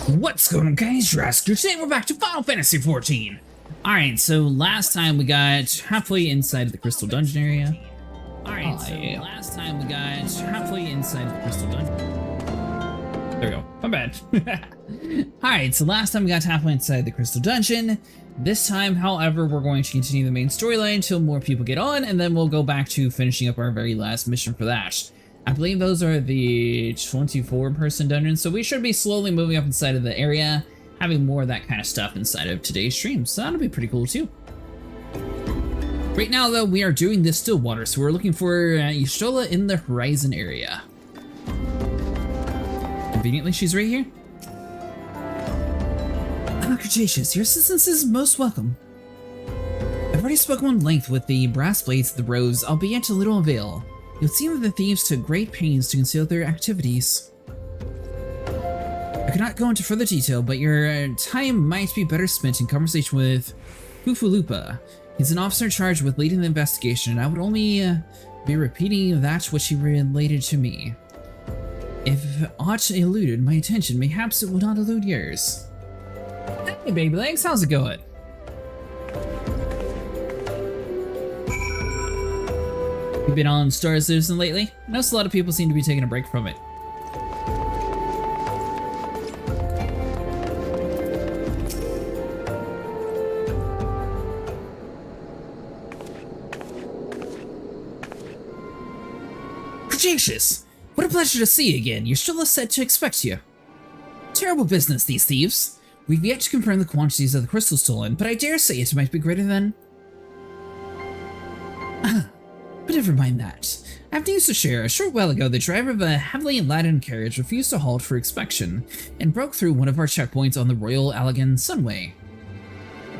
What's going on, guys? Jurassic. Today we're back to Final Fantasy XIV. Alright, so last time we got halfway inside the Crystal Dungeon area. Last time we got halfway inside the Crystal Dungeon. There we go. My bad. Alright, so last time we got halfway inside the Crystal Dungeon. This time, however, we're going to continue the main storyline until more people get on, and then we'll go back to finishing up our very last mission for that. I believe those are the 24-person dungeons, so we should be slowly moving up inside of the area, having more of that kind of stuff inside of today's stream, so that'll be pretty cool too. Right now, though, we are doing this Stillwater, so we're looking for Y'shtola in the Horizon area. Conveniently, she's right here. Cretaceous, your assistance is most welcome. I've already spoken at length with the brass blades of the Rose, albeit to little avail. It would seem that the thieves took great pains to conceal their activities. I could not go into further detail, but your time might be better spent in conversation with Fufulupa. He's an officer charged with leading the investigation, and I would only be repeating that which he related to me. If aught eluded my attention, perhaps it will not elude yours. Hey, baby legs, how's it going? You've been on Star Citizen lately? I noticed a lot of people seem to be taking a break from it. Cretaceous! What a pleasure to see you again. You're still set to expect you. Terrible business, these thieves. We've yet to confirm the quantities of the crystals stolen, but I dare say it might be greater than... But never mind that. I have news to share. A short while ago, the driver of a heavily laden carriage refused to halt for inspection and broke through one of our checkpoints on the Royal Allegan Sunway.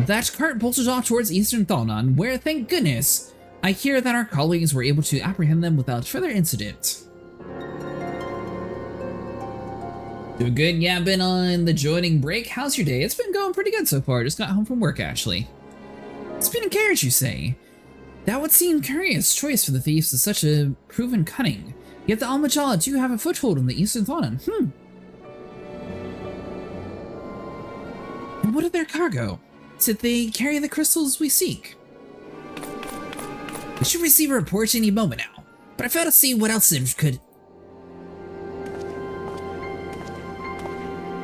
That cart bolted off towards Eastern Thalnon, where, thank goodness, I hear that our colleagues were able to apprehend them without further incident. Doing good? Yeah, been on the joining break. How's your day? It's been going pretty good so far. Just got home from work, actually. It's been a carriage, you say? That would seem curious choice for the thieves of such a proven cunning. Yet the Almajala do have a foothold in the Eastern Thalnon. And what of their cargo? Did they carry the crystals we seek? We should receive a report any moment now, but I fail to see what else it could...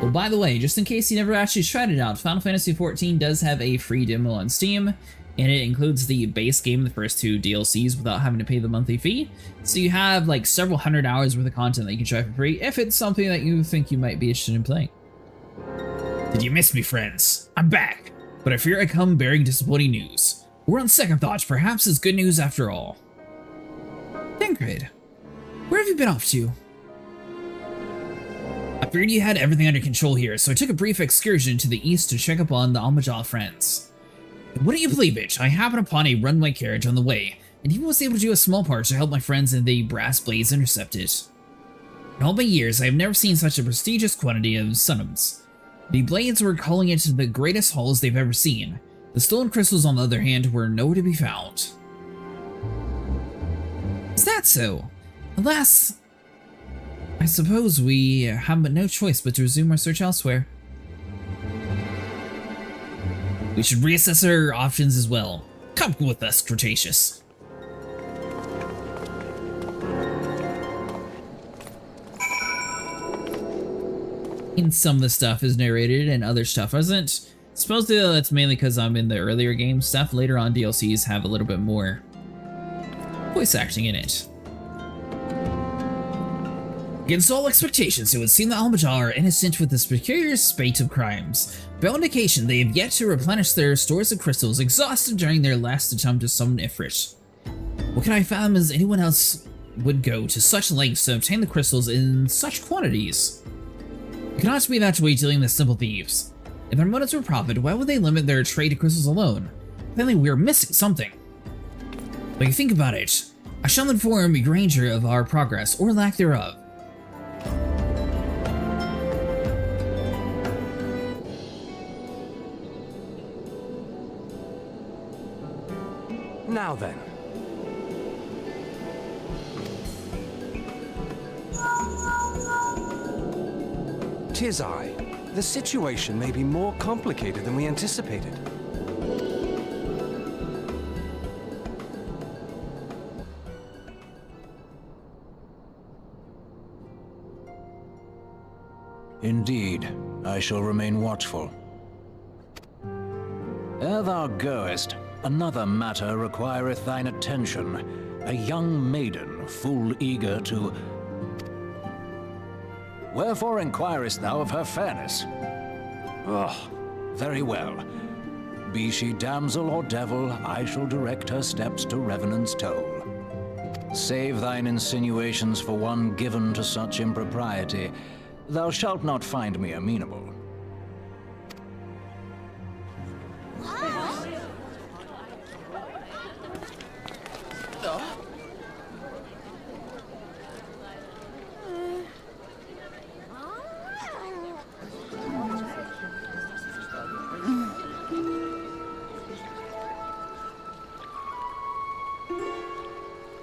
Well, by the way, just in case you never actually tried it out, Final Fantasy XIV does have a free demo on Steam, and it includes the base game, the first two DLCs, without having to pay the monthly fee. So you have like several hundred hours worth of content that you can try for free, if it's something that you think you might be interested in playing. Did you miss me, friends? I'm back, but I fear I come bearing disappointing news. We're on second thoughts, perhaps it's good news after all. Ingrid, where have you been off to? I figured you had everything under control here, so I took a brief excursion to the east to check up on the Almajala friends. And wouldn't you believe it, I happened upon a runway carriage on the way, and even was able to do a small part to help my friends in the brass blades intercept it. In all my years, I have never seen such a prestigious quantity of summons. The blades were calling it the greatest hauls they've ever seen. The stolen crystals, on the other hand, were nowhere to be found. Is that so? Alas, I suppose we have but no choice but to resume our search elsewhere. We should reassess our options as well. Come with us, Cretaceous. And some of the stuff is narrated and other stuff isn't. Supposedly that's mainly because I'm in the earlier game stuff. Later on, DLCs have a little bit more voice acting in it. Against all expectations, it would seem the Almajala are innocent with this peculiar spate of crimes. By all indication, they have yet to replenish their stores of crystals, exhausted during their last attempt to summon Ifrit. What can I fathom as anyone else would go to such lengths to obtain the crystals in such quantities? It cannot be that way dealing with simple thieves. If their motives were profit, why would they limit their trade to crystals alone? Apparently we're missing something. When you think about it, I shall inform Granger of our progress, or lack thereof. Now then. "'Tis I, The situation may be more complicated than we anticipated. Indeed, I shall remain watchful. Ere thou goest, another matter requireth thine attention. A young maiden, full eager to... Wherefore inquirest thou of her fairness? Oh, very well. Be she damsel or devil, I shall direct her steps to Revenant's Toll. Save thine insinuations for one given to such impropriety. Thou shalt not find me amenable.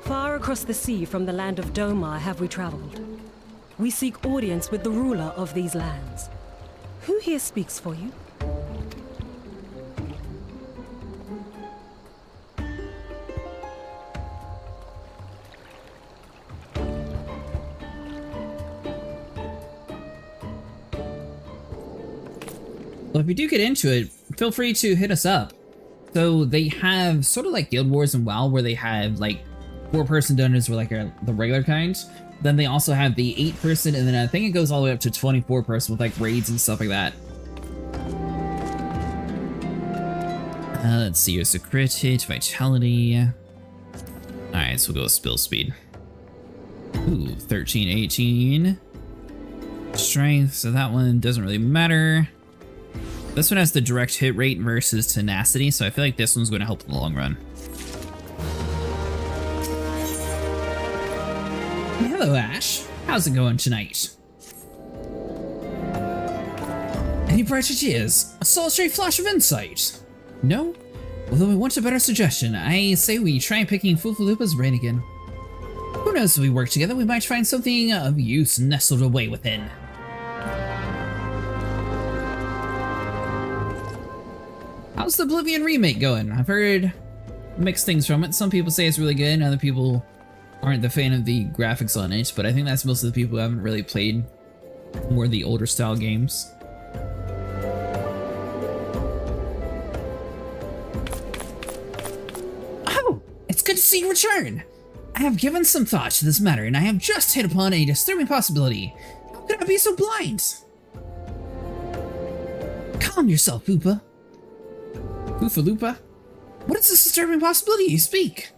Far across the sea from the land of Domar have we traveled. We seek audience with the ruler of these lands. Who here speaks for you? Well, if you do get into it, feel free to hit us up. So they have sort of like Guild Wars and WoW, where they have like 4-person dungeons were like the regular kind. Then they also have the 8-person, and then I think it goes all the way up to 24-person with like raids and stuff like that. Let's see, here's a crit hit, vitality. Alright, so we'll go with spill speed. Ooh, 13, 18. Strength, so that one doesn't really matter. This one has the direct hit rate versus tenacity, so I feel like this one's going to help in the long run. Hello, Ash. How's it going tonight? Any bright ideas? A solitary flash of insight? No? Well, then we want a better suggestion. I say we try picking Fufalupa's brain again. Who knows, if we work together, we might find something of use nestled away within. How's the Oblivion remake going? I've heard mixed things from it. Some people say it's really good, and other people aren't the fan of the graphics on it, but I think that's most of the people who haven't really played more of the older style games. Oh, it's good to see you return. I have given some thought to this matter, and I have just hit upon a disturbing possibility. How could I be so blind? Calm yourself, Poopa. Poofalupa? What is this disturbing possibility you speak?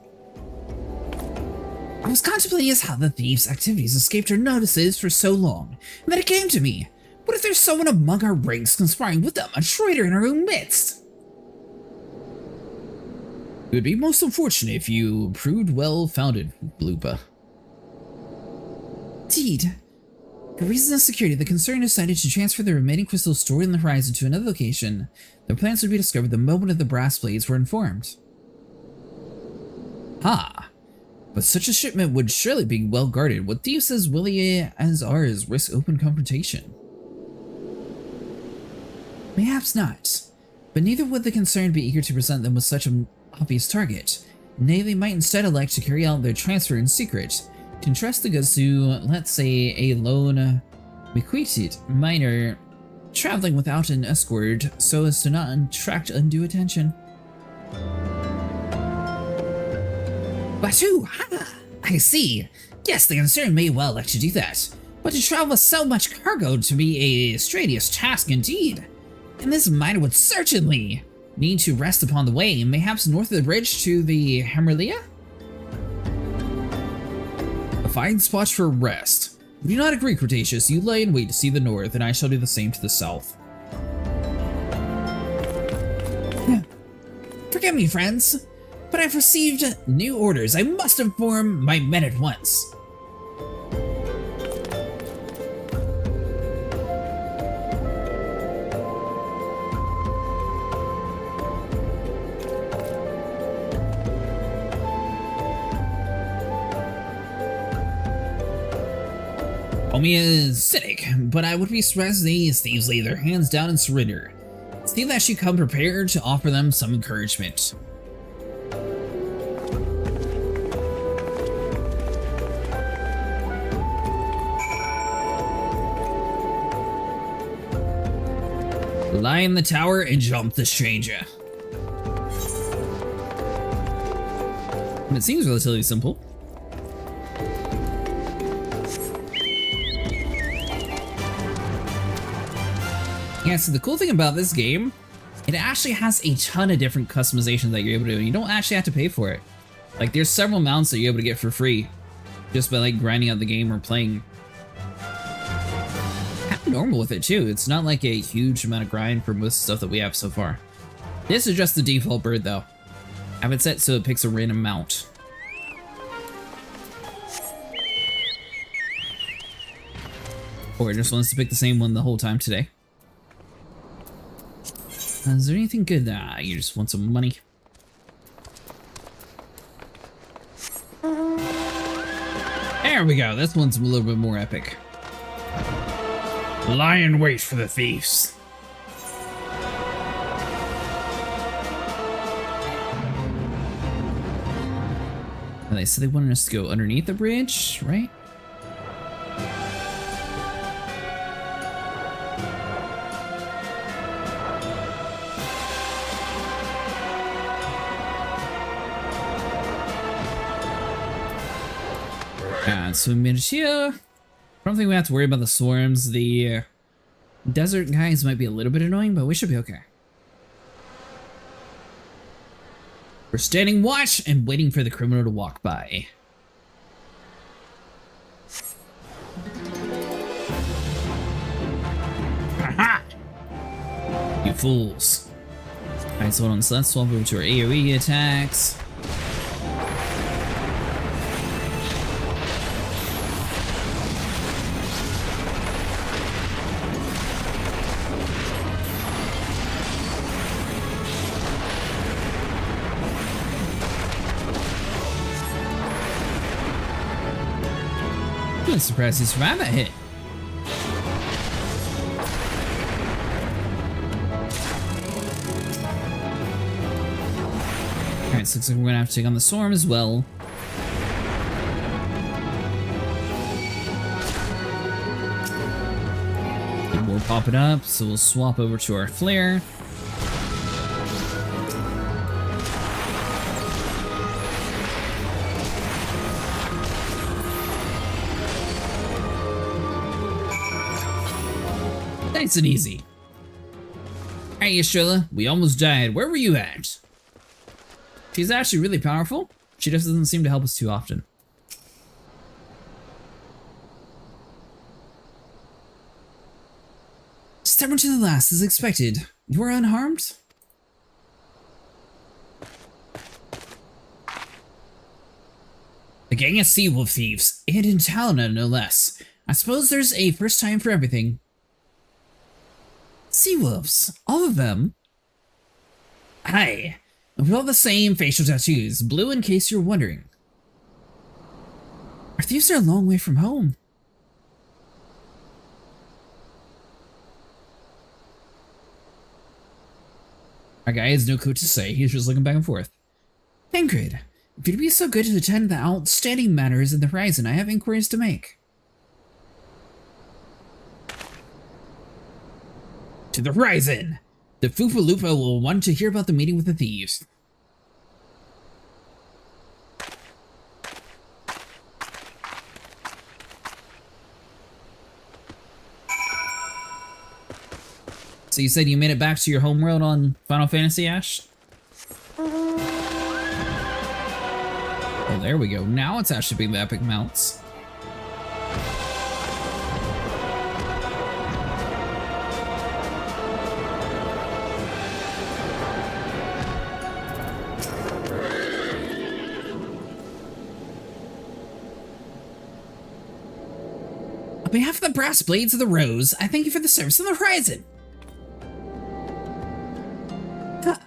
I was contemplating as how the thieves' activities escaped our notices for so long, and then it came to me. What if there's someone among our ranks conspiring with them, a traitor in our own midst? It would be most unfortunate if you proved well-founded, Lupa. Indeed. For reasons of security, the concern decided to transfer the remaining crystals stored in the horizon to another location. Their plans would be discovered the moment the brass blades were informed. Ah. But such a shipment would surely be well guarded. What thieves as willing as ours risk open confrontation? Perhaps not. But neither would the concerned be eager to present them with such an obvious target. Nay, they might instead elect to carry out their transfer in secret. Contrast the goods to, let's say, a lone bequeathed miner traveling without an escort so as to not attract undue attention. Batu! Ha! I see. Yes, the concern may well like to do that. But to travel with so much cargo to be a strenuous task indeed. And this miner would certainly need to rest upon the way, mayhaps north of the bridge to the Hammerlia? A fine spot for rest. Do not agree, Cretaceous. You lay in wait to see the north, and I shall do the same to the south. Forgive me, friends, but I've received new orders. I must inform my men at once. Call me a cynic, but I would be surprised if these thieves lay their hands down and surrender. See that she come prepared to offer them some encouragement. Lie in the tower and jump the stranger. And it seems relatively simple. Yeah, so the cool thing about this game, it actually has a ton of different customizations that you're able to do. You don't actually have to pay for it. Like, there's several mounts that you're able to get for free just by like grinding out the game or playing. Kind of normal with it too. It's not like a huge amount of grind for most stuff that we have so far. This is just the default bird though. I have it set so it picks a random mount. Or it just wants to pick the same one the whole time today. Is there anything good? You just want some money. There we go. This one's a little bit more epic. Lie in wait for the thieves. They said they wanted us to go underneath the bridge, right? So Miniature, I don't think we have to worry about the swarms. The desert guys might be a little bit annoying, but we should be okay. We're standing watch and waiting for the criminal to walk by. Aha! You fools. Alright, so hold on, so let's swap over to our AoE attacks. I'm surprised he survived that hit. Alright, so looks like we're gonna have to take on the storm as well. And we'll pop it up, so we'll swap over to our flare. Nice and easy. Hey, Estrella, we almost died. Where were you at? She's actually really powerful. She just doesn't seem to help us too often. Stubborn to the last as expected. You were unharmed? A gang of sea wolf thieves, and in Talana no less. I suppose there's a first time for everything. Sea wolves, all of them? Aye, with all the same facial tattoos, blue in case you're wondering. Our thieves are a long way from home. Our guy has no clue to say, he's just looking back and forth. Ingrid, if you'd be so good to attend the outstanding matters in the horizon, I have inquiries to make. To the horizon! The Foofaloopa will want to hear about the meeting with the thieves. So you said you made it back to your homeworld on Final Fantasy, Ash? Oh, there we go. Now it's actually being the epic mounts. On behalf of the brass blades of the rose, I thank you for the service on the horizon. But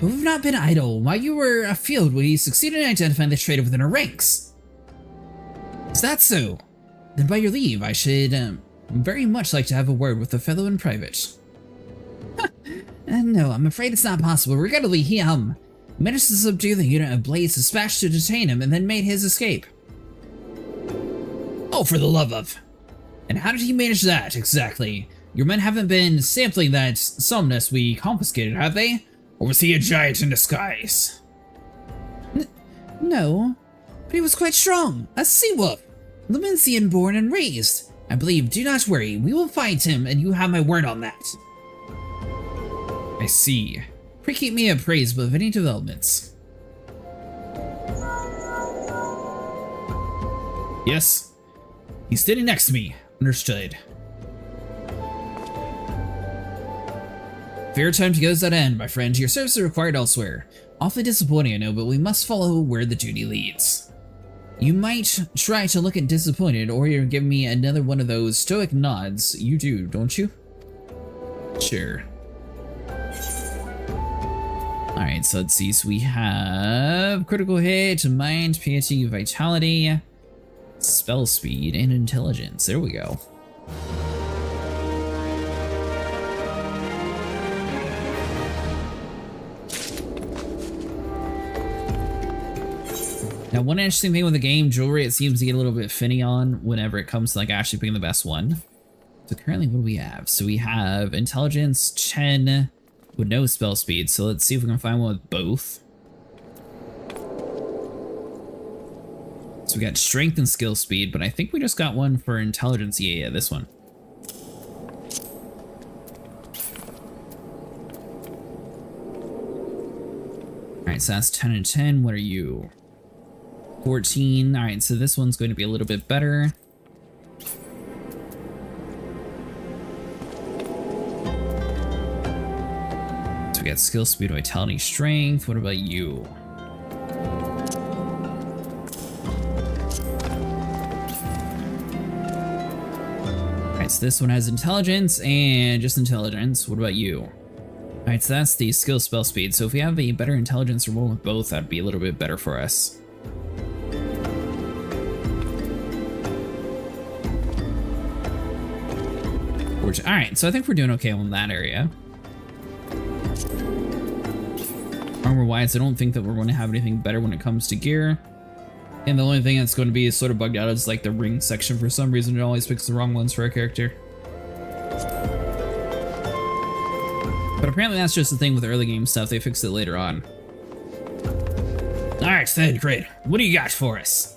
we've not been idle. While you were afield, we succeeded in identifying the traitor within our ranks. Is that so? Then by your leave, I should very much like to have a word with the fellow in private. No, I'm afraid it's not possible. Regrettably, he managed to subdue the unit of Blaze dispatched to detain him and then made his escape. Oh, for the love of... And how did he manage that, exactly? Your men haven't been sampling that somnus we confiscated, have they? Or was he a giant in disguise? No, but he was quite strong. A sea wolf. Lemensian born and raised. I believe, do not worry, we will find him, and you have my word on that. I see. Pray keep me appraised of any developments. Yes. He's sitting next to me. Understood. Fair time to go to that end, my friend. Your services are required elsewhere. Awfully disappointing, I know, but we must follow where the duty leads. You might try to look disappointed, or you're giving me another one of those stoic nods. You do, don't you? Sure. Alright, so let's see. So we have critical hit, mind, piety, vitality, spell speed, and intelligence. There we go. Now, one interesting thing with the game, jewelry, it seems to get a little bit finny on whenever it comes to like actually picking the best one. So currently, what do we have? So we have intelligence 10 with no spell speed. So let's see if we can find one with both. So we got strength and skill speed, but I think we just got one for intelligence. Yeah, this one. All right, so that's 10 and 10. What are you? 14. All right, so this one's going to be a little bit better. So we got skill, speed, vitality, strength. What about you? All right, so this one has intelligence and just intelligence. What about you? All right, so that's the skill, spell, speed. So if we have a better intelligence or roll with both, that'd be a little bit better for us. Alright, so I think we're doing okay on that area. Armor-wise, I don't think that we're going to have anything better when it comes to gear. And the only thing that's going to be sort of bugged out is like the ring section. For some reason, it always picks the wrong ones for our character. But apparently that's just the thing with early game stuff. They fixed it later on. Alright, then, great. What do you got for us?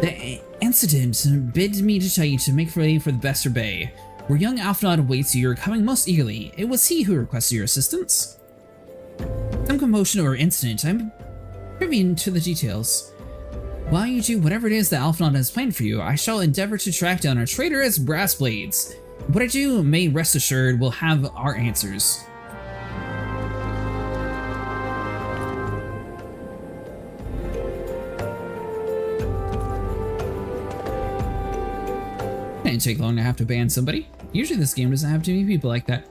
The incident bid me to tell you to make ready for the Besser Bay, where young Alphanod awaits you. You're coming most eagerly. It was he who requested your assistance. Some commotion or incident. I'm privy to the details. While you do whatever it is that Alphanod has planned for you, I shall endeavor to track down our traitorous brass blades. What I do, may rest assured, we'll have our answers. Didn't take long to have to ban somebody. Usually this game doesn't have too many people like that.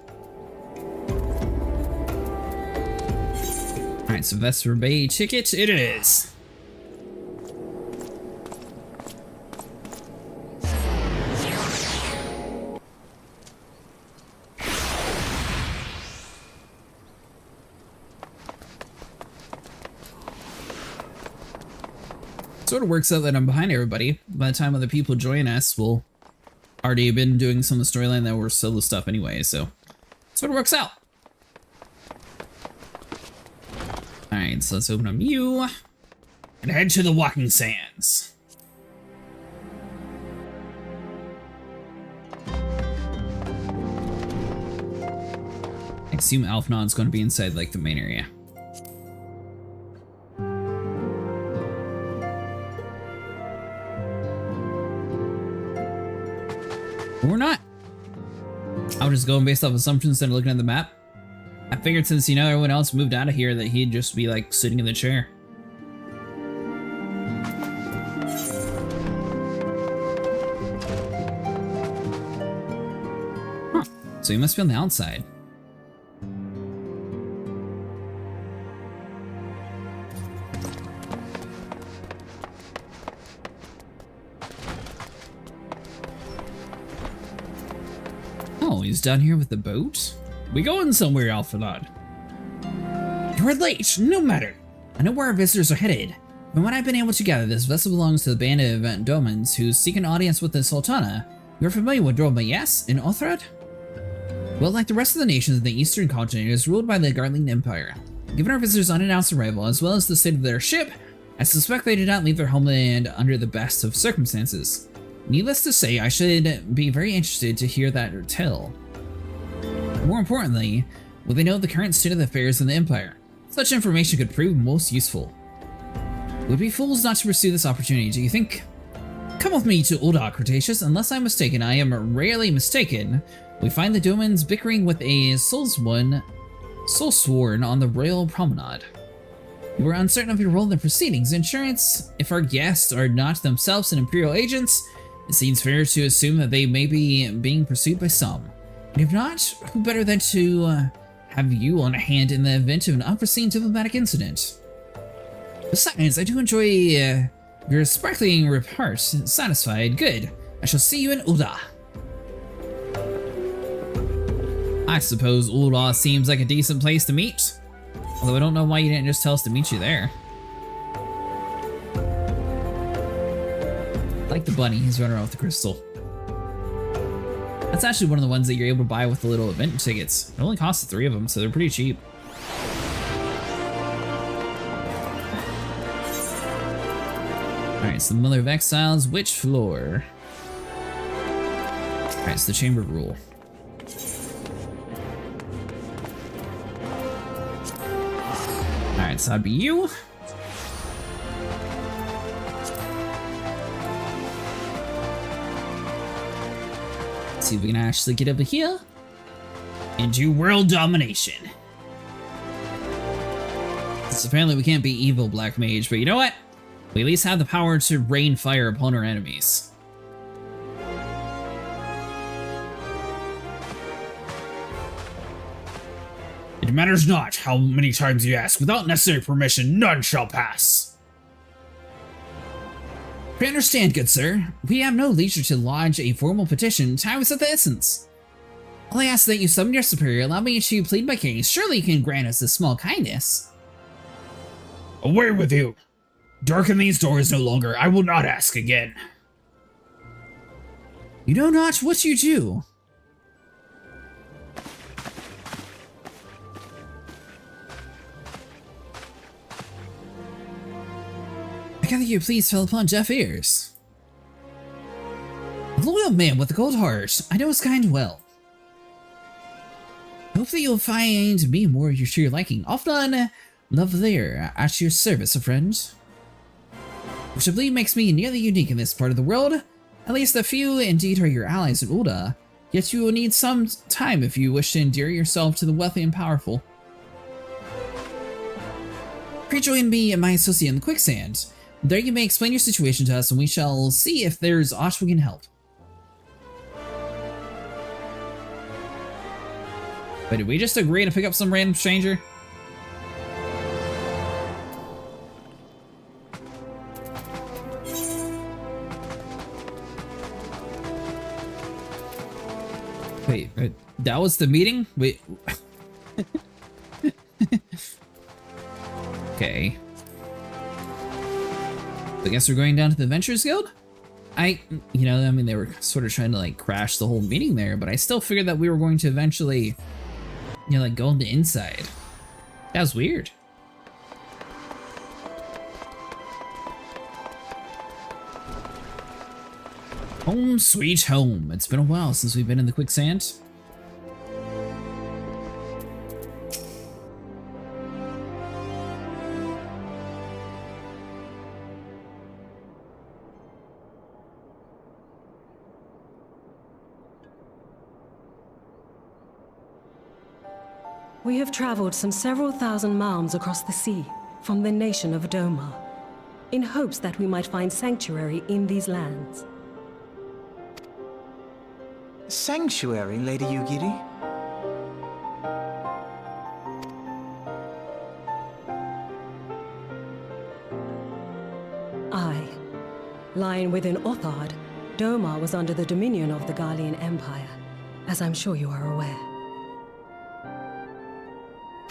Alright, so Vesper Bay ticket it is. Sort of works out that I'm behind everybody. By the time other people join us, we'll already been doing some of the storyline that were solo stuff anyway, so sort of works out. Alright, so let's open up you and head to the Walking Sands. I assume Alphanod's going to be inside like the main area. Or not. I'll just go based off assumptions instead of looking at the map. I figured since, you know, everyone else moved out of here that he'd just be like sitting in the chair. Huh. So he must be on the outside. Oh, he's down here with the boat? We going somewhere, Alpha Lad? You're late, no matter. I know where our visitors are headed. From what I've been able to gather, this vessel belongs to the band of Domans who seek an audience with the Sultana. You're familiar with Droma, yes? In Othrad? Well, like the rest of the nations of the Eastern continent, it is ruled by the Garlean Empire. Given our visitors' unannounced arrival, as well as the state of their ship, I suspect they did not leave their homeland under the best of circumstances. Needless to say, I should be very interested to hear that tale. More importantly, will they know the current state of affairs in the Empire? Such information could prove most useful. We'd be fools not to pursue this opportunity, do you think? Come with me to Ulda, Cretaceous. Unless I'm mistaken, I am rarely mistaken. We find the Domans bickering with a soulsworn on the Royal Promenade. We were uncertain of your role in the proceedings. Insurance, if our guests are not themselves Imperial agents, it seems fair to assume that they may be being pursued by some. And if not, who better than to have you on hand in the event of an unforeseen diplomatic incident? Besides, I do enjoy your sparkling report. Satisfied? Good. I shall see you in Ulda. I suppose Ulda seems like a decent place to meet. Although I don't know why you didn't just tell us to meet you there. I like the bunny, he's running around with the crystal. That's actually one of the ones that you're able to buy with the little event tickets. It only costs 3 of them, so they're pretty cheap. Alright, so the Mother of Exiles, which floor? Alright, it's the Chamber of Rule. Alright, so that'd be you. Let's see if we can actually get over here and do world domination. So apparently we can't be evil Black Mage, but you know what? We at least have the power to rain fire upon our enemies. It matters not how many times you ask. Without necessary permission, none shall pass. I understand, good sir. We have no leisure to lodge a formal petition. Time is of the essence. All I ask that you summon your superior, allow me to plead my case. Surely you can grant us this small kindness. Away with you. Darken these doors no longer. I will not ask again. You know not what you do. I gather your pleas fell upon deaf ears. A loyal man with a cold heart. I know his kind well. I hope that you'll find me more to your liking. Often, love there, at your service, a friend. Which I believe makes me nearly unique in this part of the world. At least a few indeed are your allies in Ulda, yet you will need some time if you wish to endear yourself to the wealthy and powerful. Pray join me and my associate in the quicksand. There you may explain your situation to us and we shall see if there's aught we can help. Wait, did we just agree to pick up some random stranger? Wait, that was the meeting? Wait. Okay. I guess we're going down to the Adventurers Guild? I mean, they were sort of trying to, like, crash the whole meeting there, but I still figured that we were going to eventually, like, go on the inside. That was weird. Home sweet home. It's been a while since we've been in the quicksand. We have traveled some several thousand miles across the sea from the nation of Doma, in hopes that we might find sanctuary in these lands. Sanctuary, Lady Yugiri? Aye. Lying within Othrad, Doma was under the dominion of the Garlean Empire. as I'm sure you are aware.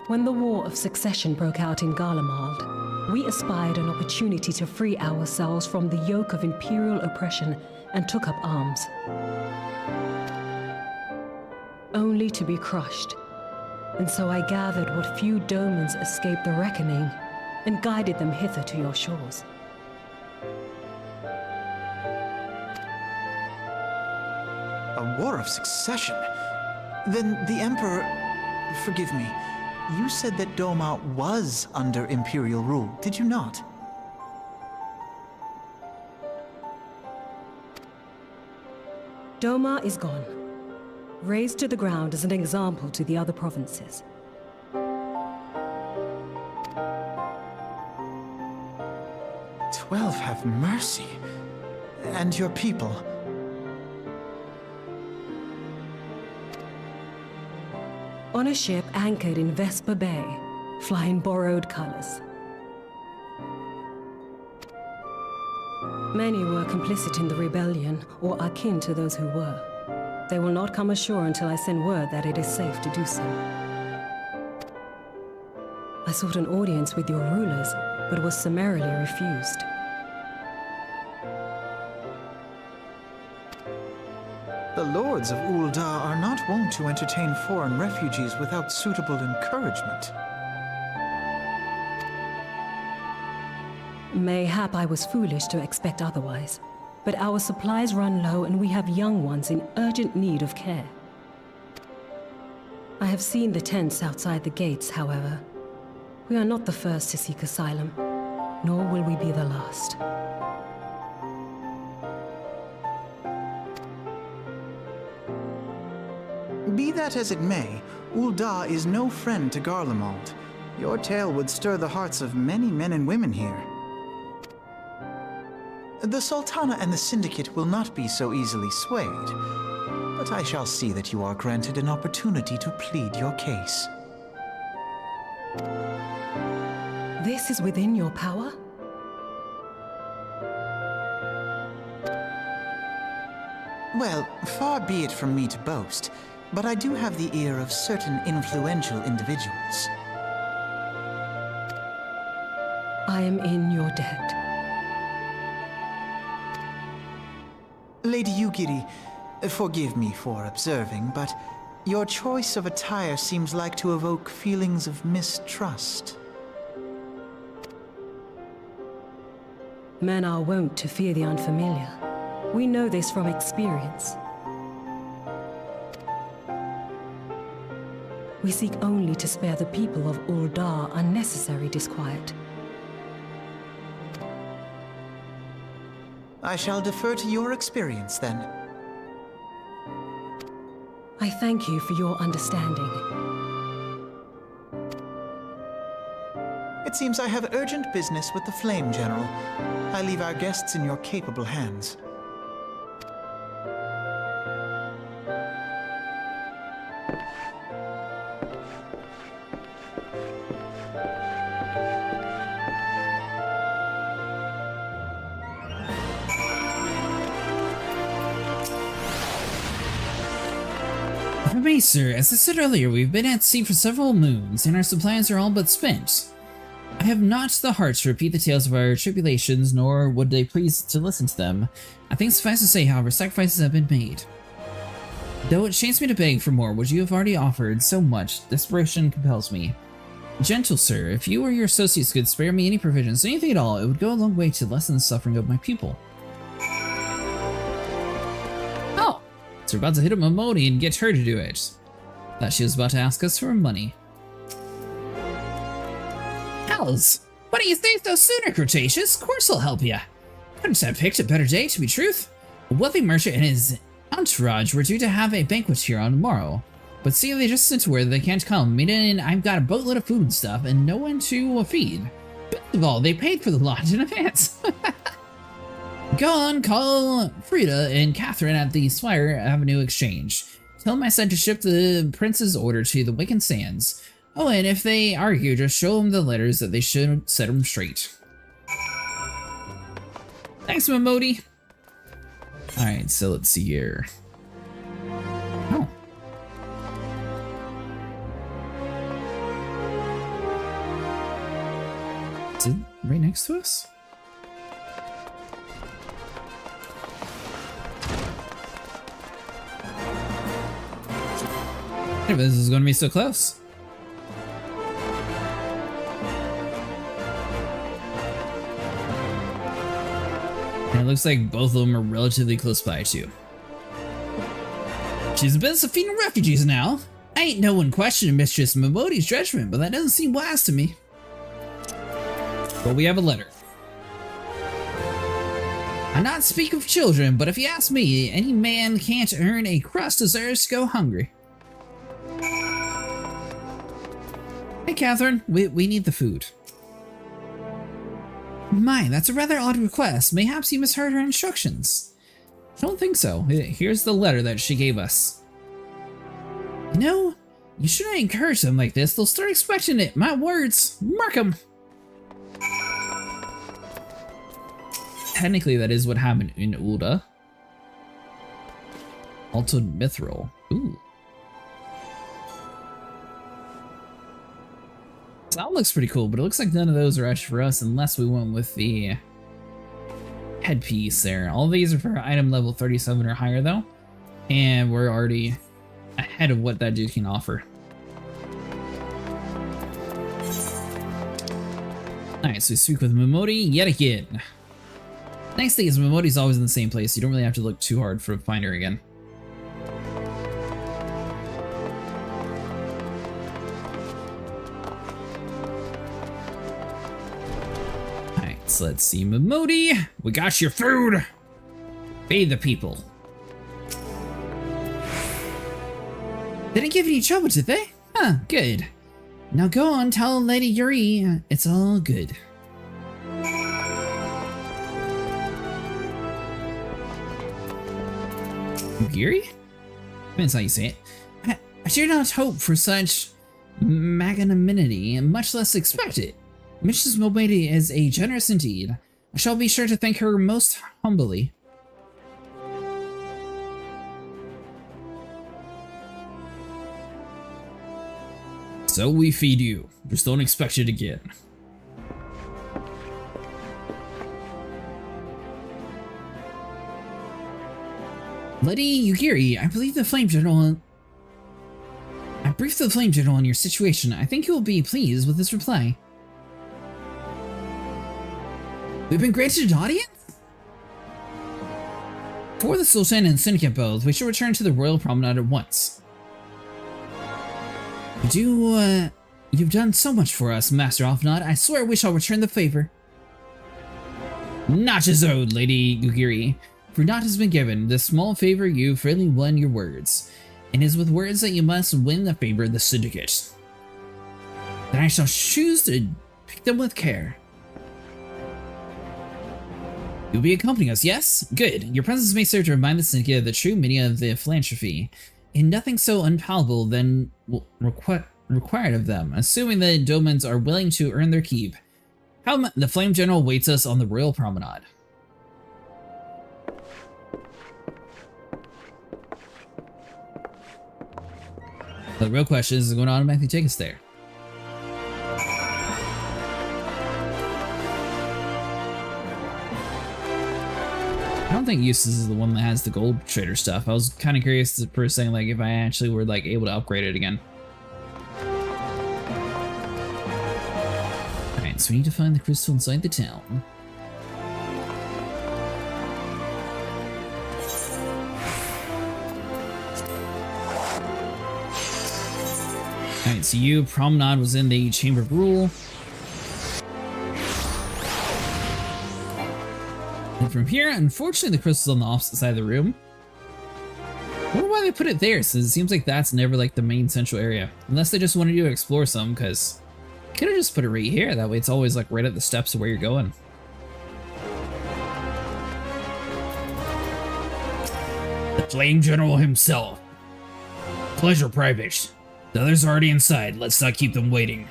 When the War of Succession broke out in Garlemald, we espied an opportunity to free ourselves from the yoke of imperial oppression and took up arms. Only to be crushed. And so I gathered what few Domans escaped the reckoning and guided them hither to your shores. A war of succession? Then the Emperor... Forgive me. You said that Doma was under Imperial rule, did you not? Doma is gone. Razed to the ground as an example to the other provinces. "12 have mercy. And your people? On a ship anchored in Vesper Bay, flying borrowed colors. Many were complicit in the rebellion, or akin to those who were. They will not come ashore until I send word that it is safe to do so. I sought an audience with your rulers, but was summarily refused. The lords of Ul'dah are not wont to entertain foreign refugees without suitable encouragement. Mayhap I was foolish to expect otherwise, but our supplies run low and we have young ones in urgent need of care. I have seen the tents outside the gates, however. We are not the first to seek asylum, nor will we be the last. Be that as it may, Ul'dah is no friend to Garlemald. Your tale would stir the hearts of many men and women here. The Sultana and the Syndicate will not be so easily swayed, but I shall see that you are granted an opportunity to plead your case. This is within your power? Well, far be it from me to boast, but I do have the ear of certain influential individuals. I am in your debt. Lady Yugiri, forgive me for observing, but your choice of attire seems like to evoke feelings of mistrust. Men are wont to fear the unfamiliar. We know this from experience. We seek only to spare the people of Ul'dah unnecessary disquiet. I shall defer to your experience, then. I thank you for your understanding. It seems I have urgent business with the Flame General. I leave our guests in your capable hands. If I may, sir, as I said earlier, we've been at sea for several moons, and our supplies are all but spent. I have not the heart to repeat the tales of our tribulations, nor would they please to listen to them. I think suffice to say, however, sacrifices have been made. Though it shames me to beg for more, what you have already offered so much, desperation compels me. Gentle sir, if you or your associates could spare me any provisions, anything at all, it would go a long way to lessen the suffering of my people. Oh! So we're about to hit up Momodi and get her to do it. Thought she was about to ask us for money. Hells! Why don't you think so sooner, Cretaceous? Of course I'll help ya. Couldn't have picked a better day, to be truth. A wealthy merchant and his entourage were due to have a banquet here on the morrow. But see, they just sent word they can't come, meaning I've got a boatload of food and stuff and no one to feed. Best of all, they paid for the lodge in advance. Go on, call Frida and Catherine at the Swire Avenue Exchange. Tell them I said to ship the prince's order to the Wicken Sands. Oh, and if they argue, just show them the letters that they should set them straight. Thanks, Momodi. Alright, so let's see here. Oh, Is it right next to us? If this is going to be so close. And it looks like both of them are relatively close by too. She's a business of feeding refugees now. I ain't no one questioning Mistress Momodi's judgment, but that doesn't seem wise to me. But we have a letter. I not speak of children, but if you ask me, any man can't earn a crust deserves to go hungry. Hey, Catherine, we need the food. My, that's a rather odd request. Mayhaps you misheard her instructions. I don't think so. Here's the letter that she gave us. You know, you shouldn't encourage them like this. They'll start expecting it. My words. Mark 'em. Technically, that is what happened in Ulda. Altered Mithril. Ooh. So that looks pretty cool, but it looks like none of those are actually for us unless we went with the headpiece there. All these are for item level 37 or higher though, and we're already ahead of what that dude can offer. Alright, so we speak with Momodi yet again. Nice thing is Momodi's always in the same place. You don't really have to look too hard to find her again. Alright, so let's see. Momodi, we got your food. Feed the people. They didn't give you any trouble, did they? Huh, good. Now go on, tell Lady Yuri it's all good. Yuri? Depends how you say it. I dare not hope for such magnanimity, much less expect it. Mrs. Momodi is a generous indeed. I shall be sure to thank her most humbly. So we feed you. Just don't expect it again. Lady Yugiri, I believe the Flame General... I briefed the Flame General on your situation. I think you will be pleased with this reply. We've been granted an audience? For the Sultan and Syndicate both, we should return to the Royal Promenade at once. You've done so much for us, Master Alphanod. I swear we shall return the favor. Not as owed, Lady Yugiri. For naught has been given, this small favor you freely won your words, and it is with words that you must win the favor of the Syndicate. Then I shall choose to pick them with care. You'll be accompanying us, yes? Good. Your presence may serve to remind the Syndicate of the true meaning of the philanthropy, and nothing so unpalatable than required of them, assuming the Domans are willing to earn their keep. The Flame General waits us on the Royal Promenade. The real question is going to automatically take us there. I don't think Eustace is the one that has the gold trader stuff. I was kind of curious for a second, like if I actually were like able to upgrade it again. Alright, so we need to find the crystal inside the town. Alright, so you, Promenade was in the Chamber of Rule. And from here, unfortunately the crystal's on the opposite side of the room. I wonder why they put it there, since it seems like that's never like the main central area. Unless they just wanted you to explore some, because could have just put it right here, that way it's always like right at the steps of where you're going. The Flame General himself. Pleasure, Private. The others are already inside. Let's not keep them waiting.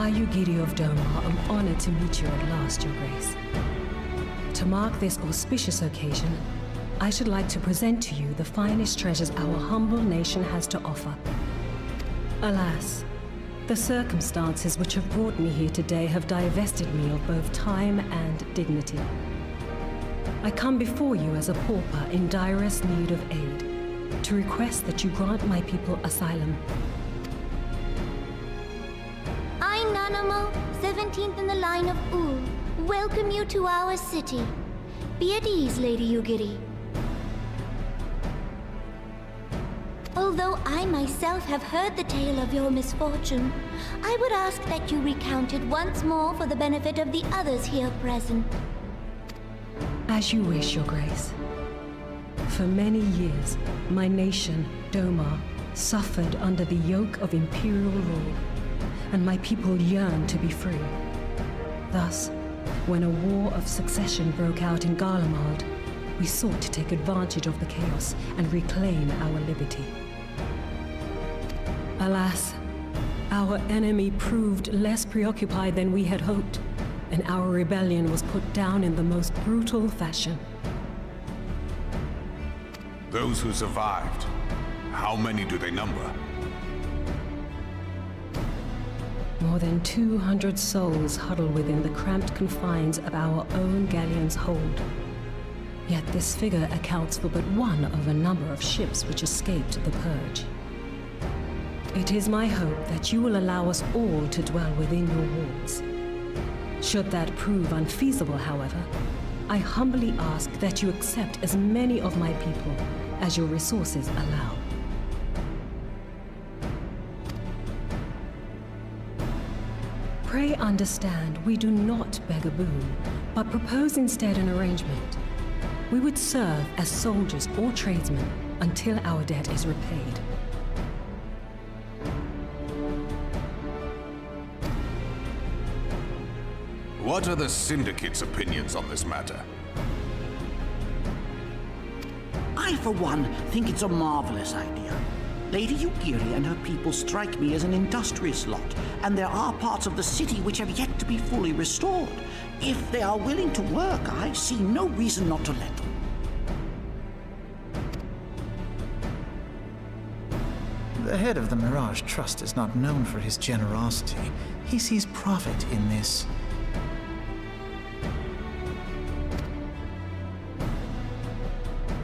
I, Yugiri of Doma, am honored to meet you at last, Your Grace. To mark this auspicious occasion, I should like to present to you the finest treasures our humble nation has to offer. Alas, the circumstances which have brought me here today have divested me of both time and dignity. I come before you as a pauper in direst need of aid, to request that you grant my people asylum. I, Nanamo, 17th in the line of Ul, welcome you to our city. Be at ease, Lady Yugiri. Although I myself have heard the tale of your misfortune, I would ask that you recount it once more for the benefit of the others here present. As you wish, Your Grace. For many years, my nation, Doma, suffered under the yoke of imperial rule, and my people yearned to be free. Thus, when a war of succession broke out in Garlemald, we sought to take advantage of the chaos and reclaim our liberty. Alas, our enemy proved less preoccupied than we had hoped, and our rebellion was put down in the most brutal fashion. Those who survived, how many do they number? More than 200 souls huddle within the cramped confines of our own galleon's hold. Yet this figure accounts for but one of a number of ships which escaped the Purge. It is my hope that you will allow us all to dwell within your walls. Should that prove unfeasible, however, I humbly ask that you accept as many of my people as your resources allow. Pray understand, we do not beg a boon, but propose instead an arrangement. We would serve as soldiers or tradesmen until our debt is repaid. What are the Syndicate's opinions on this matter? I, for one, think it's a marvelous idea. Lady Yugiri and her people strike me as an industrious lot, and there are parts of the city which have yet to be fully restored. If they are willing to work, I see no reason not to let them. The head of the Mirage Trust is not known for his generosity. He sees profit in this.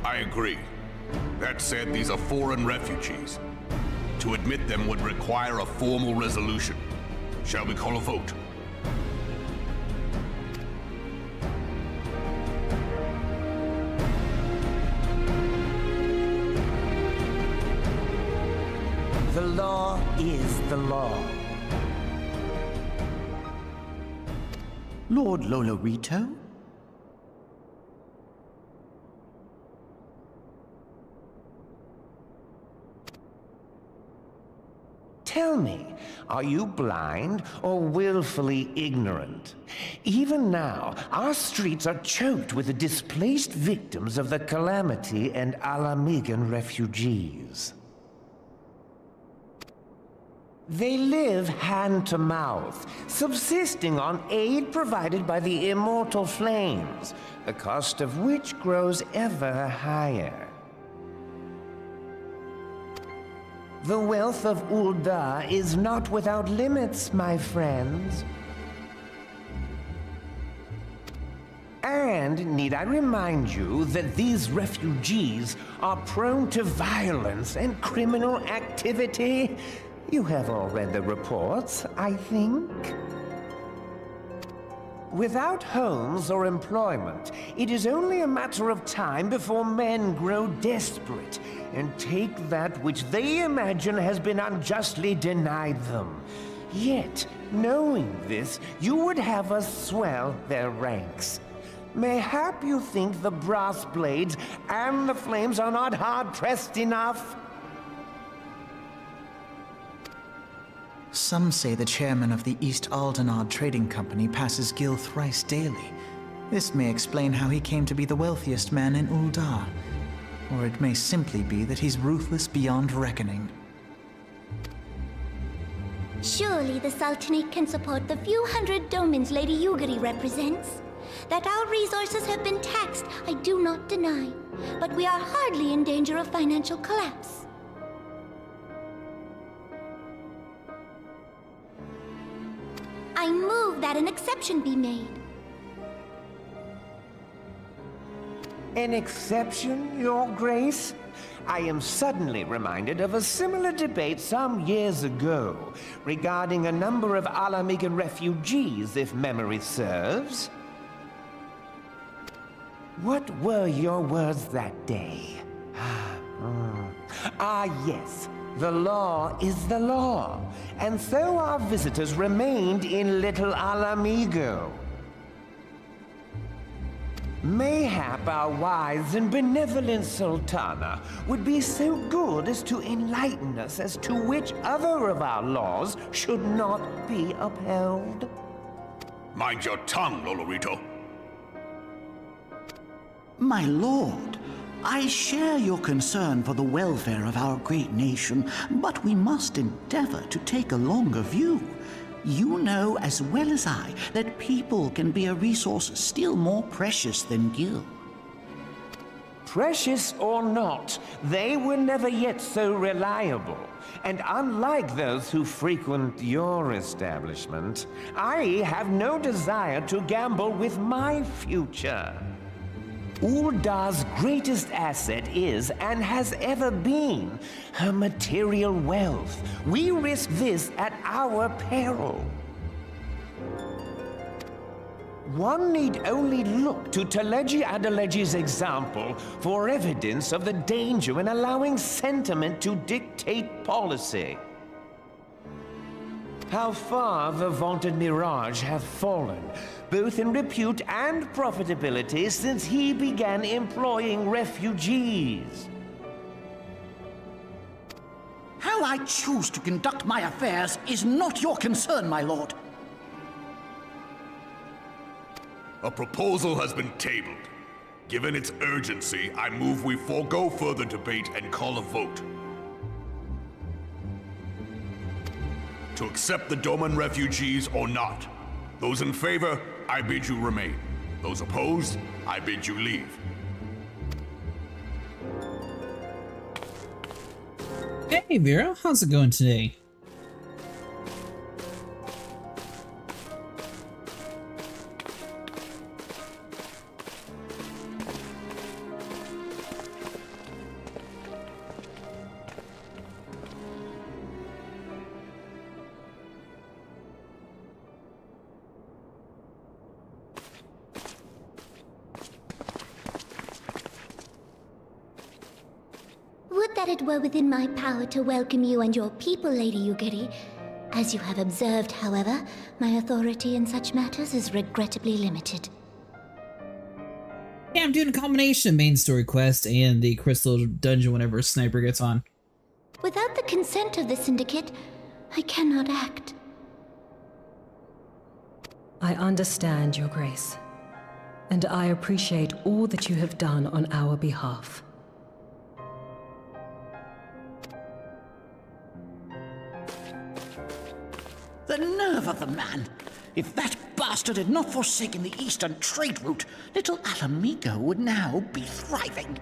I agree. That said, these are foreign refugees. To admit them would require a formal resolution. Shall we call a vote? The law is the law. Lord Lolorito? Tell me, are you blind or willfully ignorant? Even now, our streets are choked with the displaced victims of the Calamity and Alamigan refugees. They live hand to mouth, subsisting on aid provided by the immortal flames, the cost of which grows ever higher. The wealth of Ul'dah is not without limits, my friends. And need I remind you that these refugees are prone to violence and criminal activity? You have all read the reports, I think. Without homes or employment, it is only a matter of time before men grow desperate and take that which they imagine has been unjustly denied them. Yet, knowing this, you would have us swell their ranks. Mayhap you think the brass blades and the flames are not hard-pressed enough? Some say the chairman of the East Aldenard Trading Company passes Gil thrice daily. This may explain how he came to be the wealthiest man in Ul'dah. Or it may simply be that he's ruthless beyond reckoning. Surely the Sultanate can support the few hundred domins Lady Yugiri represents. That our resources have been taxed, I do not deny. But we are hardly in danger of financial collapse. I move that an exception be made. An exception, Your Grace? I am suddenly reminded of a similar debate some years ago regarding a number of Alamigan refugees, if memory serves. What were your words that day? Yes. The law is the law, and so our visitors remained in Little Alamigo. Mayhap our wise and benevolent Sultana would be so good as to enlighten us as to which other of our laws should not be upheld. Mind your tongue, Lolorito. My lord, I share your concern for the welfare of our great nation, but we must endeavor to take a longer view. You know as well as I that people can be a resource still more precious than gil. Precious or not, they were never yet so reliable. And unlike those who frequent your establishment, I have no desire to gamble with my future. Uldar's greatest asset is, and has ever been, her material wealth. We risk this at our peril. One need only look to Teleji Adeleji's example for evidence of the danger in allowing sentiment to dictate policy. How far the vaunted Mirage have fallen, both in repute and profitability, since he began employing refugees. How I choose to conduct my affairs is not your concern, my lord. A proposal has been tabled. Given its urgency, I move we forego further debate and call a vote. To accept the Doman refugees or not. Those in favor, I bid you remain. Those opposed, I bid you leave. Hey Vera, how's it going today? Would that it were within my power to welcome you and your people, Lady Yugiri. As you have observed, however, my authority in such matters is regrettably limited. Yeah, I'm doing a combination main story quest and the crystal dungeon whenever Sniper gets on. Without the consent of the Syndicate, I cannot act. I understand, Your Grace, and I appreciate all that you have done on our behalf. The nerve of the man! If that bastard had not forsaken the eastern trade route, Little Alamigo would now be thriving.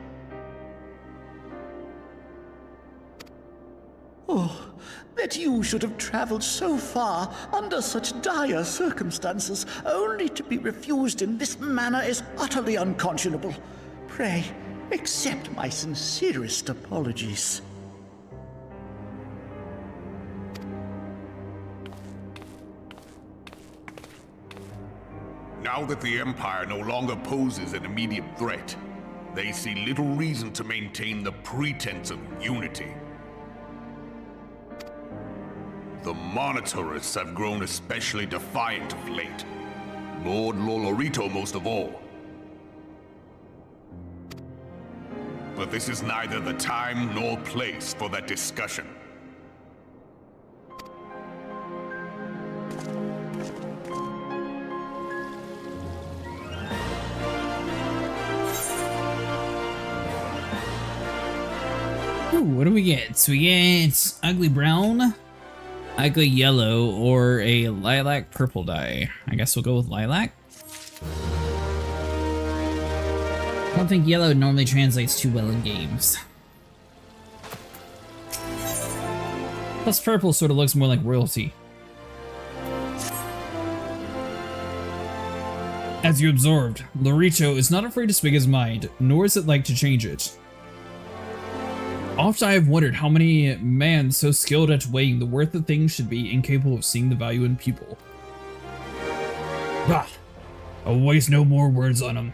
Oh, that you should have traveled so far under such dire circumstances, only to be refused in this manner is utterly unconscionable. Pray, accept my sincerest apologies. Now that the Empire no longer poses an immediate threat, they see little reason to maintain the pretense of unity. The Monitorists have grown especially defiant of late. Lord Lolorito most of all. But this is neither the time nor place for that discussion. Ooh, what do we get? So we get Ugly Brown, Ugly yellow or a lilac purple dye. I guess we'll go with lilac. I don't think yellow normally translates too well in games. Plus purple sort of looks more like royalty. As you observed, Loricho is not afraid to speak his mind, nor is it like to change it. Oft I have wondered how many men so skilled at weighing the worth of things should be incapable of seeing the value in people. Bah! I'll waste no more words on them.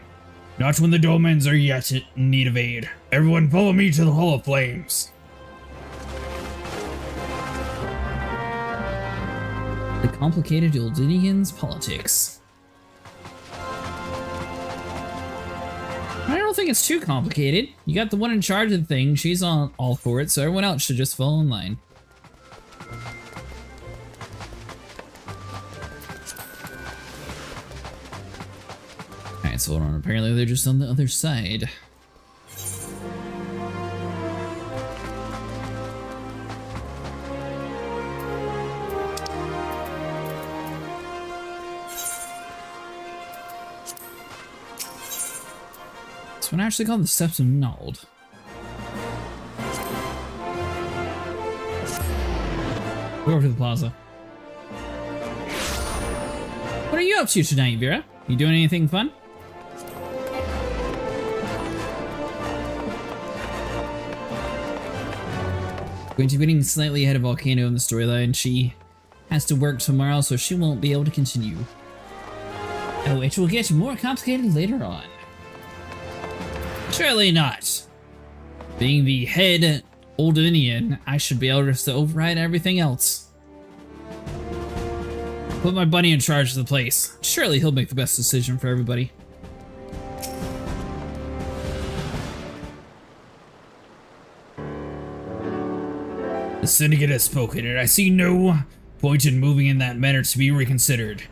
Not when the Domans are yet in need of aid. Everyone follow me to the Hall of Flames. The complicated Eldinian's politics. I don't think it's too complicated. You got the one in charge of the thing, she's all for it, so everyone else should just fall in line. Alright, so hold on, apparently they're just on the other side. This one actually called the Steps of Nald. Go over to the plaza. What are you up to tonight, Vera? You doing anything fun? Going to be getting slightly ahead of Volcano in the storyline. She has to work tomorrow, so she won't be able to continue. Oh, it will get more complicated later on. Surely not. Being the head Old Indian, I should be able to override everything else. Put my buddy in charge of the place. Surely he'll make the best decision for everybody. The Syndicate has spoken, and I see no point in moving in that manner to be reconsidered.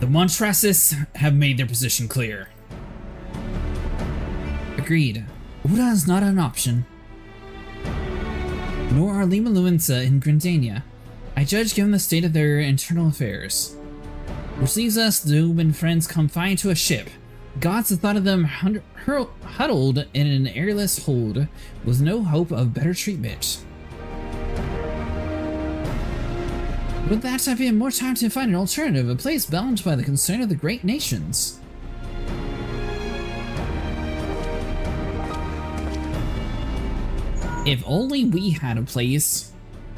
The Montrasis have made their position clear. Agreed. Uda is not an option. Nor are Lima Luenza in Grindania. I judge given the state of their internal affairs. Which leaves us, Doom and friends, confined to a ship. Gods have thought of them huddled in an airless hold, with no hope of better treatment. With that, I've had more time to find an alternative, a place bound by the concern of the great nations. If only we had a place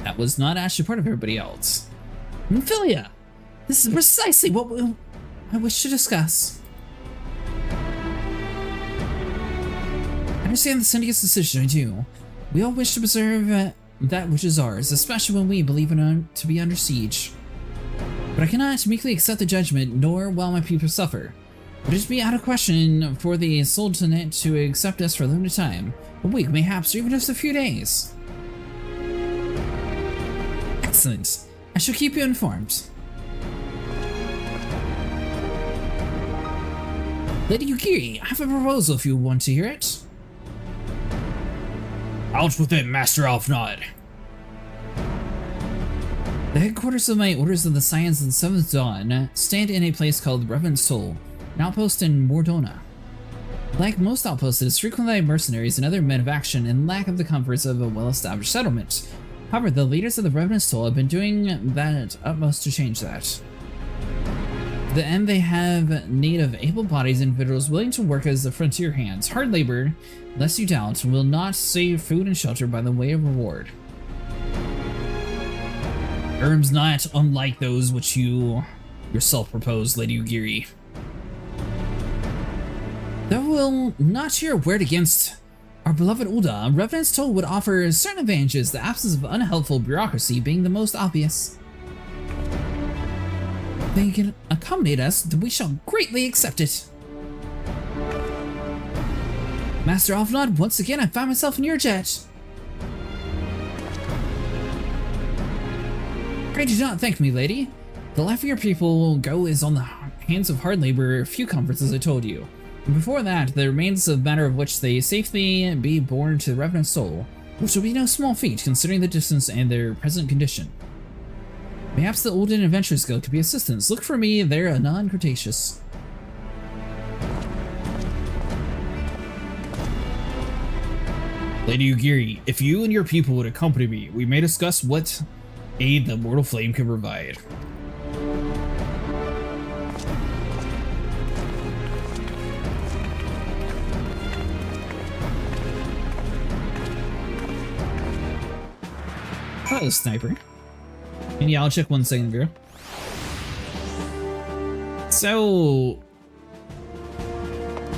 that was not actually part of everybody else. Amphilia! This is precisely what I wish to discuss. I understand the Syndicate's decision, I do. We all wish to preserve that which is ours, especially when we believe in it to be under siege. But I cannot meekly accept the judgment, nor while my people suffer. Would it be out of question for the Sultanate to accept us for a limited time? A week, mayhaps, or even just a few days. Excellent. I shall keep you informed. Lady Yukiri, I have a proposal if you want to hear it. Out with it, Master Alfnod. The headquarters of my Orders of the Science and 7th Dawn stand in a place called Revenant's Soul, an outpost in Mordona. Like most outposts, it is frequented by mercenaries and other men of action in lack of the comforts of a well-established settlement. However, the leaders of the Revenant's Soul have been doing that utmost to change that. To the end, they have need of able-bodied individuals willing to work as the frontier hands. Hard labor, lest you doubt, will not save food and shelter by the way of reward. Herbs not unlike those which you yourself proposed, Lady Ugiri. Though we'll not hear a word against our beloved Ulda, Revenant's Soul would offer certain advantages, the absence of unhelpful bureaucracy being the most obvious. If they can accommodate us, then we shall greatly accept it. Master Alfnod, once again I find myself in your jet. Pray do not thank me, lady. The life of your people will go is on the hands of hard labor, few comforts as I told you. And before that, there remains a matter of which they safely be borne to the Revenant Soul, which will be no small feat considering the distance and their present condition. Perhaps the Olden Adventurers Guild could be assistants. Look for me, they're a non-Cretaceous. Lady Ugiri, if you and your people would accompany me, we may discuss what aid the Mortal Flame can provide. Hello, sniper. And yeah, I'll check 1 second, girl. So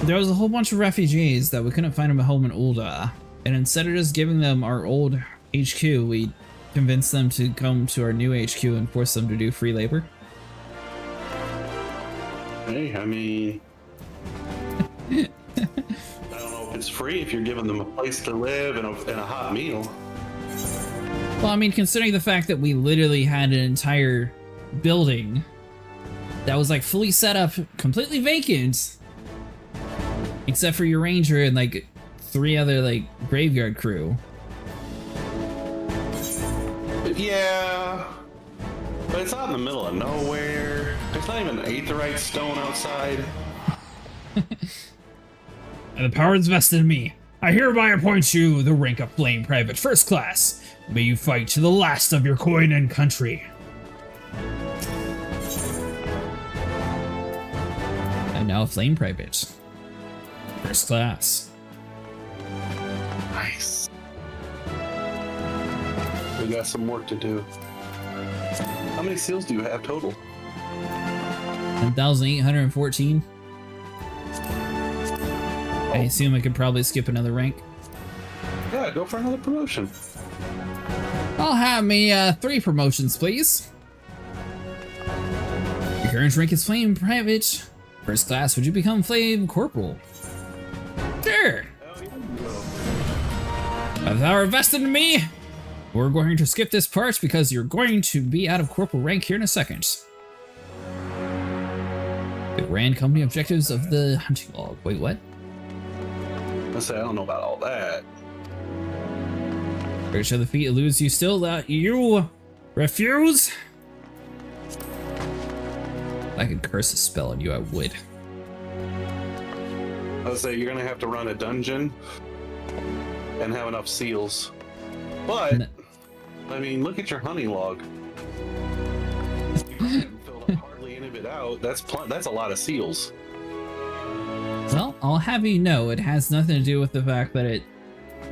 there was a whole bunch of refugees that we couldn't find them a home in Ul'dah, and instead of just giving them our old HQ, we convinced them to come to our new HQ and force them to do free labor. Hey, I mean, I don't know if it's free if you're giving them a place to live and a hot meal. Well, I mean, considering the fact that we literally had an entire building that was like fully set up, completely vacant, except for your ranger and like 3 other like graveyard crew. Yeah, but it's out in the middle of nowhere. There's not even aetheryte stone outside. And the power is vested in me. I hereby appoint you the rank of Flame Private First Class. May you fight to the last of your coin and country. I'm now a Flame Private First Class. Nice. We got some work to do. How many seals do you have total? 1,814. I assume I could probably skip another rank. Yeah, go for another promotion. I'll have me 3 promotions, please. Your current rank is Flame Private First Class. Would you become Flame Corporal? Sure. With our vested in me, we're going to skip this part because you're going to be out of corporal rank here in a second. The grand company objectives of the hunting log. Wait, what? I say I don't know about all that. Courage of the feet eludes you still that you refuse? If I could curse a spell on you, I would. I would say you're gonna have to run a dungeon and have enough seals. But I mean, look at your hunting log. You haven't filled hardly any of it out. That's a lot of seals. Well, I'll have you know, it has nothing to do with the fact that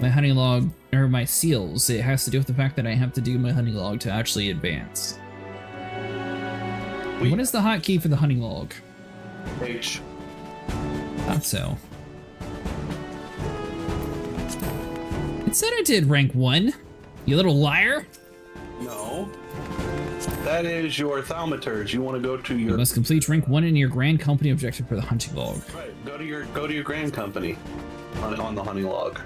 my hunting log, or my seals, it has to do with the fact that I have to do my hunting log to actually advance. What is the hotkey for the hunting log? H. Thought so. It said I did rank 1. You little liar. No. That is your thaumaturge. You want to go to your... You must complete rank 1 in your grand company objective for the hunting log. Right. Go to your grand company on the hunting log.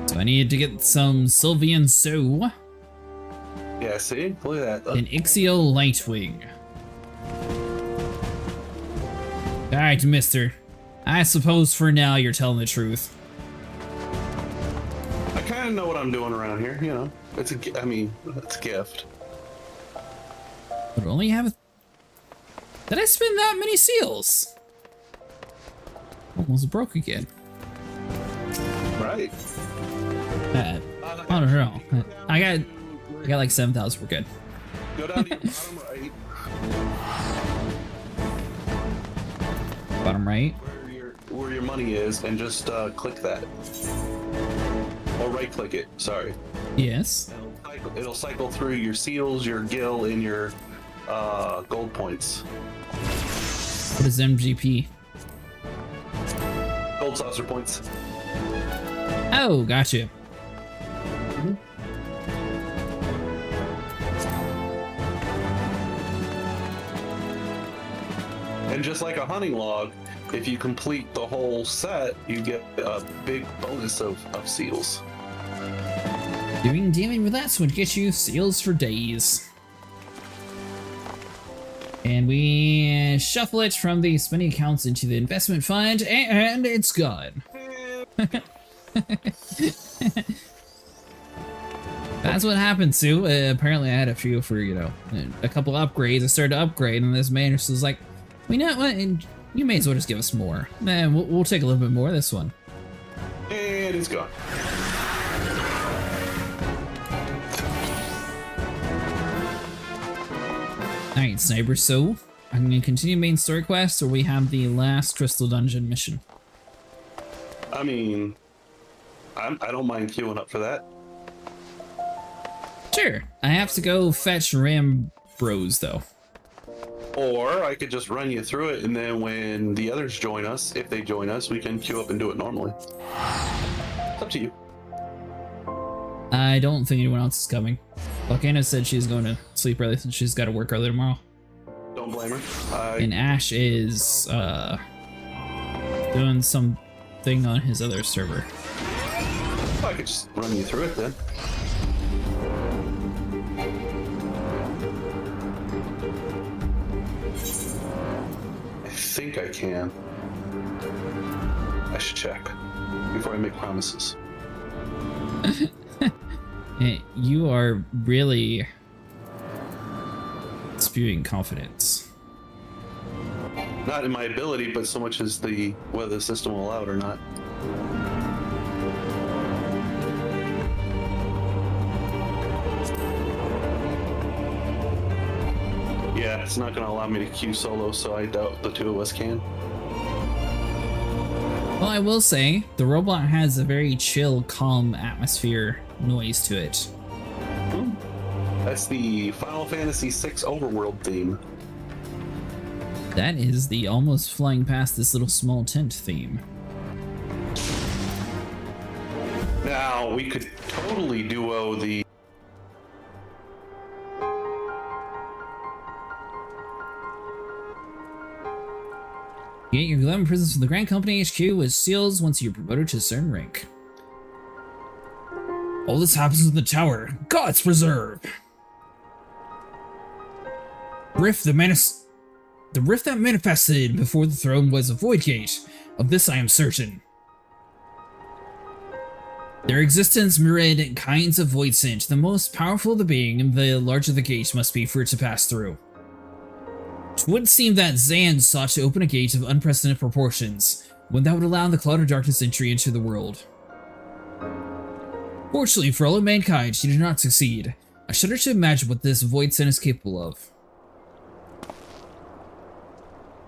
So I needed to get some Sylvian So. Yeah, see? Look at that. An Ixial Lightwing. Alright, mister. I suppose for now you're telling the truth. I kind of know what I'm doing around here, you know. It's a gift. But only have... Did I spend that many seals? Almost broke again. Right. I don't know. I got like 7,000. We're good. Go down to your bottom right. Bottom right. Where your money is, and just click that. Or right click it, sorry. Yes. It'll cycle through your seals, your gil, and your gold points. What is MGP? Gold saucer points. Oh, gotcha. And just like a hunting log, if you complete the whole set, you get a big bonus of seals. Doing damage with that would get you seals for days. And we shuffle it from the spending accounts into the investment fund, and it's gone. That's what happened, Sue. Apparently I had a few for, you know, a couple upgrades. I started to upgrade, and this man was like, you know what, and you may as well just give us more. Man, we'll take a little bit more of this one. And it's gone. Alright, Sniper, so I'm going to continue main story quest, or we have the last Crystal Dungeon mission? I mean, I don't mind queuing up for that. Sure. I have to go fetch Ram Bros, though. Or I could just run you through it, and then when the others join us, if they join us, we can queue up and do it normally. It's up to you. I don't think anyone else is coming. Volcano said she's going to sleep early since she's got to work early tomorrow. Don't blame her. And Ash is doing something on his other server. I could just run you through it then. I think I can. I should check before I make promises. You are really spewing confidence. Not in my ability, but so much as whether the system will allow it or not. Yeah, it's not going to allow me to queue solo, so I doubt the two of us can. Well, I will say, the robot has a very chill, calm atmosphere noise to it. That's the Final Fantasy VI overworld theme. That is the almost flying past this little small tent theme. Now, we could totally duo the... You get your 11 prisons from the Grand Company HQ with seals once you're promoted to a certain rank. All this happens in the tower. God's preserve! The rift that manifested before the throne was a void gate. Of this I am certain. Their existence mirrored kinds of void scent. The most powerful the being, the larger the gate must be for it to pass through. It would seem that Zan sought to open a gate of unprecedented proportions, one that would allow the Cloud of Darkness entry into the world. Fortunately for all of mankind, she did not succeed. I shudder to imagine what this void scent is capable of.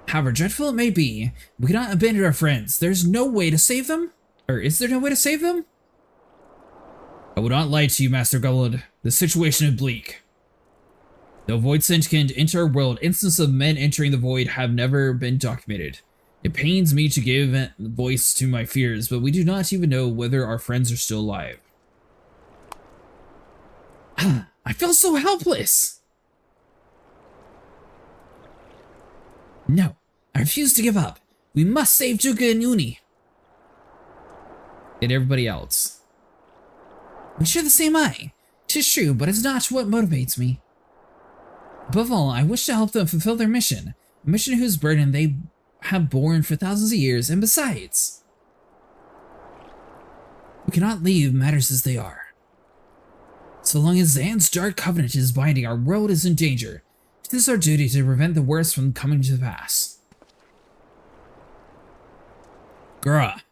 However dreadful it may be, we cannot abandon our friends. There's no way to save them? Or is there no way to save them? I would not lie to you, Master Goblin. The situation is bleak. Though void scent can enter our world, instances of men entering the void have never been documented. It pains me to give voice to my fears, but we do not even know whether our friends are still alive. I feel so helpless! No, I refuse to give up. We must save Juga and Uni. And everybody else. We share the same eye. 'Tis true, but it's not what motivates me. Above all, I wish to help them fulfill their mission. A mission whose burden they have borne for thousands of years, and besides... we cannot leave matters as they are. So long as Zan's dark covenant is binding, our world is in danger. It is our duty to prevent the worst from coming to pass. Gra,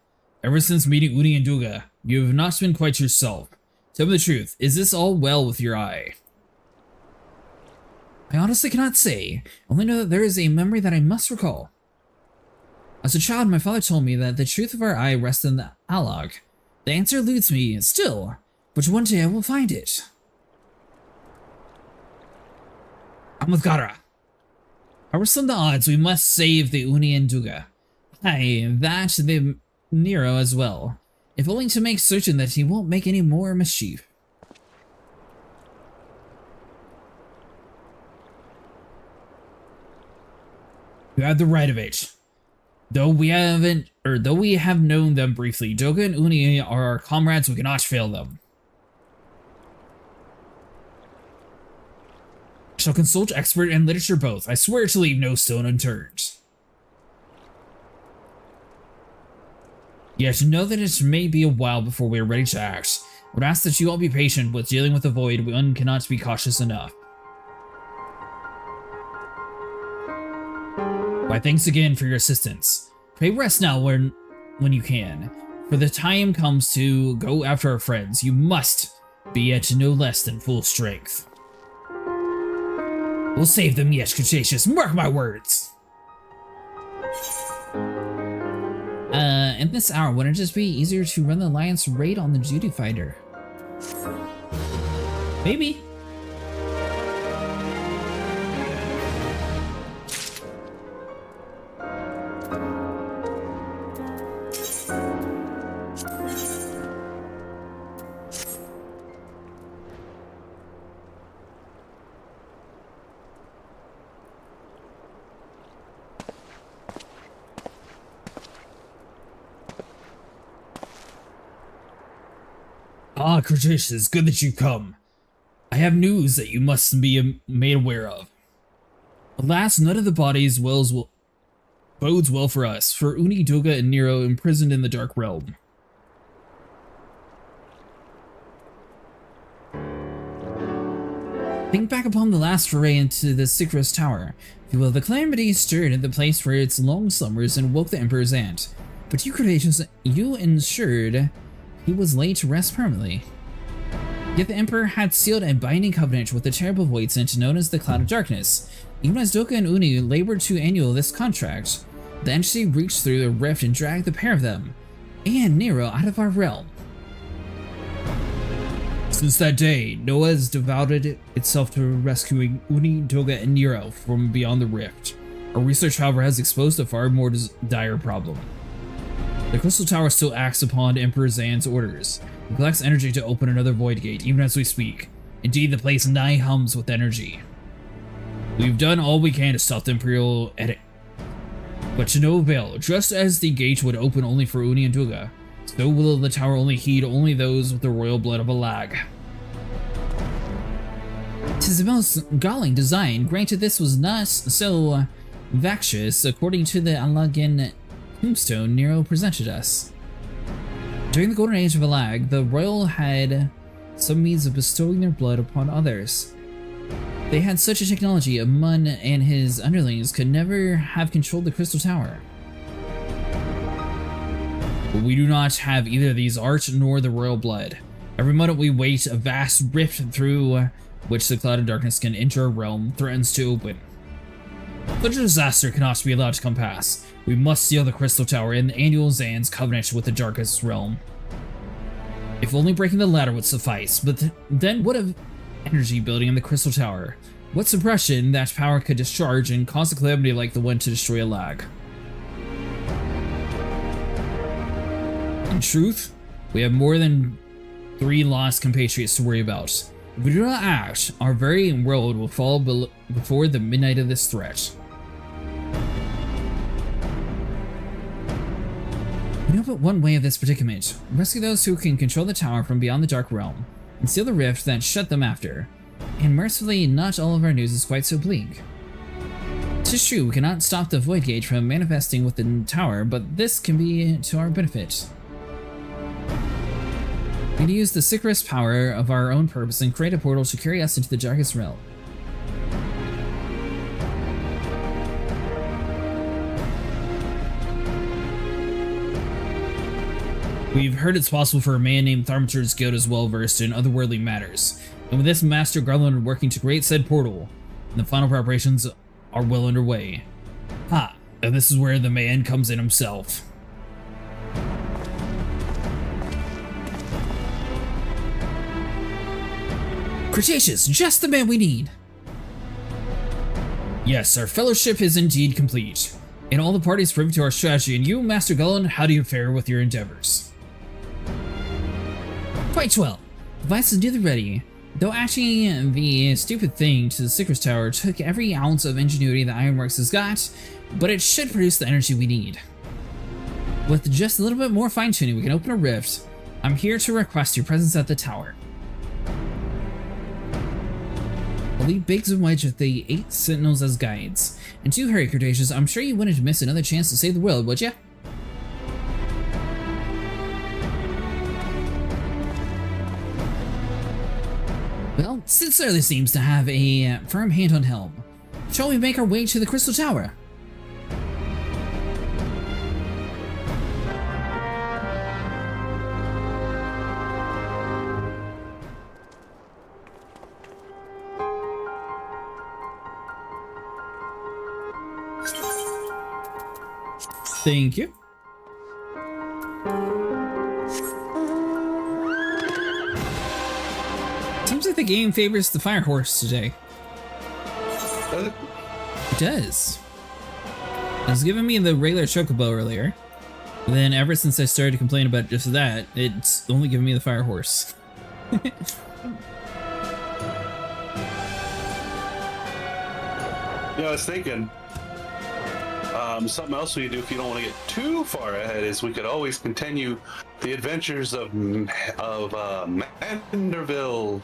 ever since meeting Uni and Duga, you have not been quite yourself. Tell me the truth, is this all well with your eye? I honestly cannot say, only know that there is a memory that I must recall. As a child, my father told me that the truth of our eye rests in the Alog. The answer eludes me still, but one day I will find it. I'm with Gara. However slim the odds, we must save the Uni and Duga. Aye, that the Nero as well, if only to make certain that he won't make any more mischief. You have the right of it. Though we have known them briefly, Doga and Uni are our comrades, we cannot fail them. I shall consult expert and literature both. I swear to leave no stone unturned. Yet know that it may be a while before we are ready to act. I would ask that you all be patient with dealing with the void. One cannot be cautious enough. Why, thanks again for your assistance. Pray rest now when you can. For the time comes to go after our friends. You must be at no less than full strength. We'll save them yet, Cretaceous. Mark my words. In this hour, wouldn't it just be easier to run the Alliance raid on the Duty Fighter? Maybe. Ah, Cretaceous, good that you come. I have news that you must be made aware of. Alas, none of the bodies bodes well for us, for Uni, Doga, and Nero imprisoned in the Dark Realm. Think back upon the last foray into the Sychrus Tower. If you will, the calamity stirred in the place for its long slumbers and woke the Emperor's aunt. But you, Cretaceous, you ensured he was laid to rest permanently. Yet the Emperor had sealed a binding covenant with the terrible void sent known as the Cloud of Darkness. Even as Doka and Uni labored to annul this contract, the entity reached through the rift and dragged the pair of them, and Nero, out of our realm. Since that day, Noah has devoted itself to rescuing Uni, Doga, and Nero from beyond the rift. Our research, however, has exposed a far more dire problem. The Crystal Tower still acts upon Emperor Zan's orders. It collects energy to open another void gate, even as we speak. Indeed, the place nigh hums with energy. We've done all we can to stop the Imperial edict, but to no avail. Just as the gate would open only for Uni and Duga, so will the tower only heed only those with the royal blood of a lag. 'Tis the most galling design. Granted, this was not so vexatious, according to the Alagan tombstone Nero presented us. During the golden age of Alag, the royal had some means of bestowing their blood upon others. They had such a technology, Mun and his underlings could never have controlled the Crystal Tower. But we do not have either these art nor the royal blood. Every moment we wait, a vast rift through which the Cloud of Darkness can enter our realm threatens to open. Such a disaster cannot be allowed to come past. We must seal the Crystal Tower and annul Zan's covenant with the Darkest Realm. If only breaking the ladder would suffice, but then what of energy building in the Crystal Tower? What suppression that power could discharge and cause a calamity like the one to destroy Alag? In truth, we have more than 3 lost compatriots to worry about. If we do not act, our very world will fall before the midnight of this threat. We know but one way of this predicament. Rescue those who can control the tower from beyond the Dark Realm, and seal the rift that shut them after. And mercifully, not all of our news is quite so bleak. 'Tis true, we cannot stop the Void Gate from manifesting within the tower, but this can be to our benefit. We need to use the Sychrus power of our own purpose and create a portal to carry us into the Darkest Realm. We've heard it's possible for a man named Thaumaturge's Guild as well versed in otherworldly matters, and with this Master Garland working to create said portal, the final preparations are well underway. And this is where the man comes in himself. Cretaceous, just the man we need! Yes, our fellowship is indeed complete, and all the parties privy to our strategy, and you, Master Garland, how do you fare with your endeavors? Quite well. Device is nearly ready. Though acting the stupid thing to the Sychrus Tower took every ounce of ingenuity the Ironworks has got, but it should produce the energy we need. With just a little bit more fine-tuning, we can open a rift. I'm here to request your presence at the tower. I'll leave Biggs and Wedge with the 8 Sentinels as guides. And do hurry, Cretaceous, I'm sure you wouldn't miss another chance to save the world, would ya? Well, Sincerely seems to have a firm hand on helm. Shall we make our way to the Crystal Tower? Thank you. Seems like the game favors the fire horse today. Does it? It does. It was giving me the regular chocobo earlier. And then ever since I started to complain about just that, it's only giving me the fire horse. Yeah, I was thinking, something else we could do if you don't want to get too far ahead is we could always continue the adventures of Manderville.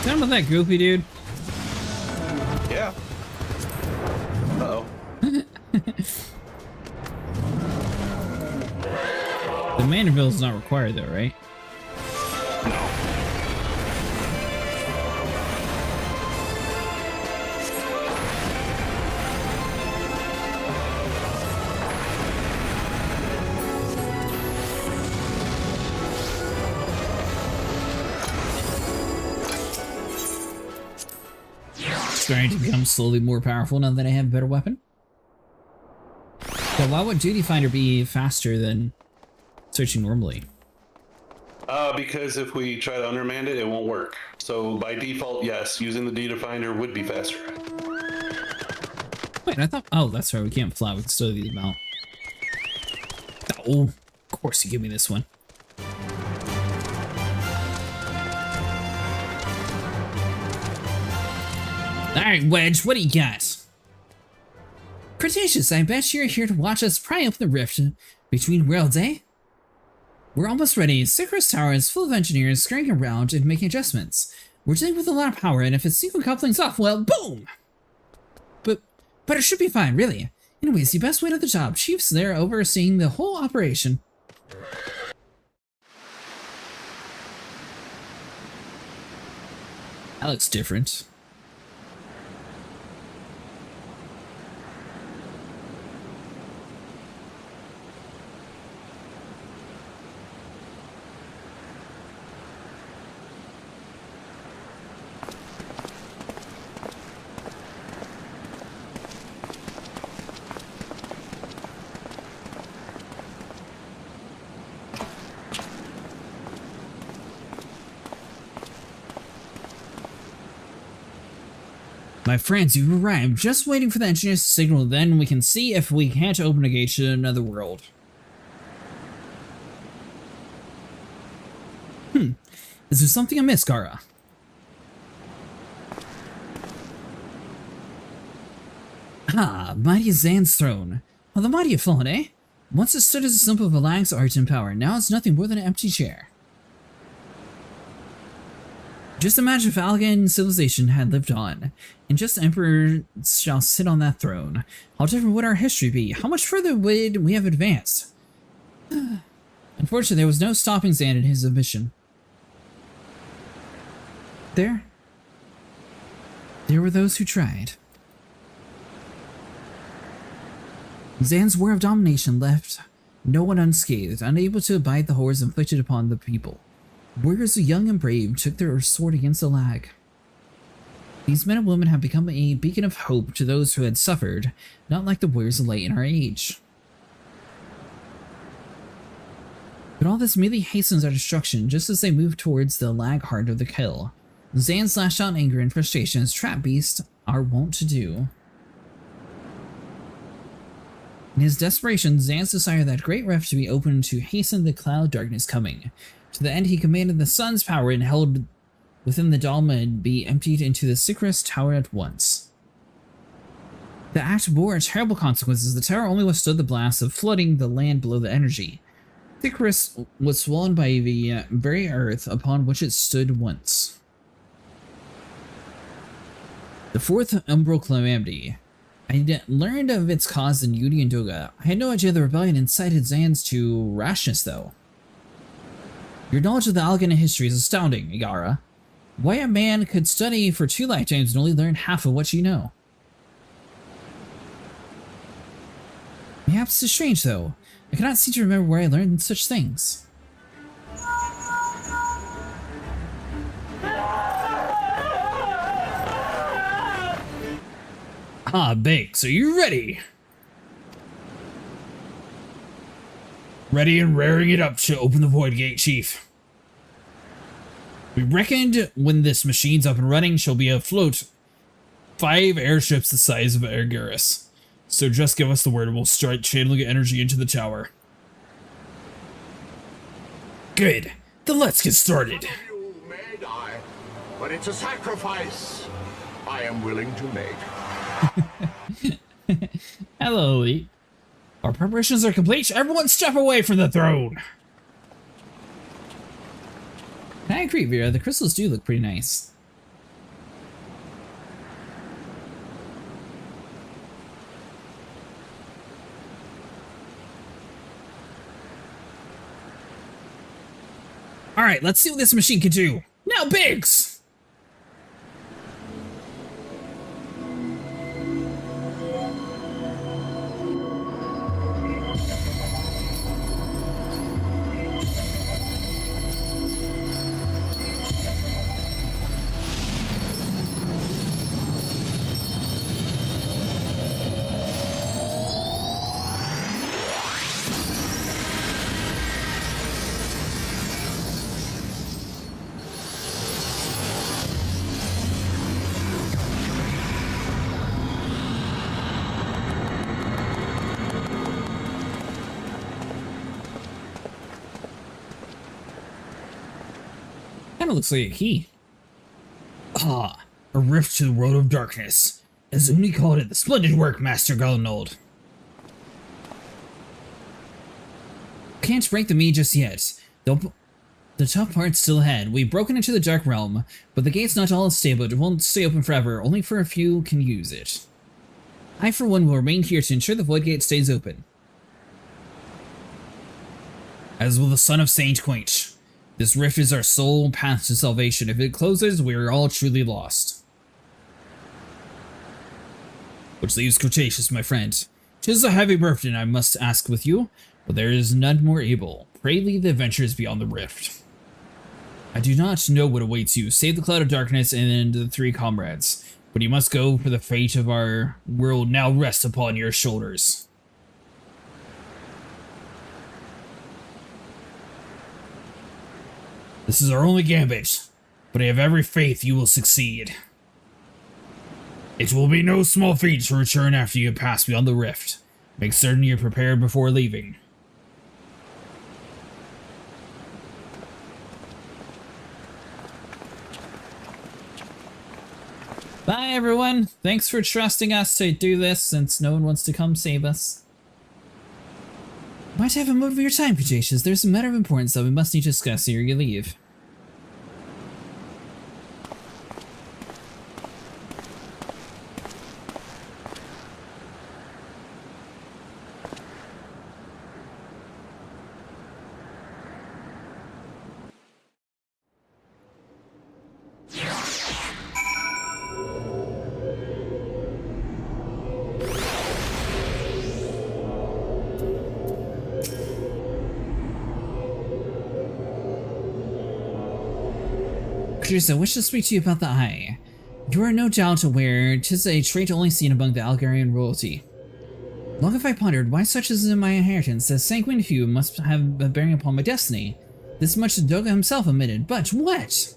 Sound about that goopy dude? Yeah. Uh-oh. The Manderville is not required though, right? Starting to become slowly more powerful now that I have a better weapon. But why would Duty Finder be faster than searching normally? Because if we try to undermand it, it won't work. So by default, yes, using the Duty Finder would be faster. Wait, I thought... Oh, that's right, we can't fly, we can still do the amount. Oh, of course you give me this one. Alright, Wedge, what do you got? Cretaceous, I bet you're here to watch us pry open the rift between worlds, eh? We're almost ready. Sycris Tower is full of engineers scurrying around and making adjustments. We're dealing with a lot of power, and if a single coupling's off, well, boom! But it should be fine, really. Anyways, you best wait at the top. Chief's there overseeing the whole operation. That looks different. My friends, you've arrived. Just waiting for the engineers to signal, then we can see if we can't open a gate to another world. Is there something amiss, Gara? Ah, mighty Zan's throne. Well, the mighty have fallen, eh? Once it stood as a symbol of Alag's art and power, now it's nothing more than an empty chair. Just imagine if Algan civilization had lived on, and just the Emperor shall sit on that throne. How different would our history be? How much further would we have advanced? Unfortunately, there was no stopping Zan in his ambition. There were those who tried. Zan's war of domination left no one unscathed, unable to abide the horrors inflicted upon the people. Warriors young and brave took their sword against the lag. These men and women have become a beacon of hope to those who had suffered, not like the warriors of light in our age. But all this merely hastens our destruction just as they move towards the lag heart of the kill. Zan slashed out in anger and frustration as trap beasts are wont to do. In his desperation, Zan's desired that great rift to be opened to hasten the cloud darkness coming. To the end, he commanded the sun's power and held within the Dalma be emptied into the Sycris Tower at once. The act bore terrible consequences. The tower only withstood the blast of flooding the land below the energy. Sycris was swollen by the very earth upon which it stood once. The fourth umbral calamity. I learned of its cause in Yudi and Doga. I had no idea the rebellion incited Zans to rashness, though. Your knowledge of the Algan history is astounding, Igara. Why a man could study for 2 lifetimes and only learn half of what you know? Perhaps it's strange, though. I cannot seem to remember where I learned such things. Ah, Biggs, are you ready? Ready and raring it up to open the Void Gate, Chief. We reckoned when this machine's up and running, she'll be afloat 5 airships the size of Erguris. So just give us the word and we'll start channeling energy into the tower. Good. Then let's get started. You may die, but it's a sacrifice I am willing to make. Hello, Elite. Our preparations are complete. Everyone step away from the throne. I agree, Vera. The crystals do look pretty nice. Alright, let's see what this machine can do. Now, Biggs! Kinda looks like a key. Ah, a rift to the world of darkness. As Uni called it, the splendid work, Master Galanold. Can't break the Mage just yet. The tough part's still ahead. We've broken into the Dark Realm, but the gate's not all stable. It won't stay open forever. Only for a few can use it. I, for one, will remain here to ensure the Void Gate stays open. As will the son of Saint Quaint. This rift is our sole path to salvation. If it closes, we are all truly lost. Which leaves Cretaceous, my friend. 'Tis a heavy burden I must ask with you, but there is none more able. Pray lead the adventures beyond the rift. I do not know what awaits you. Save the Cloud of Darkness and the 3 comrades. But you must go, for the fate of our world now rests upon your shoulders. This is our only gambit, but I have every faith you will succeed. It will be no small feat to return after you have passed beyond the rift. Make certain you're prepared before leaving. Bye everyone! Thanks for trusting us to do this since no one wants to come save us. Might have a moment of your time, Cretaceous. There's a matter of importance that we must need to discuss ere you leave. I wish to speak to you about the Eye. You are no doubt aware 'tis a trait only seen among the Algarian royalty. Long have I pondered why such is in my inheritance that sanguine hue must have a bearing upon my destiny. This much Doga himself admitted, but what?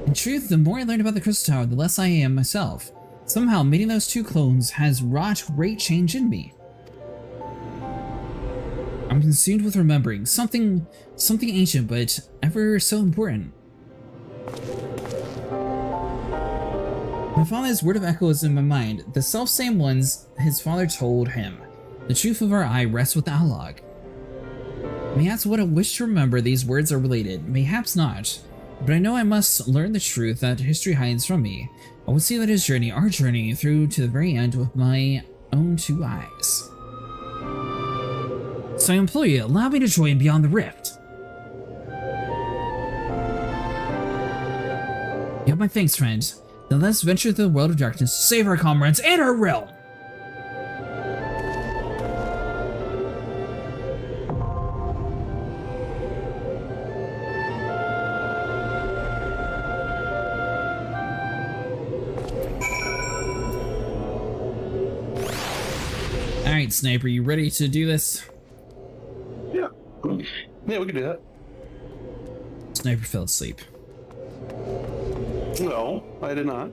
In truth, the more I learn about the Crystal Tower, the less I am myself. Somehow, meeting those 2 clones has wrought great change in me. I'm consumed with remembering something ancient, but ever so important. My father's word of echo is in my mind, the self-same ones his father told him. The truth of our Eye rests with the Alog. Mayhaps what I wish to remember these words are related, mayhaps not, but I know I must learn the truth that history hides from me. I will see that his journey, our journey, through to the very end with my own 2 eyes. So I implore you, allow me to join beyond the rift. You have my thanks, friend. Now let's venture through the world of darkness to save our comrades and our realm. Alright, Sniper, you ready to do this? Yeah. Yeah, we can do that. Sniper fell asleep. No, I did not.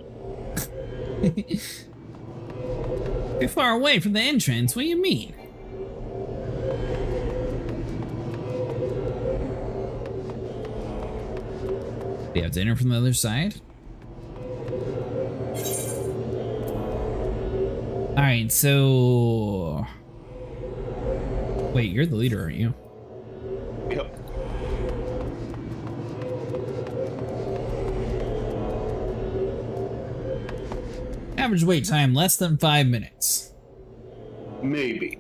Too far away from the entrance, what do you mean? Do you have dinner from the other side? Alright, so... Wait, you're the leader, aren't you? Yep. Average wait time, less than 5 minutes. Maybe.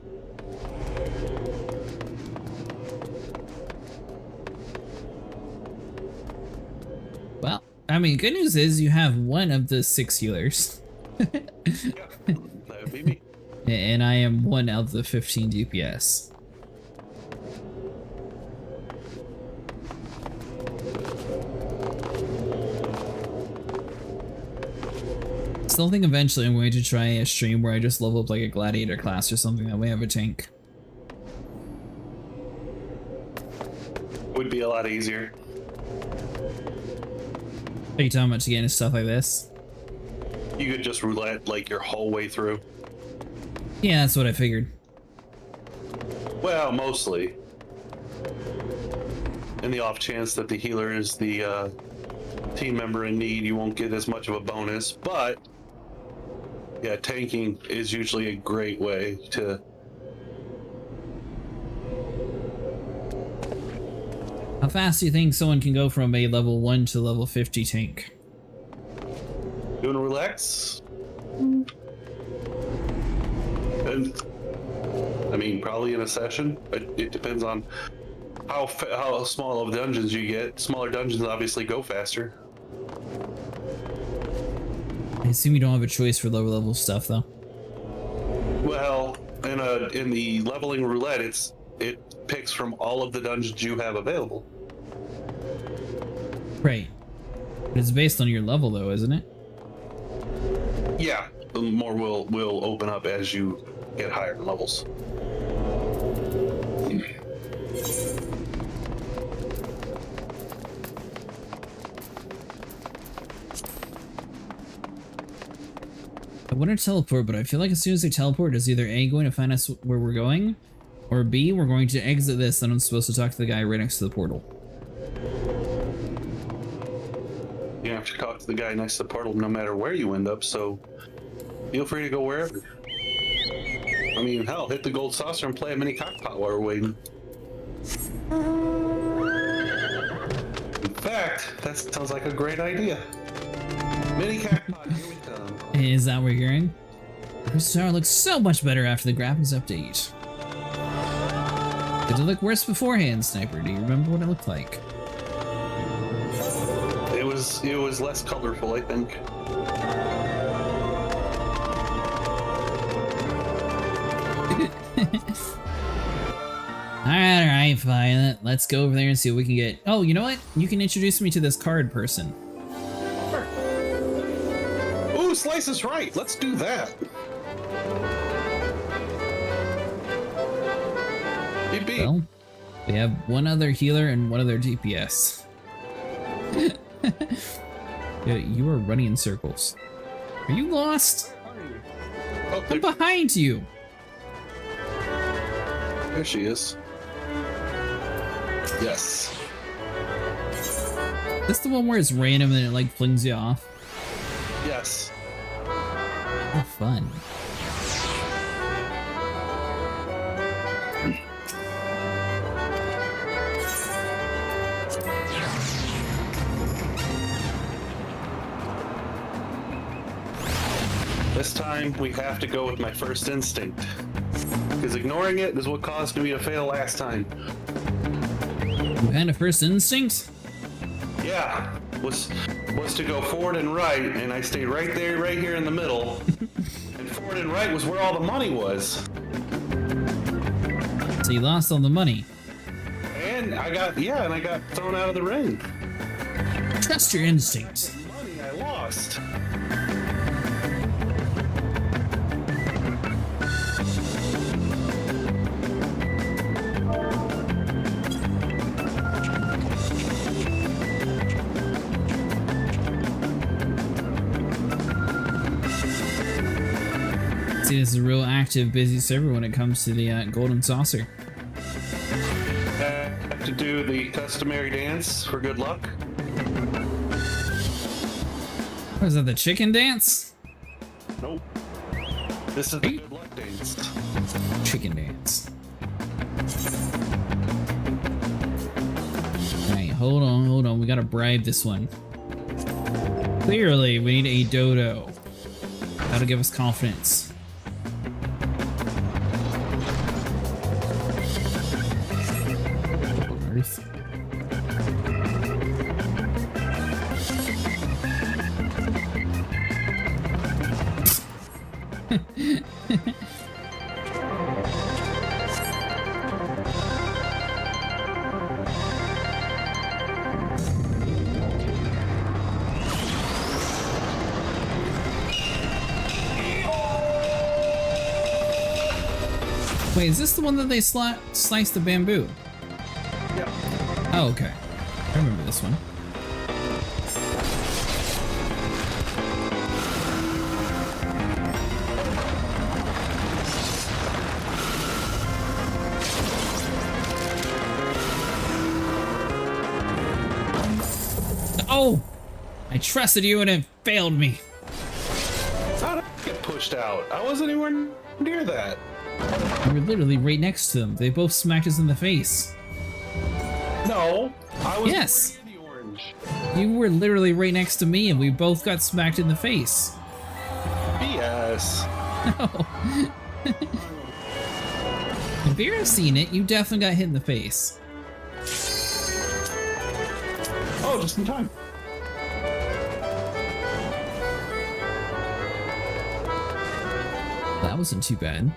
Well, I mean, good news is you have one of the 6 healers. Yeah, that would be me. And I am one of the 15 DPS. Still think eventually I'm going to try a stream where I just level up like a gladiator class or something, that way I have a tank. Would be a lot easier. Are you talking about to get into stuff like this? You could just roulette like your whole way through. Yeah, that's what I figured. Well, mostly. In the off chance that the healer is the team member in need, you won't get as much of a bonus, but yeah, tanking is usually a great way to... How fast do you think someone can go from a level 1 to level 50 tank? Doing relax? And, I mean, probably in a session. It depends on how small of dungeons you get. Smaller dungeons obviously go faster. I assume you don't have a choice for lower level stuff, though. Well, in the leveling roulette, it picks from all of the dungeons you have available. Right. But it's based on your level, though, isn't it? Yeah, the more will open up as you get higher levels. I want to teleport, but I feel like as soon as they teleport, it's either A, going to find us where we're going, or B, we're going to exit this and I'm supposed to talk to the guy right next to the portal. You have to talk to the guy next to the portal no matter where you end up, so feel free to go wherever. I mean, hell, hit the gold saucer and play a mini cockpot while we're waiting. In fact, that sounds like a great idea. Mini cockpot, here we come. Is that what you're hearing? The Crystal Tower looks so much better after the graphics update. Did it look worse beforehand, Sniper? Do you remember what it looked like? It was less colorful, I think. Alright, fine. Let's go over there and see what we can get. Oh, you know what? You can introduce me to this card person. Ooh, Slice is right. Let's do that. Well, we have one other healer and one other DPS. Yeah, you are running in circles. Are you lost? Oh, I'm behind you. There she is. Yes. This the one where it's random and it like flings you off? Yes. Oh, fun. This time we have to go with my first instinct. Because ignoring it is what caused me to fail last time. You had a first instinct? Yeah, was to go forward and right, and I stayed right there, right here in the middle. And forward and right was where all the money was. So you lost all the money. And I got thrown out of the ring. Trust your instincts. The money I lost. See, this is a real active, busy server when it comes to the golden saucer. Have to do the customary dance for good luck. What is that, the chicken dance? Nope. This is the good luck dance. Chicken dance. Alright, hold on. We gotta bribe this one. Clearly, we need a dodo. That'll give us confidence. Earth. Wait, is this the one that they sliced the bamboo? Yep. Oh, okay. I remember this one. Oh! I trusted you and it failed me. How did I get pushed out? I wasn't anywhere near that. We were literally right next to them. They both smacked us in the face. No, I was Yes. in the orange. You were literally right next to me and we both got smacked in the face. BS. No. If you've seen it, you definitely got hit in the face. Oh, just in time. That wasn't too bad.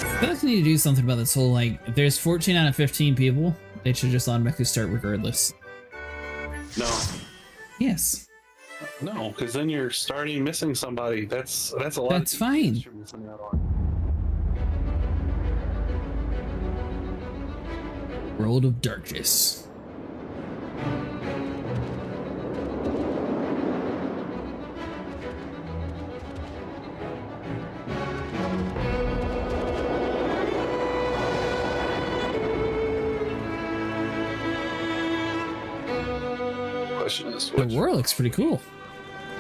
I feel like we need to do something about this whole, like, if there's 14 out of 15 people, they should just automatically start regardless. No. Yes. No, because then you're starting missing somebody. That's a lot. That's fine. You're missing out on. World of Darkness. Question is, The world looks pretty cool.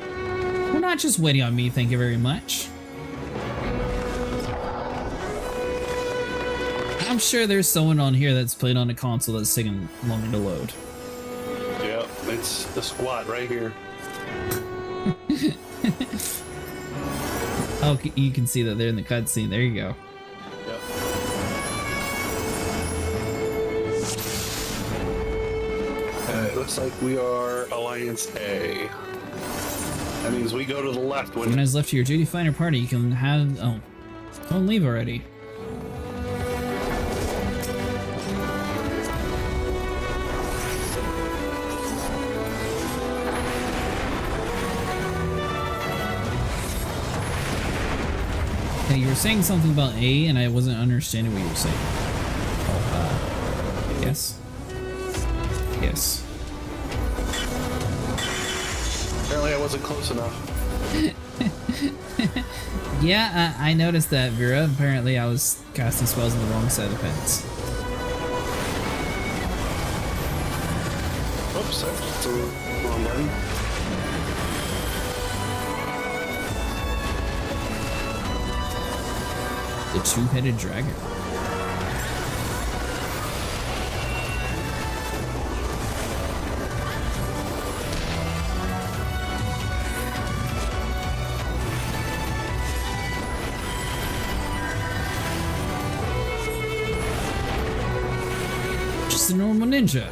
We're not just waiting on me, thank you very much. I'm sure there's someone on here that's played on a console that's taking longer to load. Yeah, it's the squad right here. Oh, you can see that they're in the cutscene. There you go. Yep. It looks like we are Alliance A. That means we go to the left when When I was left to your duty finder party, you can have... Oh, don't leave already. Hey, you were saying something about A, and I wasn't understanding what you were saying. Yes. Yes. apparently I wasn't close enough. Yeah, I noticed that, Vera. Apparently I was casting spells on the wrong side of the fence. Oops, that's the wrong button. The two-headed dragon. ninja.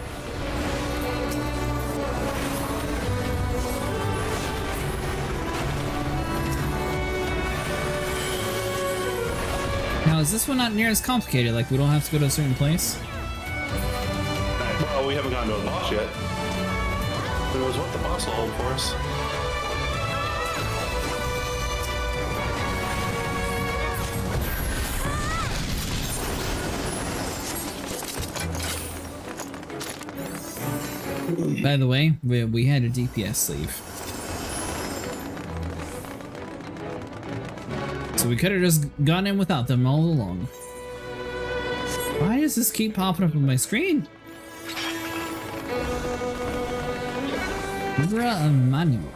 Now, is this one not near as complicated? Like, we don't have to go to a certain place? Well, we haven't gotten to the boss yet. Who knows what the boss will hold for us? By the way, we had a DPS sleeve. So we could have just gone in without them all along. Why does this keep popping up on my screen? Bruh, manual.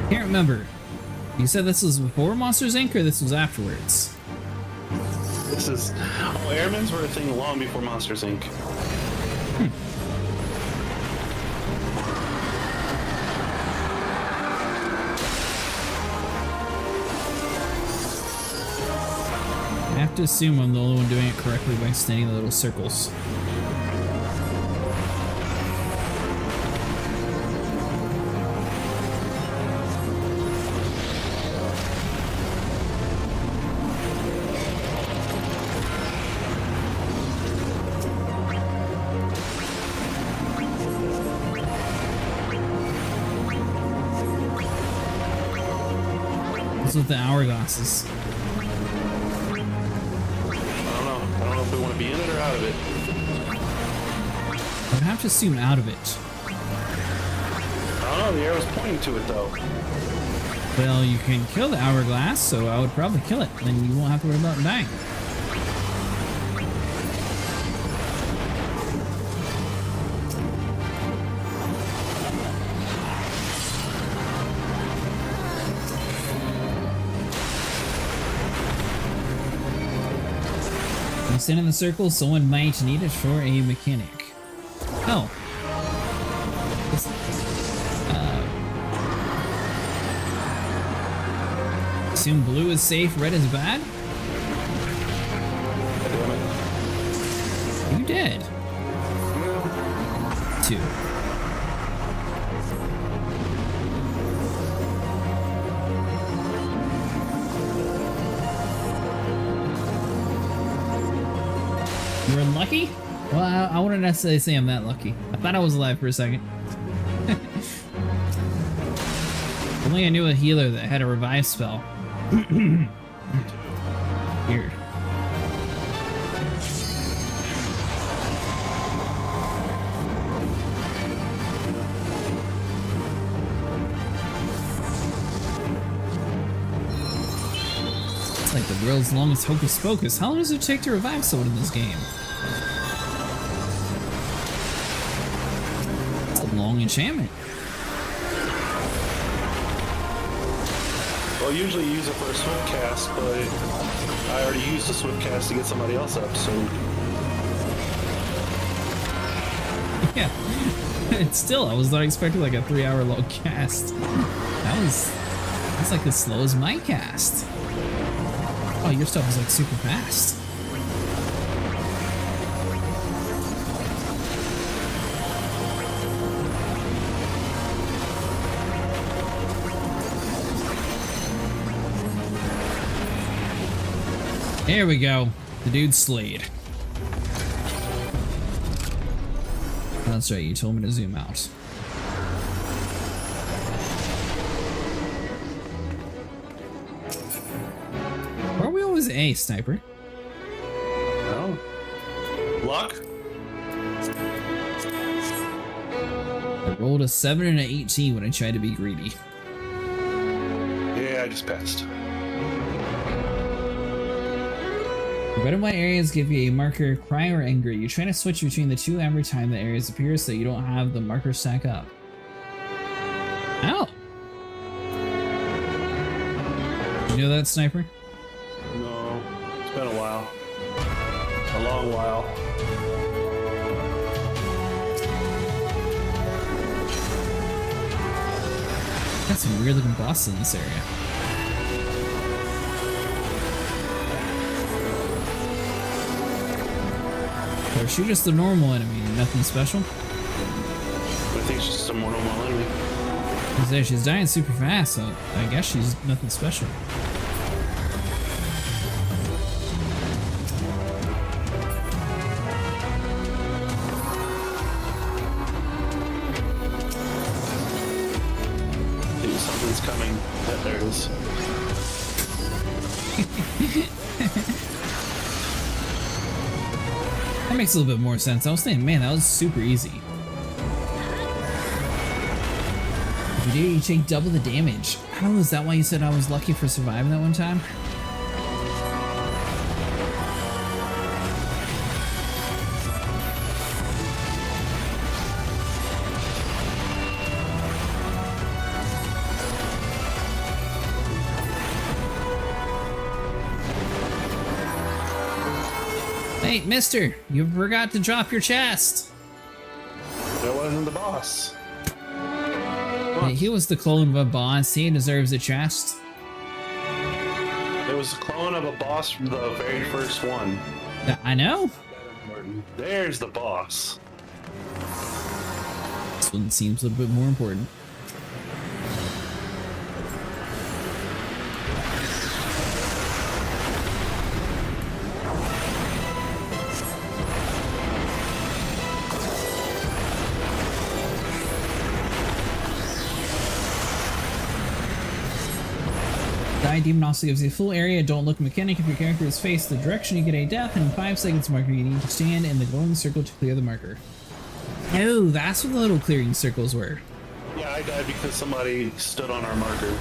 Can't remember. You said this was before Monsters Inc. or this was afterwards? This is... Oh, Airmans were a thing long before Monsters Inc. I have to assume I'm the only one doing it correctly by standing in the little circles. What's with the hourglasses? I don't know if we want to be in it or out of it. I would have to assume out of it. I don't know, the arrow's pointing to it though. Well, you can kill the hourglass, so I would probably kill it. Then you won't have to worry about dying. Stand in the circle, someone might need it for a mechanic. Oh. This, assume blue is safe, red is bad? You did. 2. You're unlucky? Well, I wouldn't necessarily say I'm that lucky. I thought I was alive for a second. Only I knew a healer that had a revive spell. Weird. It's like the world's longest hocus pocus. How long does it take to revive someone in this game? It's a long enchantment. Well, usually you use it for a swift cast, but I already used a swift cast to get somebody else up, so... Yeah. It's still, I was not expecting like a 3-hour long cast. That's like as slow as my cast. Oh, your stuff is like super fast. There we go. The dude's slayed. That's right, you told me to zoom out. Why are we always A, Sniper? Oh. Luck? I rolled a 7 and an 18 when I tried to be greedy. Yeah, I just passed. Red and white areas give you a marker, cry or angry. You try to switch between the two every time the areas appear so you don't have the marker stack up. Ow! You know that, Sniper? No, it's been a while. A long while. Got some weird looking bosses in this area. Or she just a normal enemy, nothing special. I think she's just a more normal enemy. She's dying super fast, so I guess she's nothing special. Dude, something's coming. Yeah, there it is. That makes a little bit more sense. I was thinking, man, that was super easy. If you do, you take double the damage. Oh, is that why you said I was lucky for surviving that one time? Hey, mister, you forgot to drop your chest. That wasn't the boss. Hey, he was the clone of a boss. He deserves a chest. It was a clone of a boss from the very first one. I know. There's the boss. This one seems a little bit more important. Demon also gives you a full area don't look mechanic if your character is faced the direction you get a death, and in 5 seconds marker you need to stand in the glowing circle to clear the marker. Oh, that's what the little clearing circles were. Yeah, I died because somebody stood on our marker.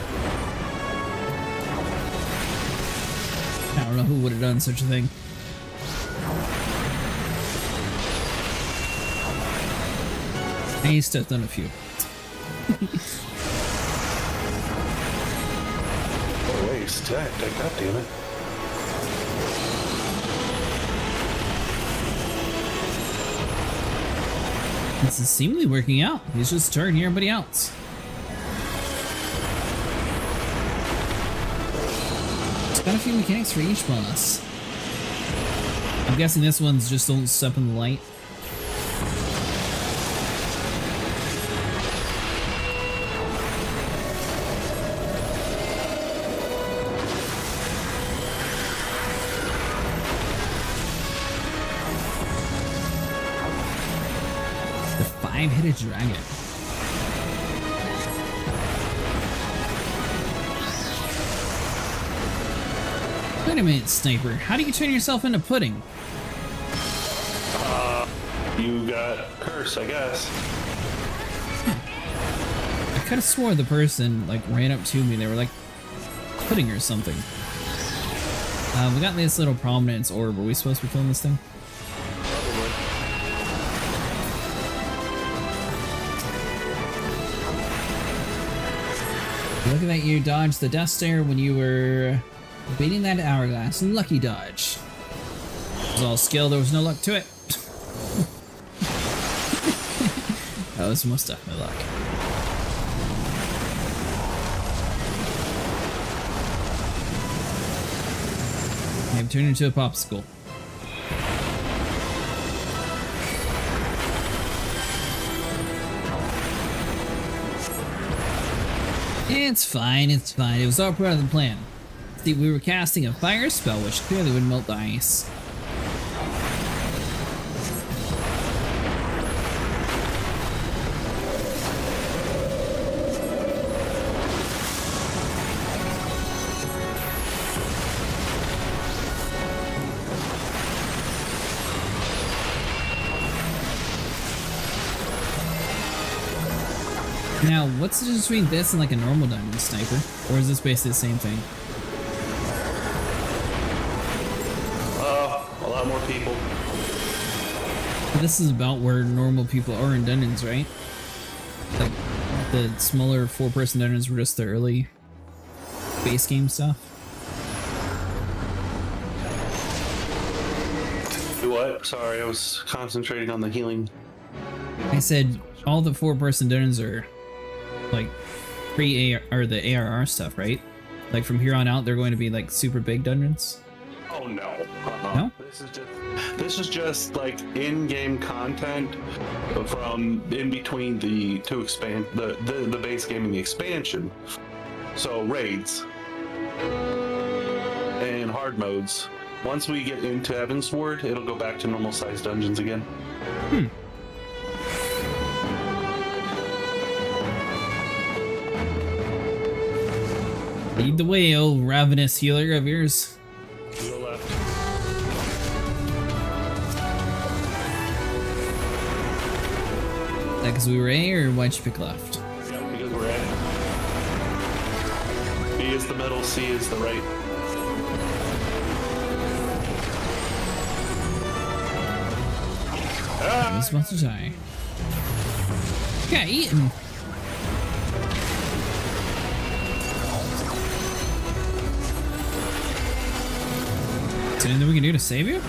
I don't know who would have done such a thing. I used to have done a few. Stacked, God damn it. This is seemingly working out. He's just turning everybody else. It's got a few mechanics for each boss. I'm guessing this one's just don't step in the light. Hit a dragon. Wait a minute, Sniper. How do you turn yourself into pudding? You got cursed, I guess. I could have swore the person like ran up to me. They were like pudding or something. We got this little prominence orb. Are we supposed to be killing this thing? Look at that, you dodged the Death Stare when you were beating that hourglass. Lucky dodge. It was all skill, there was no luck to it. That was most definitely luck. I've turned into a popsicle. It's fine, it's fine. It was all part of the plan. See, we were casting a fire spell, which clearly would melt the ice. Now, what's the difference between this and like a normal diamond sniper? Or is this basically the same thing? A lot more people. This is about where normal people are in dungeons, right? Like, the smaller 4-person dungeons were just the early base game stuff. Do what? Sorry, I was concentrating on the healing. I said all the 4-person dungeons are like pre-AR or the ARR stuff, right? Like from here on out, they're going to be like super big dungeons. Oh no. No? This is just like in-game content from in between the two the base game and the expansion. So raids and hard modes. Once we get into Heavensward, it'll go back to normal sized dungeons again. Lead the way, oh ravenous healer of yours. Go left. Is that because we were A, or why'd you pick left? Yeah, because we're at it. B is the middle, C is the right. I was about to die. Got eaten. Is there anything we can do to save you?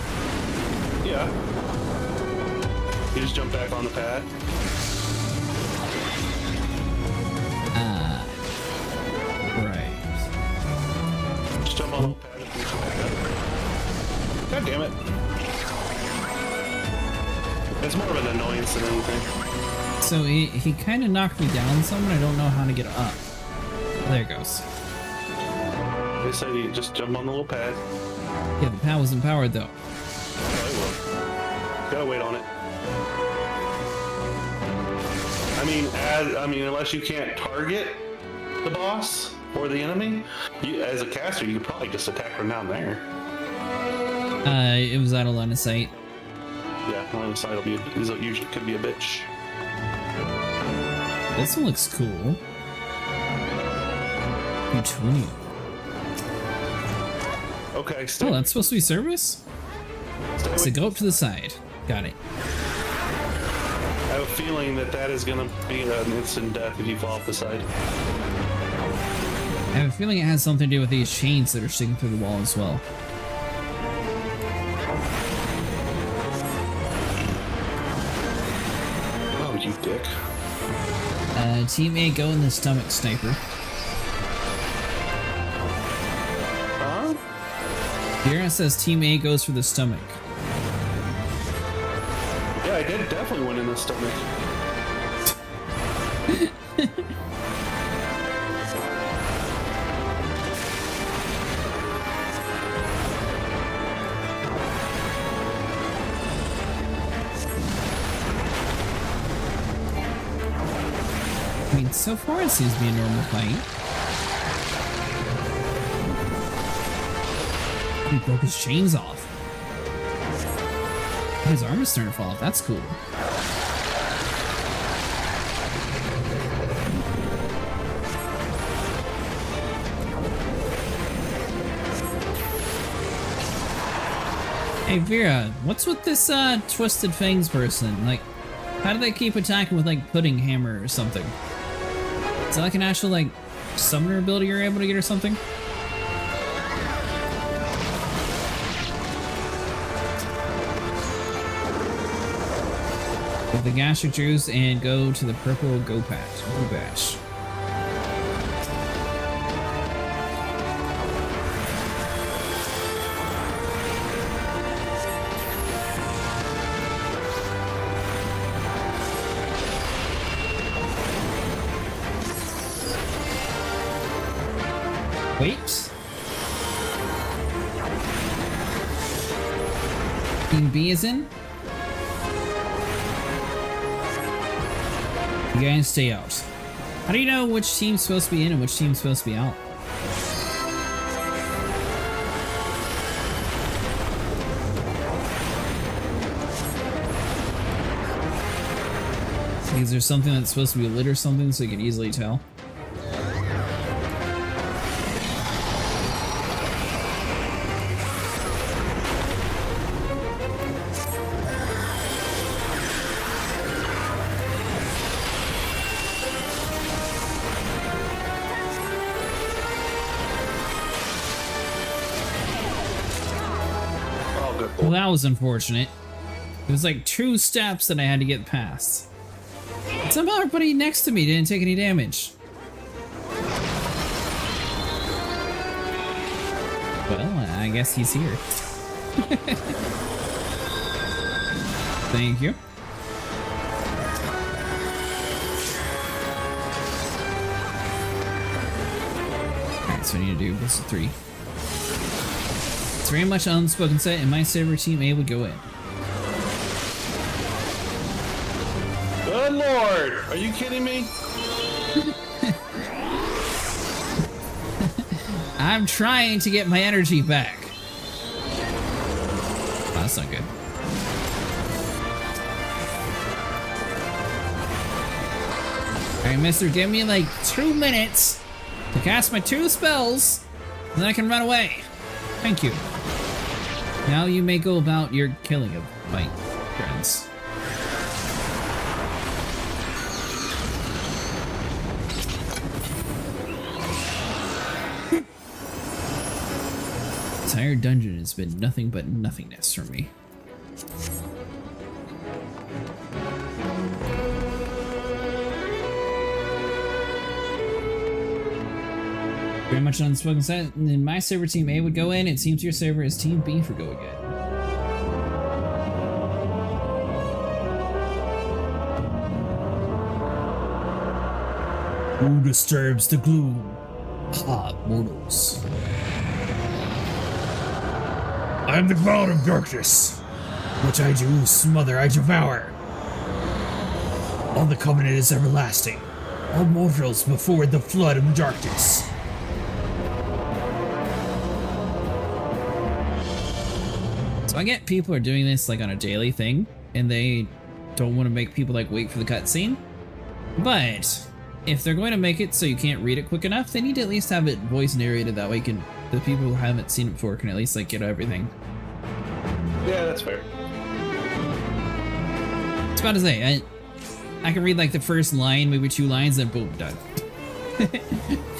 Yeah. You just jump back on the pad. Right. Just jump on the pad and push it back up. God damn it. It's more of an annoyance than anything. So he kind of knocked me down some, and I don't know how to get up. There it goes. They said you just jump on the little pad. Yeah, the pad wasn't powered though. Oh, it will. Gotta wait on it. I mean, unless you can't target the boss or the enemy, as a caster, you could probably just attack from down there. It was out of line of sight. Yeah, line of sight usually could be a bitch. This one looks cool. Plutonium. Okay, Oh, that's supposed to be service? So go up to the side. Got it. I have a feeling that is gonna be an instant death if you fall off the side. I have a feeling it has something to do with these chains that are sticking through the wall as well. Oh, you dick. Team A, go in the stomach, sniper. Huh? Here it says Team A goes for the stomach. Yeah, I did definitely win in the stomach. I mean, so far it seems to be a normal fight. He broke his chains off. His arm is starting to fall off. That's cool. Hey Vera, what's with this Twisted Fangs person? Like, how do they keep attacking with like pudding hammer or something? Is that like an actual like summoner ability you're able to get or something? With the gastric juice and go to the purple go bash. Wait. Team B is in? You guys stay out. How do you know which team's supposed to be in and which team's supposed to be out? Is there something that's supposed to be lit or something so you can easily tell? Well, that was unfortunate. It was like 2 steps that I had to get past. And somehow everybody next to me didn't take any damage. Well, I guess he's here. Thank you. Alright, so I need to do this 3. It's very much an unspoken set, and my server team A would go in. Good lord! Are you kidding me? I'm trying to get my energy back. Oh, that's not good. Alright, mister, give me like 2 minutes to cast my 2 spells, and then I can run away. Thank you. Now you may go about your killing of my friends. The entire dungeon has been nothing but nothingness for me. Very much an unspoken set, and then my server team A would go in. It seems your server is team B for go again. Who disturbs the gloom? Ah, mortals. I am the cloud of darkness. What I do, smother, I devour. All the covenant is everlasting. All mortals before the flood of darkness. So I get people are doing this like on a daily thing, and they don't want to make people like wait for the cutscene. But if they're going to make it so you can't read it quick enough, they need to at least have it voice narrated. That way, the people who haven't seen it before can at least like get everything. Yeah, that's fair. It's about to say I can read like the first line, maybe 2 lines, then boom, done.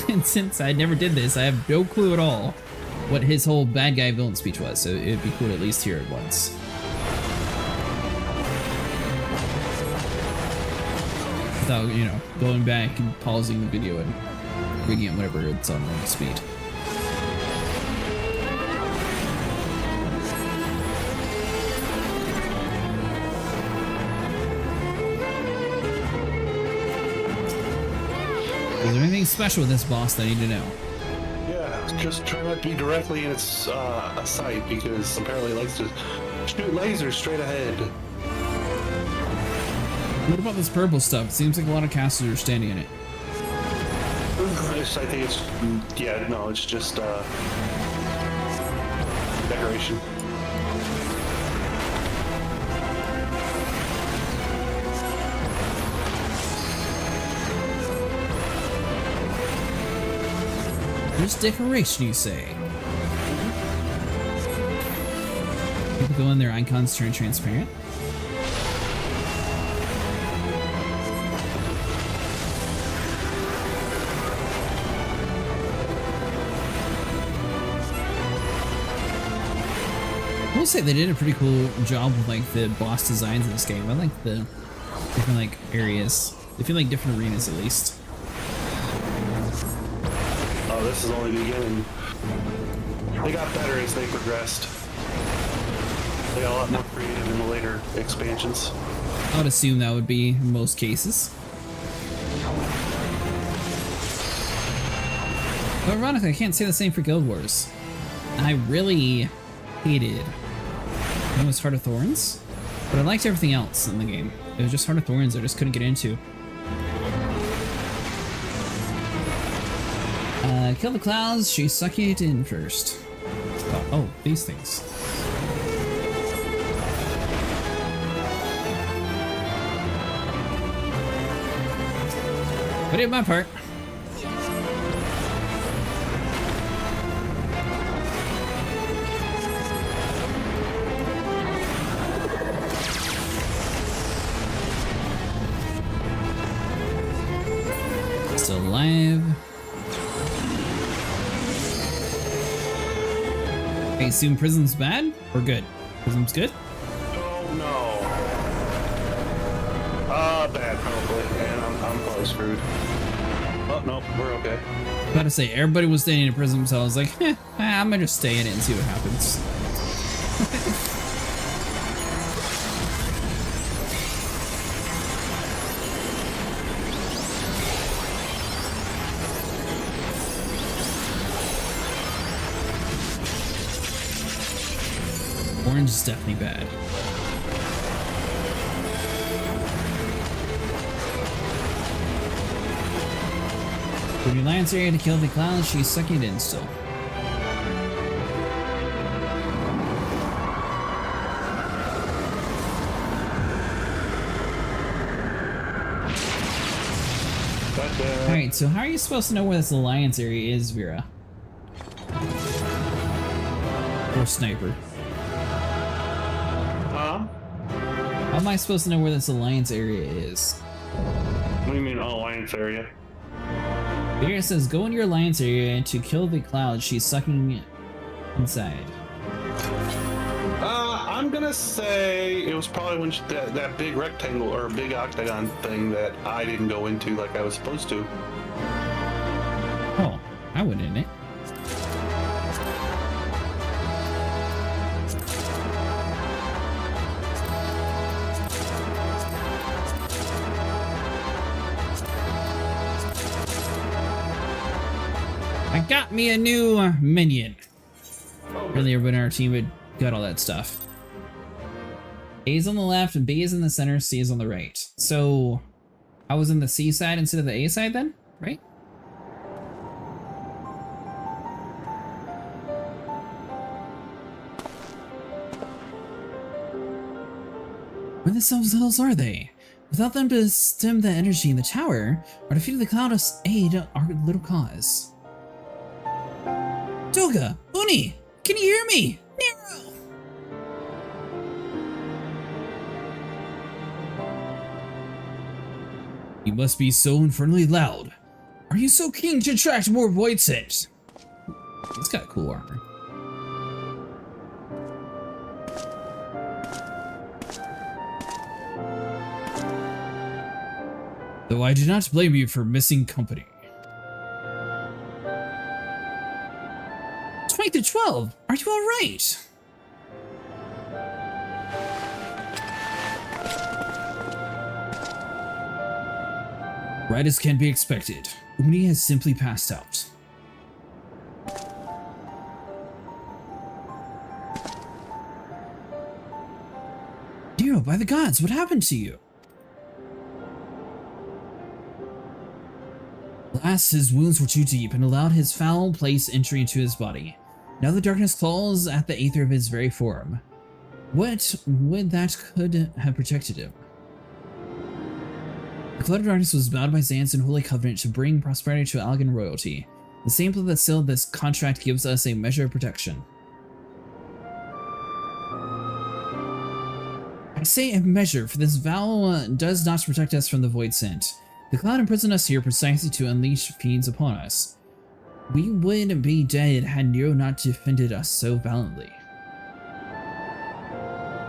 And since I never did this, I have no clue at all what his whole bad guy villain speech was, so it'd be cool to at least hear it once. Without, you know, going back and pausing the video and reading it whenever it's on normal speed. Is there anything special with this boss that I need to know? Yeah, just try not to be directly in its sight, because apparently it likes to shoot lasers straight ahead. What about this purple stuff? It seems like a lot of casters are standing in it. I think it's, yeah, no, it's just decoration. Just decoration, you say? People go in, their icons turn transparent. I will say they did a pretty cool job with like the boss designs in this game. I like the different like areas. They feel like different arenas at least. Oh, this is only the beginning. They got better as they progressed. They got a lot more creative in the later expansions. I would assume that would be in most cases. But ironically, I can't say the same for Guild Wars. I really hated it was Heart of Thorns, but I liked everything else in the game. It was just Heart of Thorns I just couldn't get into. Kill the clouds, she suck it in first. Oh, these things. I did my part. Still alive. I assume Prism's bad or good? Prism's good? Oh no. Bad probably, and I'm probably screwed. Oh, no, we're okay. About to say, everybody was staying in prison, so I was like, I'm gonna just stay in it and see what happens. Orange is definitely bad. When you Lance area to kill the clown, she's sucking it in still. Alright, so how are you supposed to know where this alliance area is, Vera? Or Sniper? Huh? How am I supposed to know where this alliance area is? What do you mean, alliance area? Vera says, go in your alliance area to kill the cloud she's sucking inside. I'm gonna say it was probably when that big rectangle or big octagon thing that I didn't go into like I was supposed to. Oh, I went in it. I got me a new minion. Really, everyone in our team had got all that stuff. A is on the left and B is in the center, C is on the right. So I was in the C side instead of the A side then, right? Where the cells are they? Without them to stem the energy in the tower, or defeat the cloud of aid our little cause. Toga! Uni! Can you hear me? Nero! You must be so infernally loud. Are you so keen to attract more void scent? He's got cool armor. Though I do not blame you for missing company. 20 to 12, are you alright? Right as can be expected, Uni has simply passed out. Nero, by the gods, what happened to you? Alas, his wounds were too deep and allowed his foul place entry into his body. Now the darkness claws at the aether of his very form. What would that could have protected him? The Cloud of Darkness was bound by Zan's holy covenant to bring prosperity to Algan royalty. The same blood that sealed this contract gives us a measure of protection. I say a measure, for this vow does not protect us from the void scent. The cloud imprisoned us here precisely to unleash fiends upon us. We would be dead had Nero not defended us so valiantly.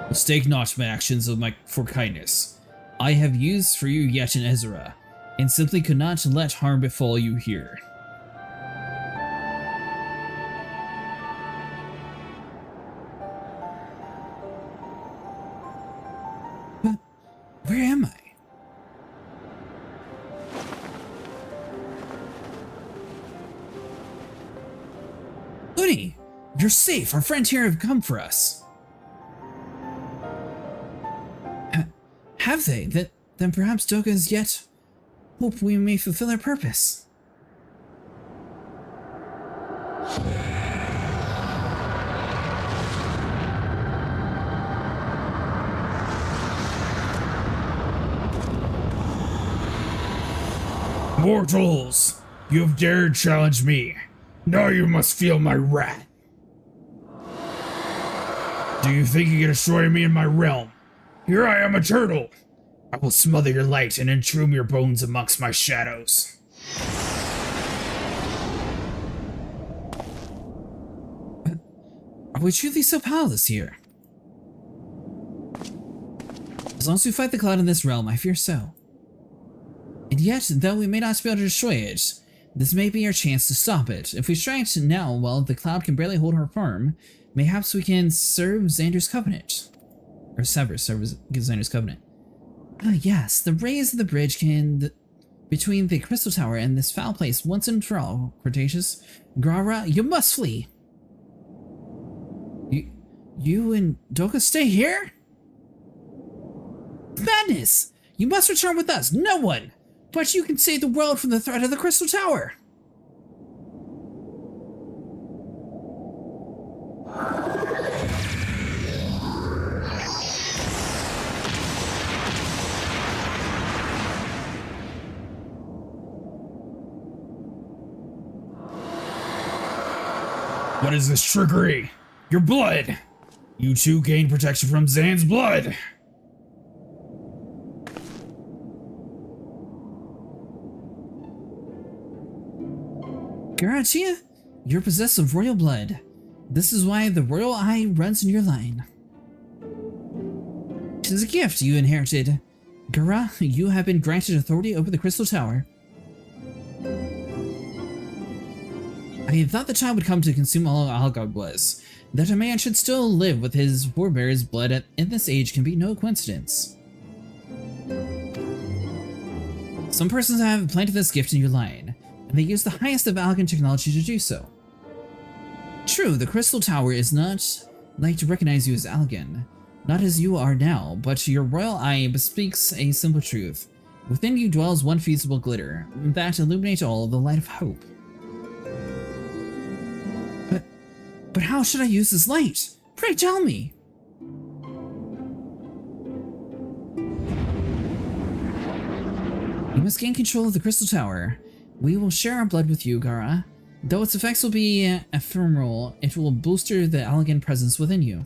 Mistake not my actions for kindness. I have use for you yet in Ezra, and simply could not let harm befall you here. But where am I? Uni, you're safe. Our friends here have come for us. Have they? Then perhaps Doga is yet. Hope we may fulfill our purpose. Mortals, you have dared challenge me. Now you must feel my wrath. Do you think you can destroy me in my realm? Here I am, a turtle. I will smother your light and entomb your bones amongst my shadows. Are we truly so powerless here? As long as we fight the cloud in this realm, I fear so. And And yet, though we may not be able to destroy it, this may be our chance to stop it. If we strike now while the cloud can barely hold her firm, mayhaps we can serve Xander's covenant. Or serve Xander's covenant. Ah yes, the rays of the bridge between the Crystal Tower and this foul place once and for all, Cretaceous. Gara, you must flee! You and Doka stay here? Madness! You must return with us, no one! But you can save the world from the threat of the Crystal Tower! What is this trickery? Your blood! You too gain protection from Zan's blood! Garatia, you're possessed of royal blood. This is why the royal eye runs in your line. It is a gift you inherited. Gara, you have been granted authority over the Crystal Tower. I had thought the time would come to consume all Algod was. That a man should still live with his forebear's blood in this age can be no coincidence. Some persons have planted this gift in your line, and they use the highest of Algan technology to do so. True, the Crystal Tower is not like to recognize you as Algan, not as you are now, but your royal eye bespeaks a simple truth. Within you dwells one feasible glitter, that illuminates all the light of hope. But how should I use this light? Pray tell me! You must gain control of the Crystal Tower. We will share our blood with you, Gara. Though its effects will be ephemeral, it will bolster the Algan presence within you.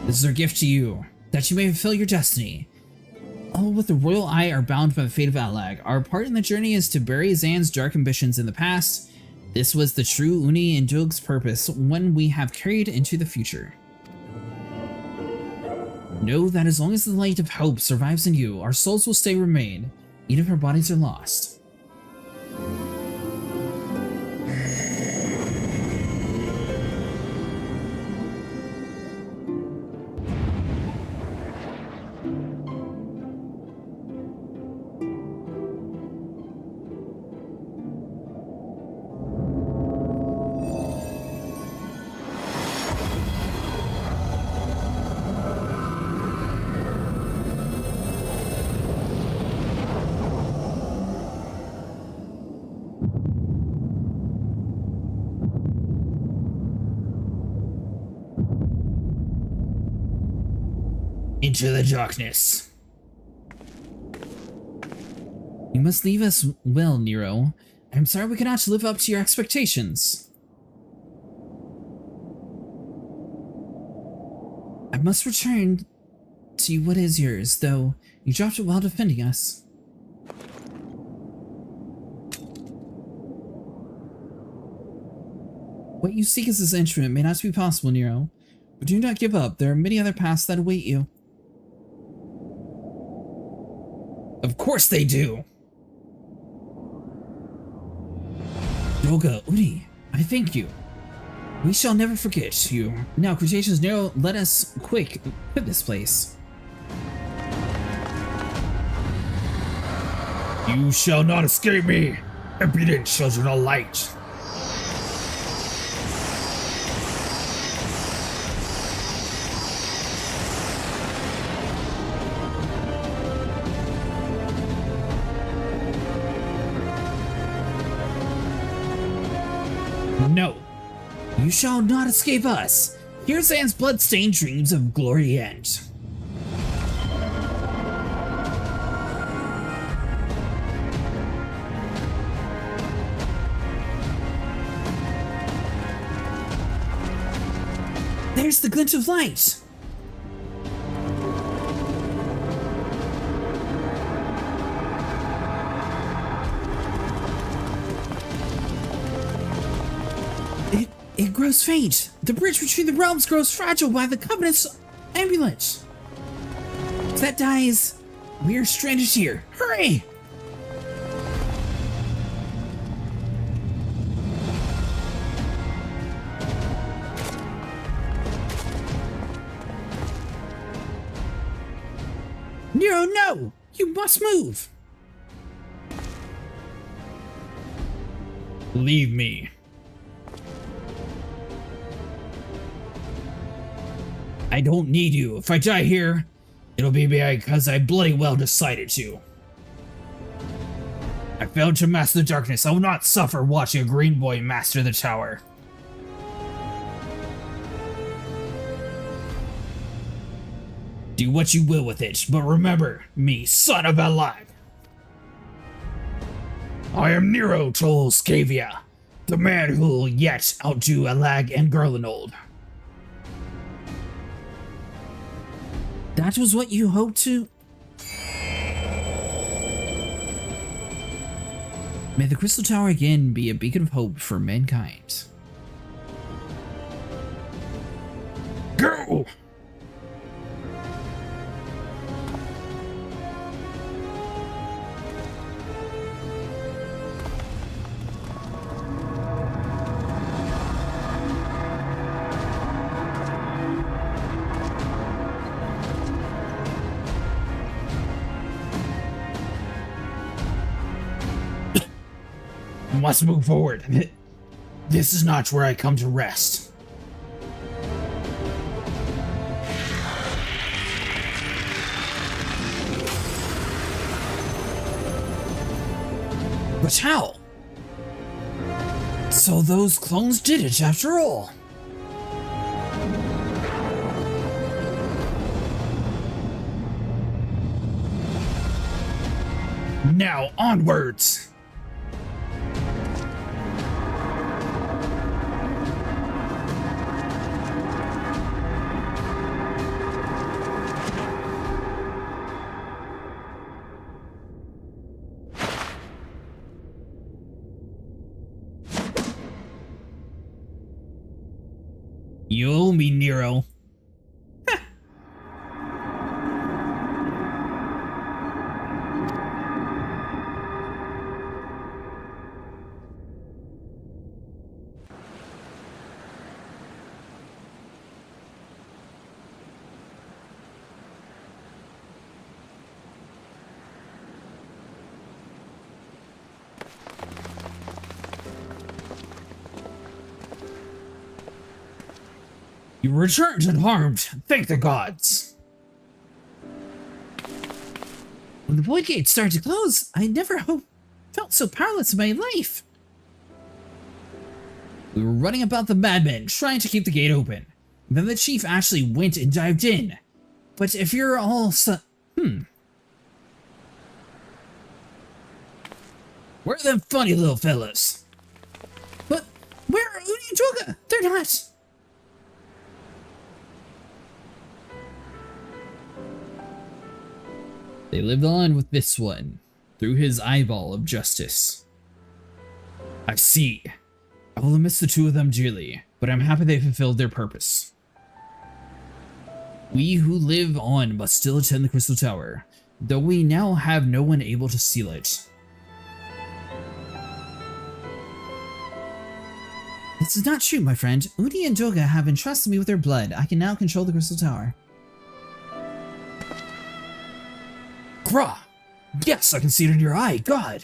This is our gift to you, that you may fulfill your destiny. All with the royal eye are bound by the fate of Alag. Our part in the journey is to bury Zan's dark ambitions in the past. This was the true Uni and Jog's purpose, one we have carried into the future. Know that as long as the light of hope survives in you, our souls will remain, even if our bodies are lost. Into the darkness. You must leave us well, Nero. I'm sorry we cannot live up to your expectations. I must return to what is yours, though you dropped it while defending us. What you seek as this instrument may not be possible, Nero, but do not give up. There are many other paths that await you. Of course they do! Doga, Uni, I thank you. We shall never forget you. Now, Cretaceous, Nero, let us quit this place. You shall not escape me, impudent children of light! No, you shall not escape us. Here's Zan's blood-stained dreams of glory end. There's the glint of light. It grows faint. The bridge between the realms grows fragile by the Covenant's ambulance. that dies, we're stranded here. Hurry! Nero, no! You must move! Leave me. I don't need you. If I die here, it'll be because I bloody well decided to. I failed to master the darkness. I will not suffer watching a green boy master the tower. Do what you will with it, but remember me, son of a lag. I am Nero Scavia, the man who will yet outdo Alag and Garlanold. That was what you hoped to? May the Crystal Tower again be a beacon of hope for mankind. Go! Must move forward. This is not where I come to rest. But how? So those clones did it after all. Now onwards! You owe me, Nero. You returned unharmed. Thank the gods. When the void gate started to close, I never felt so powerless in my life. We were running about the madmen, trying to keep the gate open. Then the chief actually went and dived in. But if you're all Where are them funny little fellas? But where are Uni and Joga? They're not. They lived on with this one, through his eyeball of justice. I see. I will miss the two of them dearly, but I'm happy they fulfilled their purpose. We who live on must still attend the Crystal Tower, though we now have no one able to seal it. This is not true, my friend. Udi and Doga have entrusted me with their blood. I can now control the Crystal Tower. Gra! Yes, I can see it in your eye, God!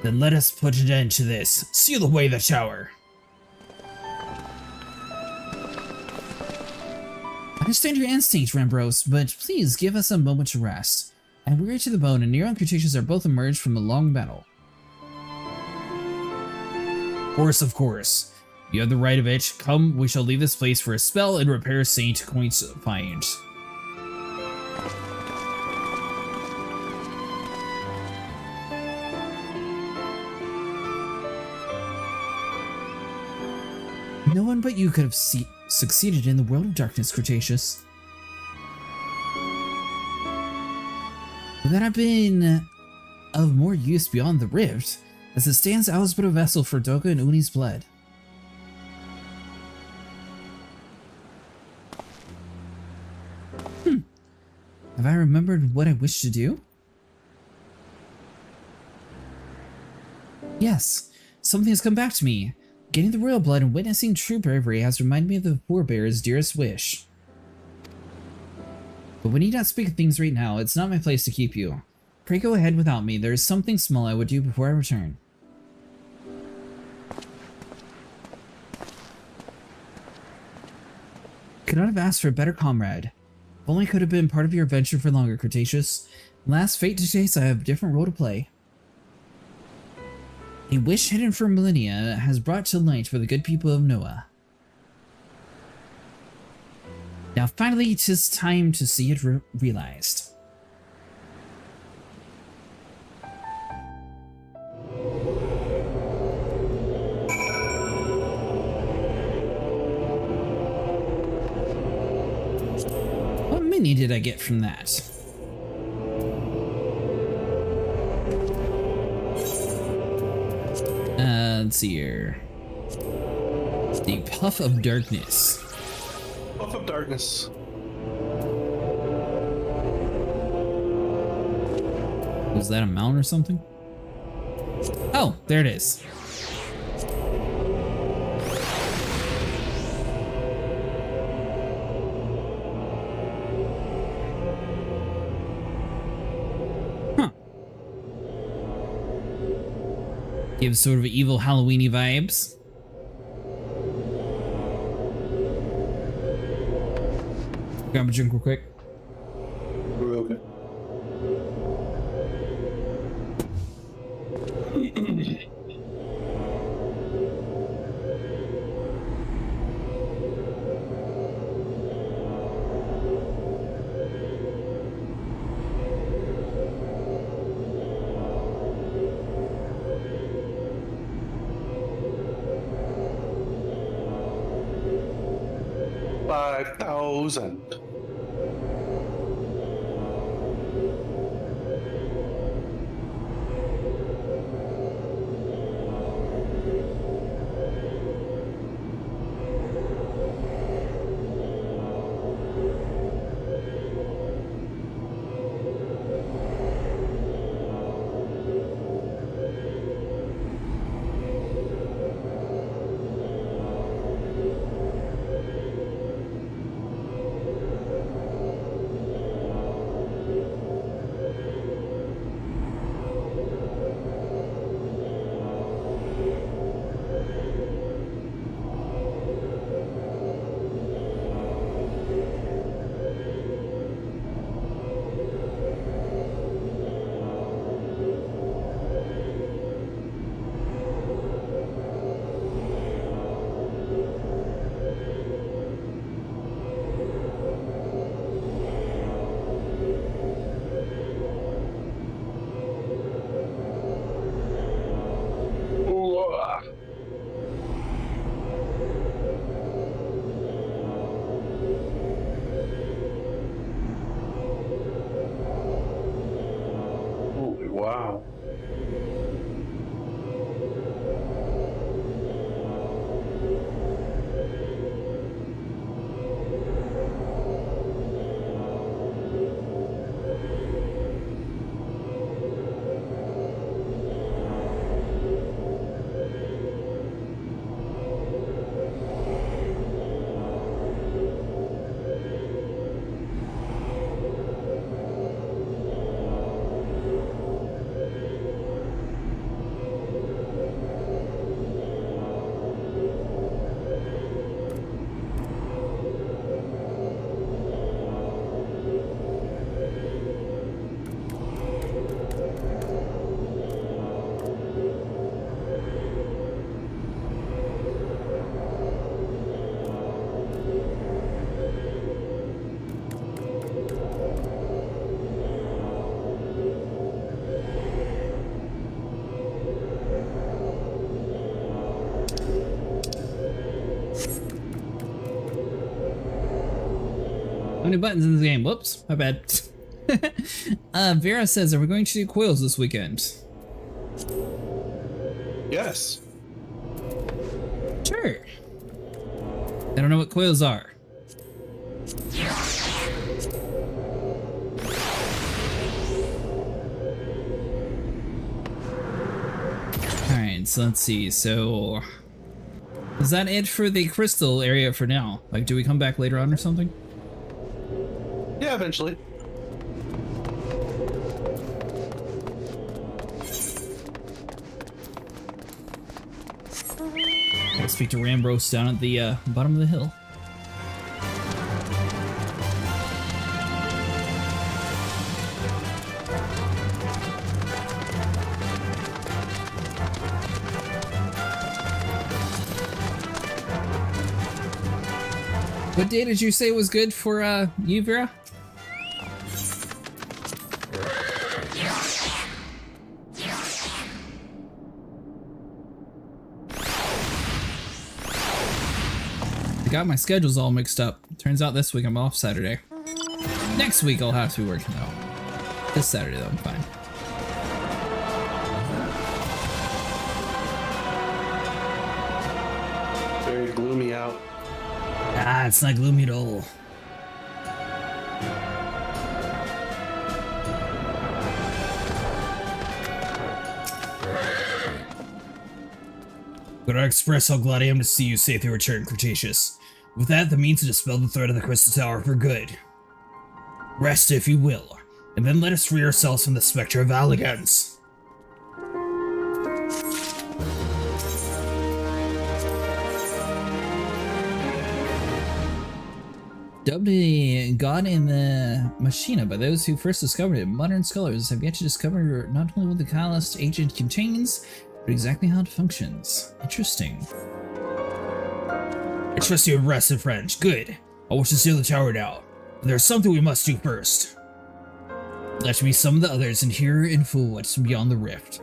Then let us put an end to this. Seal away the tower. I understand your instinct, Rambros, but please give us a moment to rest. I'm weary to the bone, and Nero and Cretaceous are both emerged from a long battle. Of course. You have the right of it. Come, we shall leave this place for a spell and repair Saint Coin's find. No one but you could have succeeded in the world of darkness, Cretaceous. Would that have been of more use beyond the rift, as it stands out as but a vessel for Doga and Uni's blood? Have I remembered what I wish to do? Yes, something has come back to me. Getting the royal blood and witnessing true bravery has reminded me of the forebear's dearest wish. But we need not speak of things right now. It's not my place to keep you. Pray go ahead without me. There is something small I would do before I return. Could not have asked for a better comrade. If only I could have been part of your adventure for longer, Cretaceous. Last fate to chase, I have a different role to play. A wish hidden for millennia has brought to light for the good people of Noah. Now finally, it is time to see it realized. What mini did I get from that? Let's see here. The Puff of Darkness. Puff of Darkness. Was that a mount or something? Oh, there it is. Gives sort of evil Halloween-y vibes. Grab a drink real quick. Okay. $5,000. Wow. How many buttons in this game? Whoops, my bad. Vera says, are we going to do coils this weekend? Yes. Sure. I don't know what coils are. Alright, so let's see. So, is that it for the crystal area for now? Like, do we come back later on or something? Yeah, eventually. I'll speak to Rambros down at the bottom of the hill. What day did you say was good for you, Vera? I got my schedules all mixed up. Turns out this week I'm off Saturday. Next week I'll have to be working though. This Saturday though, I'm fine. Very gloomy out. Ah, it's not gloomy at all. But I express how glad I am to see you safely return, Cretaceous. With that, the means to dispel the threat of the Crystal Tower for good. Rest, if you will, and then let us free ourselves from the specter of Alligans. Dubbed a god in the Machina by those who first discovered it, modern scholars have yet to discover not only what the catalyst agent contains, but exactly how it functions. Interesting. I trust you have rested, friend. Good. I wish to seal the tower now. But there's something we must do first. Let me summon the others and hear in full what's beyond the rift.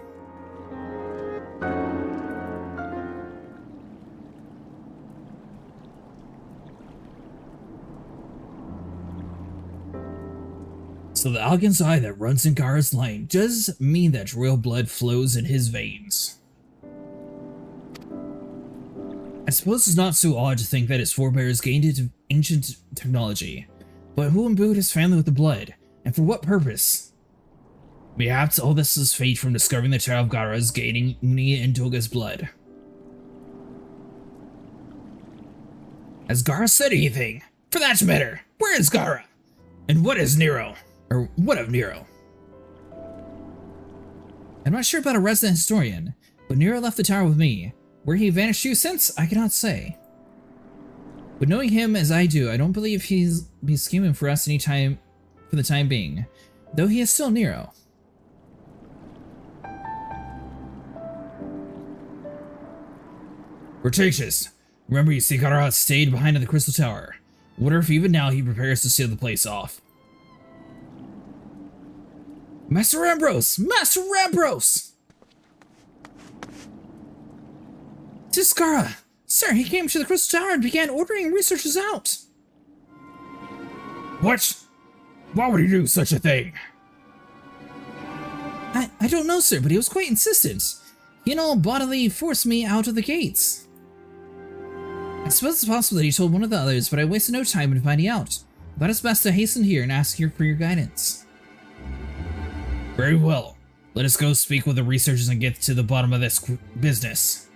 So the Algan's eye that runs in Gara's line does mean that royal blood flows in his veins. I suppose it's not so odd to think that his forebears gained into ancient technology, but who imbued his family with the blood, and for what purpose? Perhaps all this is fate from discovering the Tower of Gara's gaining Uni and Toga's blood. Has Gara said anything? For that matter, where is Gara? And what is Nero? Or what of Nero? I'm not sure about a resident historian, but Nero left the tower with me. Where he vanished to since, I cannot say. But knowing him as I do, I don't believe he's scheming for us for the time being, though he is still Nero. Cretaceous, remember you see Gara stayed behind in the Crystal Tower. Wonder if even now he prepares to seal the place off. Master Rambros! Master Rambros! "'Tis Gara! Sir, he came to the Crystal Tower and began ordering researchers out!" What? Why would he do such a thing? I don't know, sir, but he was quite insistent. He and all bodily forced me out of the gates. I suppose it's possible that he told one of the others, but I wasted no time in finding out. Thought it's best to hasten here and ask for your guidance. Very well. Let us go speak with the researchers and get to the bottom of this business.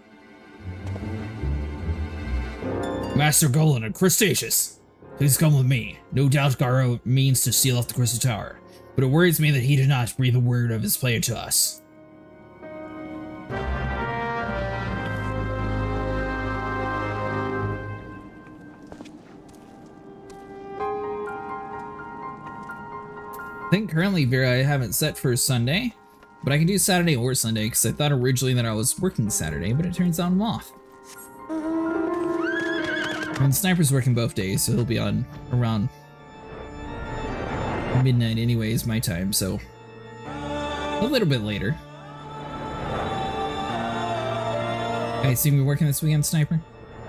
Master Golan and Cretaceous, please come with me. No doubt Gara means to seal off the Crystal Tower, but it worries me that he did not breathe a word of his plan to us. I think currently, Vera, I haven't set for Sunday, but I can do Saturday or Sunday because I thought originally that I was working Saturday, but it turns out I'm off. And Sniper's working both days, so he'll be on around midnight anyways, my time, so a little bit later. I assume you're working this weekend, Sniper?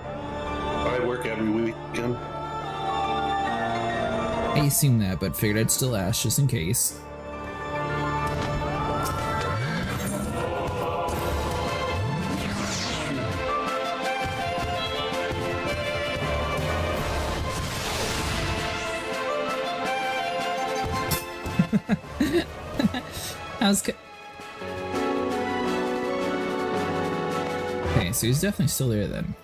I work every weekend. I assume that, but figured I'd still ask just in case. Okay, so he's definitely still there then.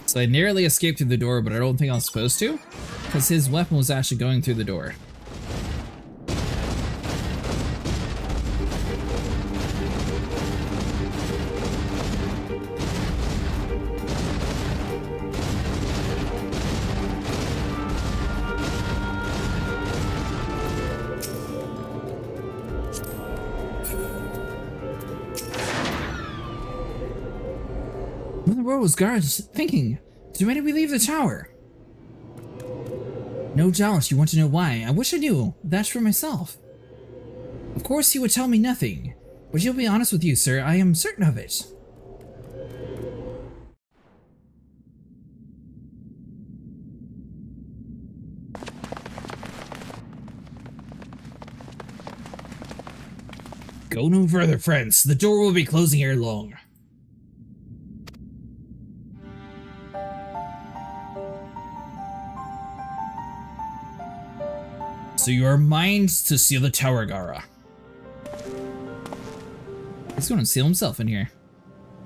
So I narrowly escaped through the door, but I don't think I was supposed to, because his weapon was actually going through the door. What in the world was guards thinking? Did we leave the tower? No doubt you want to know why. I wish I knew that for myself. Of course he would tell me nothing, but he'll be honest with you, sir. I am certain of it. Go no further, friends. The door will be closing ere long. So you are mined to seal the tower, Gara. He's going to seal himself in here.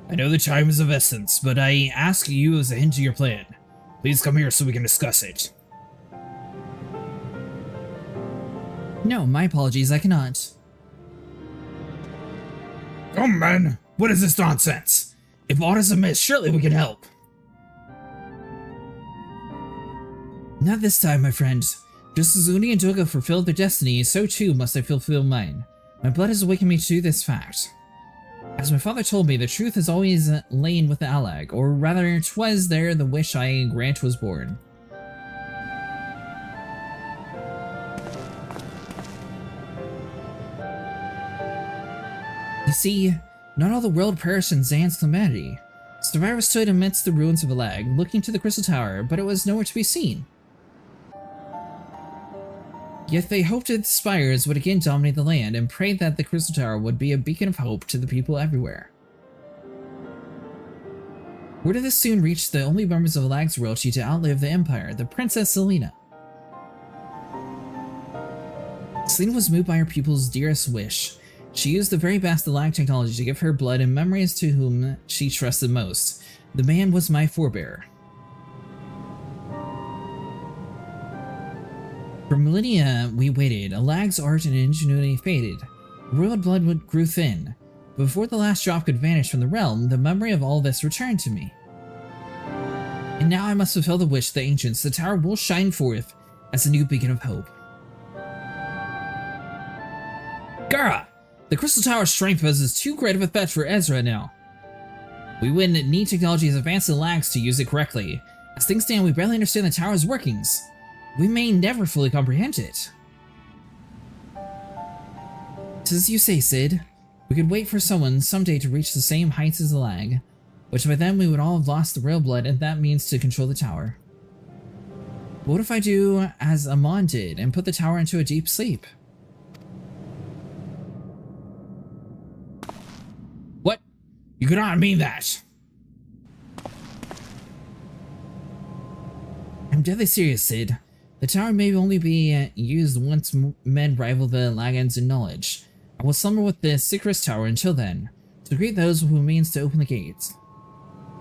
I know the time is of essence, but I ask you as a hint to your plan. Please come here so we can discuss it. No, my apologies, I cannot. Come, man! What is this nonsense? If aught is amiss, surely we can help. Not this time, my friend. Just as Uni and Doga fulfilled their destiny, so too must I fulfill mine. My blood has awakened me to this fact. As my father told me, the truth has always lain with the Alag, or rather, 'twas there the wish I grant was born. You see, not all the world perished in Zan's calamity. Survivors stood amidst the ruins of Alag, looking to the Crystal Tower, but it was nowhere to be seen. Yet they hoped its spires would again dominate the land and prayed that the Crystal Tower would be a beacon of hope to the people everywhere. Word of this soon reached the only members of Alag's royalty to outlive the Empire, the Princess Selena. Selena was moved by her people's dearest wish. She used the very best Alag technology to give her blood and memories to whom she trusted most. The man was my forebear. For millennia we waited, Alag's art and ingenuity faded. Royal blood grew thin. But before the last drop could vanish from the realm, the memory of all this returned to me. And now I must fulfill the wish of the ancients. The tower will shine forth as a new beacon of hope. Gara! The Crystal Tower's strength poses too great of a threat for Ezra now. We would need technology as advanced as Alag's to use it correctly. As things stand, we barely understand the tower's workings. We may never fully comprehend it. 'Tis as you say, Sid. We could wait for someone someday to reach the same heights as Alag, which by then we would all have lost the royal blood and that means to control the tower. But what if I do as Amon did and put the tower into a deep sleep? What? You cannot mean that! I'm deadly serious, Sid. The tower may only be used once men rival the Lagans in knowledge. I will slumber with the Sycris Tower until then, to greet those who means to open the gates.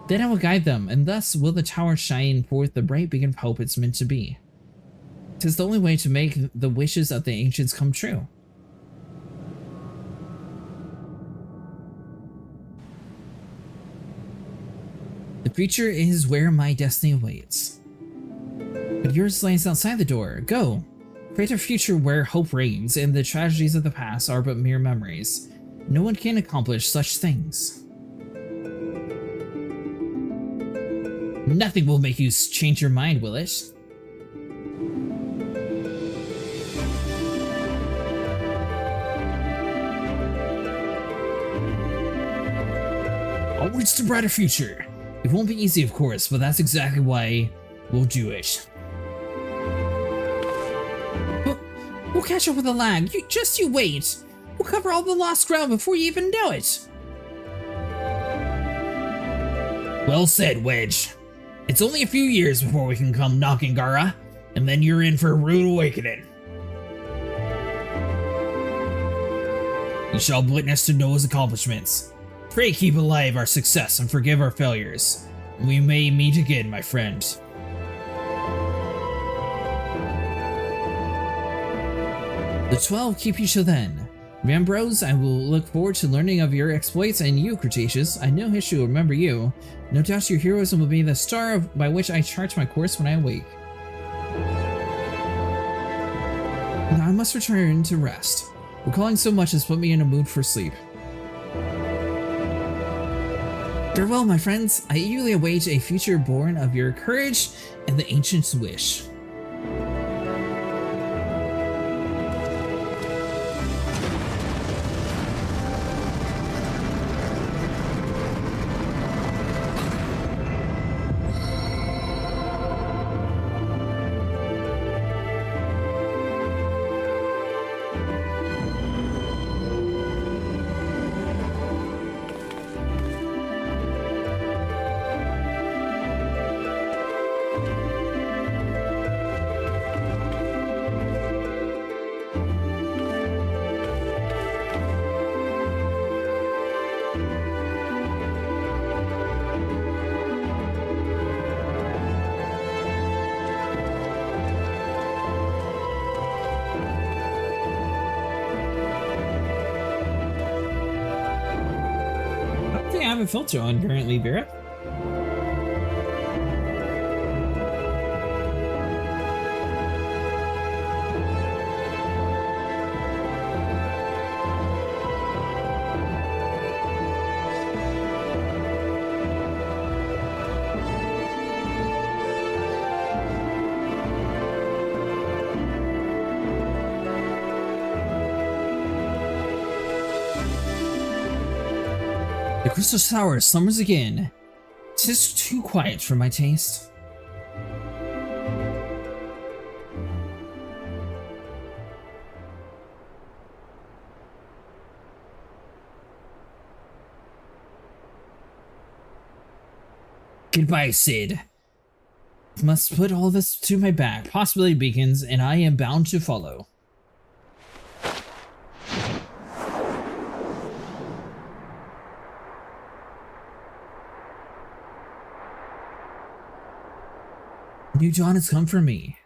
Then I will guide them, and thus will the tower shine forth the bright beacon of hope it's meant to be. 'Tis the only way to make the wishes of the ancients come true. The future is where my destiny awaits. But yours lies outside the door. Go! Create a future where hope reigns and the tragedies of the past are but mere memories. No one can accomplish such things. Nothing will make you change your mind, will it? Onwards to a brighter future. It won't be easy, of course, but that's exactly why we'll do it. We'll catch up with the lag. You wait. We'll cover all the lost ground before you even know it. Well said, Wedge. It's only a few years before we can come knocking, Gara, and then you're in for a rude awakening. You shall witness to Noah's accomplishments. Pray keep alive our success and forgive our failures. We may meet again, my friend. The 12 keep you till then. Rambrose, I will look forward to learning of your exploits, and you, Cretaceous, I know history will remember you. No doubt your heroism will be the star by which I chart my course when I awake. Now I must return to rest. Recalling so much has put me in a mood for sleep. Farewell, my friends. I eagerly await a future born of your courage and the ancient's wish. I have a filter on currently, Vera. The Crystal Tower slumbers again. 'Tis too quiet for my taste. Goodbye, Sid. Must put all this to my back. Possibility beacons, and I am bound to follow. New dawn has come for me.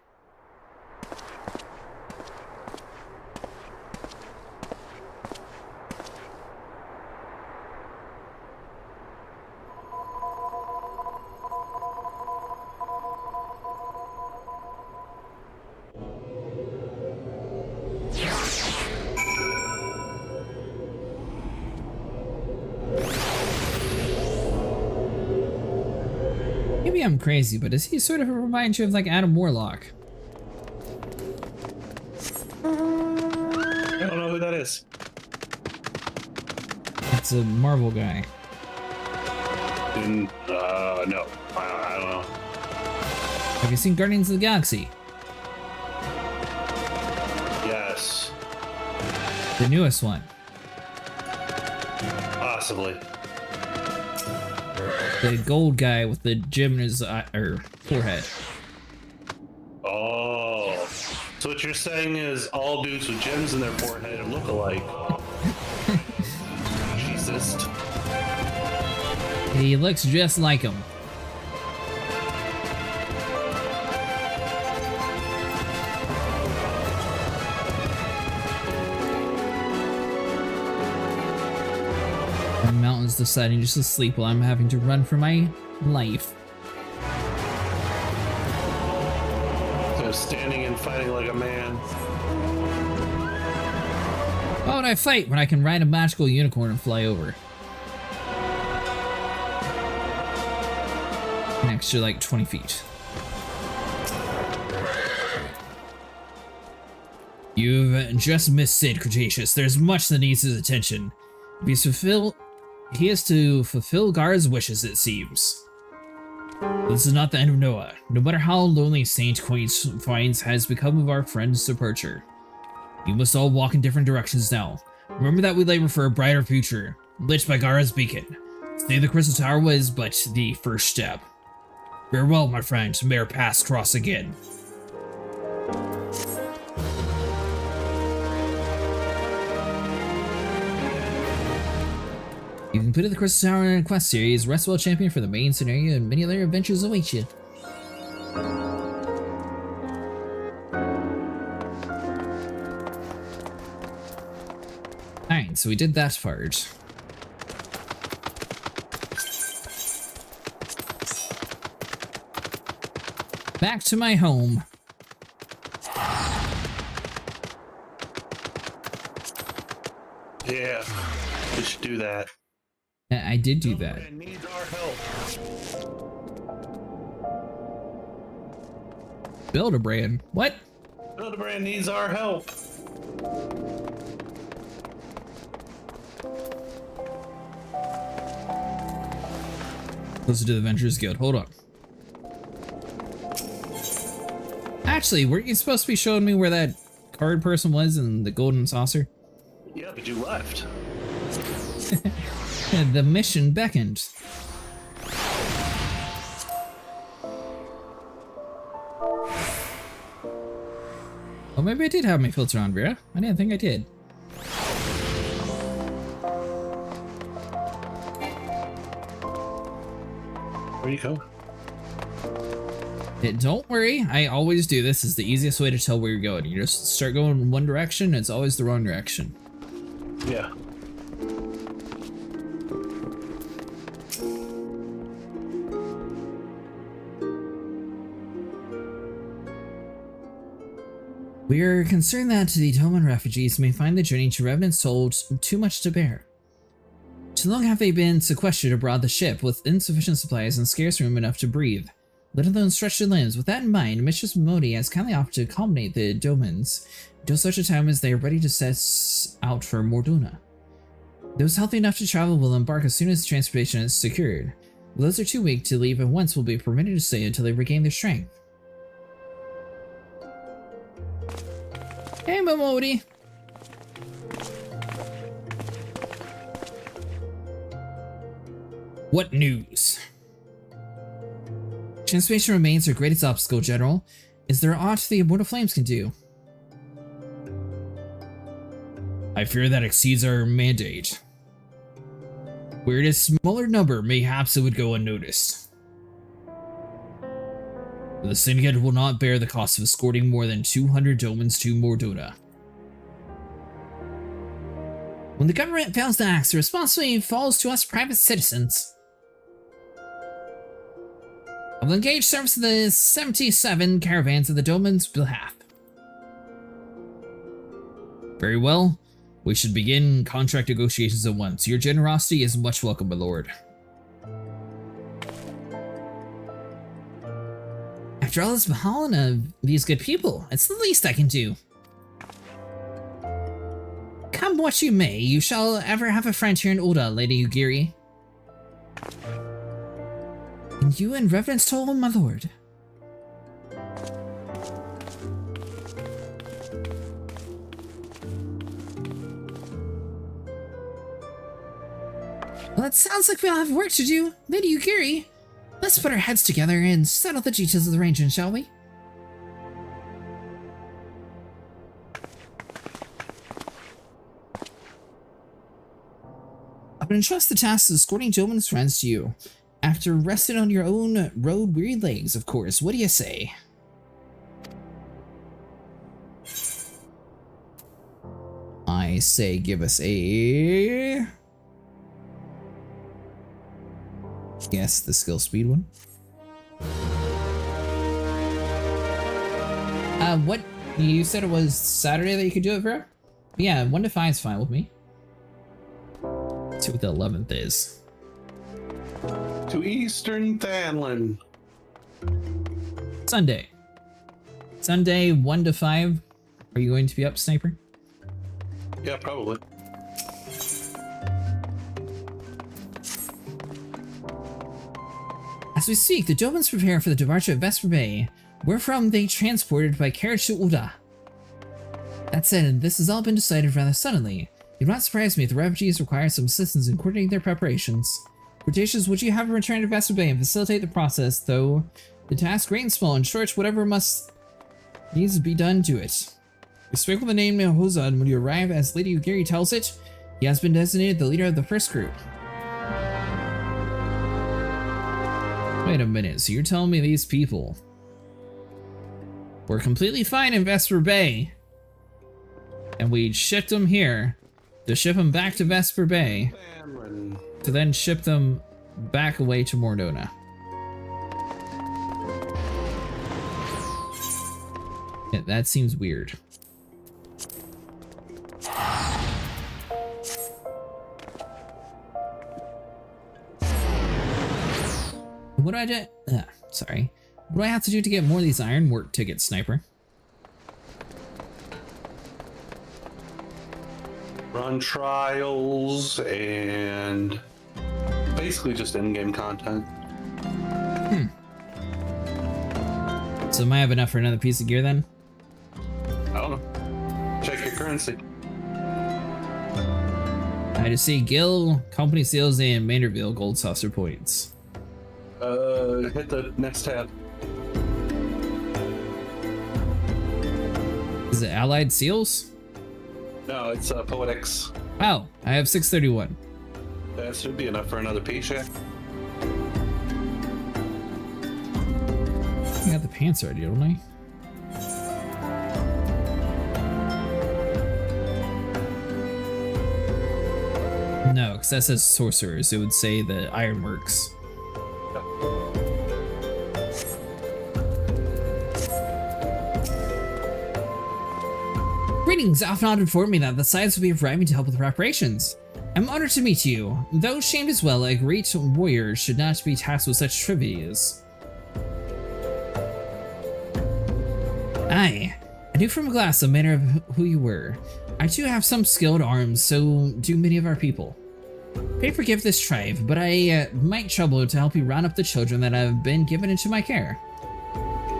Maybe I'm crazy, but does he sort of remind you of like Adam Warlock? I don't know who that is. It's a Marvel guy. No. I don't know. Have you seen Guardians of the Galaxy? Yes. The newest one. Possibly. The gold guy with the gem in his eye, or forehead. Oh. So what you're saying is all dudes with gems in their forehead look alike. Jesus. He looks just like him. The mountain's deciding just to sleep while I'm having to run for my life. So standing and fighting like a man. Why would I fight when I can ride a magical unicorn and fly over? An extra like 20 feet. You've just missed Sid, Cretaceous. There's much that needs his attention. He is to fulfill Gar's wishes, it seems. This is not the end of Noah. No matter how lonely Saint Quain's finds has become of our friend's departure. You must all walk in different directions now. Remember that we labor for a brighter future, lit by Gara's beacon. Staying the Crystal Tower was but the first step. Farewell, my friend. May our paths cross again. You completed the Crystal Tower in a quest series, rest well champion for the main scenario, and many other adventures await you. Alright, so we did that part. Back to my home. Yeah, we should do that. I did do that. Hildebrand needs our help. Hildebrand? What? Hildebrand needs our help. Closer to the Adventurers Guild. Hold on. Actually, weren't you supposed to be showing me where that card person was in the golden saucer? Yeah, but you left. The mission beckoned. Oh, maybe I did have my filter on, Vera. I didn't think I did. Where you go? Don't worry, I always do this. Is the easiest way to tell where you're going. You just start going in one direction, it's always the wrong direction. Yeah. We are concerned that the Doman refugees may find the journey to Revenant's Toll too much to bear. Too long have they been sequestered aboard the ship with insufficient supplies and scarce room enough to breathe, let alone stretch their limbs. With that in mind, Mistress Modi has kindly offered to accommodate the Domans until such a time as they are ready to set out for Morduna. Those healthy enough to travel will embark as soon as the transportation is secured. Those are too weak to leave at once will be permitted to stay until they regain their strength. Hey, Momodi! What news? Transformation remains our greatest obstacle, General. Is there aught the Immortal Flames can do? I fear that exceeds our mandate. Were it a smaller number, mayhaps it would go unnoticed. The Syndicate will not bear the cost of escorting more than 200 Domans to Morduna. When the government fails to act, the responsibility falls to us private citizens. I will engage service of the 77 caravans of the Doman's behalf. Very well. We should begin contract negotiations at once. Your generosity is much welcome, my lord. After all this behind of these good people, it's the least I can do. Come what you may, you shall ever have a friend here in Oda, Lady Ugiri. And you in Reverence Toll, my lord. Well, it sounds like we all have work to do, Lady Ugiri. Let's put our heads together and settle the details of the arrangement, shall we? I would entrust the task of escorting Doman's friends to you. After resting on your own road-weary legs, of course. What do you say? I say give us a... Yes, the skill speed one. What? You said it was Saturday that you could do it, bro? Yeah, 1 to 5 is fine with me. Let's see what the 11th is. To Eastern Thanlin. Sunday. Sunday, 1 to 5. Are you going to be up, Sniper? Yeah, probably. As we speak, the Domans prepare for the departure of Vesper Bay, wherefrom they transported by carriage to Uda. That said, this has all been decided rather suddenly. It would not surprise me if the refugees require some assistance in coordinating their preparations. Quotations, would you have a return to Vesper Bay and facilitate the process, though the task great and small, in short, whatever needs to be done, do it. You speak with the name Hozan when you arrive, as Lady Ugiri tells it. He has been designated the leader of the first group. Wait a minute, so you're telling me these people were completely fine in Vesper Bay, and we shipped them here to ship them back to Vesper Bay, to then ship them back away to Mordona. Yeah, that seems weird. What do I do? Sorry. What do I have to do to get more of these ironwork tickets, Sniper? Run trials and basically just in-game content. So am I have enough for another piece of gear then? I don't know. Check your currency. I just see Gil, company sales, and Manderville gold saucer points. Hit the next tab. Is it Allied Seals? No, it's Poetics. Oh, I have 631. That should be enough for another piece, yeah. I got the pants already, don't I? No, because that says sorcerers. It would say the ironworks. Greetings, Alphanod informed me that the Scythes will be arriving to help with reparations. I'm honored to meet you. Though shamed as well, a great warrior should not be tasked with such trivias. Aye, I knew from a glass the manner of who you were. I too have some skilled arms, so do many of our people. Pray forgive this tribe, but I might trouble to help you round up the children that have been given into my care.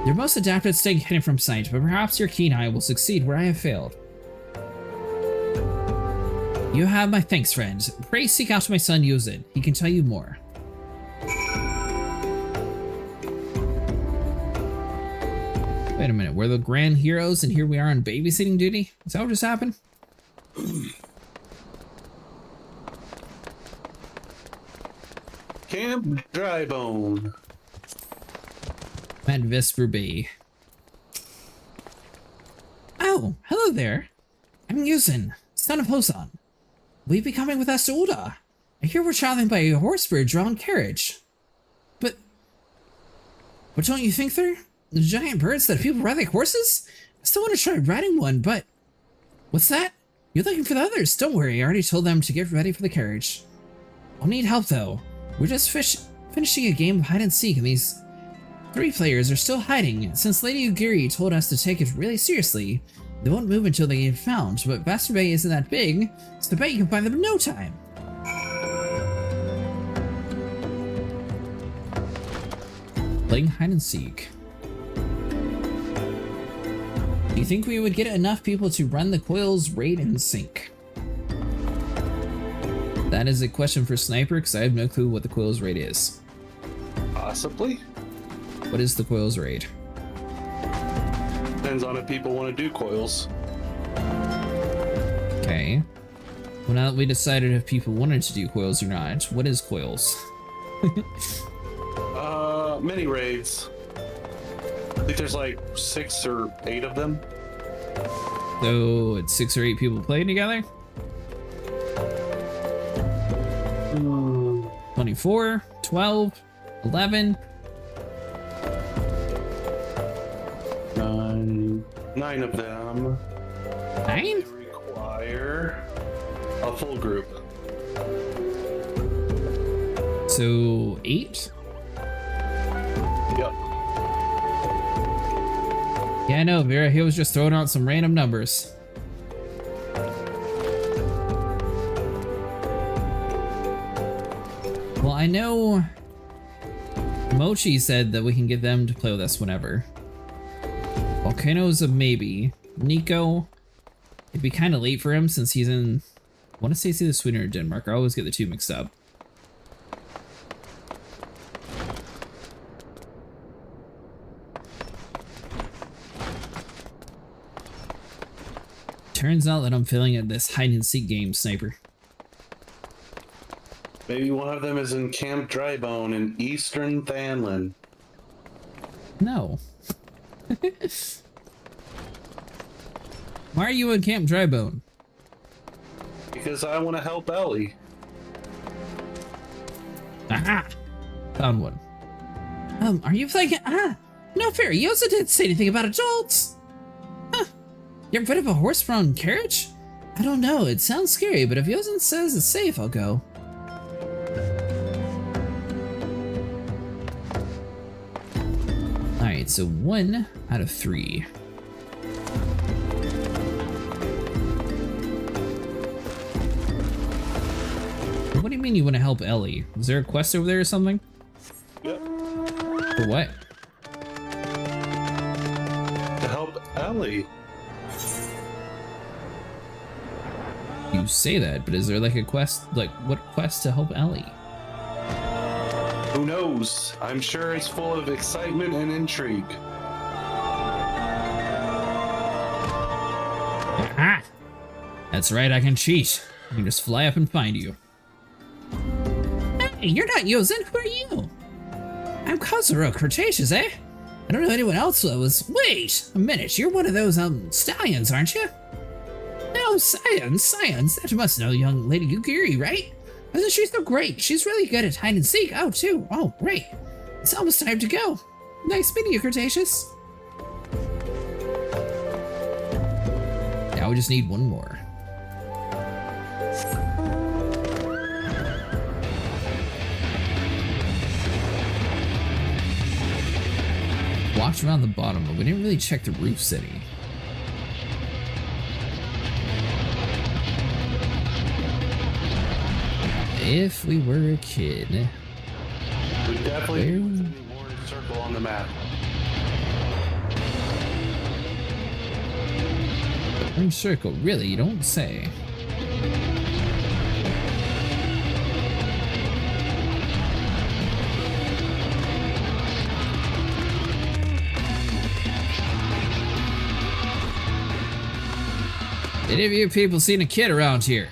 They're most adept at staying hidden from sight, but perhaps your keen eye will succeed where I have failed. You have my thanks, friend. Pray seek out my son Yuzin. He can tell you more. Wait a minute, we're the grand heroes and here we are on babysitting duty? Is that what just happened? Camp Drybone. At Vesper Bay. Oh, hello there. I'm Yuzin, son of Hosan. Will you be coming with us to Uda? I hear we're traveling by a horse-drawn carriage. But don't you think they're the giant birds that people ride like horses? I still want to try riding one, but... What's that? You're looking for the others. Don't worry, I already told them to get ready for the carriage. I'll need help, though. We're just finishing a game of hide-and-seek, and these 3 players are still hiding. Since Lady Ugiri told us to take it really seriously, they won't move until they get found, but Vesper Bay isn't that big, so I bet you can find them in no time. Playing hide-and-seek. Do you think we would get enough people to run the Coils raid in sync? That is a question for Sniper, because I have no clue what the Coils raid is. Possibly. What is the Coils raid? Depends on if people want to do coils. Okay. Well, now that we decided if people wanted to do coils or not, what is coils? Mini raids. I think there's like 6 or 8 of them. So it's 6 or 8 people playing together? 24, 12, 11. 9 of them. 9? Require a full group. So 8? Yep. Yeah, I know, Vera. He was just throwing out some random numbers. Well, I know Mochi said that we can get them to play with us whenever. Volcano's a maybe. Nico, it'd be kind of late for him since he's in, I want to say it's either Sweden or Denmark. I always get the two mixed up. Turns out that I'm failing at this hide and seek game, Sniper. Maybe one of them is in Camp Drybone in Eastern Thanlin. No. Why are you in Camp Drybone? Because I want to help Ellie. Aha! Found one. Are you thinking? No fair. You also didn't say anything about adults. Huh? You're rid of a horse-drawn carriage? I don't know. It sounds scary, but if Yosen says it's safe, I'll go. Alright, so 1 out of 3. What do you mean you want to help Ellie? Is there a quest over there or something? Yep. For what? To help Ellie. You say that, but is there like a quest? Like, what quest to help Ellie? Who knows? I'm sure it's full of excitement and intrigue. Aha! That's right, I can cheat. I can just fly up and find you. Hey, you're not Yosen, who are you? I'm Kazuro Cretaceous, eh? I don't know anyone else that was. Wait a minute, you're one of those, stallions, aren't you? No, science. That must know young Lady Yugiri, right? Isn't she so great? She's really good at hide and seek. Oh, too. Oh, great. It's almost time to go. Nice meeting you, Cretaceous. Now we just need one more. Walked around the bottom, but we didn't really check the roof city. If we were a kid. We definitely need the orange circle on the map. Orange circle, really? You don't say. Any of you people seen a kid around here?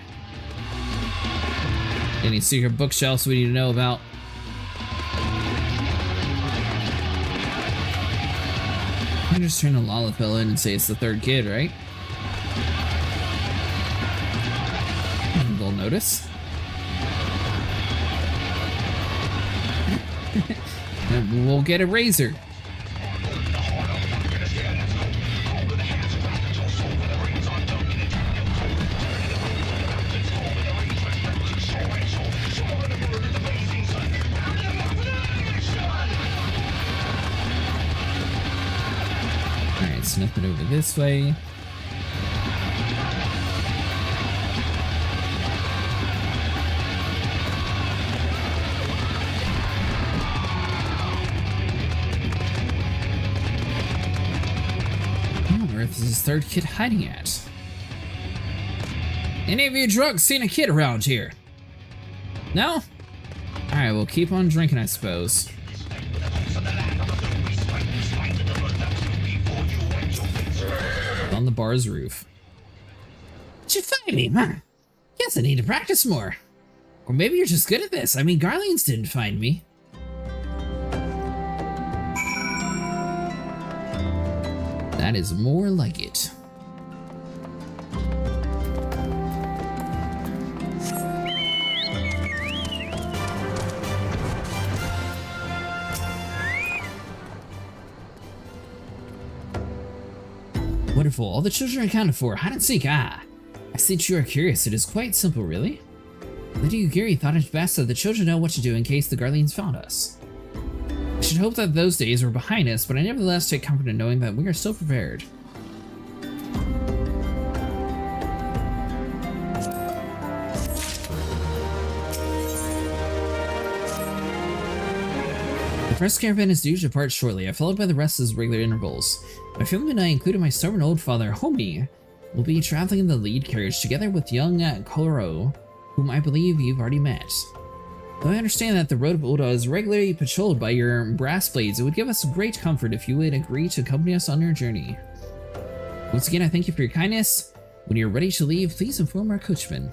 Any secret bookshelves we need to know about? I can just turn the Lalafell in and say it's the third kid, right? They'll notice. And we'll get a razor. Sniff it over this way. Where is this third kid hiding at? Any of you drunks seen a kid around here? No? Alright, we'll keep on drinking, I suppose. On the bar's roof. Did you find me, huh? Guess I need to practice more. Or maybe you're just good at this. I mean, Garleans didn't find me. That is more like it. Wonderful. All the children are accounted for. Hide and seek. I see that you are curious. It is quite simple, really. Lady Yugiri thought it best that the children know what to do in case the Garleans found us. I should hope that those days were behind us, but I nevertheless take comfort in knowing that we are still prepared. The first caravan is due to depart shortly, followed by the rest as regular intervals. My family and I, including my stubborn old father, Homie, will be traveling in the lead carriage together with young Koloro, whom I believe you've already met. Though I understand that the road of Oda is regularly patrolled by your brass blades, it would give us great comfort if you would agree to accompany us on our journey. Once again, I thank you for your kindness. When you're ready to leave, please inform our coachman.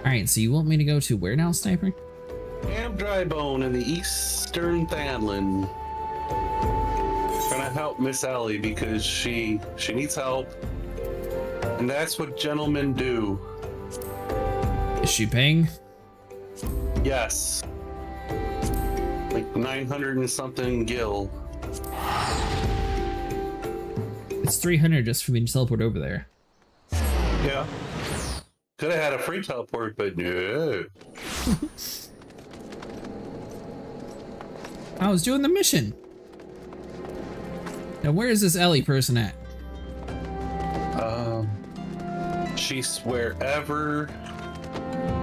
Alright, so you want me to go to where now, Sniper? Camp Drybone in the Eastern Thadland. Trying to help Miss Ellie because she needs help. And that's what gentlemen do. Is she paying? Yes. Like 900 and something gil. It's 300 just for me to teleport over there. Yeah. Could have had a free teleport, but no. I was doing the mission. Now, where is this Ellie person at? She's wherever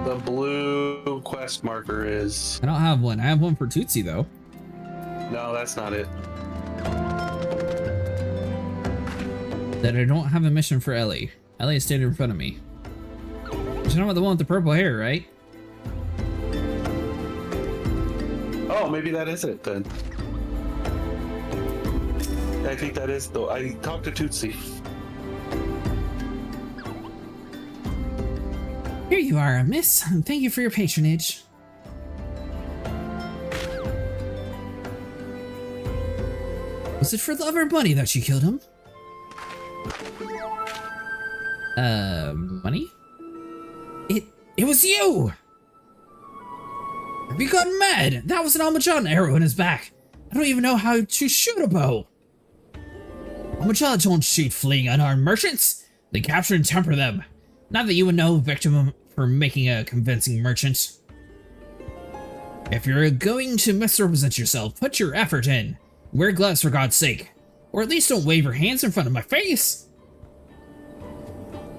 the blue quest marker is. I don't have one. I have one for Tootsie, though. No, that's not it. That I don't have a mission for Ellie. Ellie is standing in front of me. But you know what, the one with the purple hair, right? Oh, maybe that is it then. I think that is though. I talked to Tootsie. Here you are, miss. Thank you for your patronage. Was it for love or money that you killed him? Money? It was you! Have you gotten mad? That was an Almajan arrow in his back. I don't even know how to shoot a bow. Almajan don't shoot fleeing unarmed merchants. They capture and temper them. Not that you would know victim for making a convincing merchant. If you're going to misrepresent yourself, put your effort in. Wear gloves for God's sake. Or at least don't wave your hands in front of my face.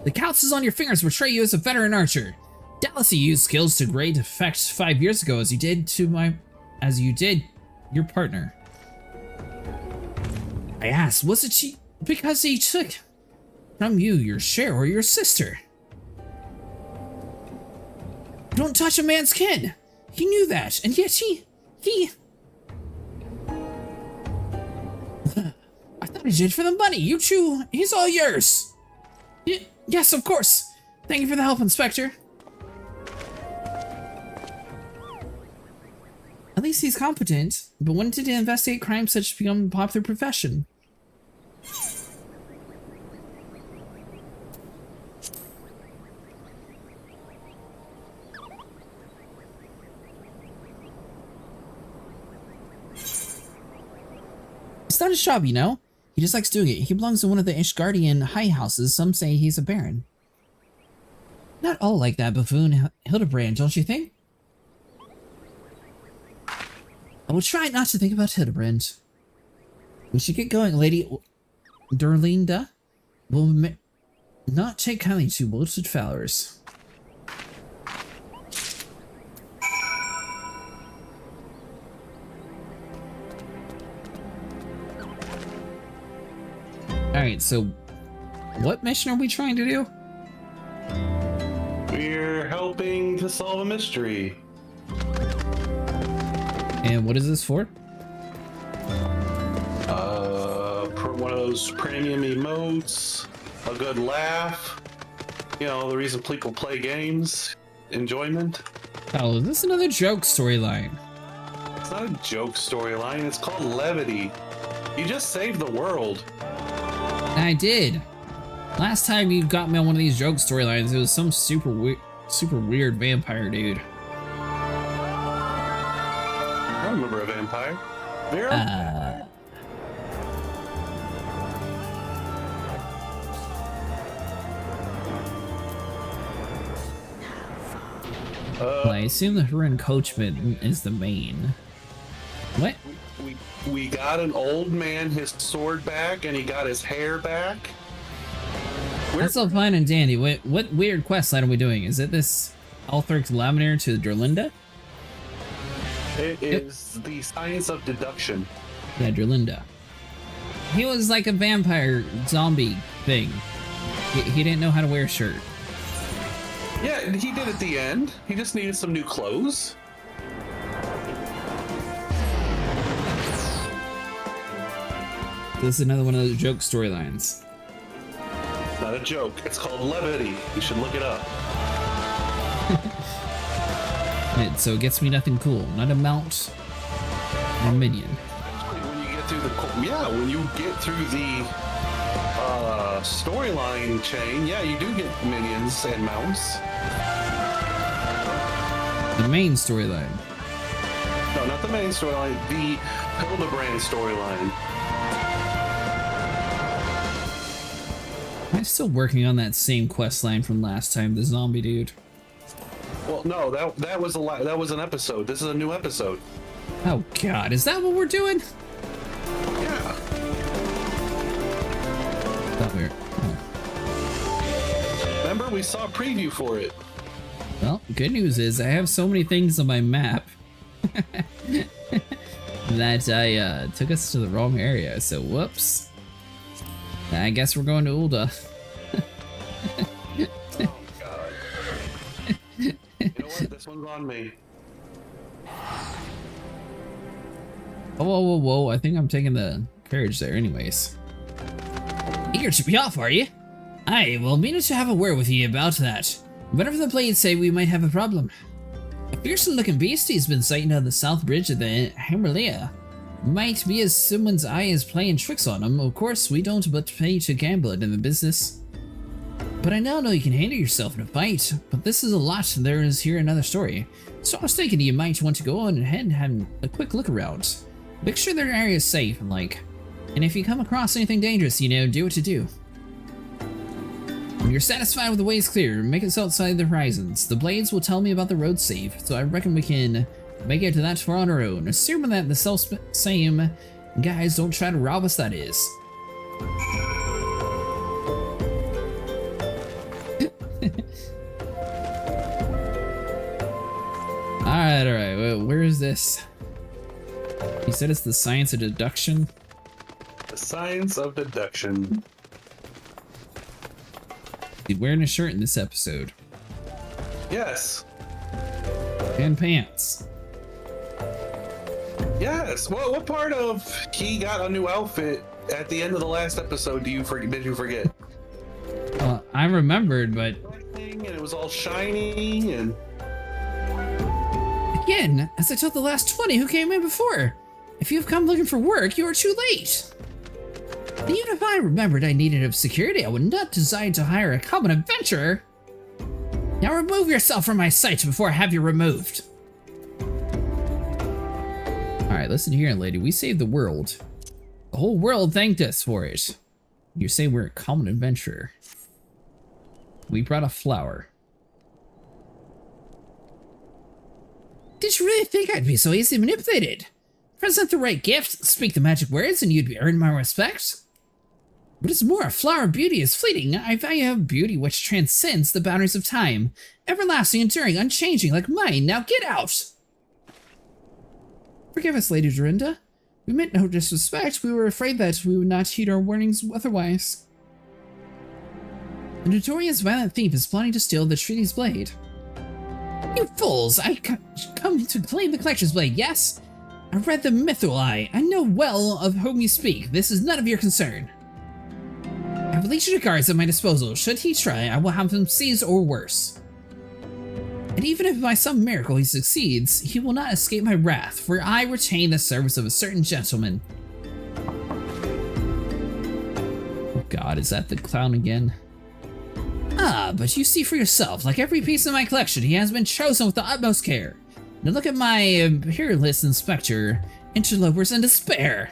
The calluses on your fingers portray you as a veteran archer. Doubtless you used skills to great effect 5 years ago as you did your partner. I asked, was it because he took from you your share or your sister? Don't touch a man's kin. He knew that, and yet he... I thought he did for the money. You two, he's all yours. Yes, of course. Thank you for the help, Inspector. At least he's competent, but when did he investigate crimes such as become a popular profession? It's not his job, you know. He just likes doing it. He belongs to one of the Ishgardian high houses. Some say he's a baron. Not all like that buffoon Hildebrand, don't you think? I will try not to think about Hildebrand. We should get going, Lady Durlinda. Will not take kindly to wilted flowers. Alright, so what mission are we trying to do? We're helping to solve a mystery. And what is this for? One of those premium emotes, a good laugh. You know, the reason people play games, enjoyment. Oh, is this another joke storyline? It's not a joke storyline, it's called levity. You just saved the world. I did. Last time you got me on one of these joke storylines, it was some super weird vampire dude. I remember a vampire. Vera? Well, I assume the Huron coachman is the main. What? We got an old man his sword back, and he got his hair back. That's all fine and dandy. What weird quest line are we doing? Is it this Althric's Laminaire to Durlinda? It is the science of deduction. Yeah, Durlinda. He was like a vampire zombie thing. He didn't know how to wear a shirt. Yeah, he did at the end. He just needed some new clothes. This is another one of those joke storylines. It's not a joke. It's called levity. You should look it up. So it gets me nothing cool. Not a mount, or a minion. When you get through when you get through the storyline chain, yeah, you do get minions and mounts. The main storyline. No, not the main storyline. The Hildebrand storyline. I'm still working on that same quest line from last time, the zombie dude. Well, no, that was an episode. This is a new episode. Oh god, is that what we're doing? Yeah. Thought we were. Oh. Remember, we saw a preview for it. Well, good news is I have so many things on my map that I took us to the wrong area. So whoops. I guess we're going to Ulda. You know what? This one's on me. Oh, whoa. I think I'm taking the carriage there anyways. Eager to be off, are you? Aye, well, meaning to have a word with you about that. Whatever the blades say, we might have a problem. A fearsome-looking beastie's been sighted on the south bridge of the Himalaya. Might be as someone's eye is playing tricks on him. Of course, we don't but pay to gamble it in the business. But I now know you can handle yourself in a fight, but this is a lot. There is here another story. So I was thinking you might want to go on ahead and have a quick look around. Make sure their area is safe and and if you come across anything dangerous, do what to do. When you're satisfied with the ways clear, make us outside the horizons. The blades will tell me about the road safe, so I reckon we can make it to that far on our own, assuming that the self-same guys don't try to rob us, that is. Alright, well, where is this? You said it's the science of deduction? The science of deduction. He's wearing a shirt in this episode. Yes. And pants. Yes. Well, what part of he got a new outfit at the end of the last episode did you forget? I remembered, but... And it was all shiny and... Again, as I told the last 20 who came in before, if you've come looking for work, you are too late. Even if I remembered I needed of security, I would not decide to hire a common adventurer. Now remove yourself from my sight before I have you removed. Alright, listen here, lady. We saved the world. The whole world thanked us for it. You say we're a common adventurer. We brought a flower. Did you really think I'd be so easily manipulated? Present the right gift, speak the magic words, and you'd earn my respect. What is more, a flower of beauty is fleeting. I value a beauty which transcends the boundaries of time, everlasting, enduring, unchanging, like mine. Now get out! Forgive us, Lady Dorinda. We meant no disrespect. We were afraid that we would not heed our warnings otherwise. A notorious violent thief is plotting to steal the treaty's blade. You fools! I come to claim the collector's blade, yes? I read the Mytholi. I know well of whom you speak. This is none of your concern. I have a legion of guards at my disposal. Should he try, I will have him seized or worse. And even if by some miracle he succeeds, he will not escape my wrath, for I retain the service of a certain gentleman. Oh god, is that the clown again? Ah, but you see for yourself, like every piece of my collection, he has been chosen with the utmost care. Now look at my imperialist inspector, interlopers in despair.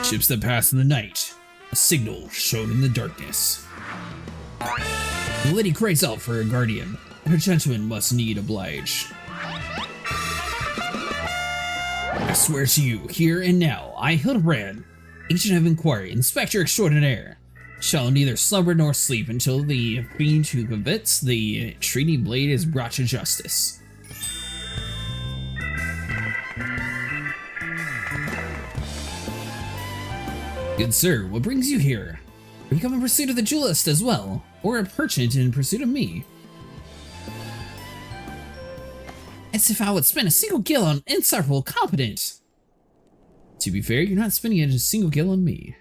Ships that pass in the night. A signal shown in the darkness. The lady cries out for her guardian, and her gentleman must need oblige. I swear to you, here and now, I, Hildebrand, agent of inquiry, inspector extraordinaire, shall neither slumber nor sleep until the fiend who covets the treaty blade is brought to justice. Good sir, what brings you here? Have you come in pursuit of the duelist as well, or a merchant in pursuit of me? As if I would spend a single gil on insufferable competent. To be fair, you're not spending a single gil on me.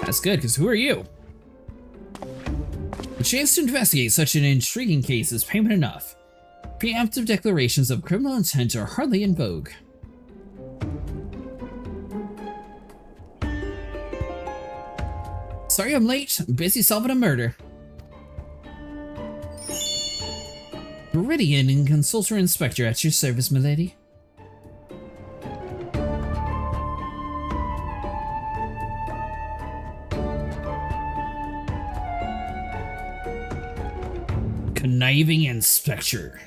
That's good, because who are you? The chance to investigate such an intriguing case is payment enough. Preemptive declarations of criminal intent are hardly in vogue. Sorry I'm late. I'm busy solving a murder. Meridian and Consultor Inspector at your service, milady. Conniving Inspector.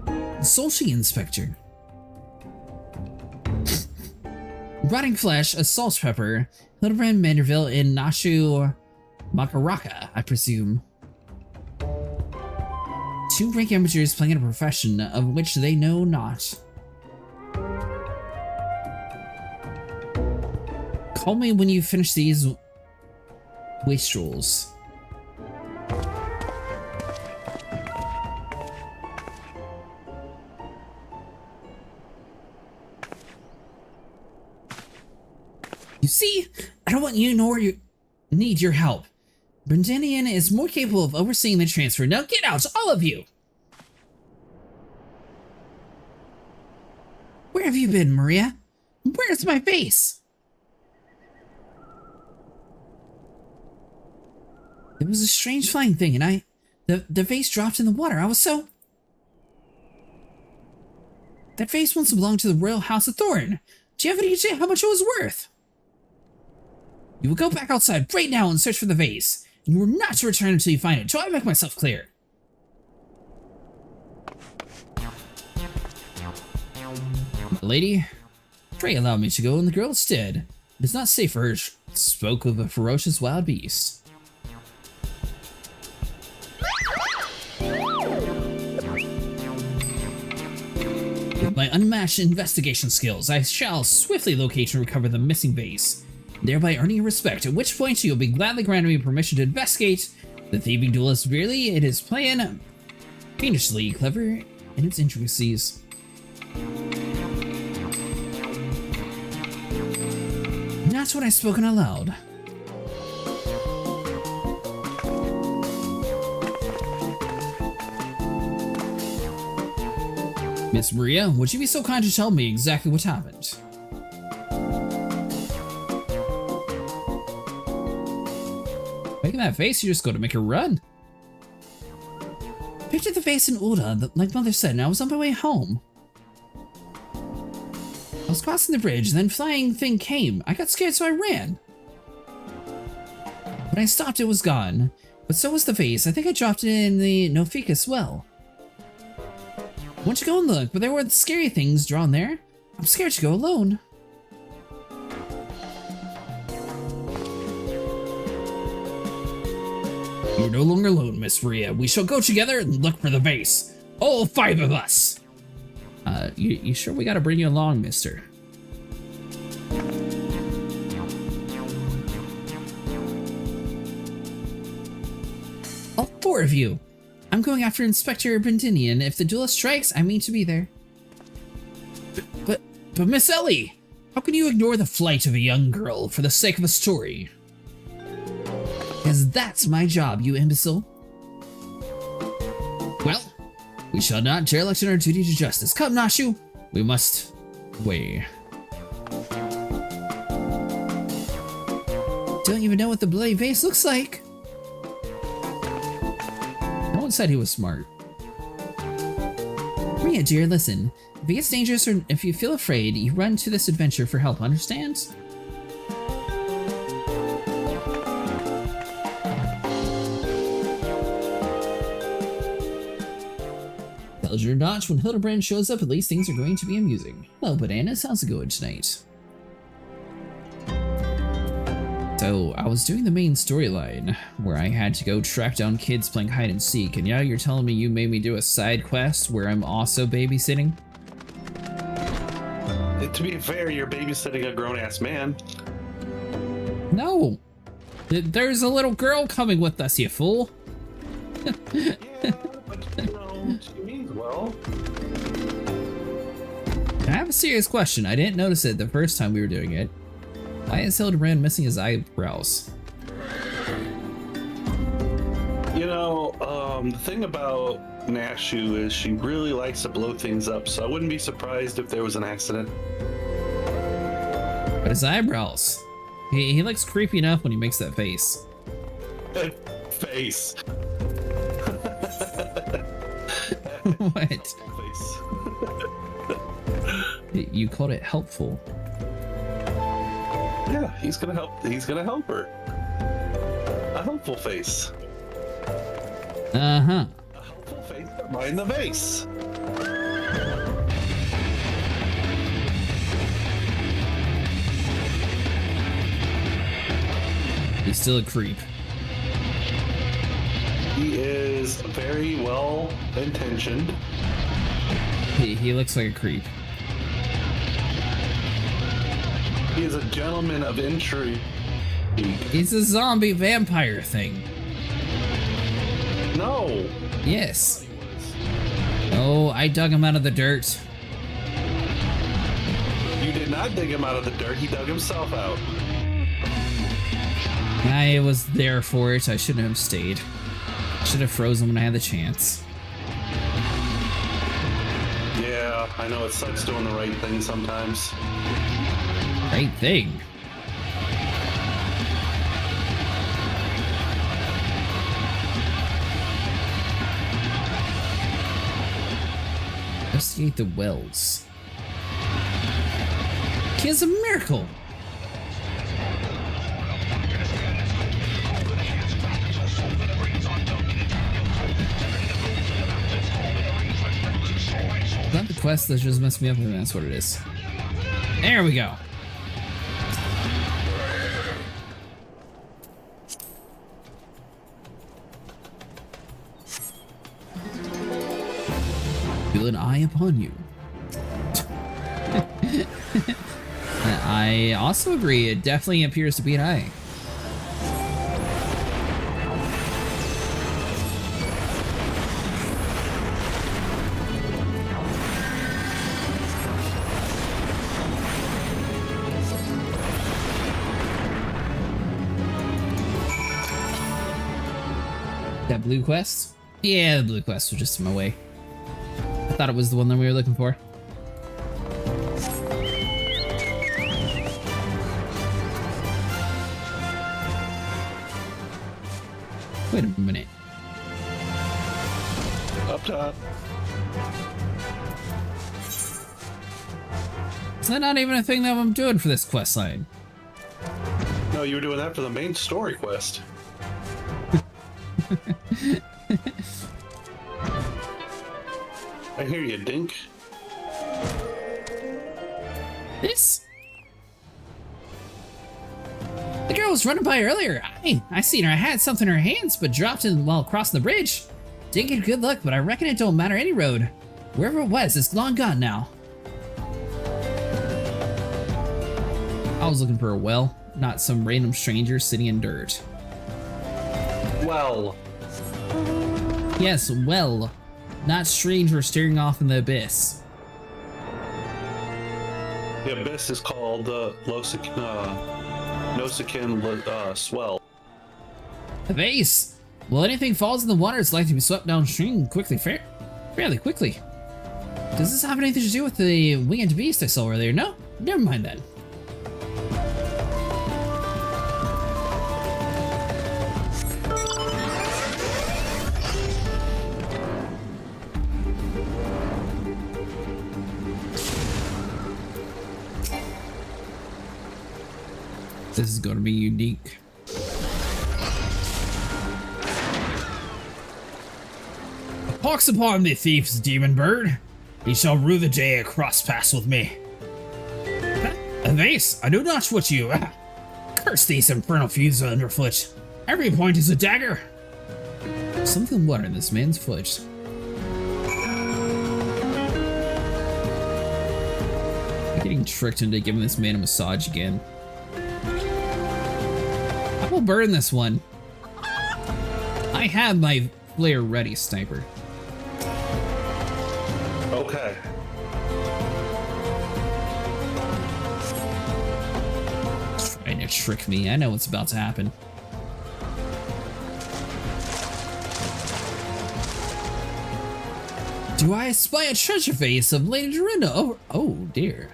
Consulting Inspector. Rotting Flesh, a Salt Pepper, Hildebrand Manderville in Nashu Makaraka, I presume. Two rank amateurs playing in a profession of which they know not. Call me when you finish these wastrels. You see, I don't want you nor you need your help. Brendanian is more capable of overseeing the transfer. Now get out, all of you! Where have you been, Maria? Where's my face? It was a strange flying thing, and the vase dropped in the water. I was so... That vase once belonged to the Royal House of Thorn. Do you have any idea how much it was worth? You will go back outside right now and search for the vase. And you are not to return until you find it. Till I make myself clear. My lady, pray allow me to go and the girl instead. It is not safe for her spoke of a ferocious wild beast. With my unmatched investigation skills, I shall swiftly locate and recover the missing vase, thereby earning your respect, at which point you'll be gladly granted me permission to investigate the thieving duelist. Really, it is plan fiendishly clever in its intricacies. And that's what I've spoken aloud. Miss Maria, would you be so kind to tell me exactly what happened? Making that face, you just go to make her run. Picked up the vase in Ulda, like Mother said, and I was on my way home. I was crossing the bridge, then flying thing came. I got scared, so I ran. When I stopped, it was gone. But so was the vase. I think I dropped it in the Nofikas well. I went to go and look, but there were scary things drawn there. I'm scared to go alone. You're no longer alone, Miss Maria. We shall go together and look for the vase. All 5 of us. You sure we gotta bring you along, mister? All 4 of you. I'm going after Inspector Brendanian. If the duelist strikes, I mean to be there. But Miss Ellie, how can you ignore the flight of a young girl for the sake of a story? Because that's my job, you imbecile. Well, we shall not derelict in our duty to justice. Come, Nashu, we must weigh. Don't even know what the bloody vase looks like. No one said he was smart. Maria, dear, listen. If it gets dangerous or if you feel afraid, you run to this adventure for help, understand? Pleasure or not, when Hildebrand shows up, at least things are going to be amusing. Hello, bananas. How's it going tonight? So, I was doing the main storyline, where I had to go track down kids playing hide and seek, and now you're telling me you made me do a side quest where I'm also babysitting? To be fair, you're babysitting a grown-ass man. No! There's a little girl coming with us, you fool! Yeah, but you know, she means well. I have a serious question. I didn't notice it the first time we were doing it. Why is Hildebrand missing his eyebrows? You know, the thing about Nashu is she really likes to blow things up, so I wouldn't be surprised if there was an accident. But his eyebrows. He looks creepy enough when he makes that face. Face. What? Face. You called it helpful. Yeah, he's gonna help. He's gonna help her. A helpful face. Uh-huh. A helpful face behind the vase. He's still a creep. He is very well intentioned. He looks like a creep. He is a gentleman of intrigue. He's a zombie vampire thing. No. Yes. Oh, I dug him out of the dirt. You did not dig him out of the dirt. He dug himself out. I was there for it. I shouldn't have stayed. Should have frozen when I had the chance. Yeah, I know it sucks doing the right thing sometimes. Right thing. Investigate the wells. It's a miracle. Not the quest that just messed me up, and that's what it is. There we go. Feel an eye upon you. I also agree, it definitely appears to be an eye. That blue quest? Yeah, the blue quest was just in my way. I thought it was the one that we were looking for. Wait a minute. Up top. Is that not even a thing that I'm doing for this quest line? No, you were doing that for the main story quest. I hear you, Dink. This? The girl was running by earlier. I seen her. I had something in her hands, but dropped it while crossing the bridge. Didn't get good luck, but I reckon it don't matter any road. Wherever it was, it's long gone now. I was looking for a well, not some random stranger sitting in dirt. Well. Yes, well. Not stranger staring off in the abyss. The abyss is called the Nosekin Swell. The vase! Well, anything falls in the water is likely to be swept downstream quickly, fairly quickly. Does this have anything to do with the winged beast I saw earlier? No? Never mind then. This is going to be unique. Pox upon thee, thieves, demon bird! Ye shall rue the day a cross pass with me. A vase, I know not what you. Curse these infernal feuds underfoot. Every point is a dagger. Something water in this man's foot. I'm getting tricked into giving this man a massage again. We'll burn this one. I have my flare ready, sniper. Okay. Trying to trick me. I know what's about to happen. Do I spy a treasure face of Lady Dorinda? Oh dear.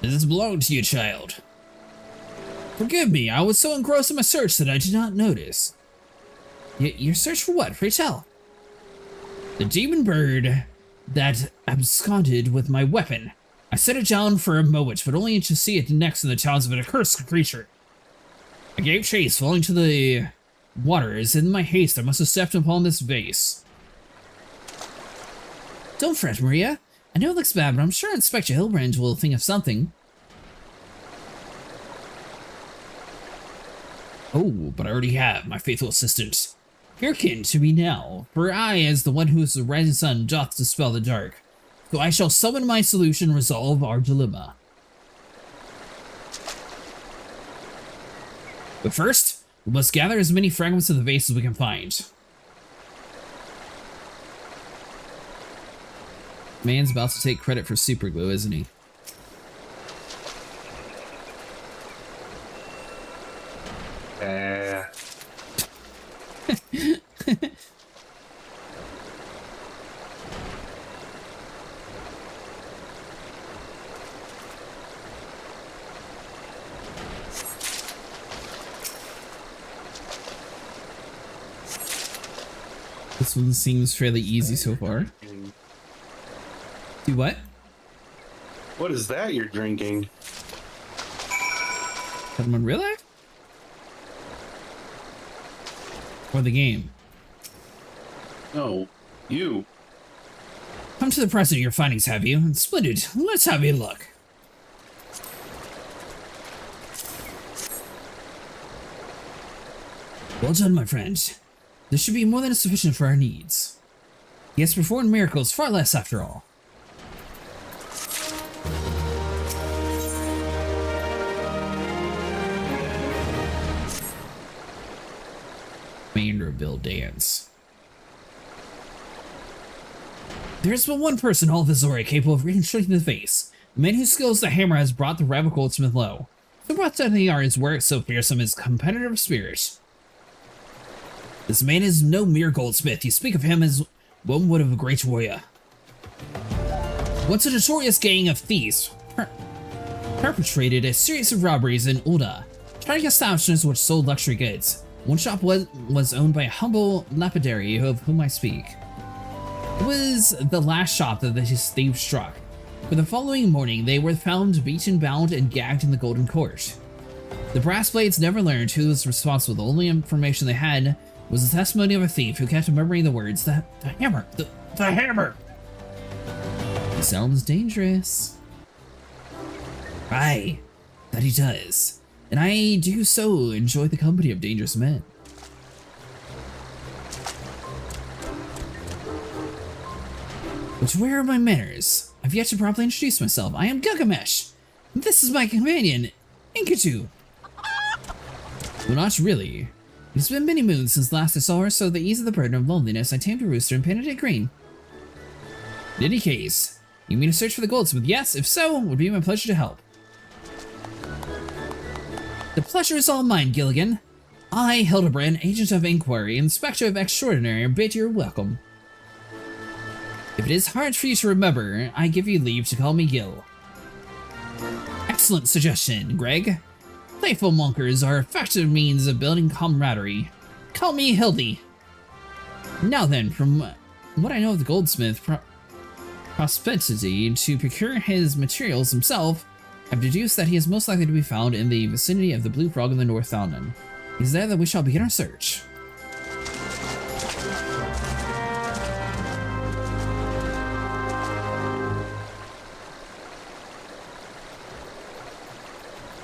Does this belong to you, child? Forgive me, I was so engrossed in my search that I did not notice. Your search for what? Pray tell. The demon bird that absconded with my weapon. I set it down for a moment, but only to see it next in the talons of an accursed creature. I gave chase, falling to the waters. In my haste, I must have stepped upon this vase. Don't fret, Maria. I know it looks bad, but I'm sure Inspector Hilbrand will think of something. Oh, but I already have, my faithful assistant. Hearken to me now, for I, as the one who is the rising sun, doth dispel the dark. So I shall summon my solution, resolve our dilemma. But first, we must gather as many fragments of the vase as we can find. Man's about to take credit for super glue, isn't he? This one seems fairly easy so far. Do what? What is that you're drinking? Pokemon real life? Or the game? No, you. Come to the present of your findings, have you? Splendid. Let's have a look. Well done, my friend. This should be more than sufficient for our needs. He has performed miracles, far less after all. Vanderbilt dance. There is but one person in all of Azora capable of reconstructing the face. The man whose skills the hammer has brought the rival goldsmith low. The breathtaking art is where so fearsome his competitive spirit. This man is no mere goldsmith. You speak of him as one would of a great warrior. Once a notorious gang of thieves perpetrated a series of robberies in Ulda, charging establishments which sold luxury goods. One shop was owned by a humble lapidary of whom I speak. It was the last shop that his thieves struck. For the following morning, they were found beaten, bound, and gagged in the Golden Court. The brass blades never learned who was responsible. The only information they had was the testimony of a thief who kept remembering the words, the hammer, the hammer. He sounds dangerous. Aye, that he does. And I do so enjoy the company of dangerous men. But where are my manners? I've yet to properly introduce myself. I am Gilgamesh. This is my companion, Inkatu. Well, not really. It's been many moons since last I saw her, so the ease of the burden of loneliness, I tamed a rooster and painted it green. In any case, you mean to search for the goldsmith? Yes, if so, it would be my pleasure to help. The pleasure is all mine, Gilligan. I, Hildebrand, Agent of Inquiry, Inspector of Extraordinary, bid you welcome. If it is hard for you to remember, I give you leave to call me Gil. Excellent suggestion, Greg. Playful monkers are effective means of building camaraderie. Call me Hildy. Now then, from what I know of the goldsmith propensity to procure his materials himself, I've deduced that he is most likely to be found in the vicinity of the Blue Frog in the North Fountain. It is there that we shall begin our search.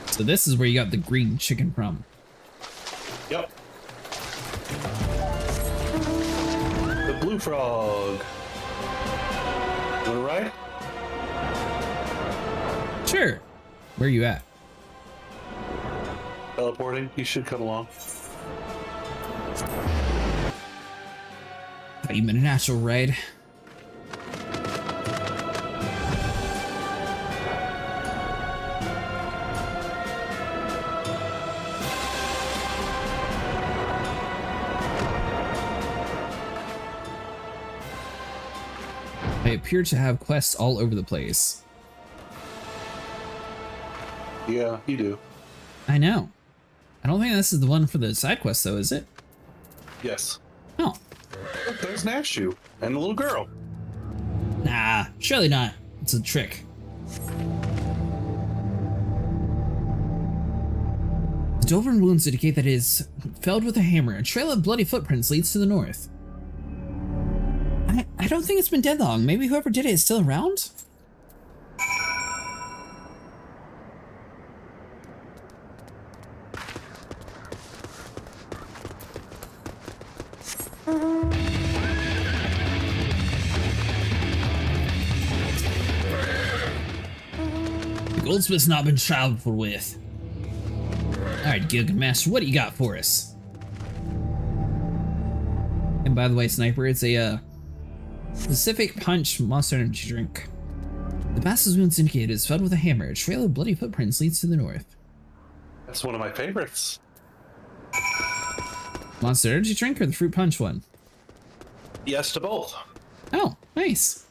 So this is where you got the green chicken from. Yep. The Blue Frog. Want to ride? Sure. Where are you at? Teleporting. You should come along. Thought you meant a natural ride. I appear to have quests all over the place. Yeah, you do. I know. I don't think this is the one for the side quest, though, is it? Yes. Oh. Look, there's Nashu and the little girl. Nah, surely not. It's a trick. The Dolvern wounds indicate that it is felled with a hammer. A trail of bloody footprints leads to the north. I don't think it's been dead long. Maybe whoever did it is still around? The goldsmith's not been trifled with. Alright, Gilgamesh, what do you got for us? And by the way, Sniper, it's a specific punch monster energy drink. The Basilisk wounds indicate it is filled with a hammer. A trail of bloody footprints leads to the north. That's one of my favorites. Monster energy drink or the fruit punch one? Yes to both. Oh, nice.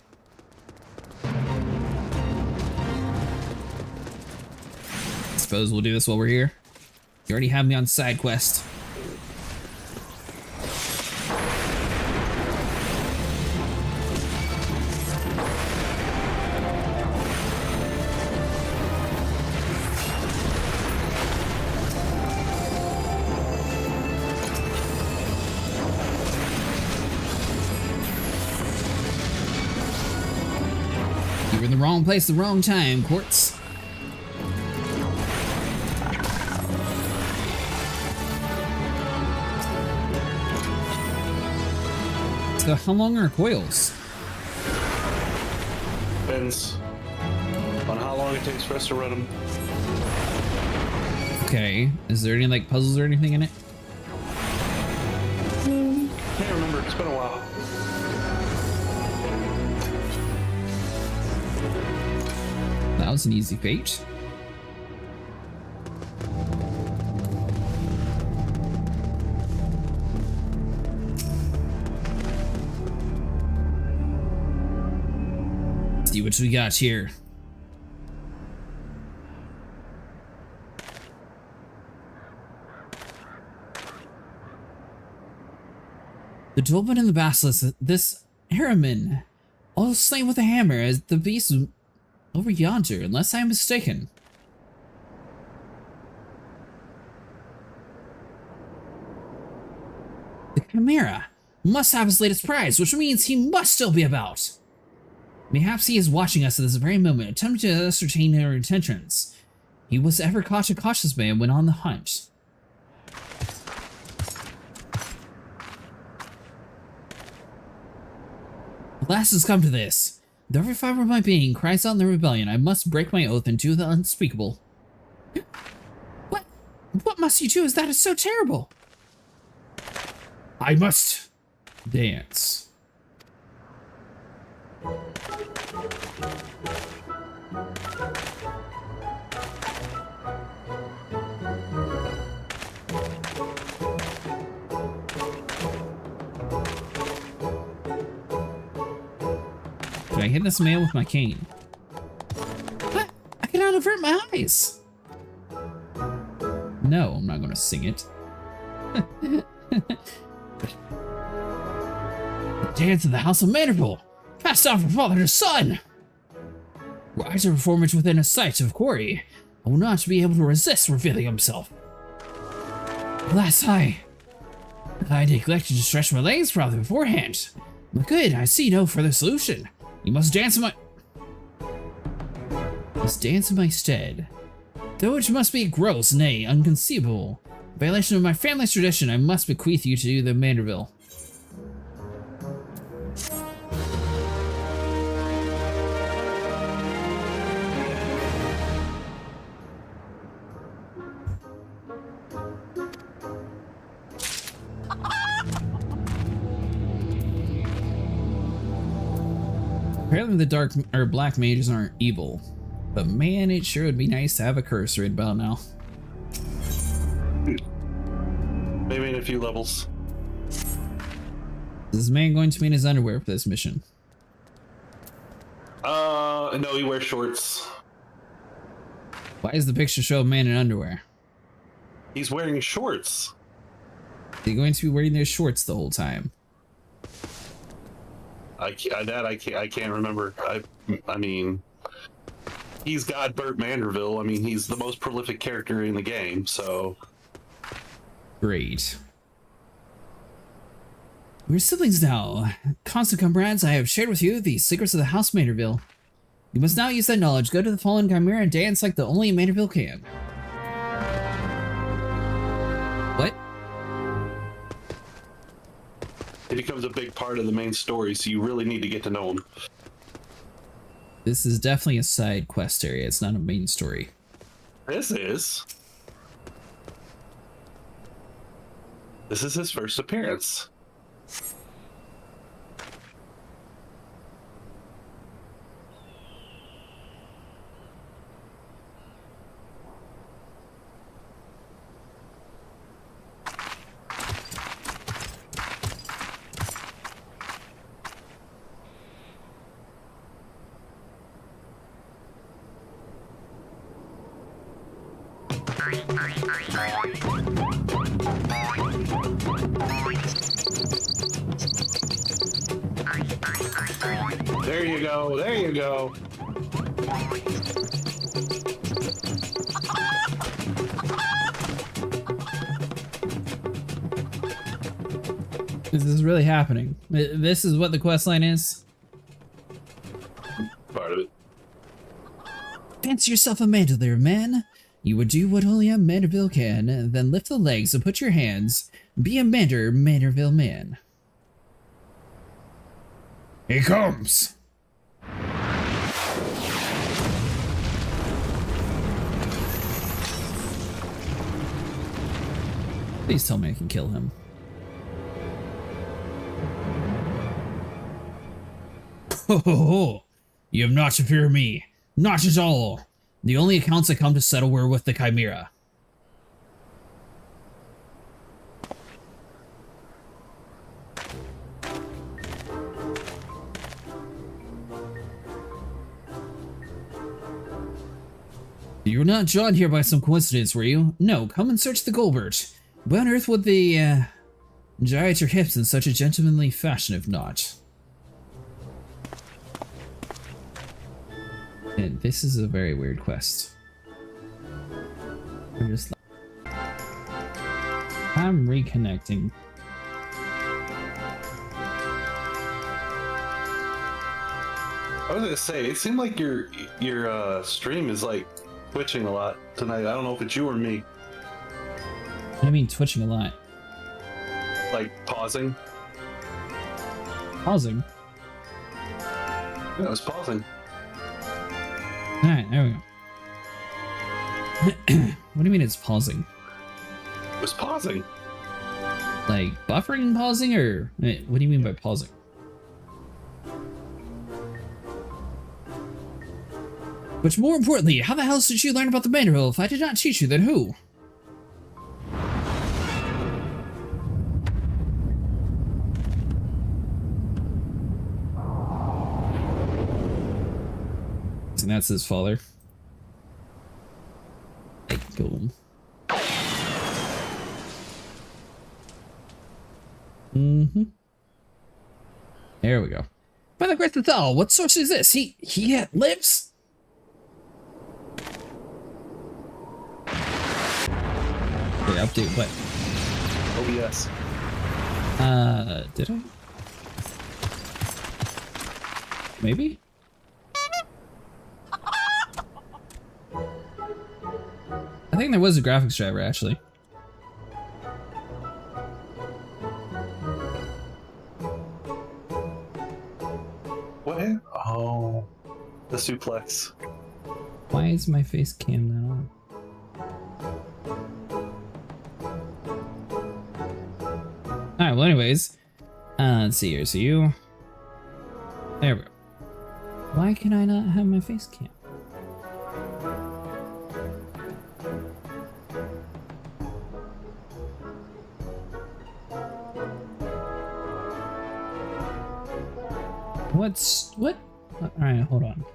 Suppose we'll do this while we're here. You already have me on side quest. You're in the wrong place at the wrong time, Quartz. So how long are coils? Depends on how long it takes for us to run them. Okay, is there any like puzzles or anything in it? Can't remember, it's been a while. That was an easy fate. See what we got here. The Dolmen and the Basilisk, this Harriman, all slain with a hammer as the beast over yonder, unless I am mistaken. The Chimera must have his latest prize, which means he must still be about. Mayhaps he is watching us at this very moment, attempting to ascertain our intentions. He was ever caught a cautious man when on the hunt. Alas has come to this. Though every fiber of my being cries out in the rebellion, I must break my oath and do the unspeakable. What must you do as that is so terrible? I must dance. Did I hit this man with my cane? What? I cannot avert my eyes. No, I'm not going to sing it. The dance of the House of Manderville, passed down from father to son. Were I to perform it within a sight of Quarry, I will not be able to resist revealing himself. Alas, I neglected to stretch my legs properly beforehand. But good, I see no further solution. You must dance in my stead. Though it must be gross, nay, unconceivable. In violation of my family's tradition, I must bequeath you to the Manderville. Apparently the dark or black mages aren't evil, but man, it sure would be nice to have a curse right about now. Maybe in a few levels. Is this man going to be in his underwear for this mission? No, he wears shorts. Why does the picture show a man in underwear? He's wearing shorts. Is he going to be wearing their shorts the whole time? I can't remember. I mean, he's got Burt Manderville. I mean, he's the most prolific character in the game, so. Great. We're siblings now. Constant comrades, I have shared with you the secrets of the House Manderville. You must now use that knowledge, go to the fallen Chimera and dance like the only a Manderville can. What? It becomes a big part of the main story, so you really need to get to know him. This is definitely a side quest area, it's not a main story. This is his first appearance. There you go, there you go. This is really happening. This is what the quest line is? Part of it. Fancy yourself a Mandalore, man. You would do what only a Manderville can, then lift the legs and put your hands. Be a Manderville man. He comes! Please tell me I can kill him. Ho ho ho! You have not to fear me. Not at all. The only accounts I come to settle were with the Chimera. You were not drawn here by some coincidence, were you? No, come and search the Goldbert. Why on earth would they, gyrate your hips in such a gentlemanly fashion if not? And this is a very weird quest. I'm reconnecting. I was gonna say, it seemed like your stream is like twitching a lot tonight. I don't know if it's you or me. What do you mean twitching a lot? Like pausing. Pausing? Yeah, it was pausing. Alright, there we go. What do you mean it's pausing? It was pausing. Like buffering pausing, or what do you mean by pausing? But more importantly, how the hell did you learn about the Manderville? If I did not teach you, then who? And that's his father. Hey, cool. Mm-hmm. There we go. By the Great Thal, what source is this? He yet lives? Okay, update what? OBS. Did I? Maybe? I think there was a graphics driver, actually. What? Oh, the suplex. Why is my face cam not on? Alright, well anyways, let's see here, so you... There we go. Why can I not have my face cam? What? Alright, hold on.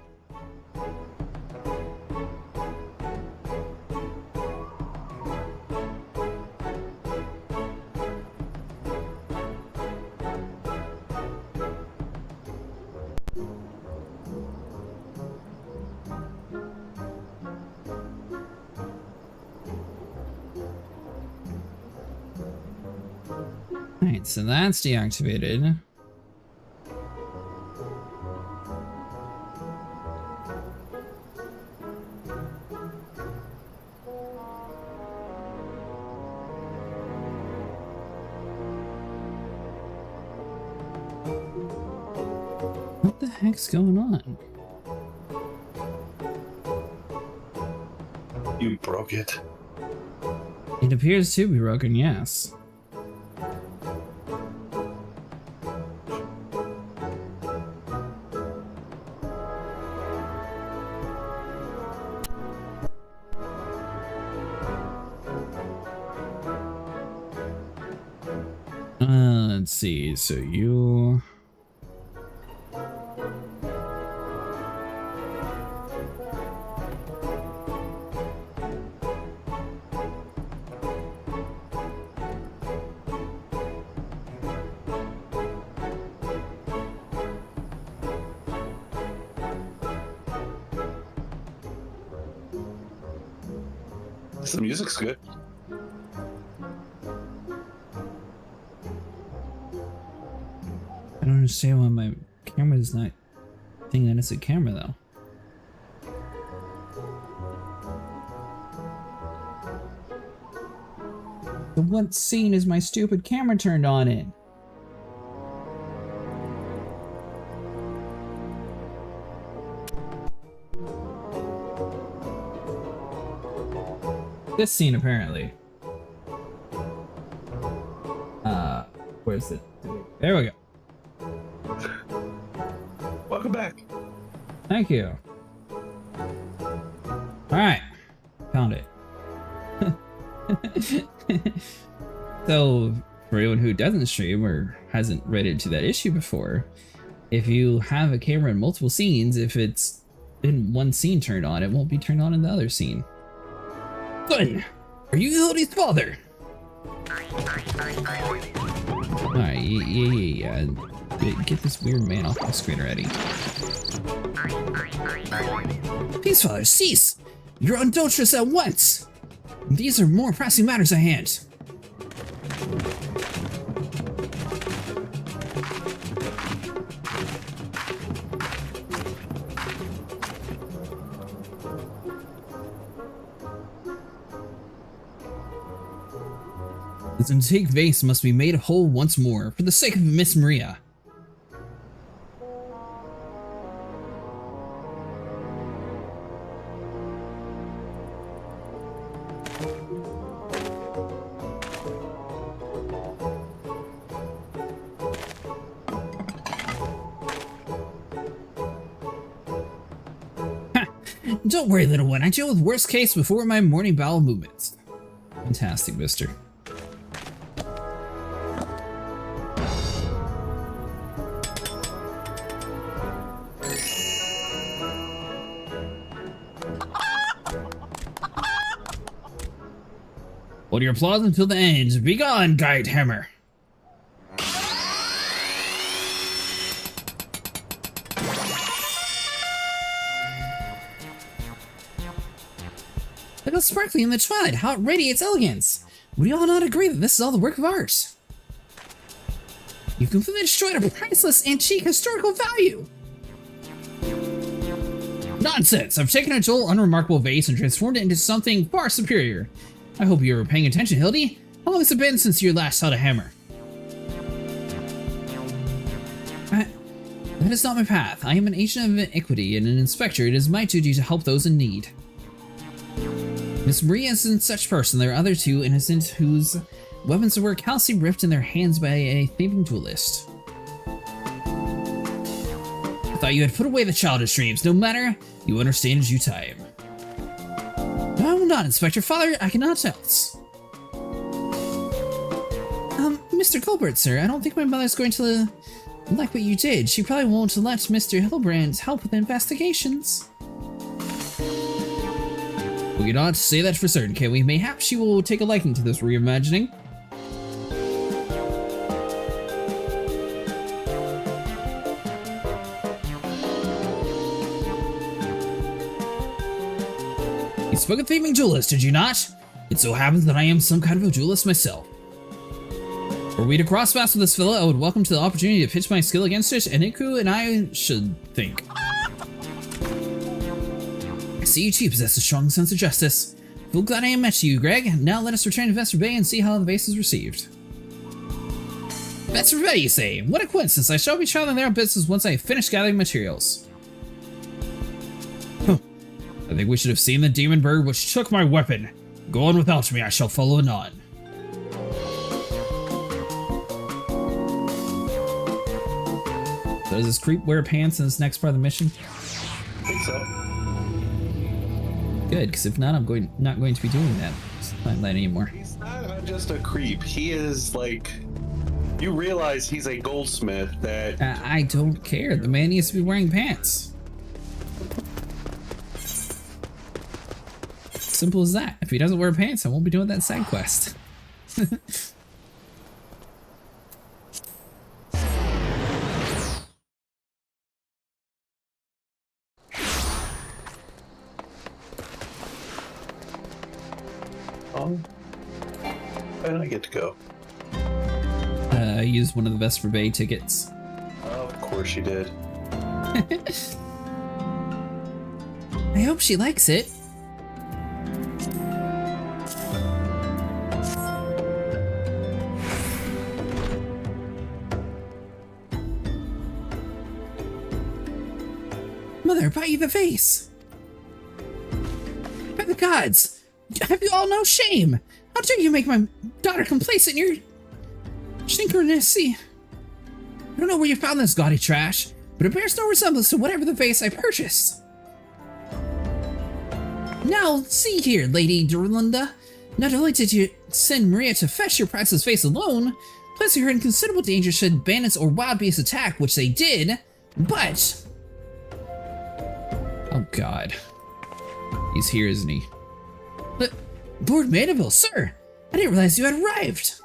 Alright, so that's deactivated. What the heck's going on? You broke it. It appears to be broken, yes. Let's see, so you... The music's good. I don't understand why my camera is not thinking that it's a camera though. So what scene is my stupid camera turned on in? This scene apparently. Where's it? There we go. Welcome back. Thank you. Alright. Found it. So, for anyone who doesn't stream or hasn't read into that issue before, if you have a camera in multiple scenes, if it's in one scene turned on, it won't be turned on in the other scene. Good! Are you Hildy's father? Alright, yeah. Get this weird man off my screen already. Please, father, cease! You're adulterous at once! These are more pressing matters at hand. This antique vase must be made whole once more, for the sake of Miss Maria. Don't worry, little one. I deal with worst case before my morning bowel movements. Fantastic, mister. Hold your applause until the end. Be gone, Guide Hammer. Look how sparkling in the twilight, how it radiates elegance. Would you all not agree that this is all the work of art? You've completely destroyed a priceless antique historical value. Nonsense! I've taken a dull, unremarkable vase and transformed it into something far superior. I hope you were paying attention, Hildy. How long has it been since you last held a hammer? That is not my path. I am an agent of equity and an inspector. It is my duty to help those in need. Miss Maria isn't such person. There are other two innocent whose weapons were callously ripped in their hands by a thieving duelist. I thought you had put away the childish dreams. No matter, you understand in due time. No, not Inspector. Father, I cannot else. Mr. Colbert, sir, I don't think my mother's going to like what you did. She probably won't let Mr. Hilbrand help with the investigations. We cannot say that for certain, can we? Mayhaps she will take a liking to this reimagining. You spoke of thieving duelist, did you not? It so happens that I am some kind of a duelist myself. Were we to cross paths with this fella, I would welcome to the opportunity to pitch my skill against it, and Iku and I should think. I see you too possess a strong sense of justice. Feel glad I met you, Greg. Now let us return to Vesper Bay and see how the base is received. Vesper Bay, you say? What a coincidence. I shall be traveling there on business once I finish gathering materials. Huh. I think we should have seen the demon bird which took my weapon. Go on without me, I shall follow anon. Does this creep wear pants in this next part of the mission? I think so. Good, because if not, I'm not going to be doing that anymore. He's not just a creep. He is like, you realize he's a goldsmith that... I don't care. The man needs to be wearing pants. Simple as that. If he doesn't wear pants, I won't be doing that side quest. And I get to go. I used one of the Vesper Bay tickets. Of course you did. I hope she likes it. Mother, buy you the vase. By the gods, have you all no shame? How dare you make my daughter complacent in your shinkernessi? I don't know where you found this gaudy trash, but it bears no resemblance to whatever the vase I purchased. Now, see here, Lady Durlinda. Not only did you send Maria to fetch your priceless vase alone, placing her in considerable danger should bandits or wild beasts attack, which they did, but... Oh god. He's here, isn't he? But, Lord Mandeville, sir! I didn't realize you had arrived!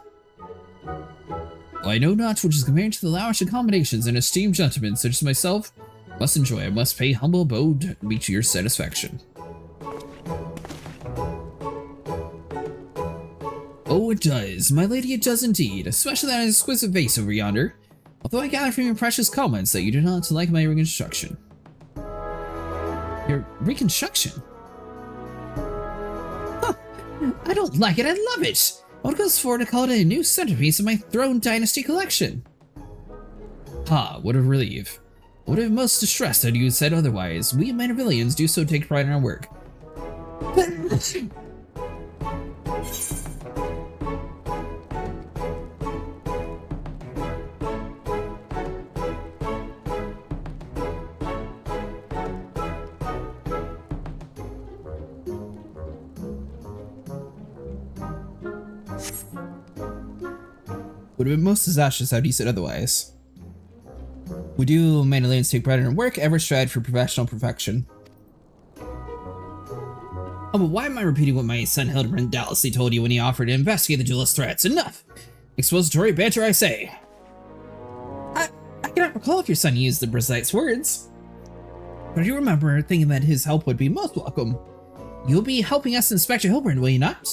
Well, I know not which is compared to the lavish accommodations an esteemed gentleman such as myself must enjoy. I must pay humble abode to meet your satisfaction. Oh, it does. My lady, it does indeed. Especially that exquisite vase over yonder. Although I gather from your precious comments that you do not like my reconstruction. Your reconstruction? Huh. I don't like it, I love it! What goes forward to call it a new centerpiece of my Throne Dynasty collection? Ha, what a relief. Would have most distressed had you said otherwise. We Mandervillians do so take pride in our work. Would have been most disastrous had you said otherwise. We do Mandalorians take pride in our work, ever strive for professional perfection. Oh, but why am I repeating what my son Hildebrand doubtlessly told you when he offered to investigate the duelist threats? Enough! Expository banter, I say! I cannot recall if your son used the precise words. But I do remember thinking that his help would be most welcome. You'll be helping us Inspector Hildebrand, will you not?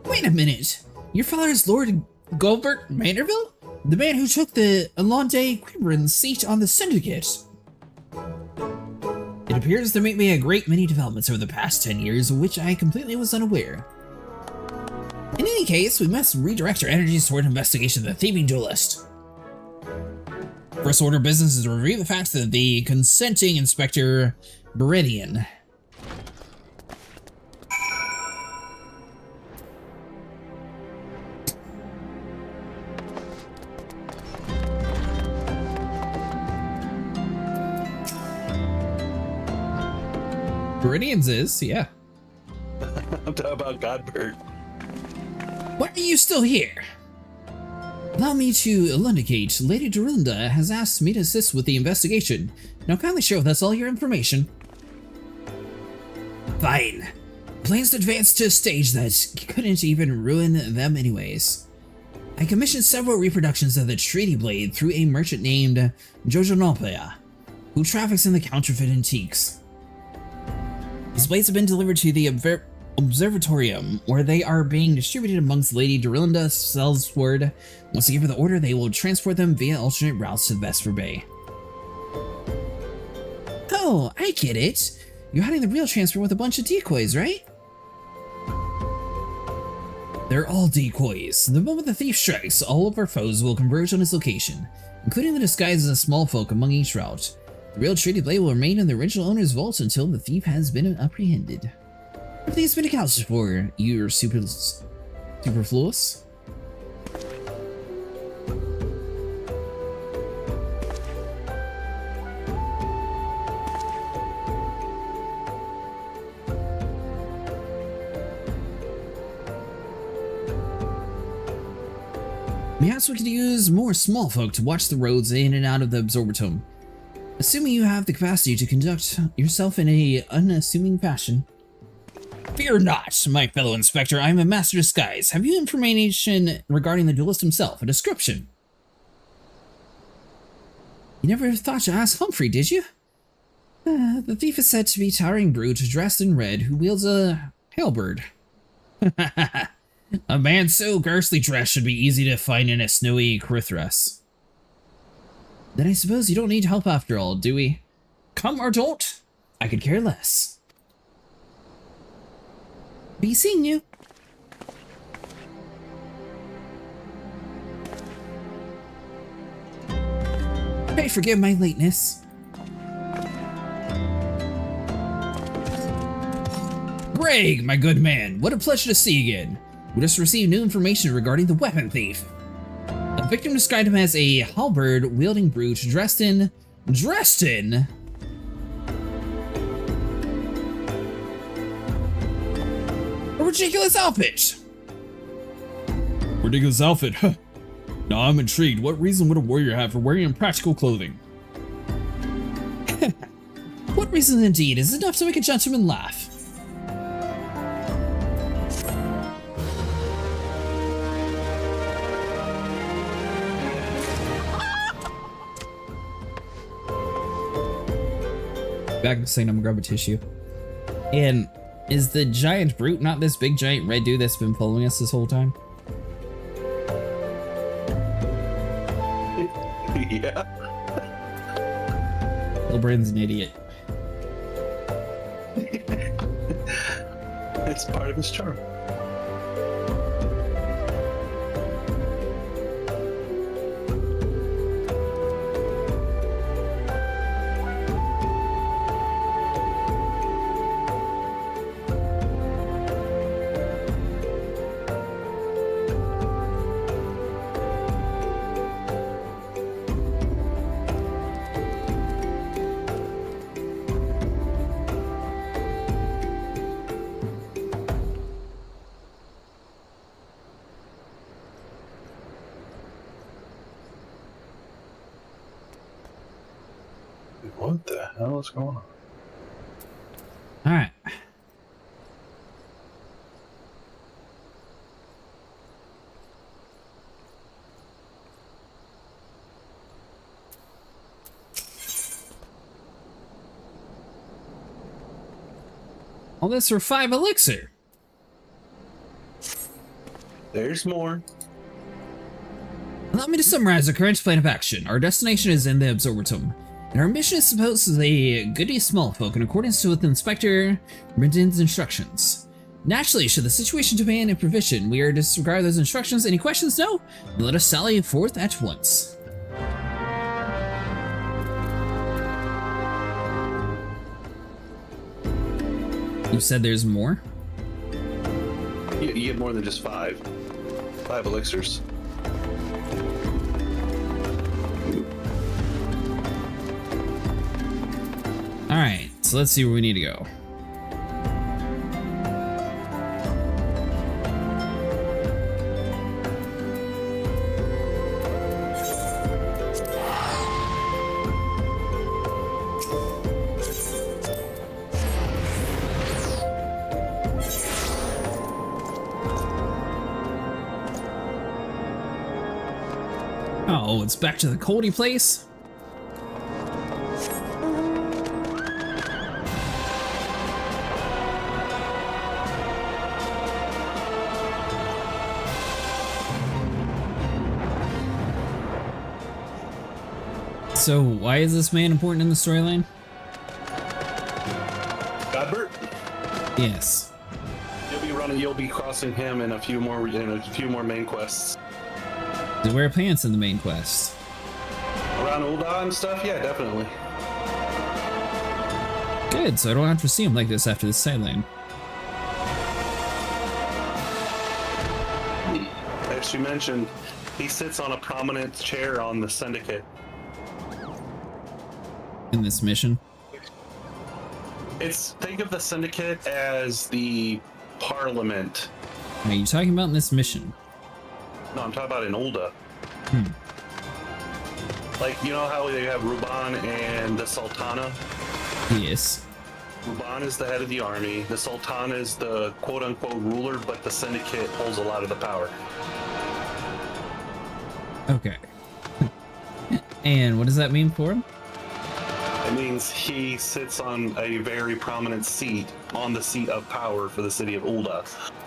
Wait a minute! Your father is Lord Gilbert Manderville? The man who took the Alonde Quirin's seat on the Syndicate. It appears there may be a great many developments over the past 10 years of which I completely was unaware. In any case, we must redirect our energies toward investigation of the thieving duelist. First order of business is to review the facts of the consenting Inspector Beridian. Viridian's is, yeah. I'm talking about Godbert. Why are you still here? Allow me to elucidate. Lady Dorinda has asked me to assist with the investigation. Now kindly share with us all your information. Fine. Plans advanced to a stage that couldn't even ruin them anyways. I commissioned several reproductions of the Treaty Blade through a merchant named Jojonopea, who traffics in the counterfeit antiques. These blades have been delivered to the Observatorium, where they are being distributed amongst Lady Dorinda Selsword. Once you give her the order, they will transport them via alternate routes to Vesper Bay. Oh, I get it. You're hiding the real transfer with a bunch of decoys, right? They're all decoys. The moment the thief strikes, all of our foes will converge on his location, including the disguises of small folk among each route. The real Treaty Blade will remain in the original owner's vault until the thief has been apprehended. Everything's been accounted for, you're superfluous. Perhaps we could use more small folk to watch the roads in and out of the Observatorium. Assuming you have the capacity to conduct yourself in a unassuming fashion. Fear not, my fellow inspector, I am a master disguise. Have you information regarding the duelist himself? A description? You never thought to ask Humphrey, did you? The thief is said to be a towering brute dressed in red who wields a halberd. A man so ghastly dressed should be easy to find in a snowy Carithras. Then I suppose you don't need help after all, do we? Come or don't, I could care less. Be seeing you. Pray forgive my lateness. Greg, my good man, what a pleasure to see you again. We just received new information regarding the weapon thief. The victim described him as a halberd-wielding brute dressed in a ridiculous outfit. Ridiculous outfit, huh? Now I'm intrigued. What reason would a warrior have for wearing impractical clothing? What reason indeed is enough to make a gentleman laugh? Back to saying I'm gonna grab a tissue. And is the giant brute not this big giant red dude that's been following us this whole time? Yeah. Little Brandon's an idiot. It's part of his charm. What the hell is going on? All right. All this for 5 elixir. There's more. Allow me to summarize the current plan of action. Our destination is in the Observatorium, and our mission is supposed to be goody small folk in accordance with Inspector Brendan's instructions. Naturally, should the situation demand a provision, we are to disregard those instructions. Any questions? No? Then let us sally forth at once. You said there's more? You get more than just 5. 5 elixirs. Alright, so let's see where we need to go. Oh, it's back to the coldy place? So, why is this man important in the storyline? Godbert? Yes. You'll be crossing him in a few more main quests. Does he wear pants in the main quest? Around Ul'dah and stuff? Yeah, definitely. Good, so I don't have to see him like this after this sideline. As you mentioned, he sits on a prominent chair on the Syndicate. In this mission? Think of the Syndicate as the Parliament. Are you talking about in this mission? No, I'm talking about in Ul'dah. Like, you know how they have Ruban and the Sultana? Yes. Ruban is the head of the army. The Sultana is the quote-unquote ruler, but the Syndicate holds a lot of the power. Okay. And what does that mean for him? It means he sits on a very prominent seat, on the seat of power for the city of Ul'dah.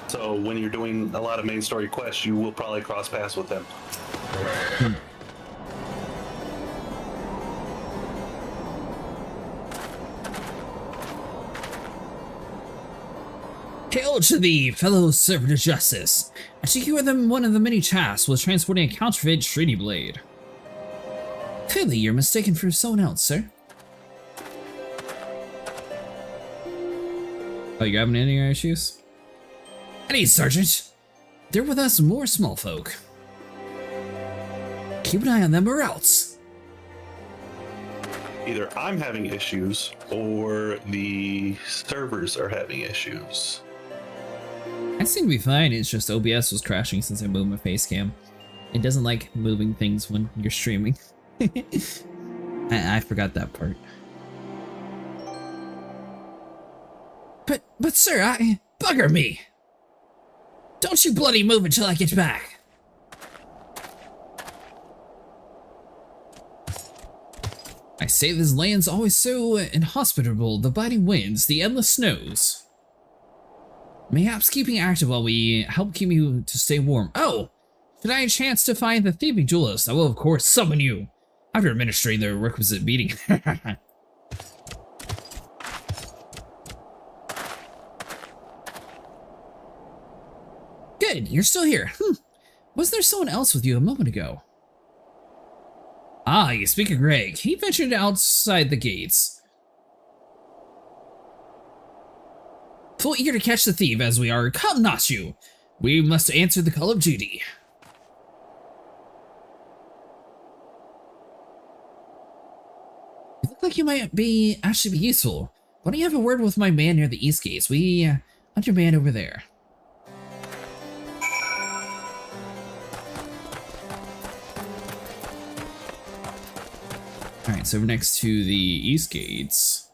So when you're doing a lot of main story quests, you will probably cross paths with them. Hail to thee, fellow servant of justice. I see you are one of the many tasks was transporting a counterfeit treaty blade. Clearly, you're mistaken for someone else, sir. Oh, you having any issues? Any, Sergeant. They're with us more small folk. Keep an eye on them or else. Either I'm having issues or the servers are having issues. I seem to be fine, it's just OBS was crashing since I moved my face cam. It doesn't like moving things when you're streaming. I forgot that part. But sir, bugger me! Don't you bloody move until I get back! I say this land's always so inhospitable, the biting winds, the endless snows. Mayhaps keeping active while we help keep you to stay warm. Oh! Should I have a chance to find the thieving duelist, I will of course summon you, after administering the requisite beating. Good, you're still here. Was there someone else with you a moment ago? Ah, you speak of Greg. He ventured outside the gates. Full eager to catch the thief as we are, come not you. We must answer the call of duty. You look like you might actually be useful. Why don't you have a word with my man near the east gates? We want your man over there. Alright, so we're next to the east gates.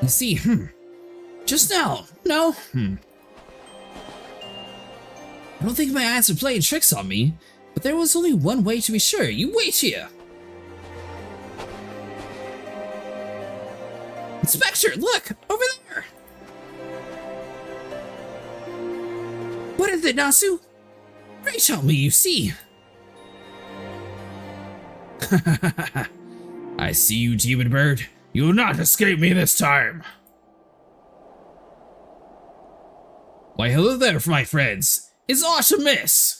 You see, just now, no, I don't think my eyes are playing tricks on me. But there was only one way to be sure. You wait here! Inspector, look! Over there! What is it, Nasu? Pray tell me you see. I see you, demon bird. You will not escape me this time. Why, hello there, my friends. Is aught amiss?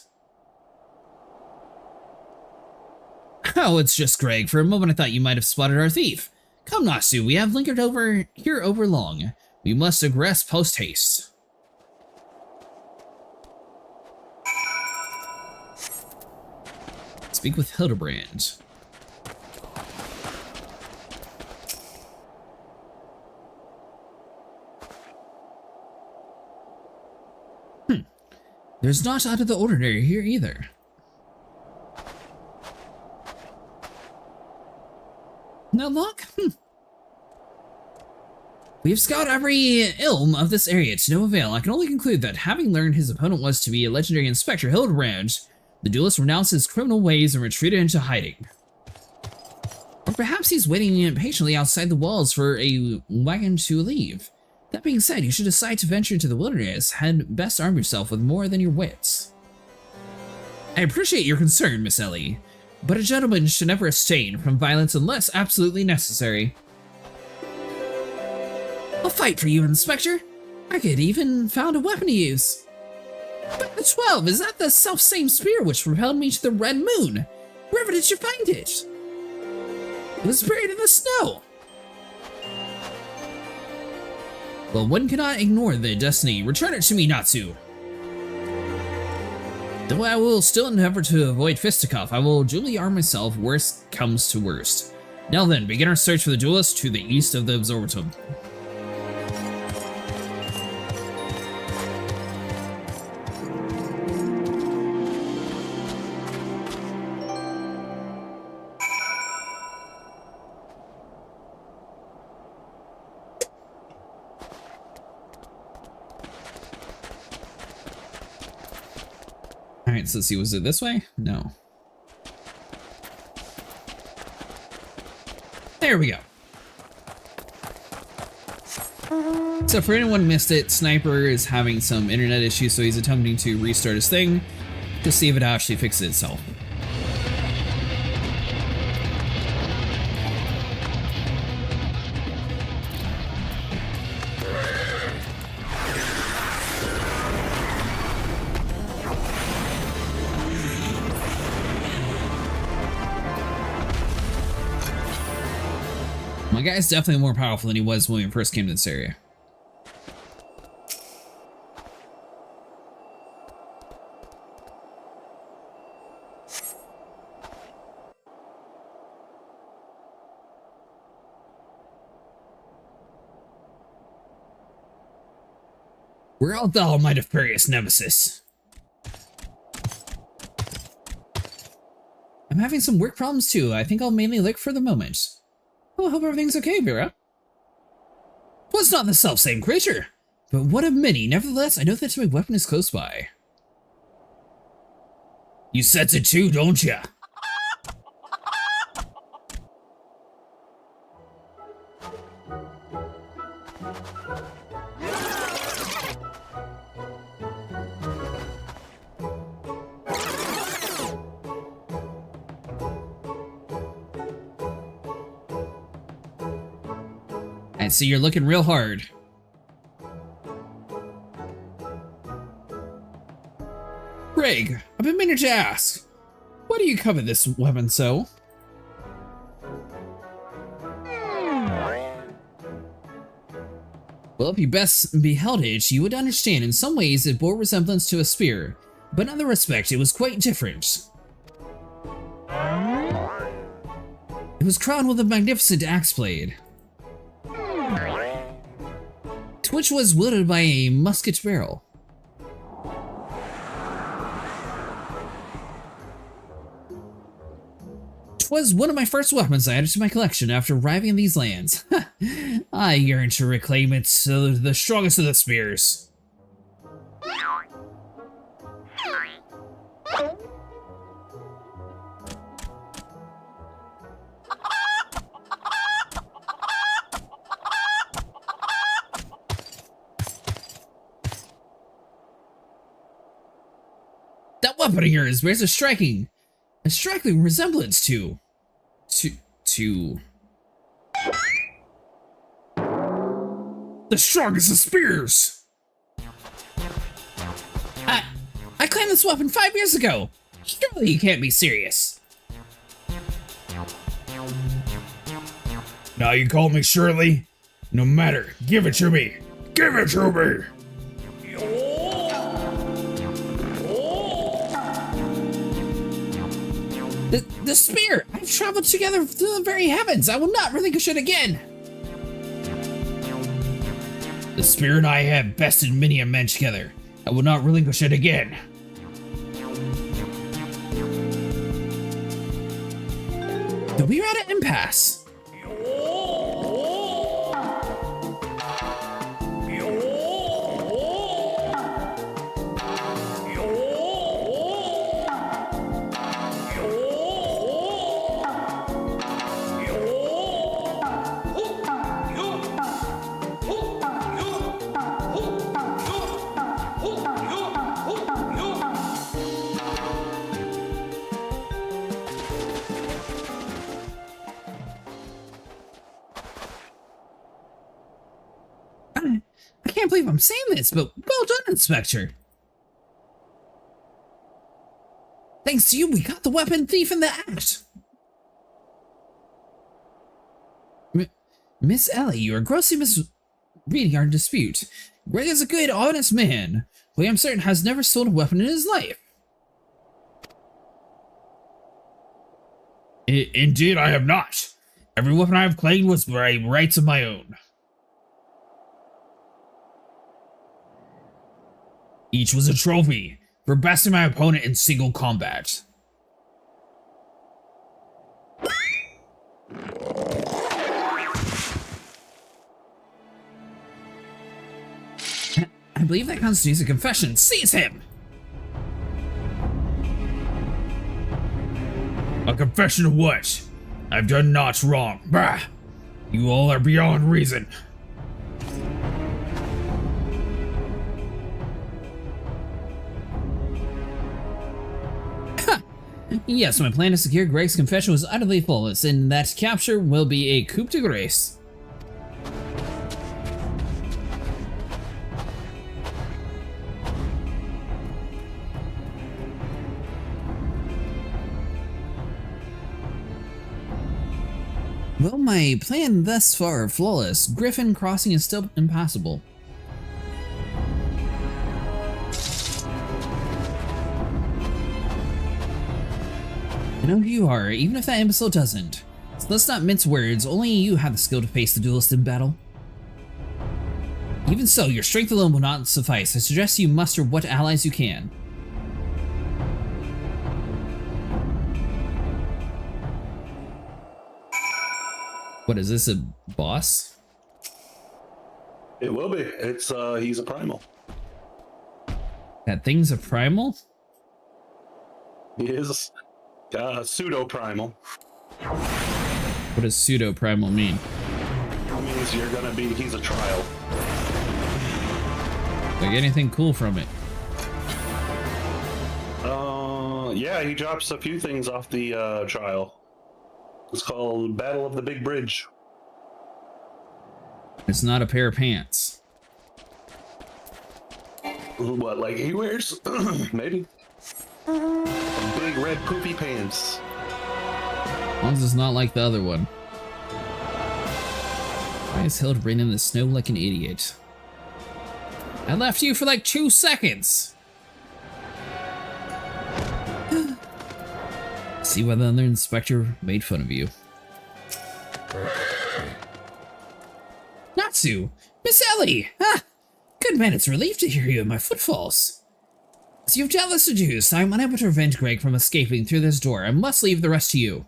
Oh, it's just Greg. For a moment I thought you might have spotted our thief. Come, Nasu, we have lingered here over long. We must egress post-haste. Speak with Hildebrand. There's not out of the ordinary here either. No luck? We have scoured every ilm of this area to no avail. I can only conclude that having learned his opponent was to be a legendary Inspector Hildebrand, the duelist renounced his criminal ways and retreated into hiding. Or perhaps he's waiting impatiently outside the walls for a wagon to leave. That being said, you should decide to venture into the wilderness, had best arm yourself with more than your wits. I appreciate your concern, Miss Ellie, but a gentleman should never abstain from violence unless absolutely necessary. I'll fight for you, Inspector. I could even found a weapon to use. But the 12, is that the self-same spear which propelled me to the Red Moon? Wherever did you find it? It was buried in the snow. Well, one cannot ignore the destiny. Return it to me, Natsu. Though I will still endeavor to avoid fisticuff, I will duly arm myself, worst comes to worst. Now then, begin our search for the duelist to the east of the Observatorium. Alright, so let's see, was it this way? No. There we go. So for anyone who missed it, Sniper is having some internet issues, so he's attempting to restart his thing to see if it actually fixes itself. My guy's definitely more powerful than he was when we first came to this area. Where art thou, my nefarious nemesis? I'm having some work problems too. I think I'll mainly look for the moment. Oh, I hope everything's okay, Vera. Well, it's not the self-same creature, but one of many. Nevertheless, I know that my weapon is close by. You sense it too, don't ya? And so you're looking real hard. Greg, I've been meaning to ask, why do you covet this weapon so? Well, if you best beheld it, you would understand in some ways it bore resemblance to a spear, but in other respects it was quite different. It was crowned with a magnificent axe blade, which was wielded by a musket barrel. Was one of my first weapons I added to my collection after arriving in these lands. I yearn to reclaim it, so the strongest of the spears. That weapon of yours bears a striking resemblance to the strongest of spears. I claimed this weapon 5 years ago. Surely you can't be serious. Now you call me Shirley? No matter, give it to me. Give it to me. The spear! I've traveled together through the very heavens! I will not relinquish it again! The spear and I have bested many a man together. I will not relinquish it again. We're at an impasse. I can't believe I'm saying this, but well done, Inspector. Thanks to you, we got the weapon thief in the act. Miss Ellie, you are grossly misreading our dispute. Greg is a good, honest man, who I am certain has never stolen a weapon in his life. Indeed, I have not. Every weapon I have claimed was by rights of my own. Each was a trophy for besting my opponent in single combat. I believe that constitutes a confession. Seize him! A confession of what? I've done naught wrong. Bah! You all are beyond reason. Yes, my plan to secure Greg's confession was utterly flawless, and that capture will be a coup de grace. Well, my plan thus far flawless. Griffin crossing is still impossible. I know who you are, even if that imbecile doesn't. So let's not mince words, only you have the skill to face the duelist in battle. Even so, your strength alone will not suffice. I suggest you muster what allies you can. What is this, a boss? It will be. It's he's a primal. That thing's a primal? He is pseudo primal. What does pseudo primal mean? It means you're gonna be. He's a trial. Like anything cool from it? Yeah, he drops a few things off the trial. It's called Battle of the Big Bridge. It's not a pair of pants. What, like he wears? Maybe. Big red poofy pants. As long as it's not like the other one. Why is Hildebrand in the snow like an idiot? I left you for like 2 seconds! See why the other inspector made fun of you. Natsu! Miss Ellie! Ah! Good man, it's a relief to hear you in my footfalls. As you've doubtless deduced, I am unable to prevent Greg from escaping through this door. I must leave the rest to you.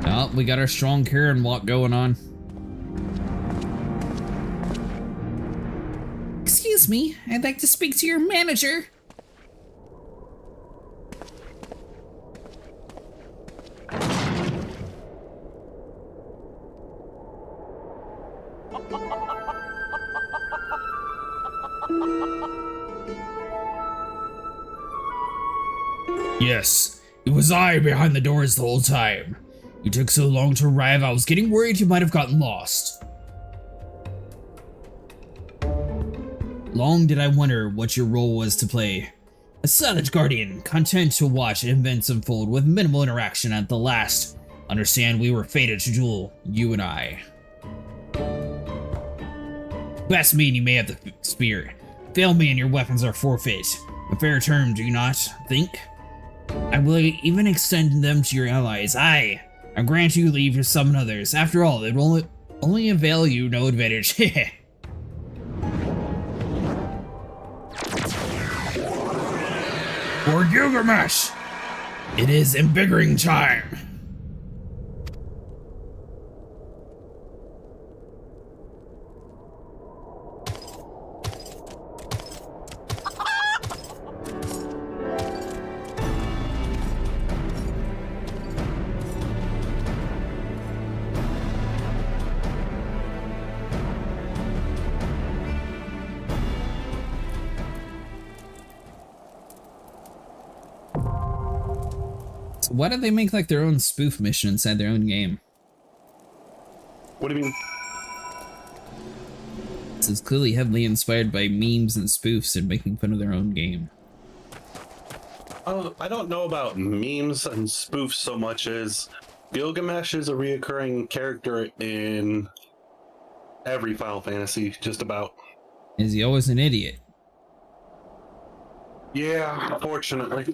Oh, we got our strong Karen walk going on. Excuse me, I'd like to speak to your manager. Yes, it was I behind the doors the whole time. You took so long to arrive, I was getting worried you might have gotten lost. Long did I wonder what your role was to play. A silent guardian, content to watch events unfold with minimal interaction at the last. Understand we were fated to duel, you and I. Best mean you may have the spear. Fail me and your weapons are forfeit. A fair term, do you not think? I will even extend them to your allies. I grant you leave to summon others. After all, it will only avail you no advantage. For Gilgamesh! It is embittering time! Why did they make like their own spoof mission inside their own game? What do you mean? This is clearly heavily inspired by memes and spoofs and making fun of their own game. I don't know about memes and spoofs so much as Gilgamesh is a reoccurring character in every Final Fantasy, just about. Is he always an idiot? Yeah, unfortunately.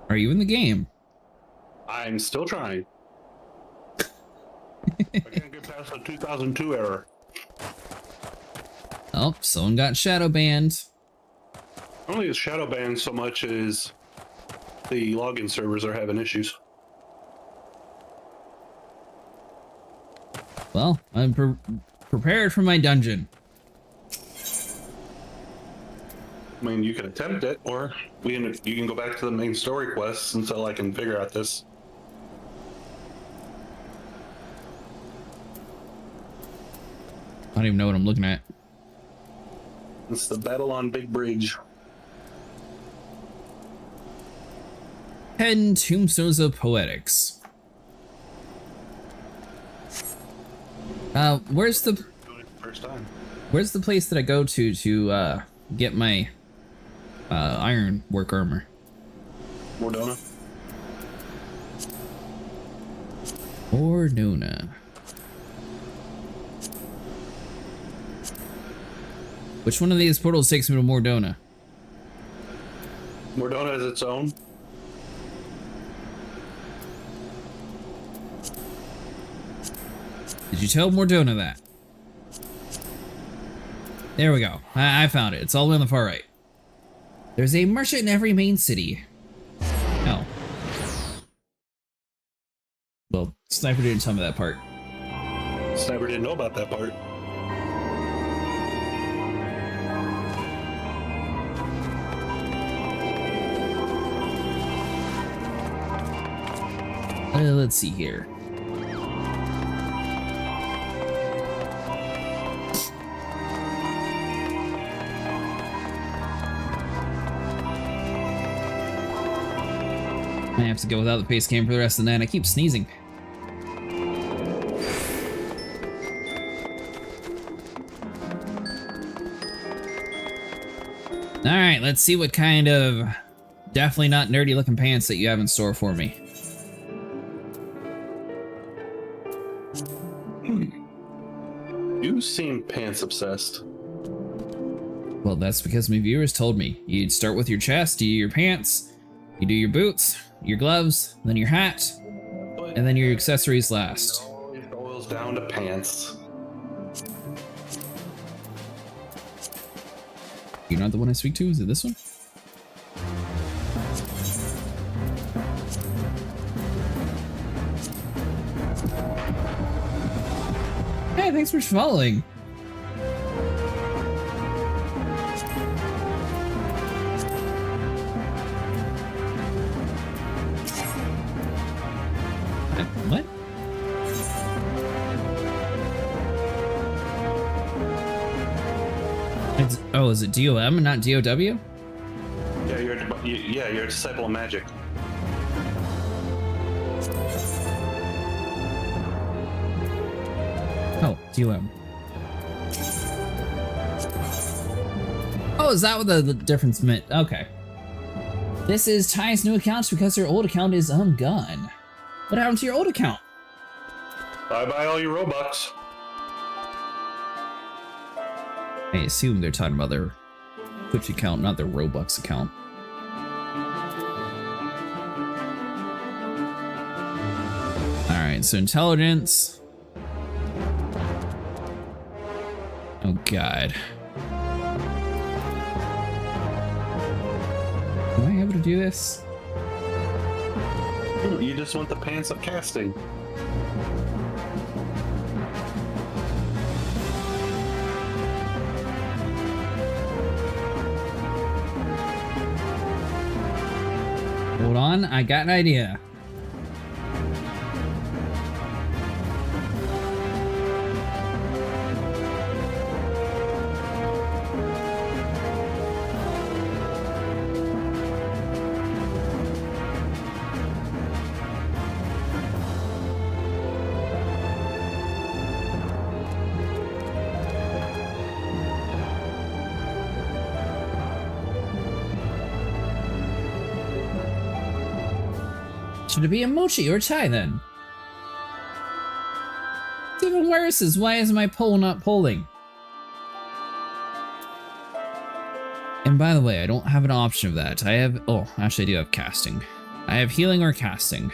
Are you in the game? I'm still trying. I can't get past the 2002 error. Oh, someone got shadow banned. Only is shadow banned so much as the login servers are having issues. Well, I'm prepared for my dungeon. I mean, you can attempt it, or you can go back to the main story quests until I can figure out this. I don't even know what I'm looking at. It's the battle on Big Bridge. 10 Tombstones of Poetics. Where's the First time. Where's the place that I go to get my iron work armor? Mordona. Mordona. Which one of these portals takes me to Mordona? Mordona is its own. Did you tell Mordona that? There we go. I found it. It's all the way on the far right. There's a merchant in every main city. Oh. Well, Sniper didn't tell me that part. Sniper didn't know about that part. Let's see here. I have to go without the pace cam for the rest of the night. I keep sneezing. Alright, let's see what kind of definitely not nerdy looking pants that you have in store for me. You seem pants obsessed. Well, that's because my viewers told me. You'd start with your chest, you do your pants, you do your boots, your gloves, then your hat, and then your accessories last. It always boils down to pants. You're not the one I speak to? Is it this one? Hey, thanks for following. What? Oh, is it DOM and not DOW? Yeah, you're a disciple of magic. Oh, DOM. Oh, is that what the difference meant? Okay. This is Ty's new account because her old account is gone. What happened to your old account? Bye-bye all your Robux. I assume they're talking about their Twitch account, not their Robux account. Alright, so intelligence. Oh god. Am I able to do this? You just want the pants of casting. Hold on, I got an idea. Should it be a mochi or chai then? It's even worse is why is my poll not polling? And by the way, I don't have an option of that. I have, oh, actually I do have casting. I have healing or casting.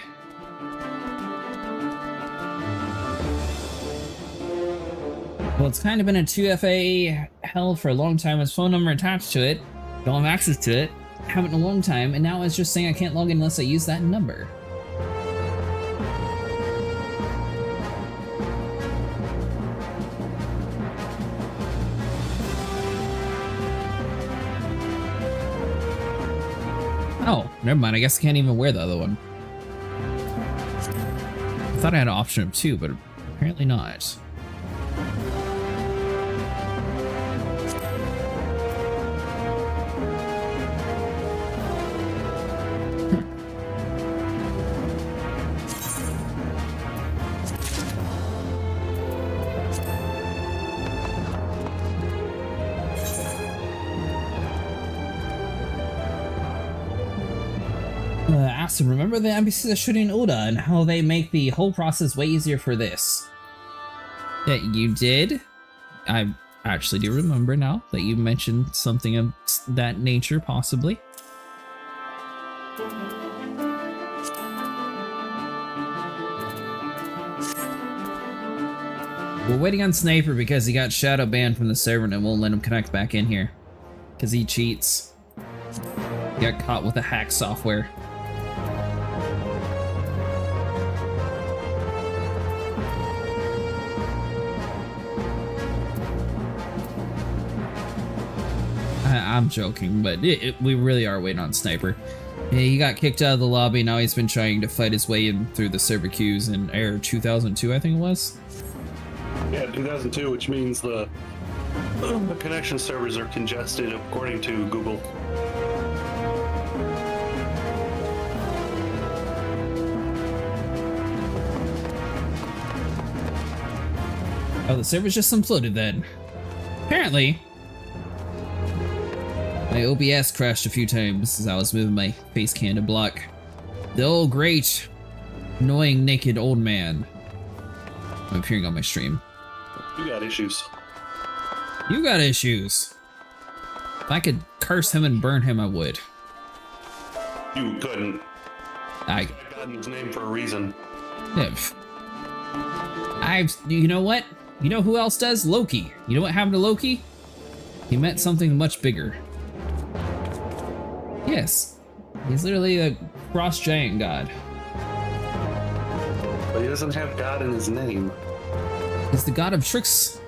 Well, it's kind of been a 2FA hell for a long time with phone number attached to it. Don't have access to it. Haven't in a long time, and now it's just saying I can't log in unless I use that number. Oh, never mind. I guess I can't even wear the other one. I thought I had an option of 2, but apparently not. Aston, remember the NPCs are shooting Oda and how they make the whole process way easier for this? Yeah, you did? I actually do remember now that you mentioned something of that nature, possibly. We're waiting on Sniper because he got shadow banned from the server and it won't let him connect back in here. Because he cheats. He got caught with the hack software. I'm joking, but we really are waiting on Sniper. Yeah, he got kicked out of the lobby, now he's been trying to fight his way in through the server queues in Era 2002, I think it was. Yeah, 2002, which means the connection servers are congested, according to Google. Oh, the server's just imploded then. Apparently, my OBS crashed a few times as I was moving my face cam to block the old great, annoying naked old man I'm appearing on my stream. You got issues. You got issues. If I could curse him and burn him, I would. You couldn't. I got his name for a reason. You know what? You know who else does? Loki. You know what happened to Loki? He meant something much bigger. Yes. He's literally a cross giant god. But he doesn't have God in his name. He's the god of tricks.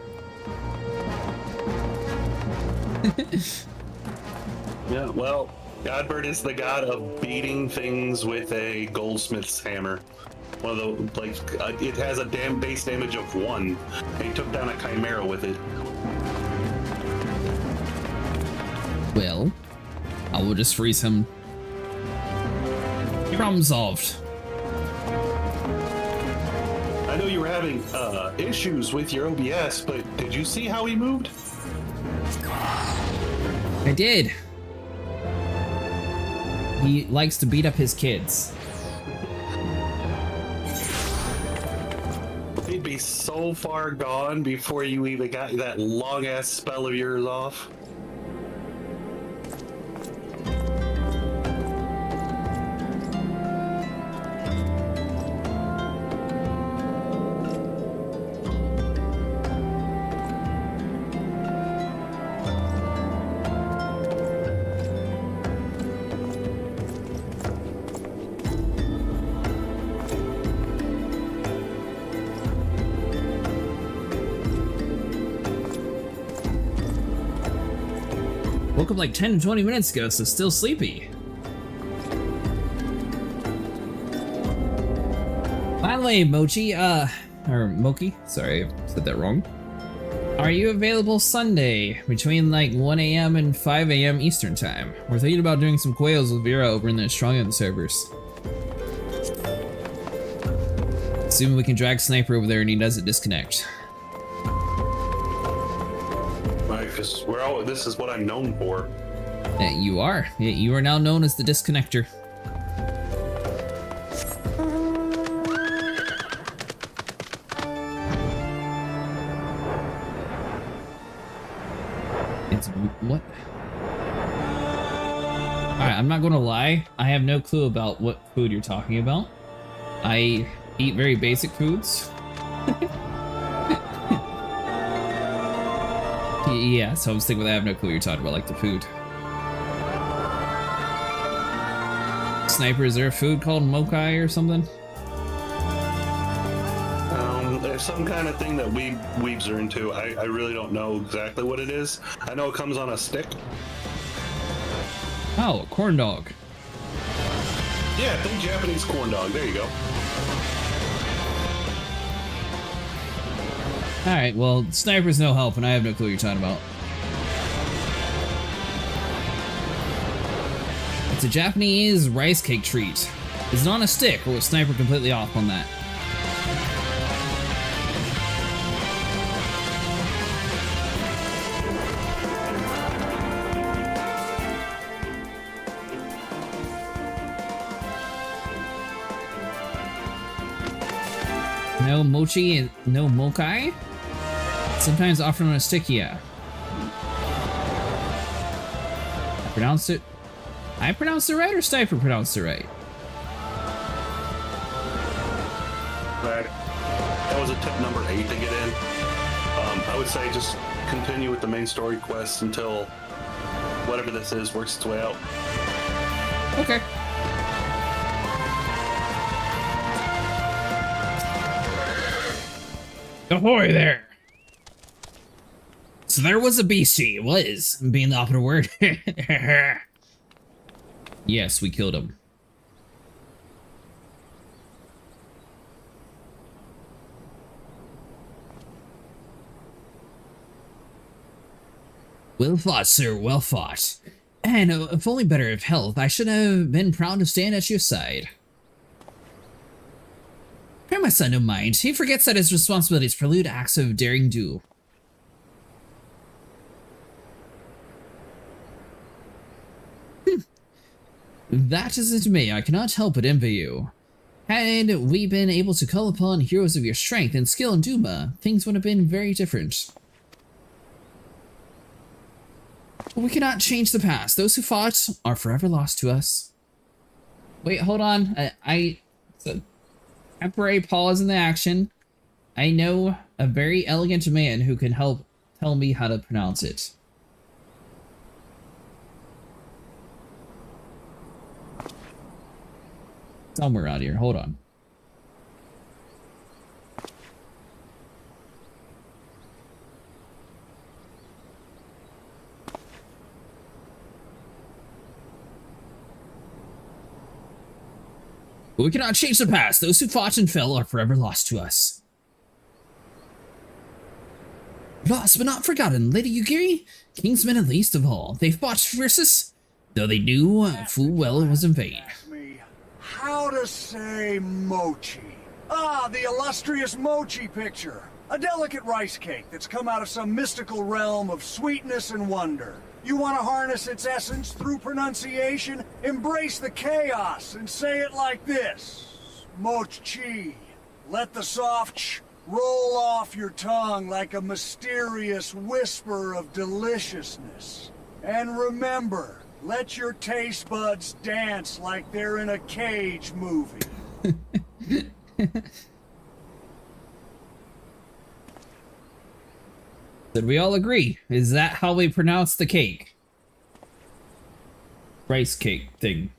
Yeah, well, Godbird is the god of beating things with a goldsmith's hammer. One of the, like, it has a base damage of 1. He took down a chimera with it. Well, I will just freeze him. Problem solved. I know you were having issues with your OBS, but did you see how he moved? I did. He likes to beat up his kids. You'd be so far gone before you even got that long-ass spell of yours off. Woke up like 10 to 20 minutes ago, so still sleepy. By the way, Mochi, or Moki, sorry, I said that wrong. Are you available Sunday between like 1 a.m. and 5 a.m. Eastern time? We're thinking about doing some quails with Vera over in the Australian servers. Assuming we can drag Sniper over there and he doesn't disconnect. Because this is what I'm known for. Yeah, you are. Yeah, you are now known as the disconnector. It's what? Alright, I'm not gonna lie. I have no clue about what food you're talking about. I eat very basic foods. Yeah, so I was thinking I have no clue what you're talking about, like the food. Sniper, is there a food called mokai or something? There's some kind of thing that weebs are into. I really don't know exactly what it is. I know it comes on a stick. Oh, a corn dog. Yeah, think Japanese corn dog. There you go. Alright, well, Sniper's no help, and I have no clue what you're talking about. It's a Japanese rice cake treat. Is it on a stick, or was Sniper completely off on that? No mochi and no mokai? Sometimes offered on a stick, yeah. I pronounced it right, or Sniper pronounced it right? Right. That was a tip number 8 to get in. I would say just continue with the main story quest until whatever this is works its way out. Okay. Ahoy there! So there was a BC, was, being the operative word. Yes, we killed him. Well fought, sir, well fought. And if only better of health, I should have been proud to stand at your side. Pray my son don't mind. He forgets that his responsibilities prelude acts of daring do. That isn't me. I cannot help but envy you. Had we been able to call upon heroes of your strength and skill in Duma, things would have been very different. But we cannot change the past. Those who fought are forever lost to us. Wait, hold on. It's a temporary pause in the action. I know a very elegant man who can help tell me how to pronounce it. Somewhere out here. Hold on. But we cannot change the past. Those who fought and fell are forever lost to us. Lost but not forgotten. Lady Yugiri, Kingsmen at least of all. They fought fiercest, though they knew full well it was in vain. How to say mochi. Ah, the illustrious mochi picture. A delicate rice cake that's come out of some mystical realm of sweetness and wonder. You want to harness its essence through pronunciation? Embrace the chaos and say it like this. Mochi. Let the soft ch roll off your tongue like a mysterious whisper of deliciousness. And remember, let your taste buds dance like they're in a Cage movie. Did we all agree? Is that how we pronounce the cake? Rice cake thing.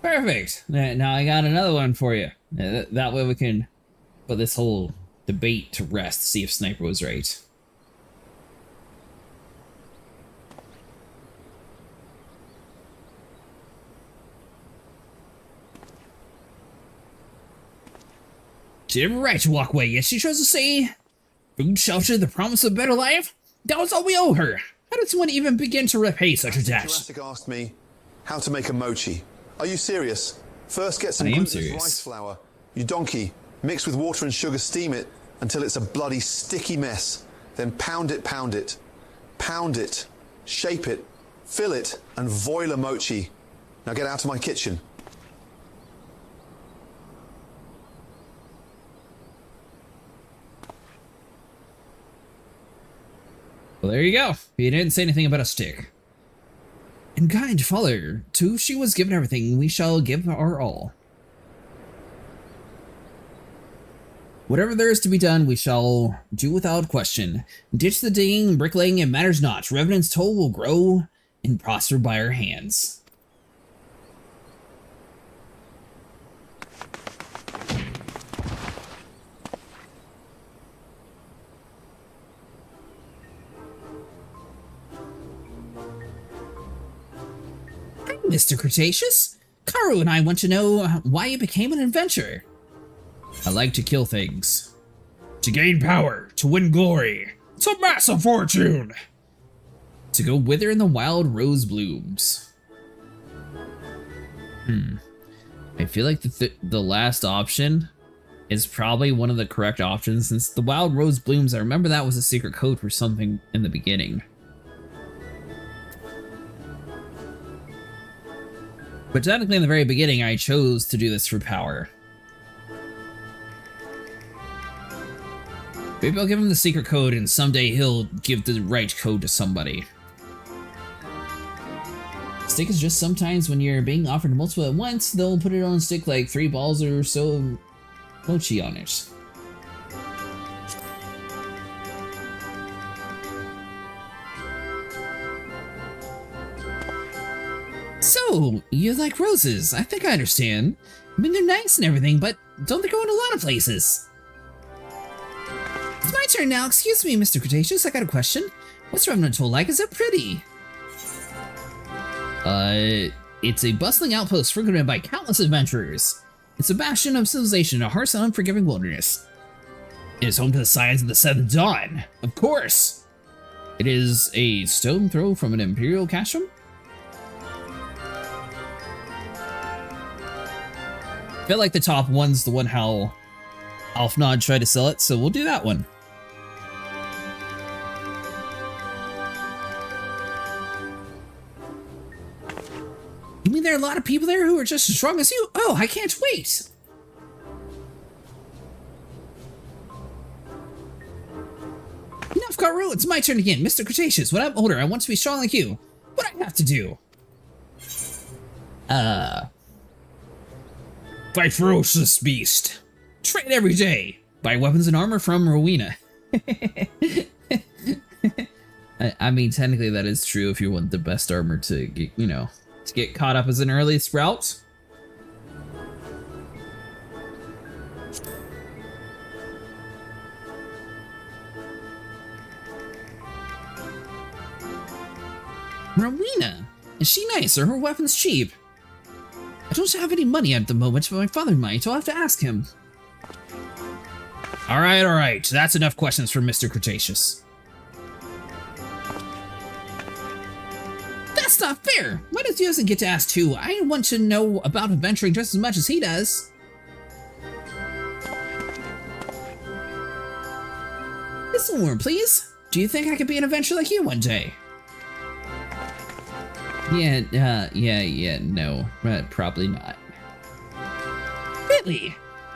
Perfect. Now I got another one for you. That way we can put this whole debate to rest, see if Sniper was right. She had every right to walk away, yet she chose to say, food, shelter, the promise of a better life? That was all we owe her. How does one even begin to repay such a debt? Jurassic asked me how to make a mochi. Are you serious? First get some glutinous rice flour. You donkey. Mix with water and sugar, steam it until it's a bloody sticky mess. Then pound it, pound it. Pound it. Shape it. Fill it and voil a mochi. Now get out of my kitchen. Well, there you go. He didn't say anything about a stick. And kind father, to she was given everything, we shall give our all. Whatever there is to be done, we shall do without question. Ditch the digging, bricklaying, it matters not. Revenant's toll will grow and prosper by our hands. Mr. Cretaceous, Karu and I want to know why you became an adventurer. I like to kill things. To gain power, to win glory, to amass a fortune. To go wither in the wild rose blooms. I feel like the last option is probably one of the correct options, since the wild rose blooms, I remember that was a secret code for something in the beginning. But technically in the very beginning, I chose to do this for power. Maybe I'll give him the secret code and someday he'll give the right code to somebody. Stick is just sometimes when you're being offered multiple at once, they'll put it on a stick like 3 balls or so of mochi on it. So, you like roses. I think I understand. I mean, they're nice and everything, but don't they go in a lot of places? It's my turn now. Excuse me, Mr. Cretaceous. I got a question. What's Revenant Toll like? Is it pretty? It's a bustling outpost frequented by countless adventurers. It's a bastion of civilization, a harsh and unforgiving wilderness. It is home to the scions of the 7th Dawn. Of course! It is a stone throw from an Imperial castrum. I feel like the top one's the one how Alfnod tried to sell it, so we'll do that one. You mean there are a lot of people there who are just as strong as you? Oh, I can't wait! Enough, Karu, it's my turn again. Mr. Cretaceous, when I'm older, I want to be strong like you. What do I have to do? Fight ferocious beast. Train every day. Buy weapons and armor from Rowena. I mean, technically that is true if you want the best armor to get, you know, to get caught up as an early Sprout. Rowena! Is she nice or her weapons cheap? I don't have any money at the moment, but my father might, so I'll have to ask him. Alright, that's enough questions for Mr. Cretaceous. That's not fair! Why does he doesn't get to ask too? I want to know about adventuring just as much as he does. Listen more, please. Do you think I could be an adventurer like you one day? Yeah, no, probably not. Really?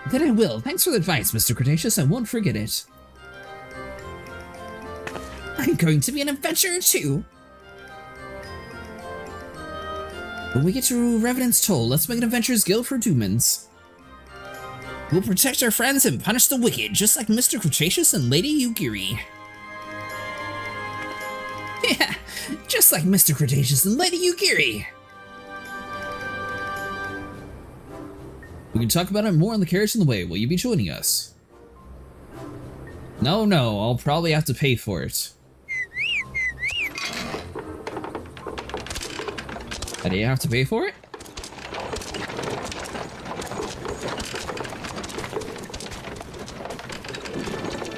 Then I will. Thanks for the advice, Mr. Cretaceous. I won't forget it. I'm going to be an adventurer too. When we get to Revenant's Toll, let's make an adventurer's guild for humans. We'll protect our friends and punish the wicked, just like Mr. Cretaceous and Lady Yugiri. Yeah, just like Mr. Cretaceous and Lady Yugiri. We can talk about it more on the carriage on the way. Will you be joining us? No, I'll probably have to pay for it. Do you have to pay for it?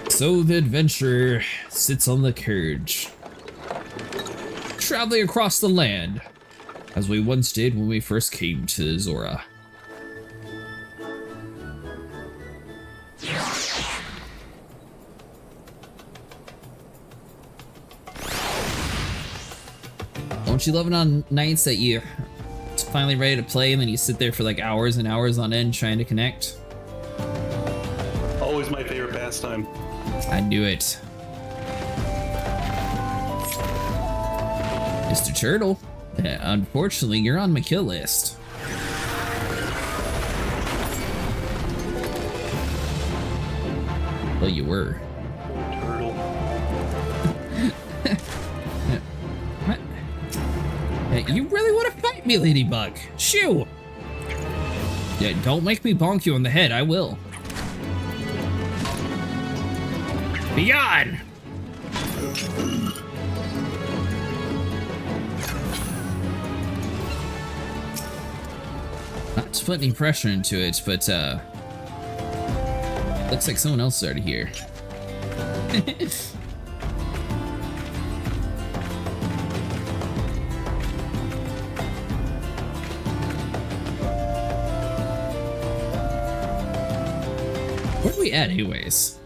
So the adventurer sits on the carriage, traveling across the land, as we once did when we first came to Zora. Don't you love it on nights that you're finally ready to play and then you sit there for like hours and hours on end trying to connect? Always my favorite pastime. I knew it. Mr. Turtle, unfortunately you're on my kill list. Well, you were. Turtle. You really want to fight me, Ladybug? Shoo! Yeah, don't make me bonk you on the head, I will. Be on! Not to put any pressure into it, but looks like someone else is already here. Where are we at, anyways?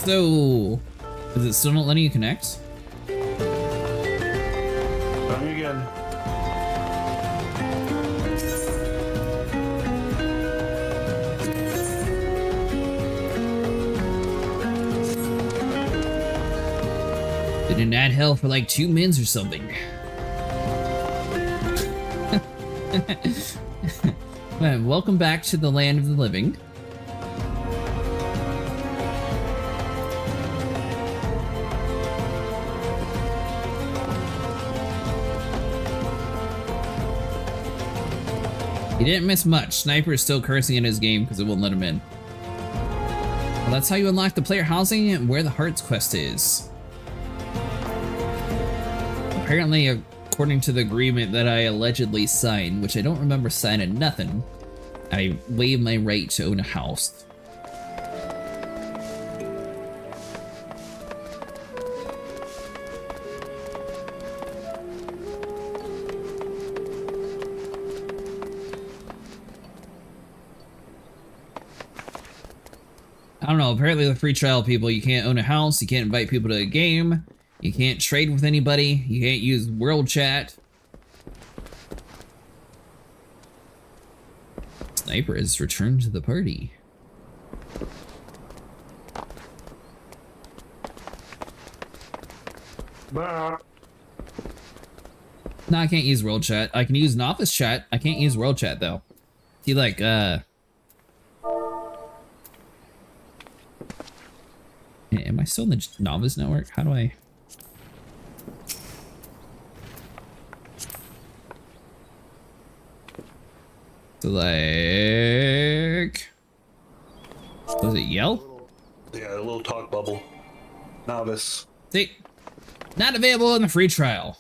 So, is it still not letting you connect? Trying again. Been in that hell for like 2 minutes or something. Well, welcome back to the land of the living. He didn't miss much. Sniper is still cursing in his game because it won't let him in. Well, that's how you unlock the player housing and where the Hearts quest is. Apparently, according to the agreement that I allegedly signed, which I don't remember signing nothing, I waive my right to own a house. I don't know, apparently the free trial people, you can't own a house, you can't invite people to a game, you can't trade with anybody, you can't use world chat. Sniper has returned to the party. No, I can't use world chat. I can use novice chat. I can't use world chat though. See, like, am I still in the novice network? How do I? So like, was it yell? Yeah, a little talk bubble. Novice. See, not available in the free trial.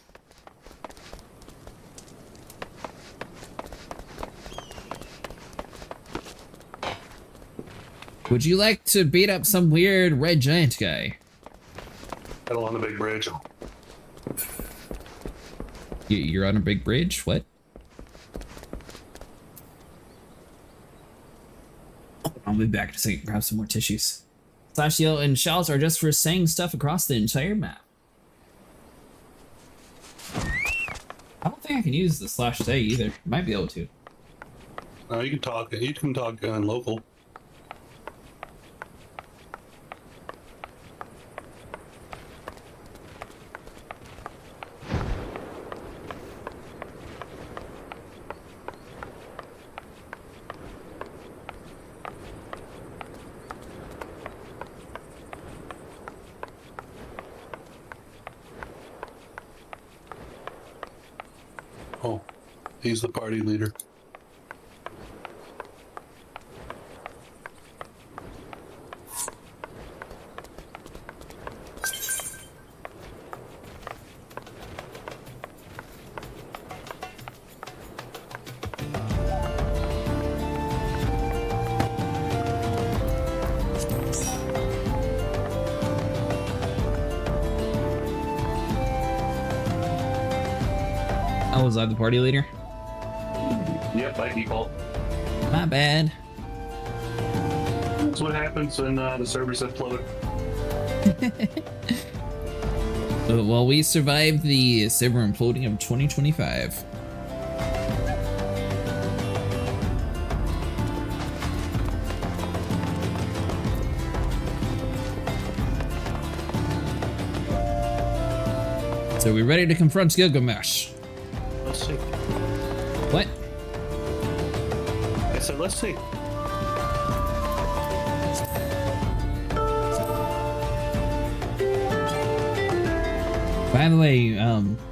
Would you like to beat up some weird red giant guy? Head along the big bridge. You're on a big bridge? What? I'll be back to grab some more tissues. Slash yell and shouts are just for saying stuff across the entire map. I don't think I can use the slash say either. Might be able to. No, you can talk. You can talk in local. Oh, he's the party leader. Oh, was I the party leader? Yep, by default. My bad. That's what happens when the servers implode. Well, we survived the server imploding of 2025. So we're ready to confront Gilgamesh. Let's see. What? I said, let's see. By the way,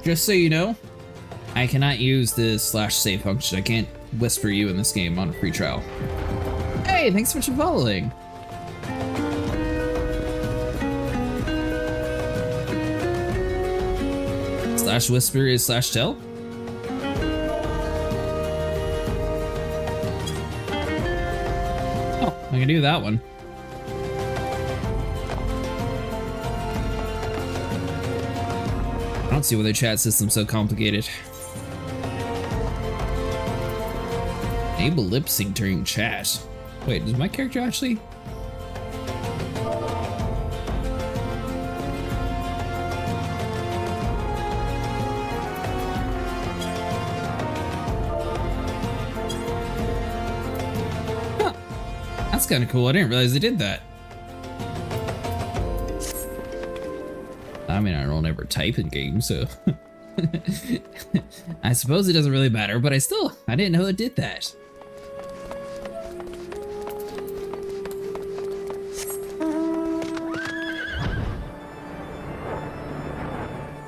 just so you know, I cannot use the slash save function. I can't whisper you in this game on a free trial. Hey, thanks so much for following. Slash whisper is slash tell? Oh, I can do that one. I don't see why the chat system's so complicated. Enable lip sync during chat. Wait, does my character actually? Huh. That's kind of cool. I didn't realize they did that. I mean, I don't ever type in games, so I suppose it doesn't really matter, but I didn't know it did that.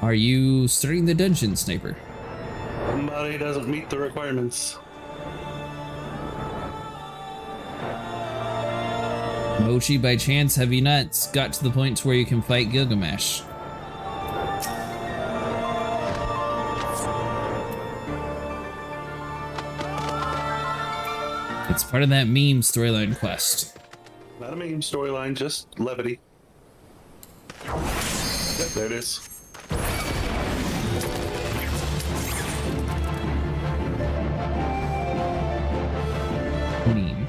Are you starting the dungeon, Sniper? Somebody doesn't meet the requirements. Mochi, by chance, have you not got to the point to where you can fight Gilgamesh? It's part of that meme storyline quest. Not a meme storyline, just levity. Yep, there it is. Meme.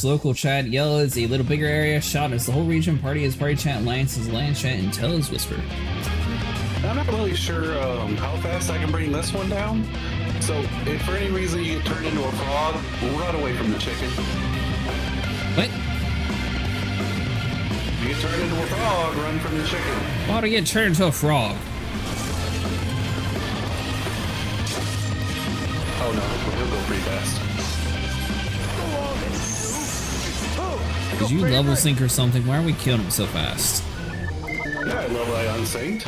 Local chat, yell is a little bigger area, shout is the whole region, party is party chat, alliance is alliance chat, and tell is whisper. I'm not really sure how fast I can bring this one down. So if for any reason you get turned into a frog, run away from the chicken. What? If you get turned into a frog, run from the chicken. Why do you get turned into a frog? Oh no, he'll go pretty fast. Did you level sync or something? Why are we killing him so fast? Yeah, I level I unsynced.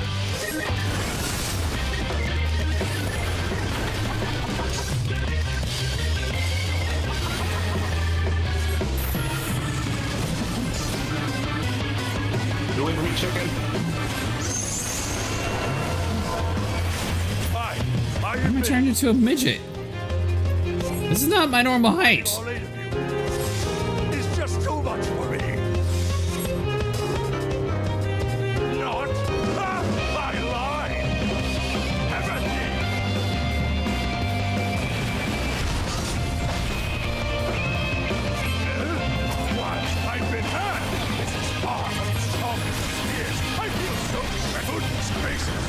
I'm turned into a midget. This is not my normal height. It's just too much for me. Not my line. Everything. What? I've been hurt. This is far from as strong as it appears. I feel so shriveled. Spaces.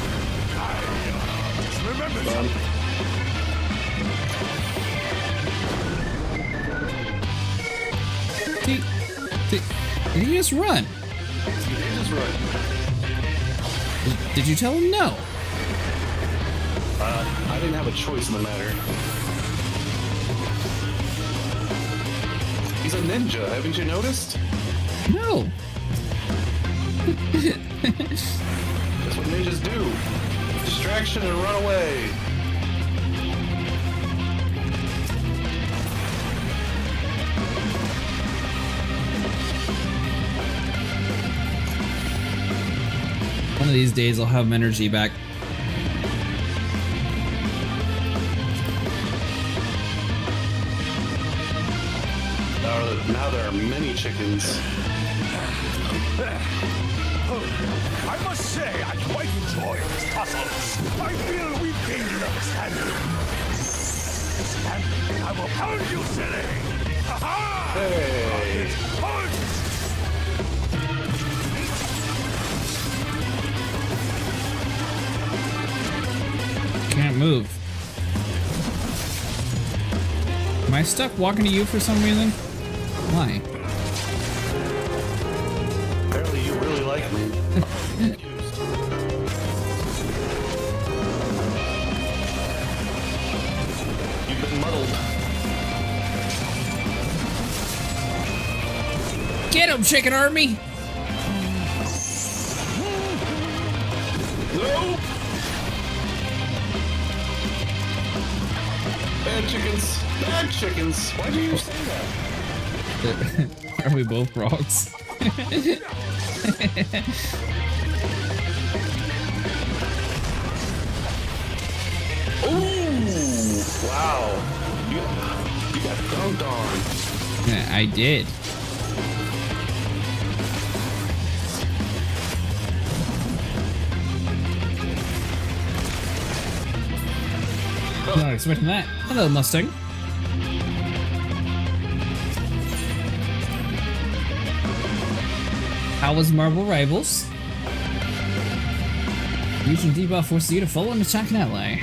Just remember something. Did he just run? He did just run. Did you tell him no? I didn't have a choice in the matter. He's a ninja, haven't you noticed? No. That's what ninjas do. Distraction and run away. One of these days I'll have energy back. Now there are many chickens. I must say, I quite enjoy this tussle. I feel we've gained an understanding. I will pound you, silly! Ha-ha! Hey! Can't move. Am I stuck walking to you for some reason? Why? Apparently you really like me. You've been muddled. Get him, chicken army! No! Bad chickens. Bad chickens. Why do you say that? Are we both frogs? Ooh! Wow. You got dunked on. Yeah, I did. Not expecting that. Hello, Mustang. How was Marble Rivals? Fusion debuff forces you to follow and attack an ally.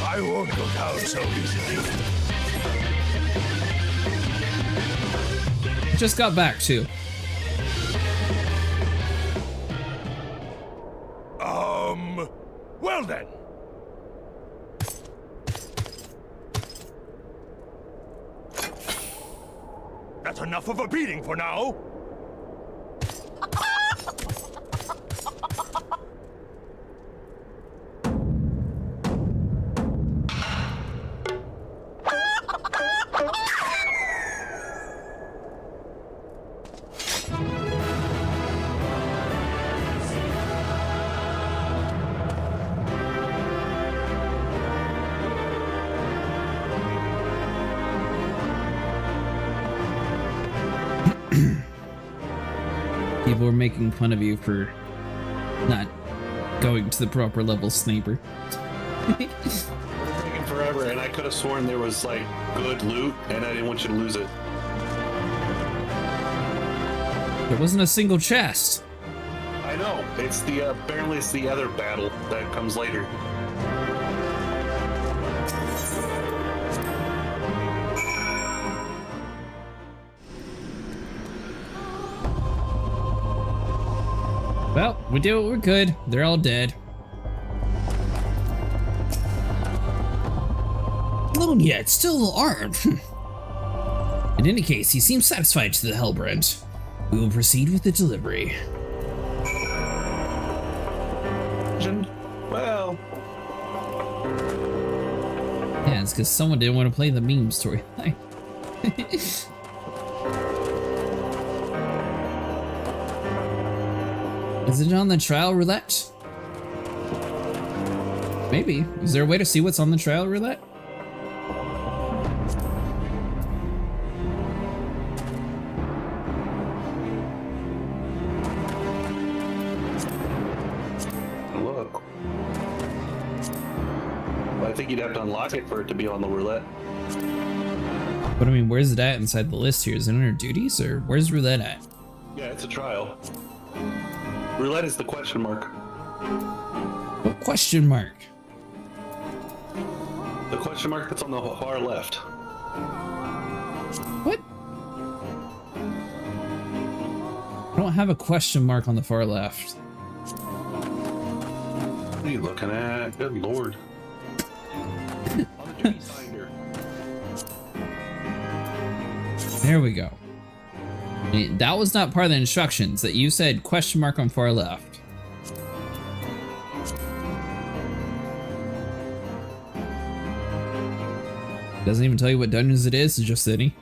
I won't go down so easily. Just got back too. Well then. That's enough of a beating for now. People were making fun of you for not going to the proper level sniper. Taking forever, and I could have sworn there was like good loot, and I didn't want you to lose it. There wasn't a single chest. I know. It's the apparently it's the other battle that comes later. Well, we did what we could. They're all dead. Alone yet, still armed. In any case, he seems satisfied to the Hellbrand. We will proceed with the delivery. Well, Yeah, it's because someone didn't want to play the meme storyline. Is it on the trial roulette? Maybe. Is there a way to see what's on the trial roulette? Look. I think you'd have to unlock it for it to be on the roulette. But I mean, where's it at inside the list here? Is it under duties, or where's roulette at? Yeah, it's a trial. Roulette is the question mark. What question mark? The question mark that's on the far left. What? I don't have a question mark on the far left. What are you looking at? Good lord. On the duty finder. There we go. That was not part of the instructions, that you said question mark on far left. Doesn't even tell you what dungeons it is, it's just city.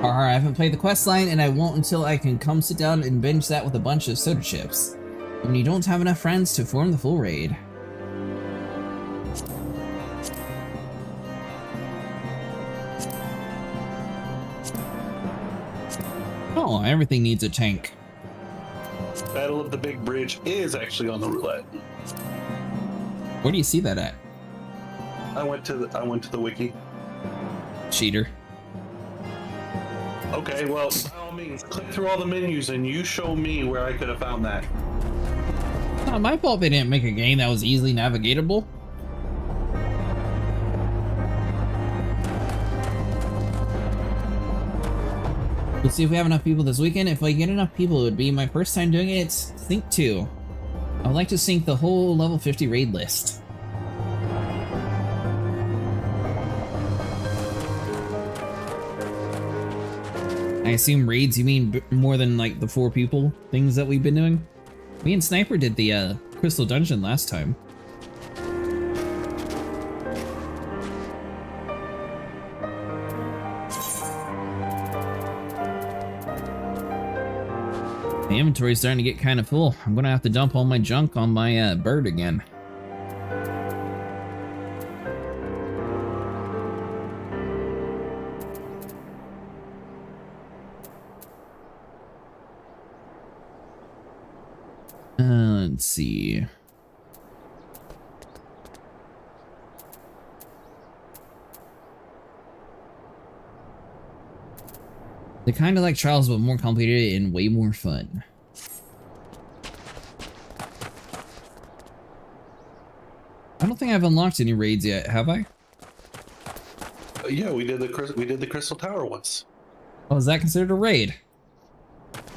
I haven't played the quest line, and I won't until I can come sit down and binge that with a bunch of soda chips. When you don't have enough friends to form the full raid. Oh, everything needs a tank. Battle of the Big Bridge is actually on the roulette. Where do you see that at? I went to the wiki. Cheater. Okay, well, by all means, click through all the menus and you show me where I could have found that. Not my fault they didn't make a game that was easily navigatable. Let's see if we have enough people this weekend. If I get enough people, it would be my first time doing it. It's Sync 2. I would like to sync the whole level 50 raid list. I assume raids, you mean more than like the 4 people things that we've been doing? Me and Sniper did the Crystal Dungeon last time. The inventory's starting to get kind of full. I'm gonna have to dump all my junk on my bird again. Let's see. They're kind of like Trials, but more complicated and way more fun. I don't think I've unlocked any raids yet, have I? Yeah, we did the Crystal Tower once. Oh, is that considered a raid?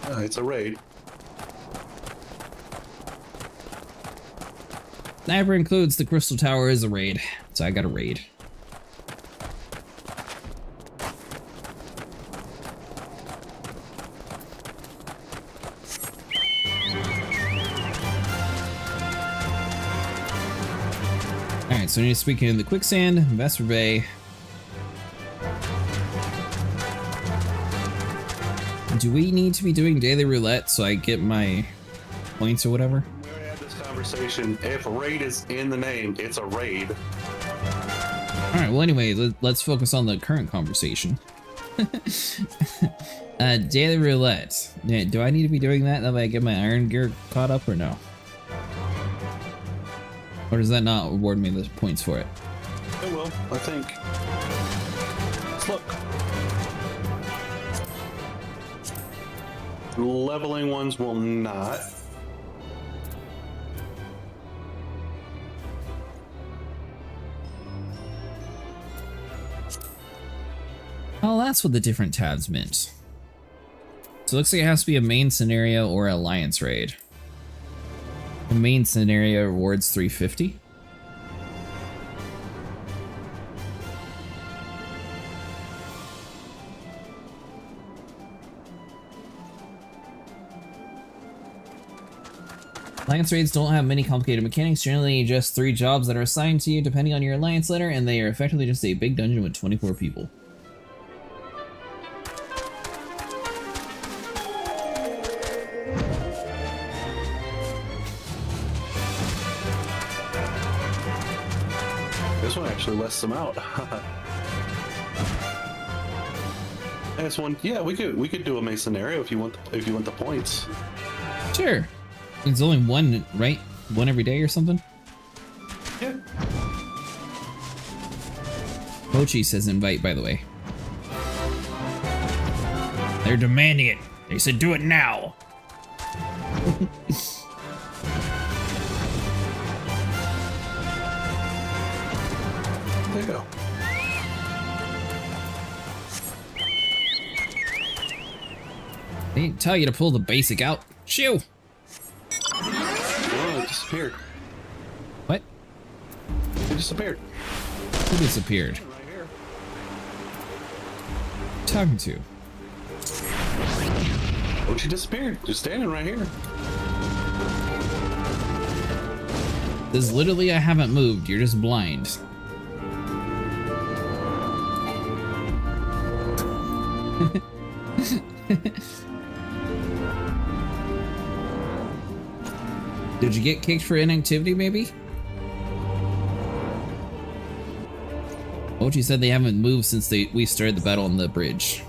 It's a raid. Sniper includes the Crystal Tower as a raid, so I got a raid. Alright, so I need to speak in the Quicksand, Vesper Bay. Do we need to be doing daily roulette so I get my points or whatever? Conversation. If a raid is in the name, it's a raid. Alright, well anyway, let's focus on the current conversation. Daily roulette. Do I need to be doing that now that I get my iron gear caught up or no? Or does that not award me the points for it? It will, I think. Let's look. Leveling ones will not. Oh, that's what the different tabs meant. So it looks like it has to be a main scenario or alliance raid. The main scenario rewards 350. Alliance raids don't have many complicated mechanics, generally just 3 jobs that are assigned to you depending on your alliance letter, and they are effectively just a big dungeon with 24 people. This one actually lists them out. This one, yeah, we could do a main scenario if you want the points. Sure. There's only one, right? One every day or something? Yeah. Pochi says invite, by the way. They're demanding it. They said do it now. There you go. They didn't tell you to pull the basic out. Shoo! Oh, it disappeared. What? It disappeared. Who disappeared? Right here. Talking to? Oh, she disappeared. Just standing right here. This is literally I haven't moved. You're just blind. Did you get kicked for inactivity, maybe? Ochi said they haven't moved since we started the battle on the bridge.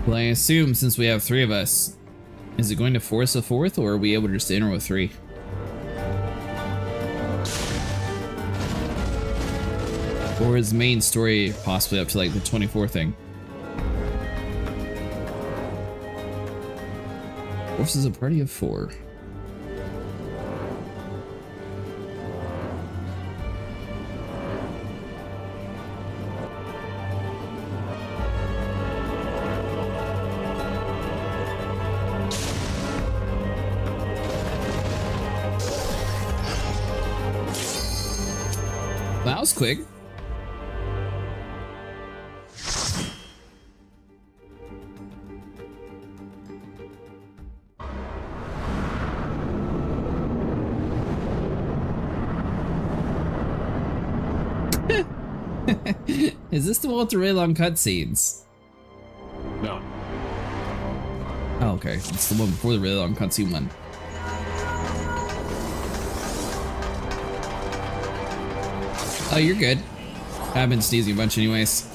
Well, I assume since we have 3 of us, is it going to force a 4th, or are we able to just enter with 3? Or is main story possibly up to like the 24 thing? Forces a party of 4. That was quick. Is this the one with the really long cutscenes? No. Oh, okay. It's the one before the really long cutscene one. Oh, you're good. I've been sneezing a bunch anyways.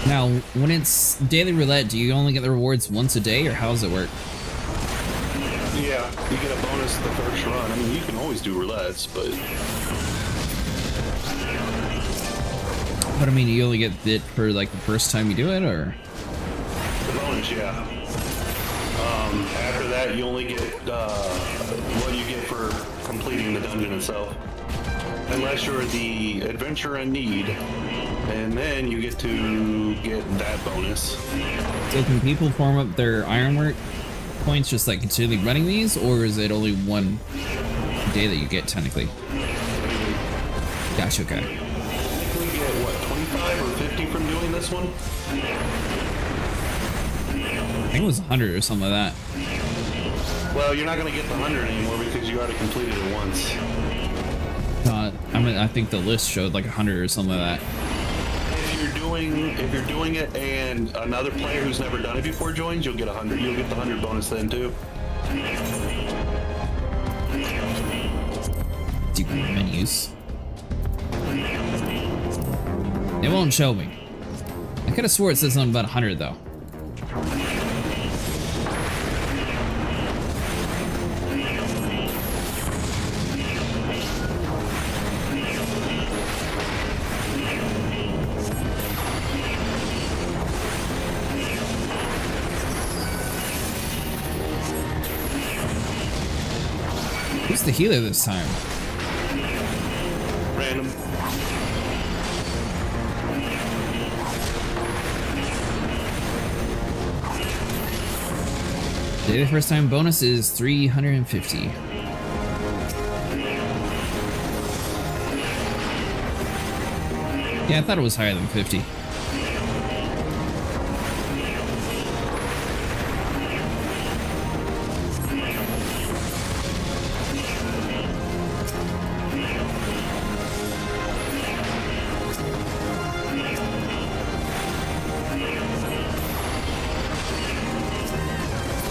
Now, when it's daily roulette, do you only get the rewards once a day, or how does it work? Yeah, you get a bonus the first run. I mean, you can always do roulettes, but... But I mean, you only get it for like the first time you do it, or? The bonus, yeah. After that, you only get what you get for completing the dungeon itself. Unless you're the adventurer in need, and then you get to get that bonus. So can people farm up their ironwork points just like continually running these, or is it only one day that you get technically? Gotcha, okay. We get what, 25 or 50 from doing this one? I think it was 100 or something like that. Well, you're not going to get the 100 anymore because you already completed it once. I mean, I think the list showed like 100 or something like that. If you're doing it and another player who's never done it before joins, you'll get 100. You'll get the 100 bonus then too. Secret menus. It won't show me. I could have swore it says something about 100 though. Who's the healer this time? Random. Daily first time bonus is 350. Yeah, I thought it was higher than 50.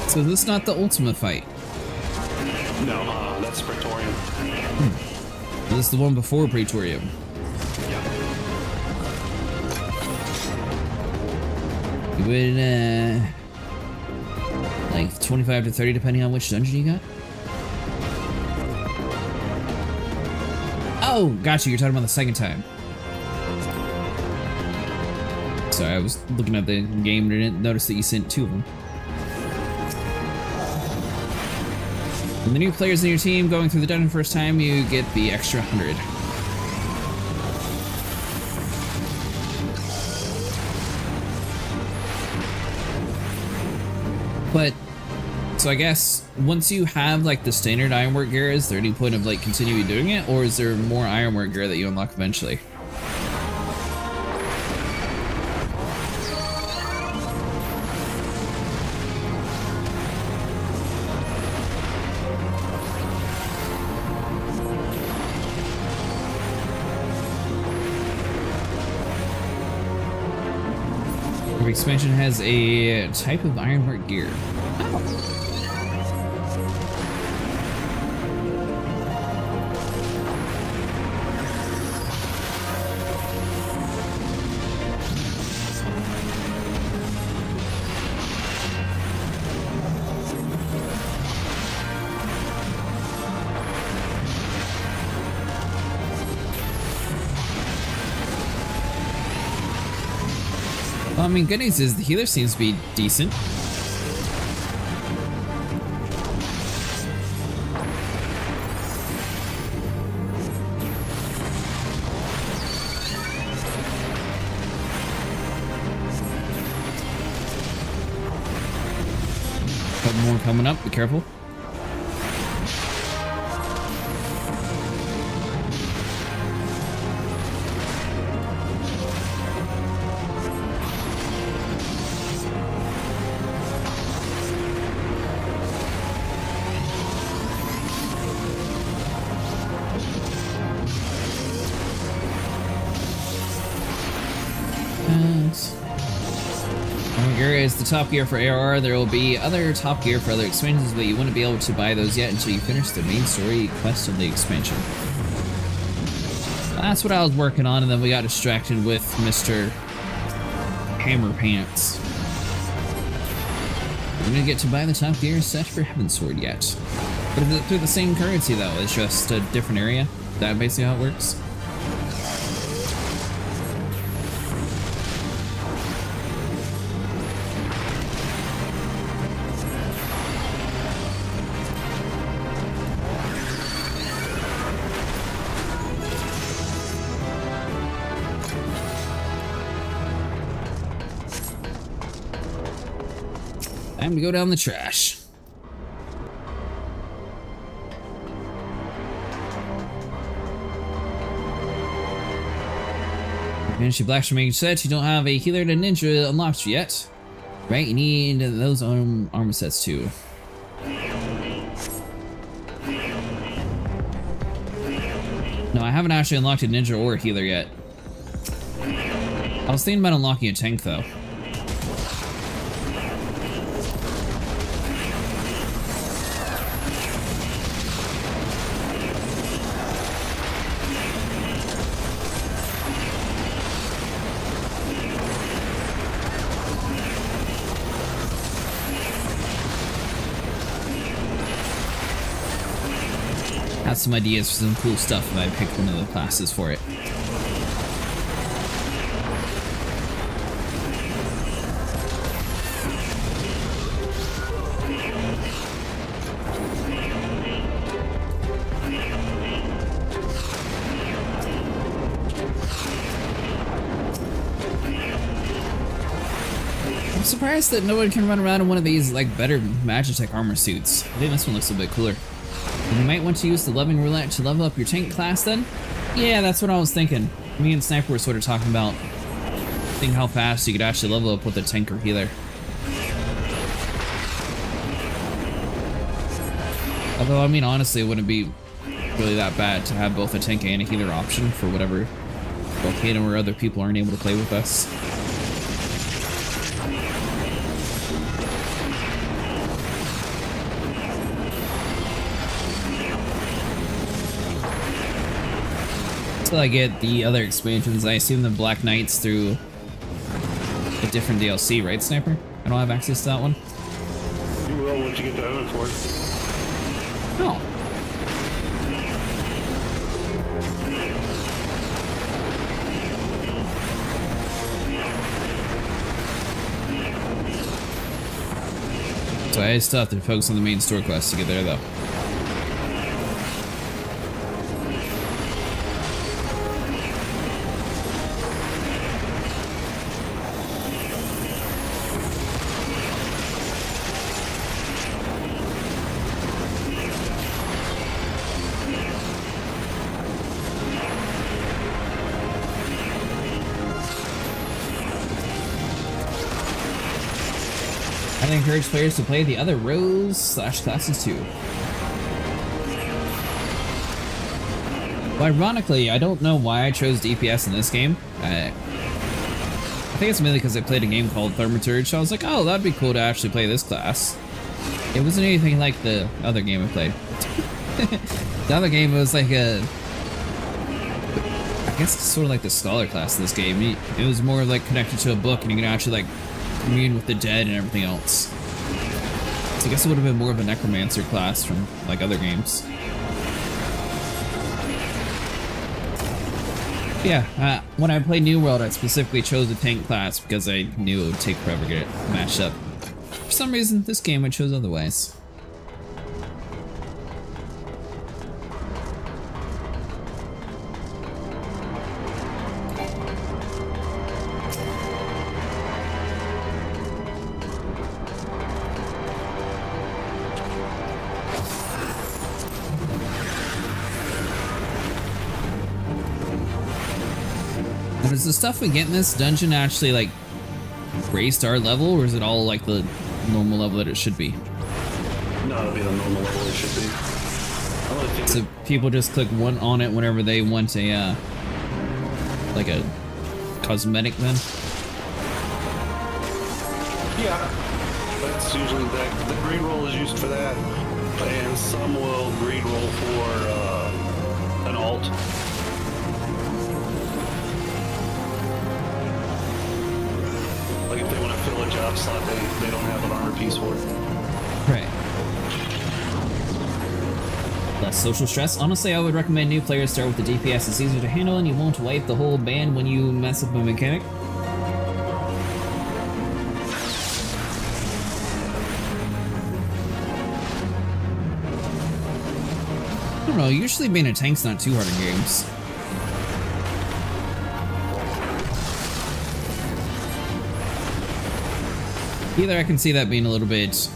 So this is not the ultimate fight. No, that's Praetorium. This is the one before Praetorium. You would, like 25 to 30 depending on which dungeon you got. Oh, gotcha, you're talking about the second time. Sorry, I was looking at the game and I didn't notice that you sent 2 of them. When the new players in your team going through the dungeon first time, you get the extra 100. But, so I guess, once you have like the standard ironwork gear, is there any point of like continuing doing it, or is there more ironwork gear that you unlock eventually? Every expansion has a type of ironwork gear. Well, I mean, good news is the healer seems to be decent. Couple more coming up, be careful. Gear is the top gear for ARR. There will be other top gear for other expansions, but you wouldn't be able to buy those yet until you finish the main story quest of the expansion. That's what I was working on, and then we got distracted with Mr. Hammer Pants. We're gonna get to buy the top gear set for Heavensward yet. But is it through the same currency though? It's just a different area? Is that basically how it works? Time to go down the trash. Managed to Black Mage set. You don't have a healer and a ninja unlocked yet. Right, you need those armor sets too. No, I haven't actually unlocked a ninja or a healer yet. I was thinking about unlocking a tank though. Have some ideas for some cool stuff if I pick one of the classes for it. surprised that no one can run around in one of these like better Magitech armor suits. I think this one looks a bit cooler. And you might want to use the loving roulette to level up your tank class then? Yeah, that's what I was thinking. Me and Sniper were sort of talking about seeing how fast you could actually level up with a tank or healer. Although, I mean, honestly, it wouldn't be really that bad to have both a tank and a healer option for whatever volcano or other people aren't able to play with us. Until I get the other expansions, I assume the Black Knights through a different DLC, right, Sniper? I don't have access to that one. You will once you get to own for it. Oh. So I still have to focus on the main store quest to get there, though. I encourage players to play the other rows/classes too. Well, ironically, I don't know why I chose DPS in this game. I think it's mainly because I played a game called Thaumaturge, so I was like, oh, that'd be cool to actually play this class. It wasn't anything like the other game I played. The other game was like a... I guess it's sort of like the Scholar class in this game. It was more like connected to a book and you can actually like commune with the dead and everything else. So I guess it would have been more of a necromancer class from like other games. Yeah, when I played New World, I specifically chose the tank class because I knew it would take forever to get it matched up. For some reason, this game I chose otherwise. Does the stuff we get in this dungeon actually like raise to our level, or is it all like the normal level that it should be? No, it'll be the normal level it should be. So people just click one on it whenever they want a like a cosmetic then? Yeah, that's usually the greed roll is used for that, and some will greed roll for an alt. Like if they want to fill a job slot, they don't have an armor piece for it. Right. Less social stress. Honestly, I would recommend new players start with the DPS. It's easier to handle and you won't wipe the whole band when you mess up a mechanic. I don't know, usually being a tank's not too hard in games. Either I can see that being a little bit...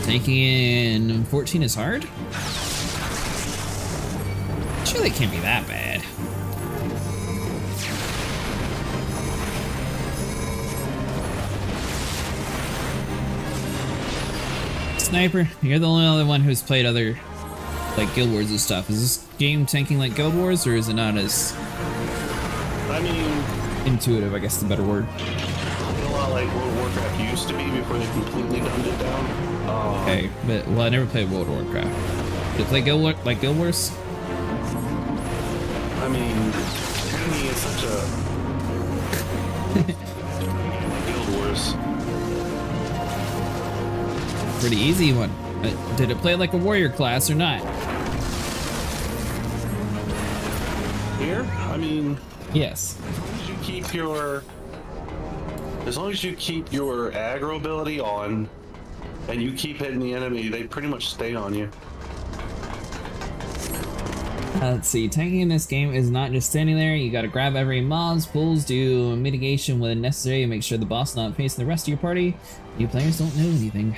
Tanking in 14 is hard? Surely it can't be that bad. Sniper, you're the only other one who's played other, like, Guild Wars and stuff. Is this game tanking like Guild Wars, or is it not as... I mean... intuitive, I guess is the better word. A lot like World of Warcraft used to be before they completely dumbed it down. Okay, but, well, I never played World of Warcraft. Did you play Guild Wars? I mean, enemy is such a... Guild Wars. Pretty easy one. Did it play like a warrior class or not? Here? I mean... Yes. As long as you keep your... As long as you keep your aggro ability on, and you keep hitting the enemy, they pretty much stay on you. Let's see, tanking in this game is not just standing there. You gotta grab every mob's pulls, do mitigation when necessary, and make sure the boss is not facing the rest of your party. New players don't know anything.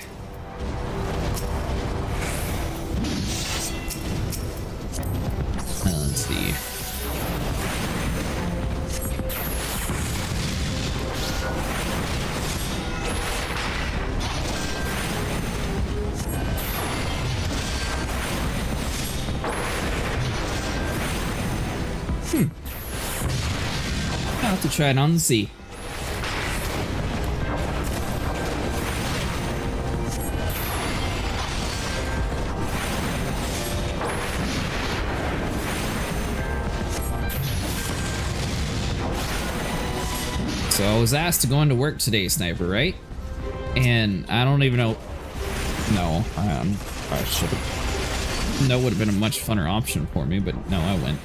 Let's see. I'll have to try it on the sea. So I was asked to go into work today, Sniper, right? And I don't even know. No, I should have. That would have been a much funner option for me, but no, I went.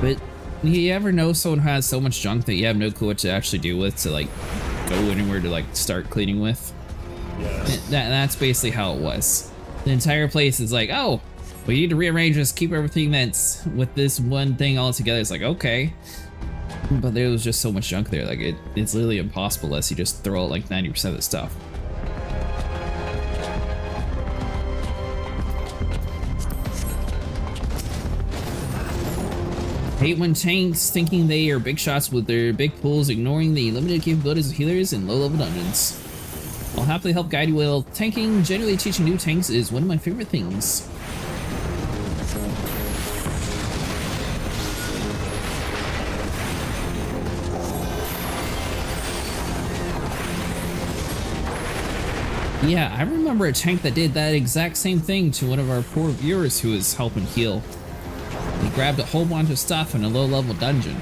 But you ever know someone who has so much junk that you have no clue what to actually do with, to like go anywhere to like start cleaning with? Yeah. That's basically how it was. The entire place is like, oh, we need to rearrange this, keep everything that's with this one thing all together. It's like, okay. But there was just so much junk there, like it's literally impossible unless you just throw out like 90% of the stuff. Hate when tanks thinking they are big shots with their big pulls, ignoring the limited capabilities of healers in low-level dungeons. I'll happily help guide you while tanking. Generally, teaching new tanks is one of my favorite things. Yeah, I remember a tank that did that exact same thing to one of our poor viewers who was helping heal. He grabbed a whole bunch of stuff in a low-level dungeon.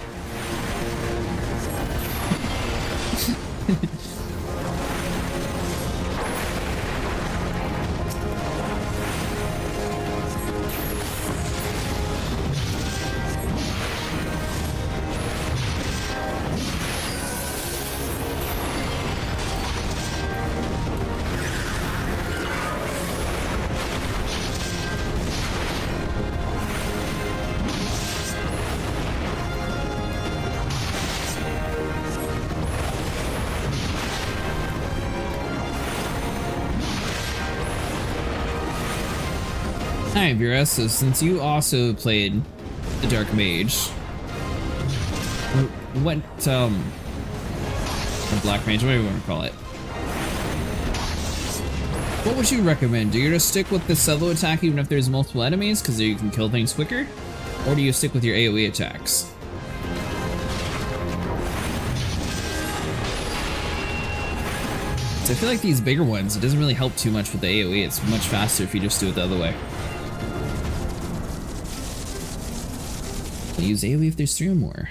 Hi, Vera. So since you also played the Dark Mage, what, or Black Mage, whatever you want to call it, what would you recommend? Do you just stick with the solo attack even if there's multiple enemies because you can kill things quicker? Or do you stick with your AoE attacks? So I feel like these bigger ones, it doesn't really help too much with the AoE. It's much faster if you just do it the other way. Use AoE if there's 3 or more.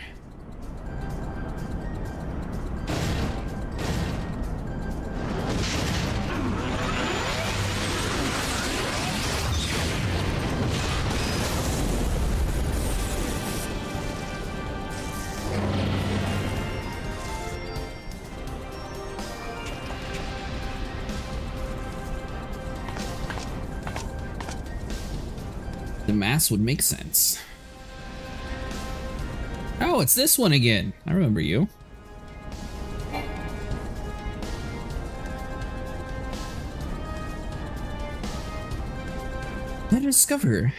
The mass would make sense. Oh, it's this one again. I remember you. Let us discover.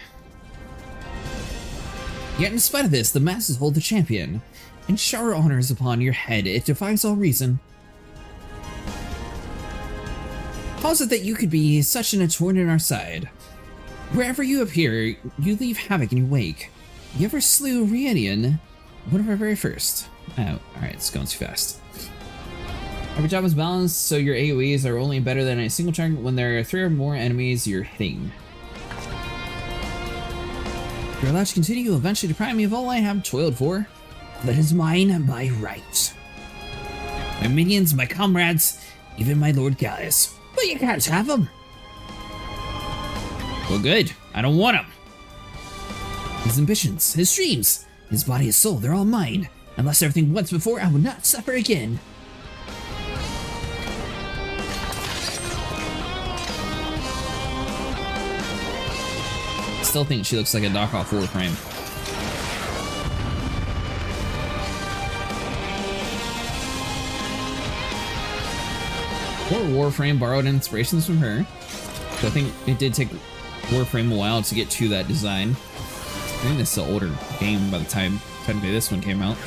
Yet in spite of this, the masses hold the champion, and shower honors upon your head. It defies all reason. How is it that you could be such an thorn in our side? Wherever you appear, you leave havoc in your wake. You ever slew Rienian? One of our very first. Oh, alright, it's going too fast. Every job is balanced, so your AoEs are only better than a single target when there are 3 or more enemies you're hitting. If you're allowed to continue, you'll eventually deprive me of all I have toiled for. That is mine by right. My minions, my comrades, even my Lord Gaius. But you can't have them. Well, good. I don't want him. His ambitions, his dreams, his body, his soul, they're all mine. Unless everything once before, I will not suffer again. still think she looks like a knockoff Warframe. Or Warframe borrowed inspirations from her. So I think it did take Warframe a while to get to that design. I think this is an older game by the time technically this one came out.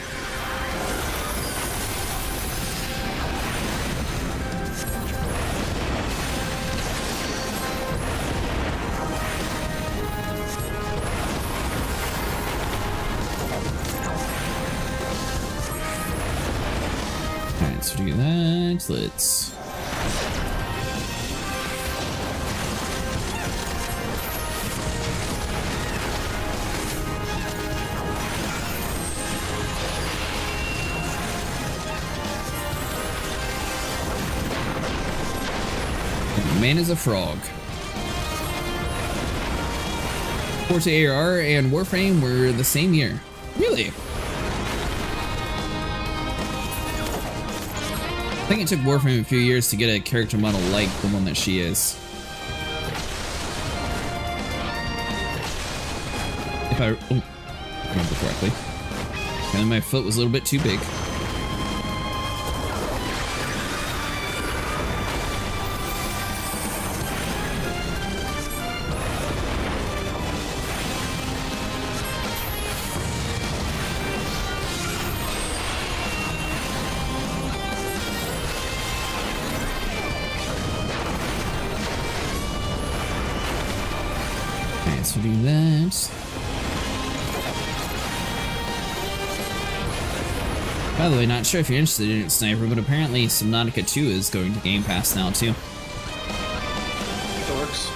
Alright, so to do that, let's... Man is a frog. Forte AR and Warframe were the same year. Really? I think it took Warframe a few years to get a character model like the one that she is. If I remember correctly. And my foot was a little bit too big. So do that. By the way, not sure if you're interested in it, Sniper, but apparently Subnautica 2 is going to Game Pass now too. That works.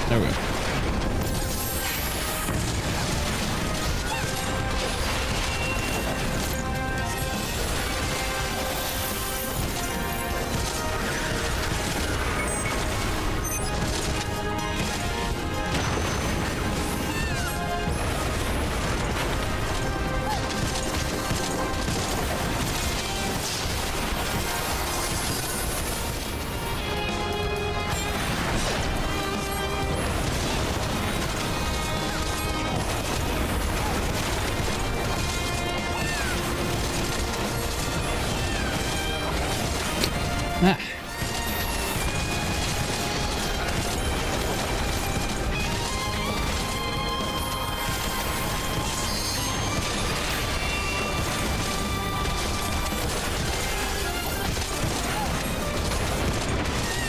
There we go. Ah.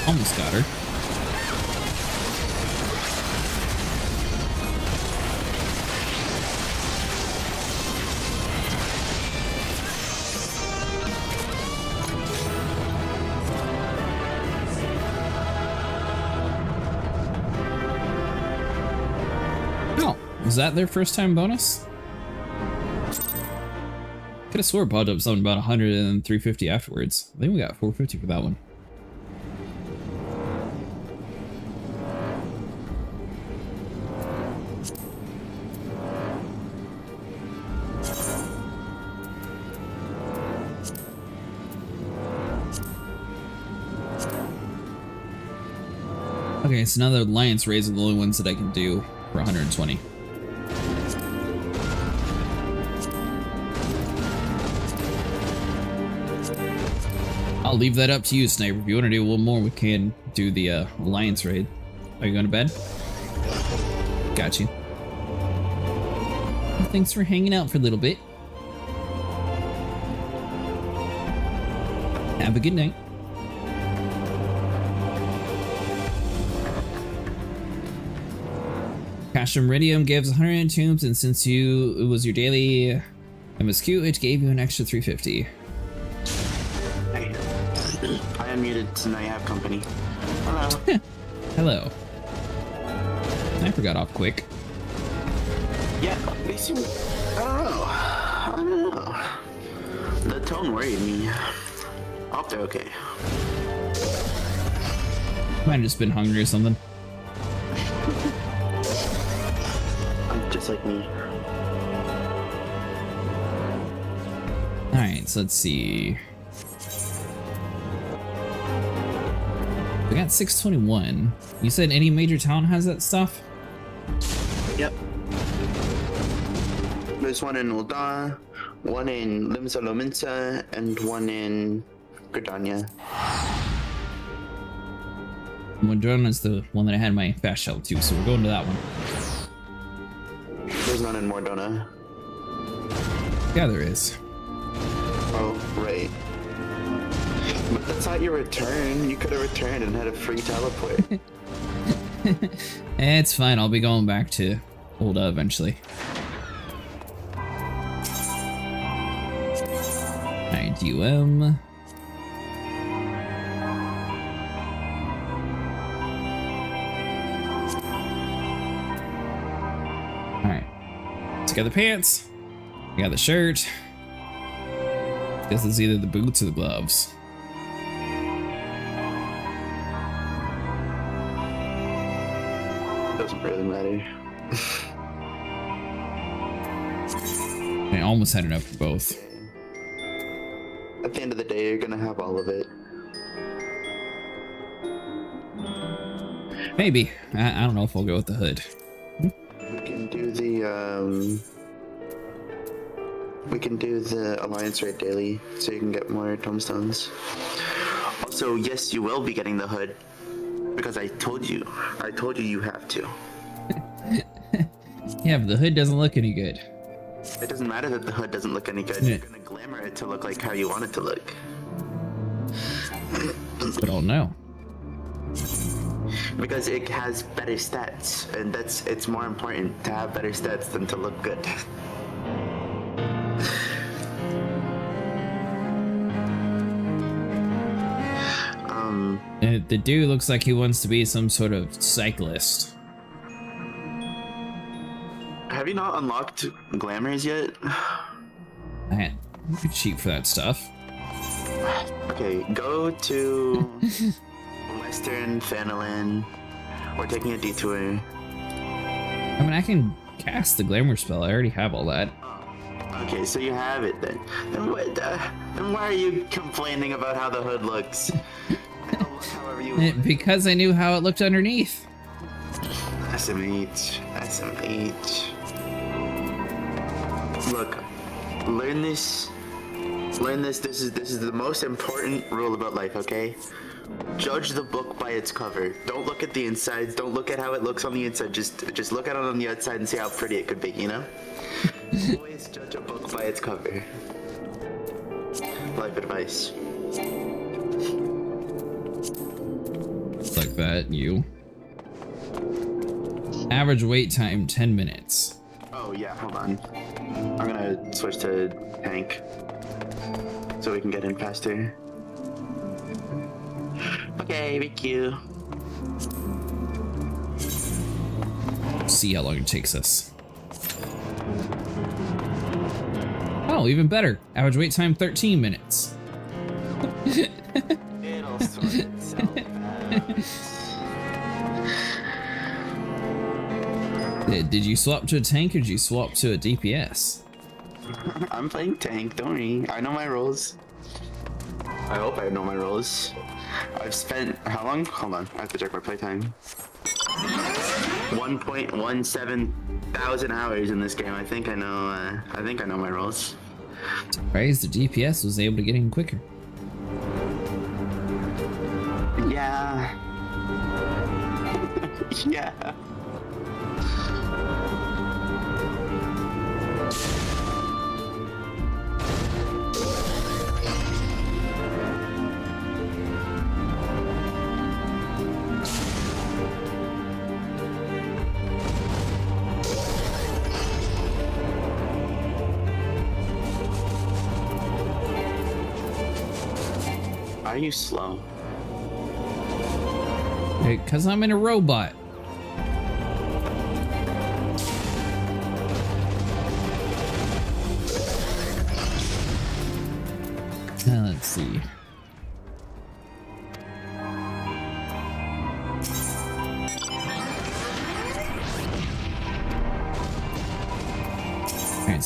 Almost got her. Was that their first time bonus? Could have swore it popped up something about 100 and 350 afterwards. I think we got 450 for that one. Okay, so now the Alliance raids are the only ones that I can do for 120. I'll leave that up to you, Sniper. If you want to do a little more, we can do the Alliance raid. Are you going to bed? Got you. Well, thanks for hanging out for a little bit. Have a good night. Casham Radium gives 100 tombs, and since it was your daily MSQ, it gave you an extra 350. I unmuted, so now you have company. Hello. Hello. I forgot off quick. Yeah, they seem... I don't know. The tone worried me. I hope they're okay. Might have just been hungry or something. I'm just just like me. Alright, so let's see. We got 621. You said any major town has that stuff? Yep. There's one in Ul'dah, one in Limsa Lominsa, and one in Gridania. Modrona's the one that I had my fast shell to, so we're going to that one. There's none in Mordona. Yeah, there is. Oh, right. But that's not your return. You could have returned and had a free teleport. It's fine, I'll be going back to Ul'dah eventually. Alright, UM. Alright. Let's get the pants. We got the shirt. Guess it's either the boots or the gloves. Doesn't really matter. I almost had enough for both. At the end of the day, you're gonna have all of it. Maybe. I don't know if I'll go with the hood. We can do the Alliance Raid daily, so you can get more tombstones. Also, yes, you will be getting the hood, because I told you you have to. Yeah, but the hood doesn't look any good. It doesn't matter that the hood doesn't look any good. You're gonna glamour it to look like how you want it to look. But I'll know. Because it has better stats, and it's more important to have better stats than to look good. The dude looks like he wants to be some sort of cyclist. Have you not unlocked glamours yet? Man, you could cheat for that stuff. Okay, go to Western Fanalan. We're taking a detour. I mean, I can cast the glamour spell. I already have all that. Okay, so you have it then. Then why are you complaining about how the hood looks? It'll look however you want. Because I knew how it looked underneath. SMH. Look, learn this. This is the most important rule about life, okay? Judge the book by its cover. Don't look at the insides. Don't look at how it looks on the inside. Just look at it on the outside and see how pretty it could be, you know? Always judge a book by its cover. Life advice. Like that, you. Average wait time, 10 minutes. Oh yeah, hold on. I'm gonna switch to tank so we can get in faster. Okay, thank you. See how long it takes us. Oh, even better. Average wait time, 13 minutes. It'll sort itself out. Did you swap to a tank or did you swap to a DPS? I'm playing tank, don't worry. I know my roles. I hope I know my roles. I've spent how long? Hold on, I have to check my playtime. 1.17 thousand hours in this game. I think I know my roles. Surprised the DPS was able to get in quicker. Yeah. Yeah. Why are you slow? Hey, 'cause I'm in a robot. Let's see.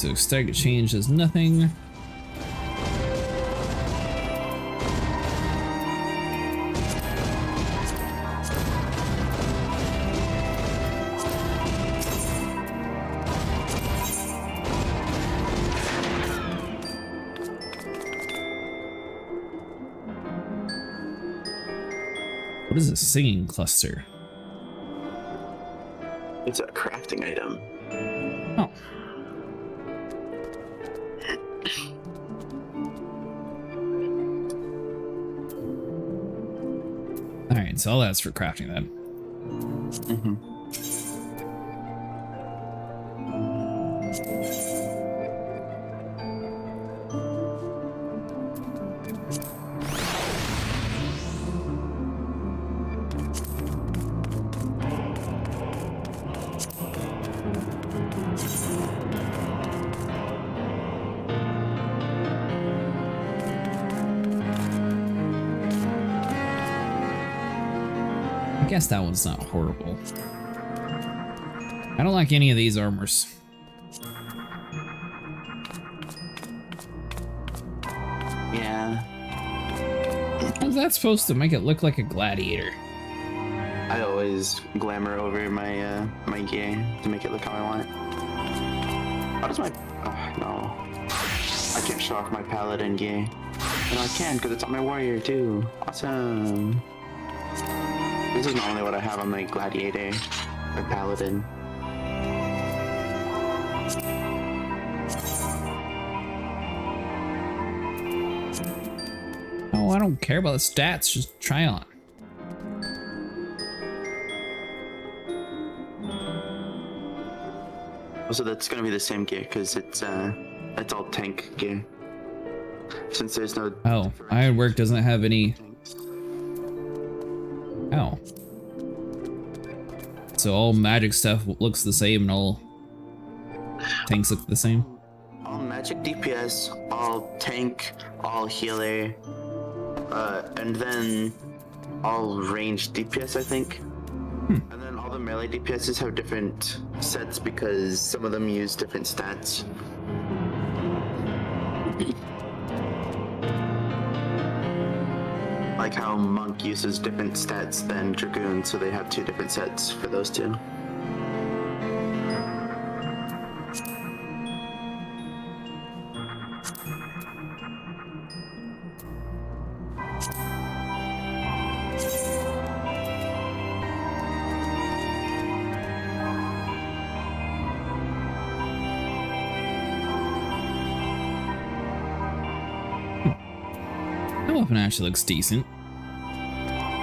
so static change does nothing. What is a singing cluster? It's a crafting item. Oh. Alright, so all that's for crafting then. Mm-hmm. I guess that one's not horrible. I don't like any of these armors. Yeah. How's that supposed to make it look like a gladiator? I always glamour over my my gear to make it look how I want it. How does my... Oh, no. I can't show off my paladin gear. No, I can because it's on my warrior too. Awesome. This is not only what I have on my gladiator or paladin. Oh, I don't care about the stats, just try on. Also, that's gonna be the same gear because it's all tank gear. Since there's no... Oh, Ironwork doesn't have any... Oh. So all magic stuff looks the same and all tanks look the same? All magic DPS, all tank, all healer, and then all range DPS, I think. And then all the melee DPSs have different sets because some of them use different stats. Like how Monk uses different stats than Dragoon, so they have two different sets for those two. That weapon actually looks decent.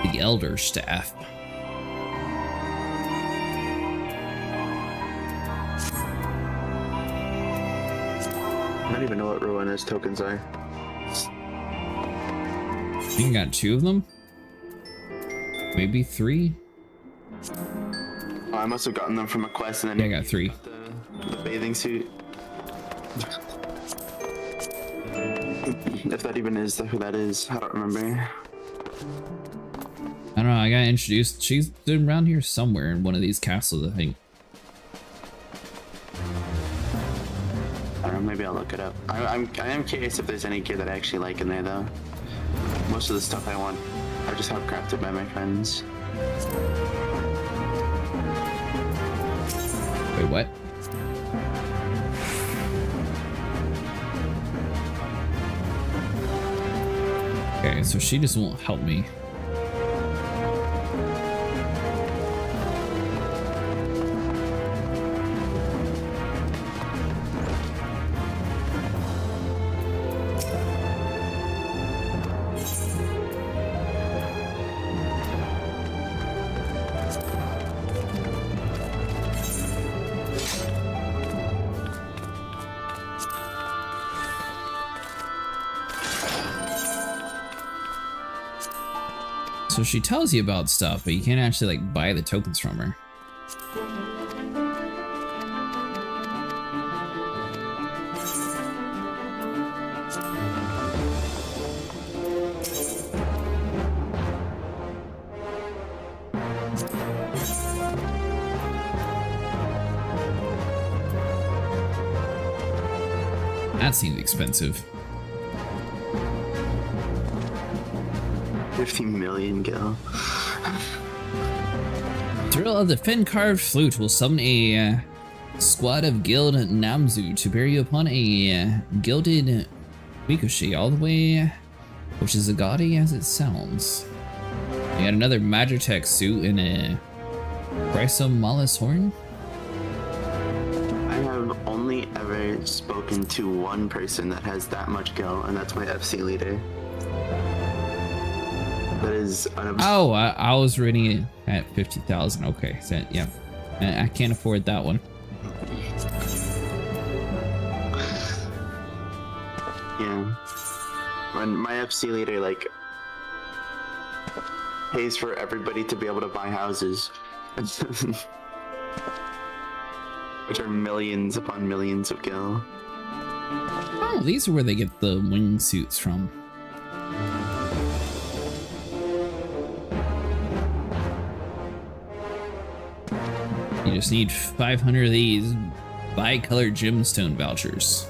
The Elder Staff. I don't even know what Ruina's tokens are. I think I got 2 of them? Maybe 3? Oh, I must have gotten them from a quest and then yeah, I got 3. The bathing suit. If that even is who that is, I don't remember. I don't know, I got introduced. She's been around here somewhere in one of these castles, I think. I don't know, maybe I'll look it up. I am curious if there's any gear that I actually like in there though. Most of the stuff I want, I just have crafted by my friends. Wait, what? Okay, so she just won't help me. So she tells you about stuff, but you can't actually like buy the tokens from her. That seems expensive. 50 million gil. Thrill of the fin-carved flute will summon a squad of Guild Namzu to bear you upon a gilded Mikoshi all the way, which is as gaudy as it sounds. You got another Magitech suit and a Chrysum Malus horn. I have only ever spoken to one person that has that much gil, and that's my FC leader. That is oh, I was reading it at 50,000. Okay, so yeah, I can't afford that one. Yeah, when my FC leader like pays for everybody to be able to buy houses, which are millions upon millions of gil. Oh, these are where they get the wingsuits from. You just need 500 of these bi-colored gemstone vouchers.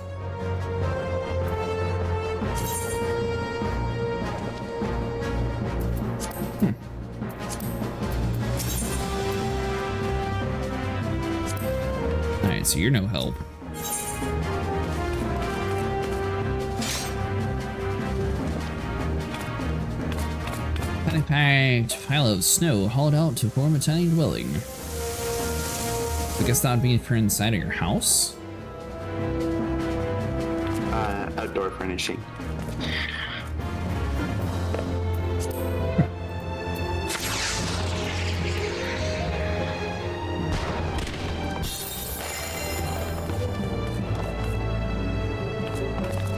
Alright, so you're no help. Tiny packed pile of snow hauled out to form a tiny dwelling. I guess that would be for inside of your house? Outdoor furnishing.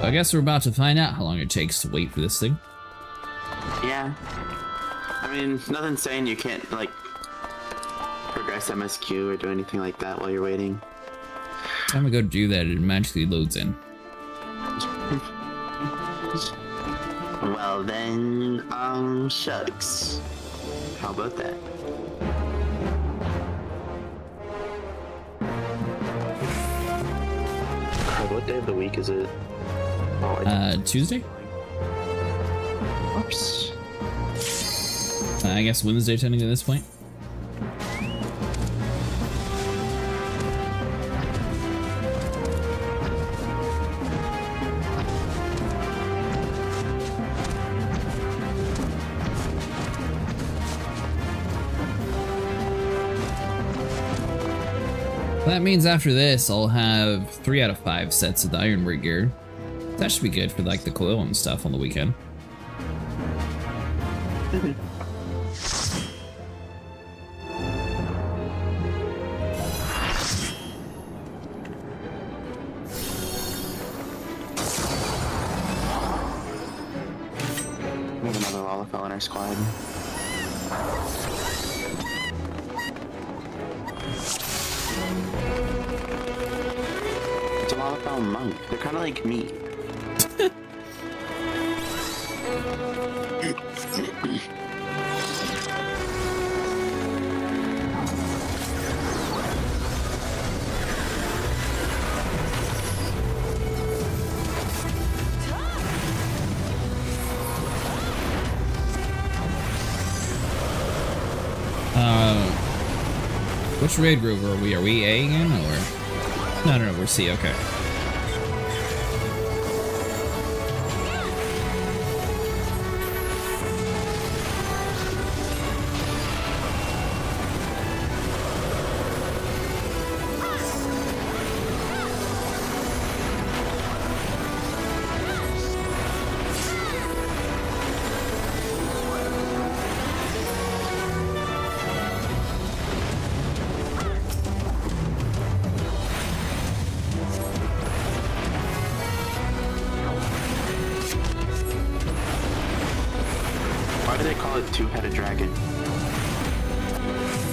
I guess we're about to find out how long it takes to wait for this thing. Yeah. I mean, nothing's saying you can't, like, progress MSQ or do anything like that while you're waiting. Time I go to do that, it magically loads in. Well then, shucks. How about that? What day of the week is it? Oh, Tuesday? Oops. I guess Wednesday technically at this point. That means after this, I'll have 3 out of 5 sets of the Ironware gear. That should be good for like the coil and stuff on the weekend. We have another Lalafell in our squad. It's a Lalafell monk. They're kind of like me. Which raid group are we? Are we A again, or? No, we're C, okay. Why do they call it two-headed dragon?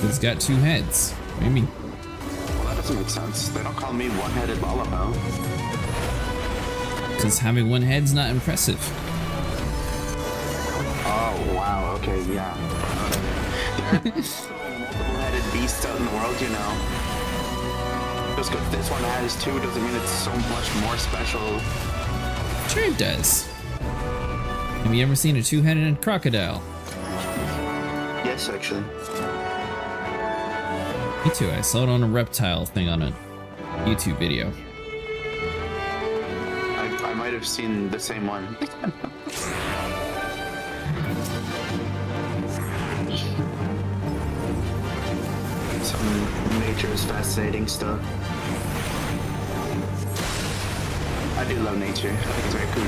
It's got 2 heads. What do you mean? Well, that doesn't make sense. They don't call me one-headed Lalafell. Because having 1 head's not impressive. Oh, wow, okay, yeah. There are multiple-headed beasts out in the world, you know. Just because this one has 2 doesn't mean it's so much more special. Sure it does. Have you ever seen a 2-headed crocodile? Yes, actually. Me too. I saw it on a reptile thing on a YouTube video. I might have seen the same one. Some nature is fascinating stuff. I do love nature. I think it's very cool.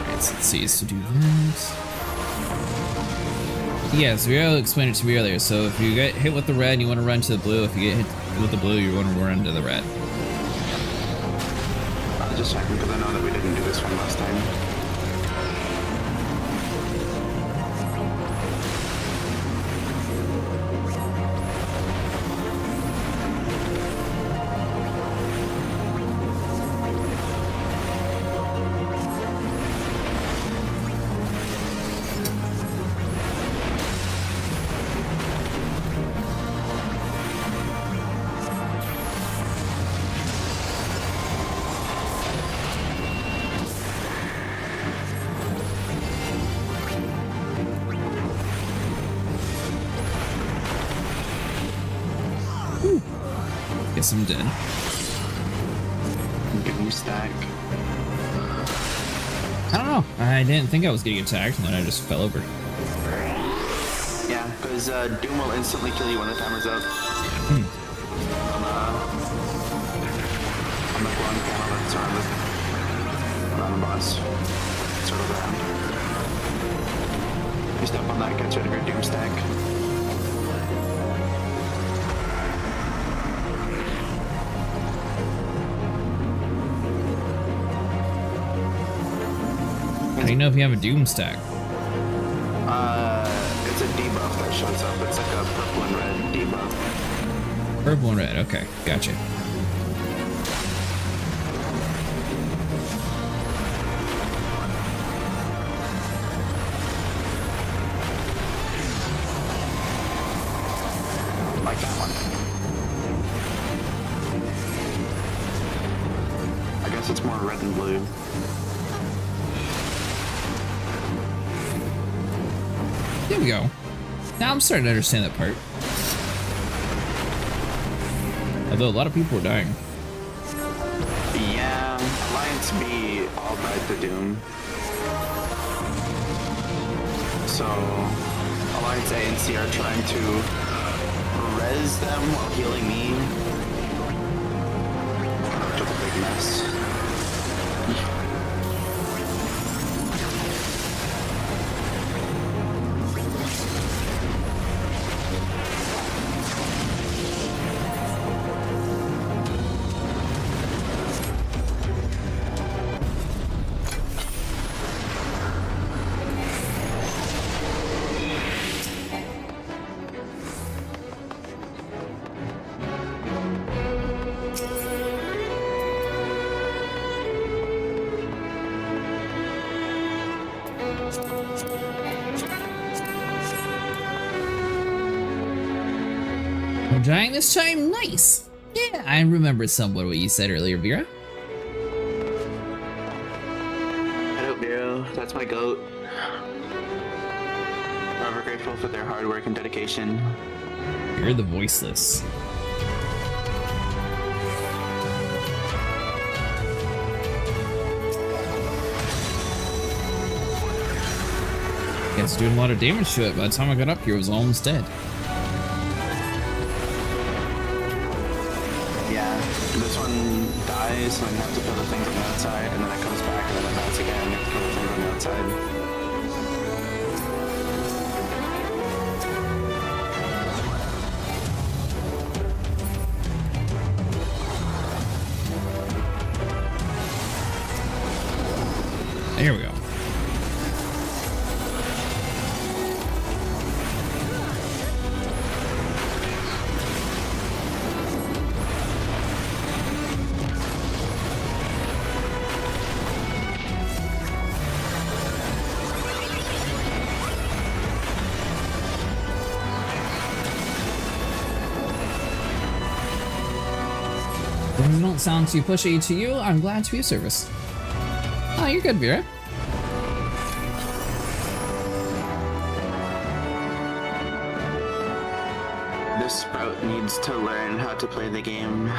Let's see, is to do that. Yeah, so Riel explained it to me earlier. So if you get hit with the red, you want to run to the blue. If you get hit with the blue, you want to run to the red. I was just checking because I know that we didn't do this one last time. Guess I'm dead. Doom stack. I don't know. I didn't think I was getting attacked, and then I just fell over. Yeah, because Doom will instantly kill you when the timer's up. On the glowing panel that's around the boss. Sort of around. You step on that, gets rid of your Doom stack. How do you know if you have a Doom stack? It's a debuff that shows up. It's like a purple and red debuff. Purple and red, okay, gotcha. Like that one. I guess it's more red and blue. There we go. Now I'm starting to understand that part. Although a lot of people are dying. Yeah, Alliance B all died to Doom. So, Alliance A and C are trying to res them while healing me. Which is a big mess. I'm dying this time? Nice! Yeah, I remember somewhat what you said earlier, Vera. Hello, Vero. That's my goat. Forever grateful for their hard work and dedication. You're the voiceless. Yeah, it's doing a lot of damage to it. By the time I got up here, it was almost dead. Yeah, this one dies, and I have to kill the things on the outside, and then it comes back, and then it dies again, and you have to kill the things on the outside. There we go. If it don't sound too pushy to you, I'm glad to be of service. Oh, you're good, Vera. This Sprout needs to learn how to play the game.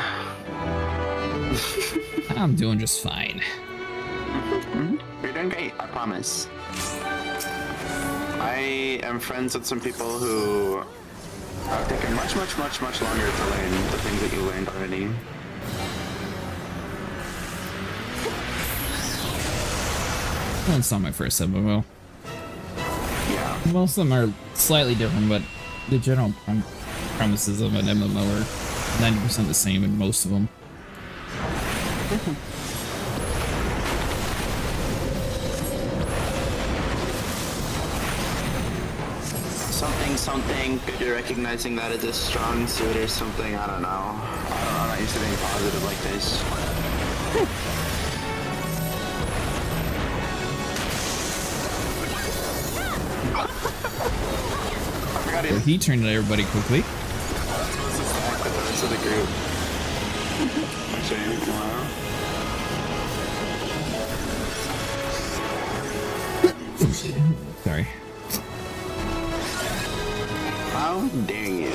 I'm doing just fine. You're doing great, I promise. I am friends with some people who have taken much longer to learn the things that you learned already. Well, it's not my first MMO. Yeah. Most of them are slightly different, but the general premises of an MMO are 90% the same in most of them. Something, good at recognizing that as a strong suit or something, I don't know. I'm not used to being positive like this. Well, he turned to everybody quickly. This is the rest of the group. Actually, wow. Sorry. How dare you?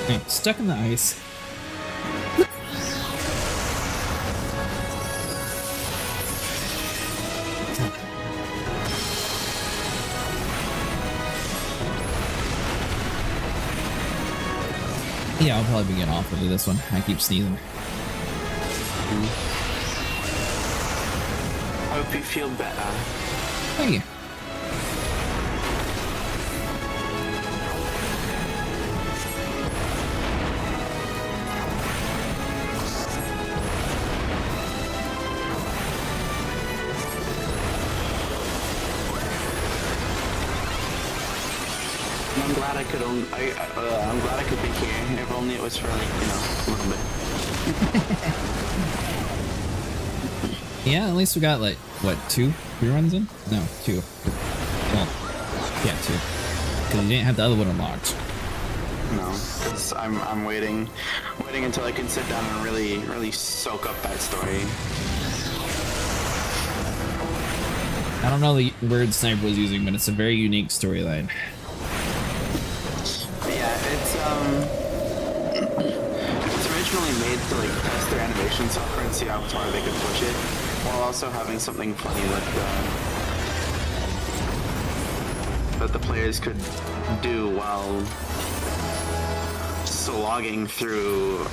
Hey, stuck in the ice. Yeah, I'll probably be getting off of this one. I keep sneezing. Hope you feel better. Thank you. I'm glad I could. I'm glad I could be here. If only it was for like, you know, a little bit. Yeah, at least we got like what, 2 reruns in? No, 2. Well, yeah, 2. Because you didn't have the other one unlocked. No, because I'm waiting until I can sit down and really soak up that story. I don't know the word Sniper was using, but it's a very unique storyline. It's originally made to like test their animation software and see how far they could push it, while also having something funny that the players could do while slogging through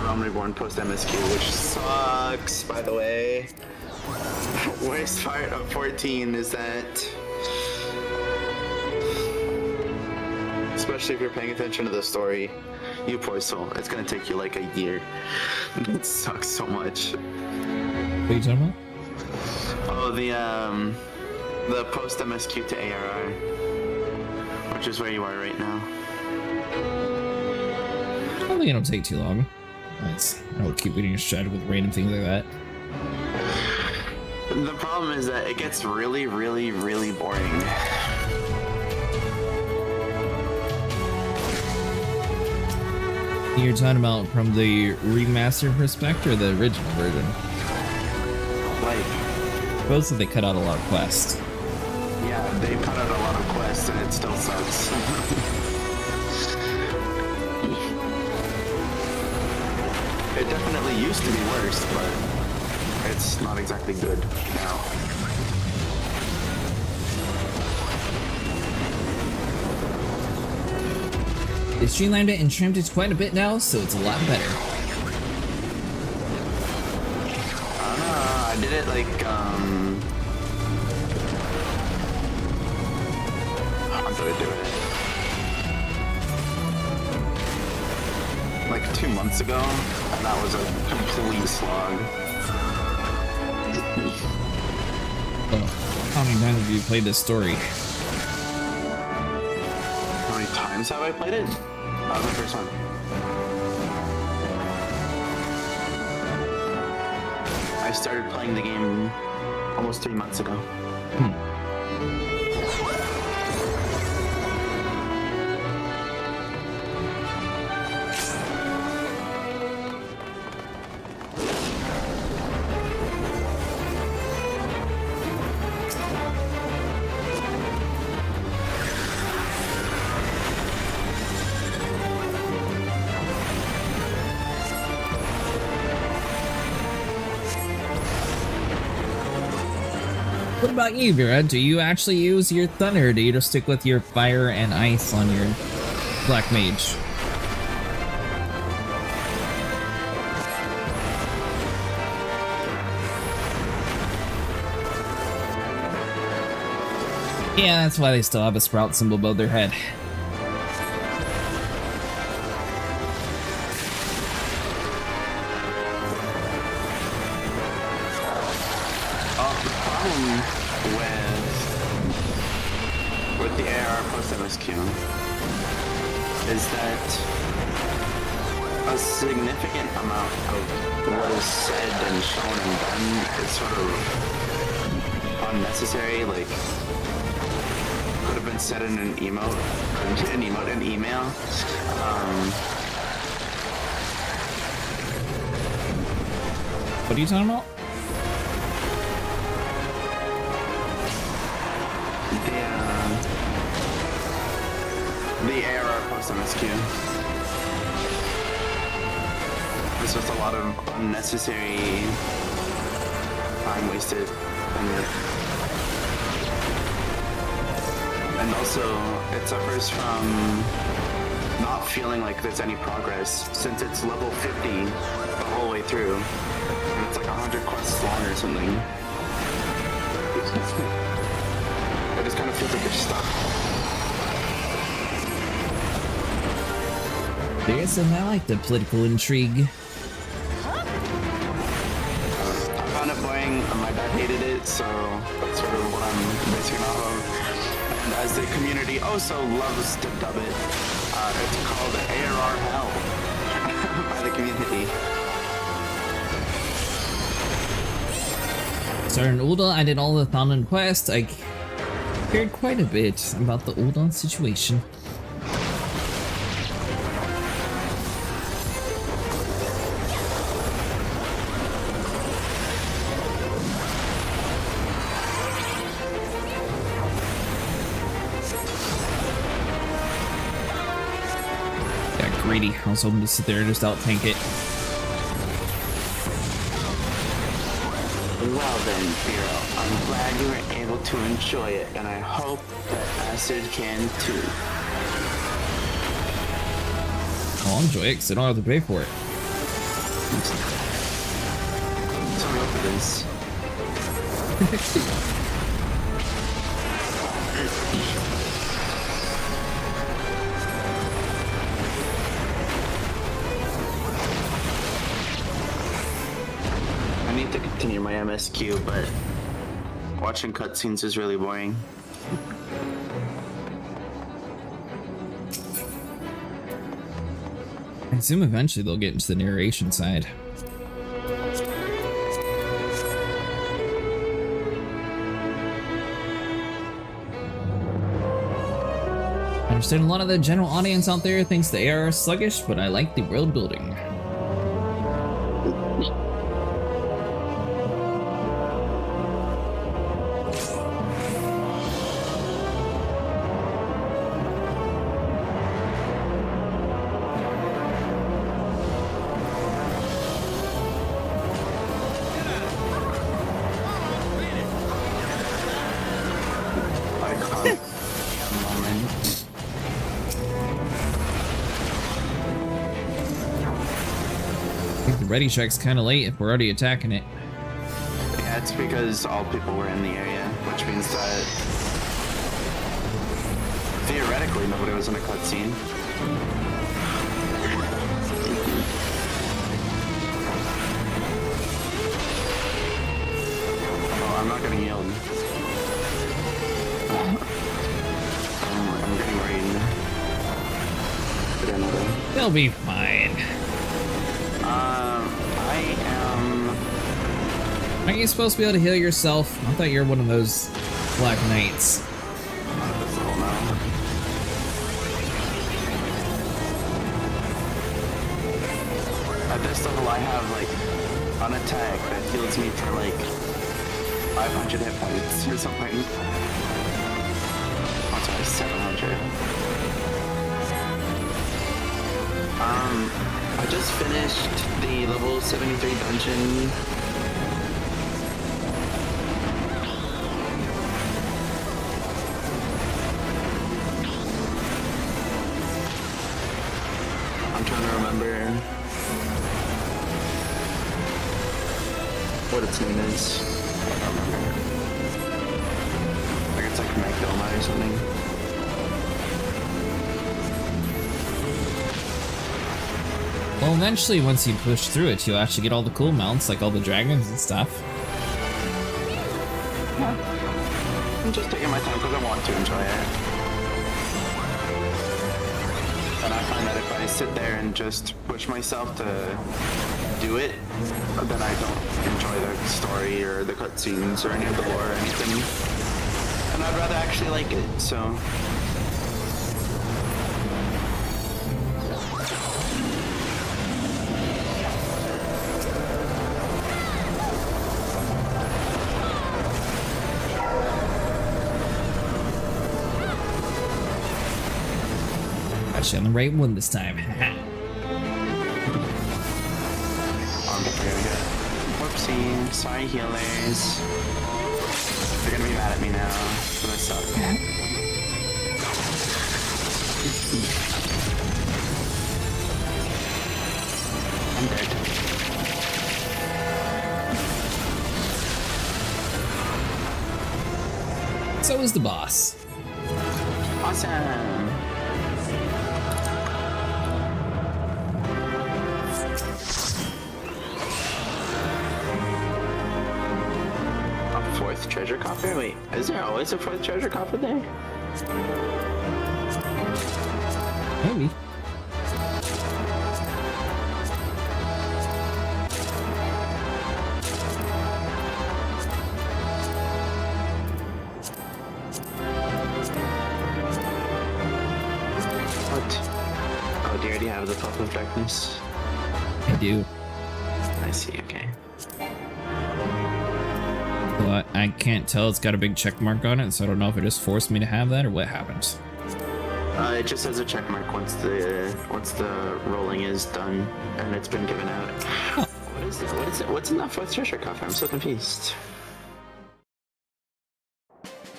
Realm Reborn post MSQ, which sucks, by the way. Worst part of 14 is that, especially if you're paying attention to the story, you poor soul, it's gonna take you like a year. It sucks so much. What are you talking about? Oh, the post MSQ to ARR, which is where you are right now. I don't think it'll take too long. I'll keep getting distracted with random things like that. The problem is that it gets really boring. You're talking about from the remastered perspective or the original version? Like, both of they cut out a lot of quests. Yeah, they cut out a lot of quests and it still sucks. It definitely used to be worse, but it's not exactly good now. They streamlined it and trimmed it quite a bit now, so it's a lot better. I don't know, I did it like, how did I do it? Like 2 months ago, and that was a complete slog. Oh. How many times have you played this story? How many times have I played it? That was my first one. I started playing the game almost 3 months ago. What about you, Vera? Do you actually use your thunder, or do you just stick with your fire and ice on your Black Mage? Yeah, that's why they still have a Sprout symbol above their head. With the AR post MSQ is that a significant amount of what is said and shown and done is sort of unnecessary. Like, could have been said in an emote, an email. What are you talking about? The ARR post MSQ. There's just a lot of unnecessary time wasted. And also, it suffers from not feeling like there's any progress since it's level 50 the whole way through. And it's like 100 quests long or something. It just kind of feels like you're stuck. Seriously, I like the political intrigue. I found it boring, my dad hated it, so that's sort of what I'm basing it off of. And as the community also loves to dub it, it's called ARR Hell by the community. So in Ul'dah, I did all the Thanalan quests. I cared quite a bit about the Ul'dah situation. Greedy. I was hoping to sit there and just out-tank it. Well then, Hero, I'm glad you were able to enjoy it, and I hope that Acid can too. I'll enjoy it because I don't have to pay for it. Tell me what it is. I need to continue my MSQ, but watching cutscenes is really boring. I assume eventually they'll get into the narration side. I understand a lot of the general audience out there thinks the AR is sluggish, but I like the world building. Ready check's kind of late if we're already attacking it. Yeah, it's because all people were in the area, which means that theoretically nobody was in a cutscene. Oh, I'm not gonna yield. You'll be fine. I am... Aren't you supposed to be able to heal yourself? I thought you were one of those Black Knights. At this level, I have, like, an attack that heals me for, like, 500 hit points or something. Oh, sorry, 700. I just finished the level 73 dungeon. I'm trying to remember what its name is. I don't remember. I think it's like Magdoma or something. Well, eventually, once you push through it, you'll actually get all the cool mounts, like all the dragons and stuff. Yeah. I'm just taking my time because I want to enjoy it. And I find that if I sit there and just push myself to do it, then I don't enjoy the story or the cutscenes or any of the lore or anything. And I'd rather actually like it, so... Actually, on the right one this time. Whoopsie, sorry healers. They're gonna be mad at me now, but I suck. I'm dead. So is the boss. Awesome. Fourth treasure coffer? Wait, is there always a fourth treasure coffer there? Maybe. What? Oh, do you already have the Puff of Darkness? I do. I see, okay. But I can't tell, it's got a big check mark on it, so I don't know if it just forced me to have that or what happened. It just has a check mark once the rolling is done and it's been given out. Oh. What is it? What's in that fourth treasure coffer? I'm so confused.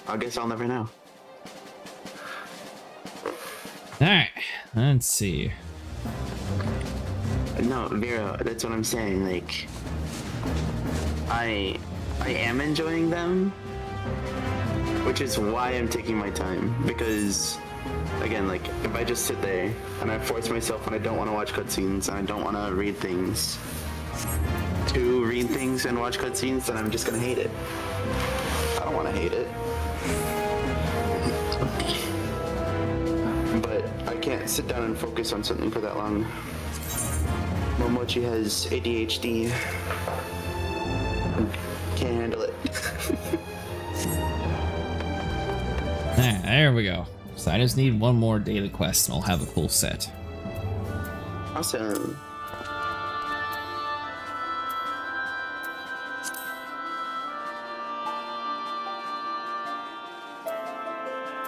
I guess I'll never know. Alright, let's see. No, Vero, that's what I'm saying, like... I am enjoying them, which is why I'm taking my time, because, again, like, if I just sit there and I force myself and I don't want to watch cutscenes and I don't want to read things, and watch cutscenes, then I'm just gonna hate it. I don't want to hate it. But I can't sit down and focus on something for that long. Momochi has ADHD. Can't handle it. Alright, there we go. So I just need one more daily quest and I'll have a full set. Awesome.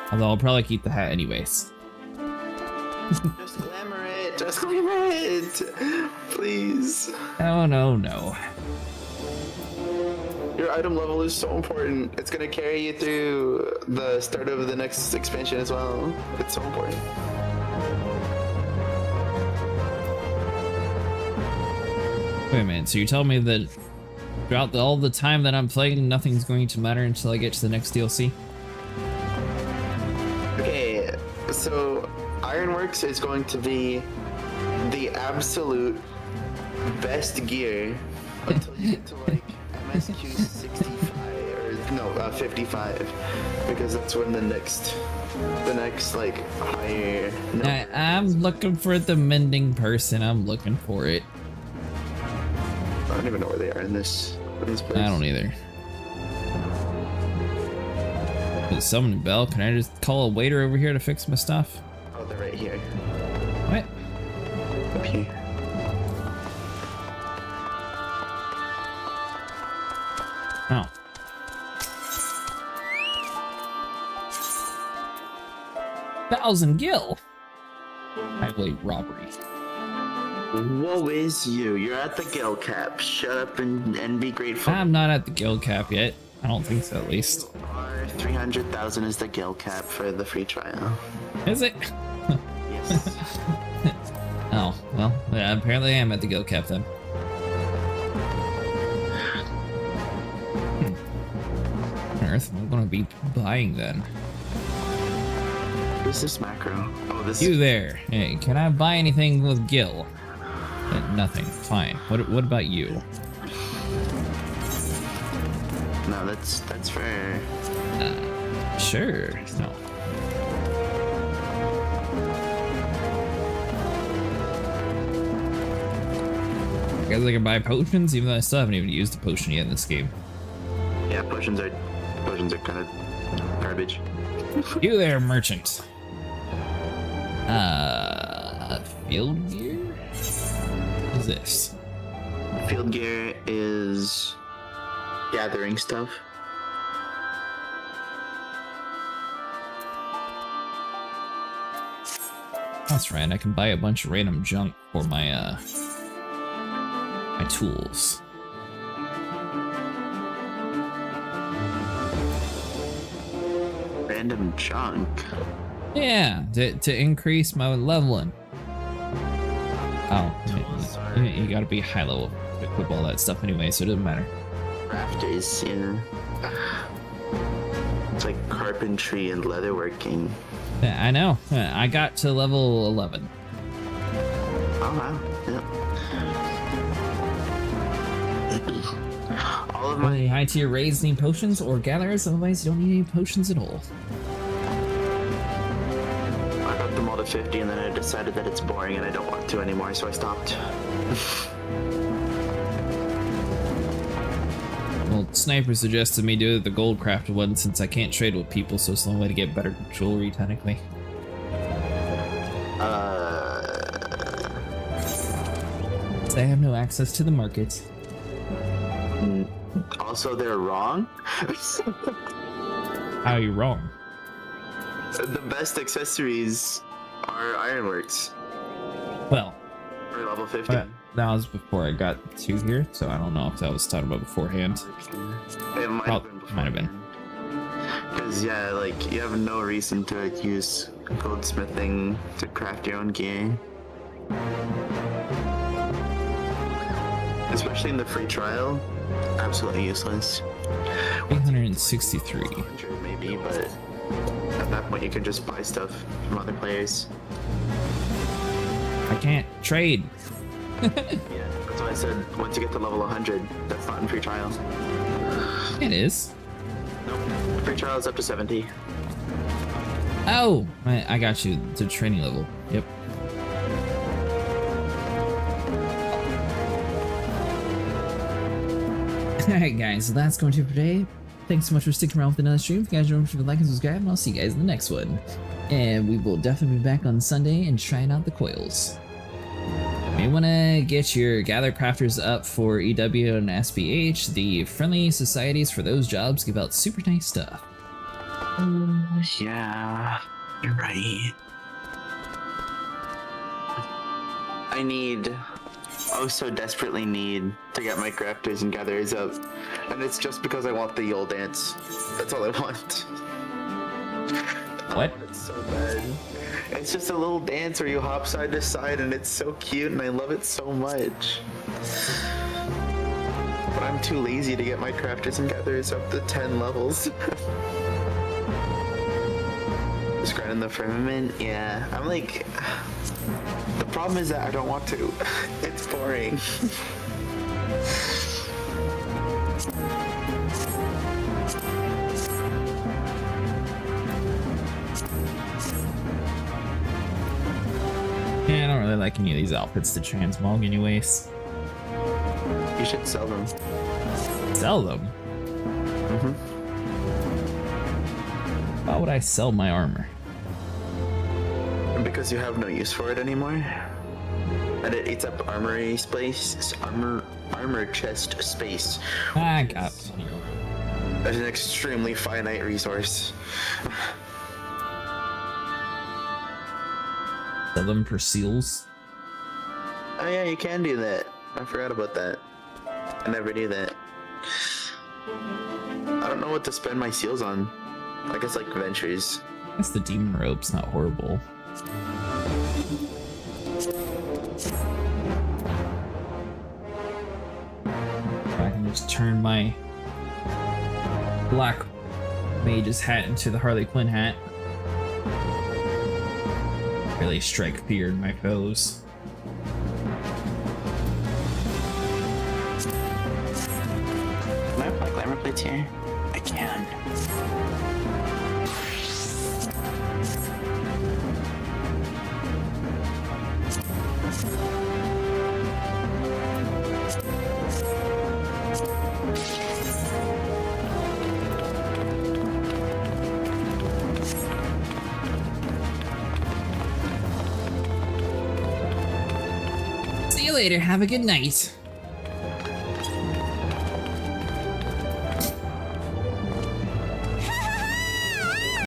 Although I'll probably keep the hat anyways. Just glamour it! Just glamour it! Please. Oh, no. Your item level is so important. It's gonna carry you through the start of the next expansion as well. It's so important. Wait a minute, so you're telling me that throughout all the time that I'm playing, nothing's going to matter until I get to the next DLC? Okay, so Ironworks is going to be the absolute best gear until you get to like MSQ 65 or no 55, because that's when the next the next like higher. No. I'm looking for the mending person. I'm looking for it. I don't even know where they are in this place. I don't either. Summon bell. Can I just call a waiter over here to fix my stuff? Oh, they're right here. What? Up here. Oh. Thousand Gil. Highway robbery. Woe is you. You're at the Gil cap. Shut up and be grateful. I'm not at the Gil cap yet. I don't think so, at least. 300,000 is the Gil cap for the free trial. Is it? Yes. Oh, well, yeah, apparently I am at the Gil cap then. What on earth am I going to be buying then? Who's this macro? Oh, this. You there. Hey, can I buy anything with Gil? Nothing. Fine. What about you? No, that's for. Sure. No. I guess I can buy potions, even though I still haven't even used a potion yet in this game. Yeah, potions are kind of garbage. You there, merchant. Field gear? What is this? Field gear is gathering stuff. That's right, I can buy a bunch of random junk for my my tools. Random junk? Yeah, to increase my leveling. Oh, you gotta be high level to equip all that stuff anyway, so it doesn't matter. Crafters, yeah. It's like carpentry and leatherworking. Yeah, I know. I got to level 11. Oh wow, yep. All of my high tier raids need potions or gatherers, otherwise you don't need any potions at all. I got them all to 50 and then I decided that it's boring and I don't want to anymore, so I stopped. Well, Sniper suggested me do the gold crafted one since I can't trade with people, so it's the only way to get better jewelry, technically. I have no access to the market. Also, they're wrong. How are you wrong? The best accessories are ironworks. Well, for level 50. That was before I got to here, so I don't know if that was talked about beforehand. It might have been. Might have been. Because yeah, like you have no reason to use goldsmithing to craft your own gear. Especially in the free trial, absolutely useless. 863. Maybe, but at that point you can just buy stuff from other players. I can't trade. Yeah, that's why I said once you get to level 100, that's not in free trial. It is. Nope, free trial is up to 70. Oh, I got you. The training level. Yep. Alright guys, so that's going to be for today. Thanks so much for sticking around with another stream. If you guys remember to like and subscribe, and I'll see you guys in the next one. And we will definitely be back on Sunday and trying out the coils. You may want to get your Gather Crafters up for EW and SBH. The friendly societies for those jobs give out super nice stuff. Yeah, you're right. I so desperately need to get my crafters and gatherers up, and it's just because I want the Yule dance. That's all I want. What? It's so bad. It's just a little dance where you hop side to side, and it's so cute, and I love it so much. But I'm too lazy to get my crafters and gatherers up to 10 levels. Just grinding the firmament, yeah. I'm like, the problem is that I don't want to. It's boring. don't really like any of these outfits to transmog anyways. You should sell them. Sell them? Mm-hmm. Why would I sell my armor? Because you have no use for it anymore. And it eats up armory space, armor chest space. I got plenty of room. That's an extremely finite resource. Sell them for seals? Oh yeah, you can do that. I forgot about that. I never knew that. I don't know what to spend my seals on. I guess like ventures. I guess the demon rope's not horrible. I can just turn my Black Mage's hat into the Harley Quinn hat. Really strike fear in my foes. Can I apply glamour plates here? I can. See you later, have a good night.